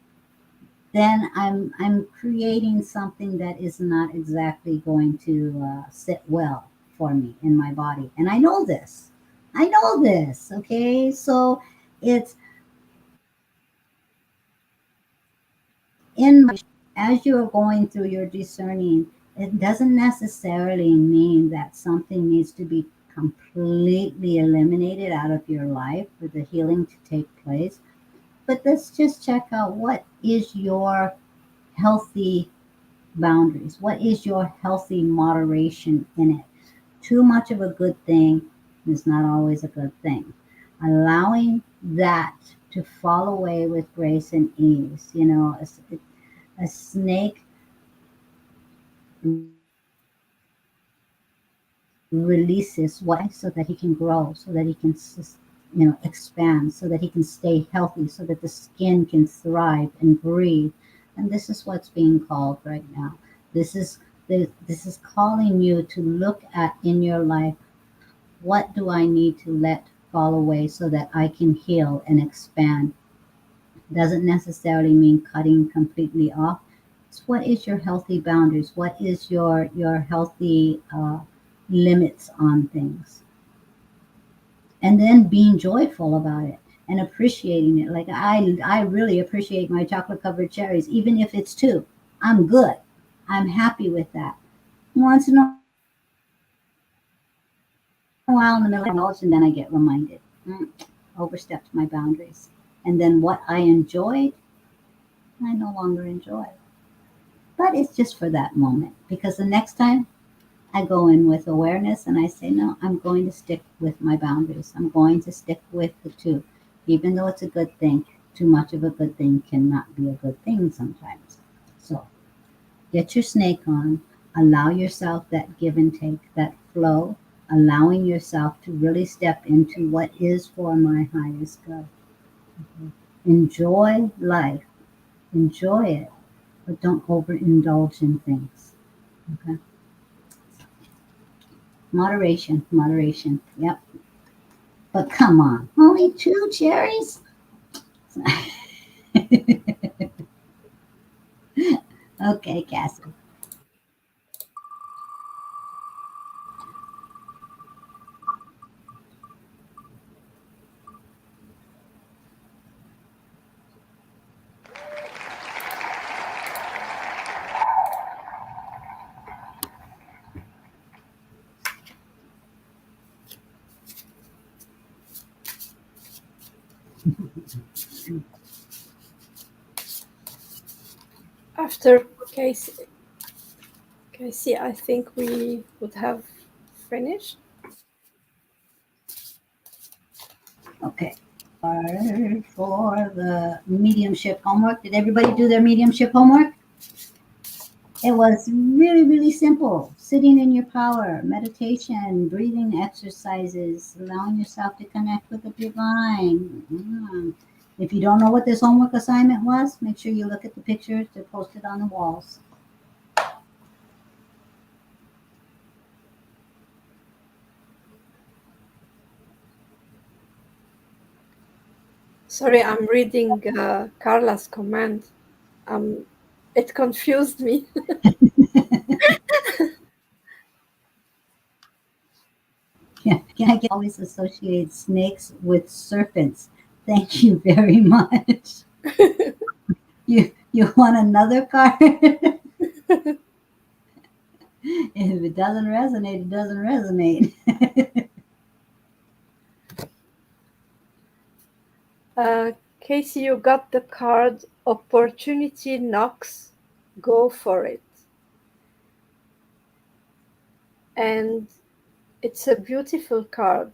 then I'm creating something that is not exactly going to sit well for me in my body, and I know this. I know this. Okay, so it's in my, as you are going through your discerning. It doesn't necessarily mean that something needs to be completely eliminated out of your life for the healing to take place. But let's just check out what is your healthy boundaries? What is your healthy moderation in it? Too much of a good thing is not always a good thing. Allowing that to fall away with grace and ease. You know, a snake releases what so that he can grow, so that he can expand, so that he can stay healthy, so that the skin can thrive and breathe. And this is what's being called right now. This is this is calling you to look at in your life, what do I need to let fall away so that I can heal and expand. Doesn't necessarily mean cutting completely off. It's what is your healthy boundaries? What is your healthy limits on things? And then being joyful about it and appreciating it. Like I really appreciate my chocolate covered cherries, even if it's two. I'm good. I'm happy with that. Once in a while, in the middle of knowledge, and then I get reminded, overstepped my boundaries. And then what I enjoyed, I no longer enjoy. But it's just for that moment because the next time I go in with awareness and I say, no, I'm going to stick with my boundaries. I'm going to stick with the two. Even though it's a good thing, too much of a good thing cannot be a good thing sometimes. So get your snake on, allow yourself that give and take, that flow, allowing yourself to really step into what is for my highest good. Okay? Enjoy life, enjoy it, but don't overindulge in things. Okay? Moderation, moderation. Yep. But come on, only two cherries? Okay, Cassie. After Casey, I think we would have finished. Okay. For the mediumship homework, did everybody do their mediumship homework? It was really, really simple. Sitting in your power, meditation, breathing exercises, allowing yourself to connect with the divine. If you don't know what this homework assignment was, make sure you look at the pictures. They're posted on the walls. Sorry, I'm reading Carla's comment. It confused me. Yeah, I always associate snakes with serpents. Thank you very much. You want another card? If it doesn't resonate, it doesn't resonate. Casey, you got the card Opportunity Knocks, Go for it. And it's a beautiful card.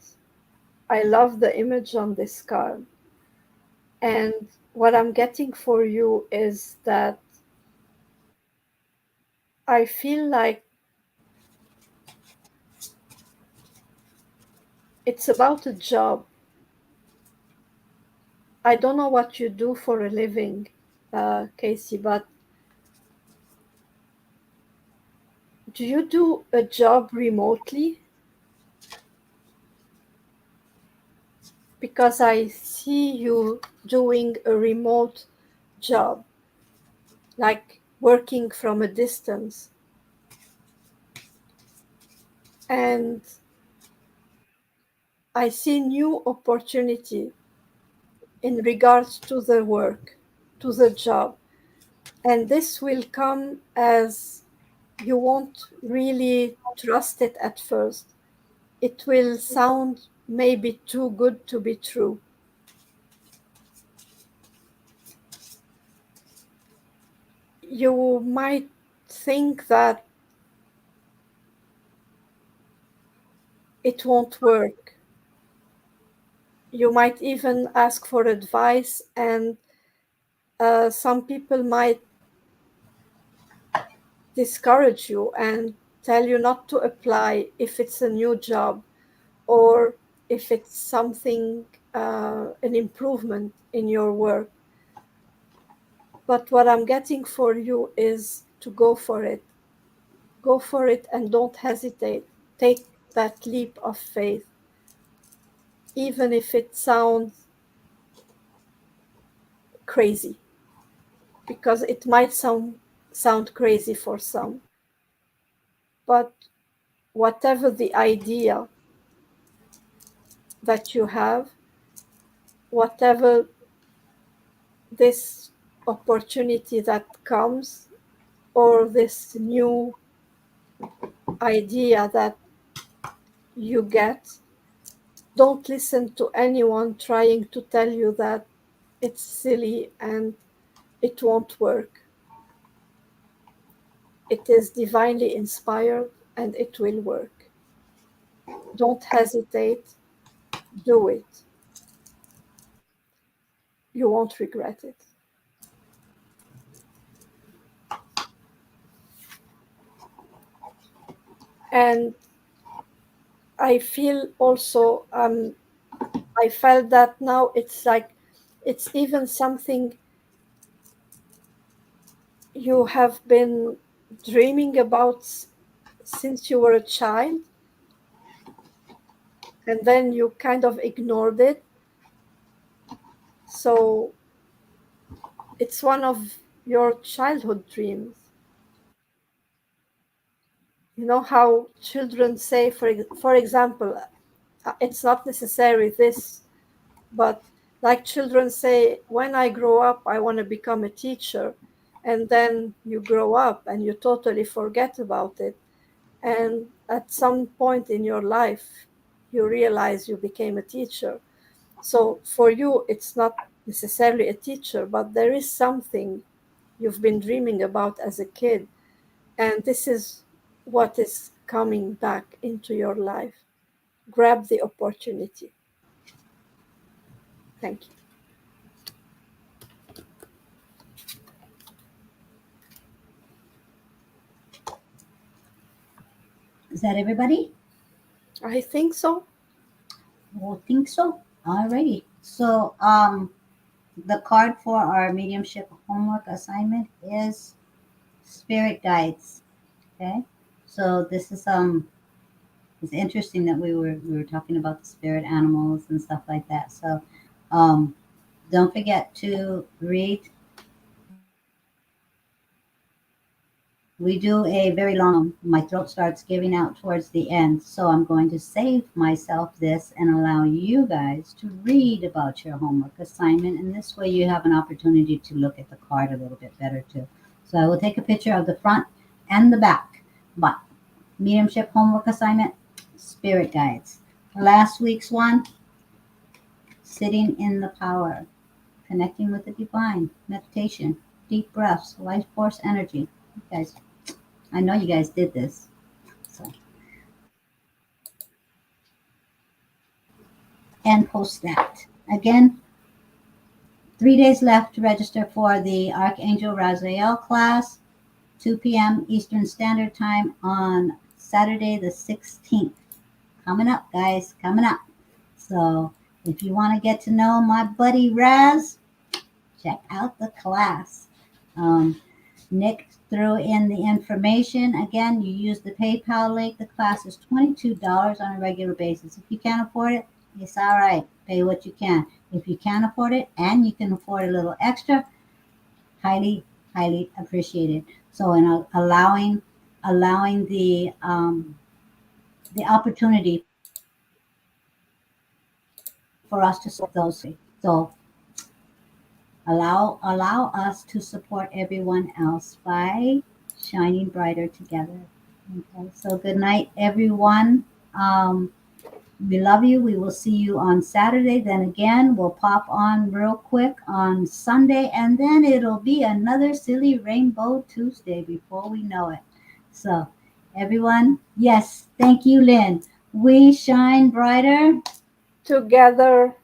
I love the image on this card. And what I'm getting for you is that I feel like it's about a job. I don't know what you do for a living, Casey, but do you do a job remotely? Because I see you doing a remote job, like working from a distance. And I see new opportunity in regards to the work, to the job. And this will come as you won't really trust it at first. It will sound maybe too good to be true. You might think that it won't work. You might even ask for advice, and some people might discourage you and tell you not to apply if it's a new job or if it's something, an improvement in your work. But what I'm getting for you is to go for it. Go for it and don't hesitate. Take that leap of faith, even if it sounds crazy, because it might sound crazy for some. But whatever the idea that you have, whatever this opportunity that comes, or this new idea that you get, don't listen to anyone trying to tell you that it's silly and it won't work. It is divinely inspired and it will work. Don't hesitate, do it. You won't regret it. And I feel also, I felt that now it's like, it's even something you have been dreaming about since you were a child. and then you kind of ignored it. So it's one of your childhood dreams. You know how children say, for example, it's not necessary this, but like children say, when I grow up, I want to become a teacher. And then you grow up and you totally forget about it. And at some point in your life, you realize you became a teacher. So for you, it's not necessarily a teacher, but there is something you've been dreaming about as a kid. And this is what is coming back into your life. Grab the opportunity. Thank you. Is that everybody? I think so. I think so. Alrighty. So, the card for our mediumship homework assignment is spirit guides. Okay. So this is it's interesting that we were talking about the spirit animals and stuff like that. So, um, don't forget to read. We do a very long, my throat starts giving out towards the end. So I'm going to save myself this and allow you guys to read about your homework assignment. And this way you have an opportunity to look at the card a little bit better too. So I will take a picture of the front and the back. But mediumship homework assignment, spirit guides. Last week's one, sitting in the power, connecting with the divine, meditation, deep breaths, life force energy. You guys, I know you guys did this. So, and post that. Again, 3 days left to register for the Archangel Raziel class, 2 p.m. Eastern Standard Time on Saturday the 16th. Coming up, guys, coming up. So if you want to get to know my buddy Raz, check out the class. Um, Nick threw in the information. Again, you use the PayPal link. The class is $22 on a regular basis. If you can't afford it, it's all right. Pay what you can. If you can't afford it and you can afford a little extra, highly, highly appreciated. So, in allowing the opportunity for us to support those three. So, allow us to support everyone else by shining brighter together. Okay, so good night, everyone. We love you. We will see you on Saturday. Then again, we'll pop on real quick on Sunday, and then it'll be another silly Rainbow Tuesday before we know it. So, everyone, yes, thank you, Lynn. We shine brighter. Together,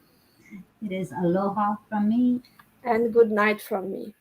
It is aloha from me. and good night from me.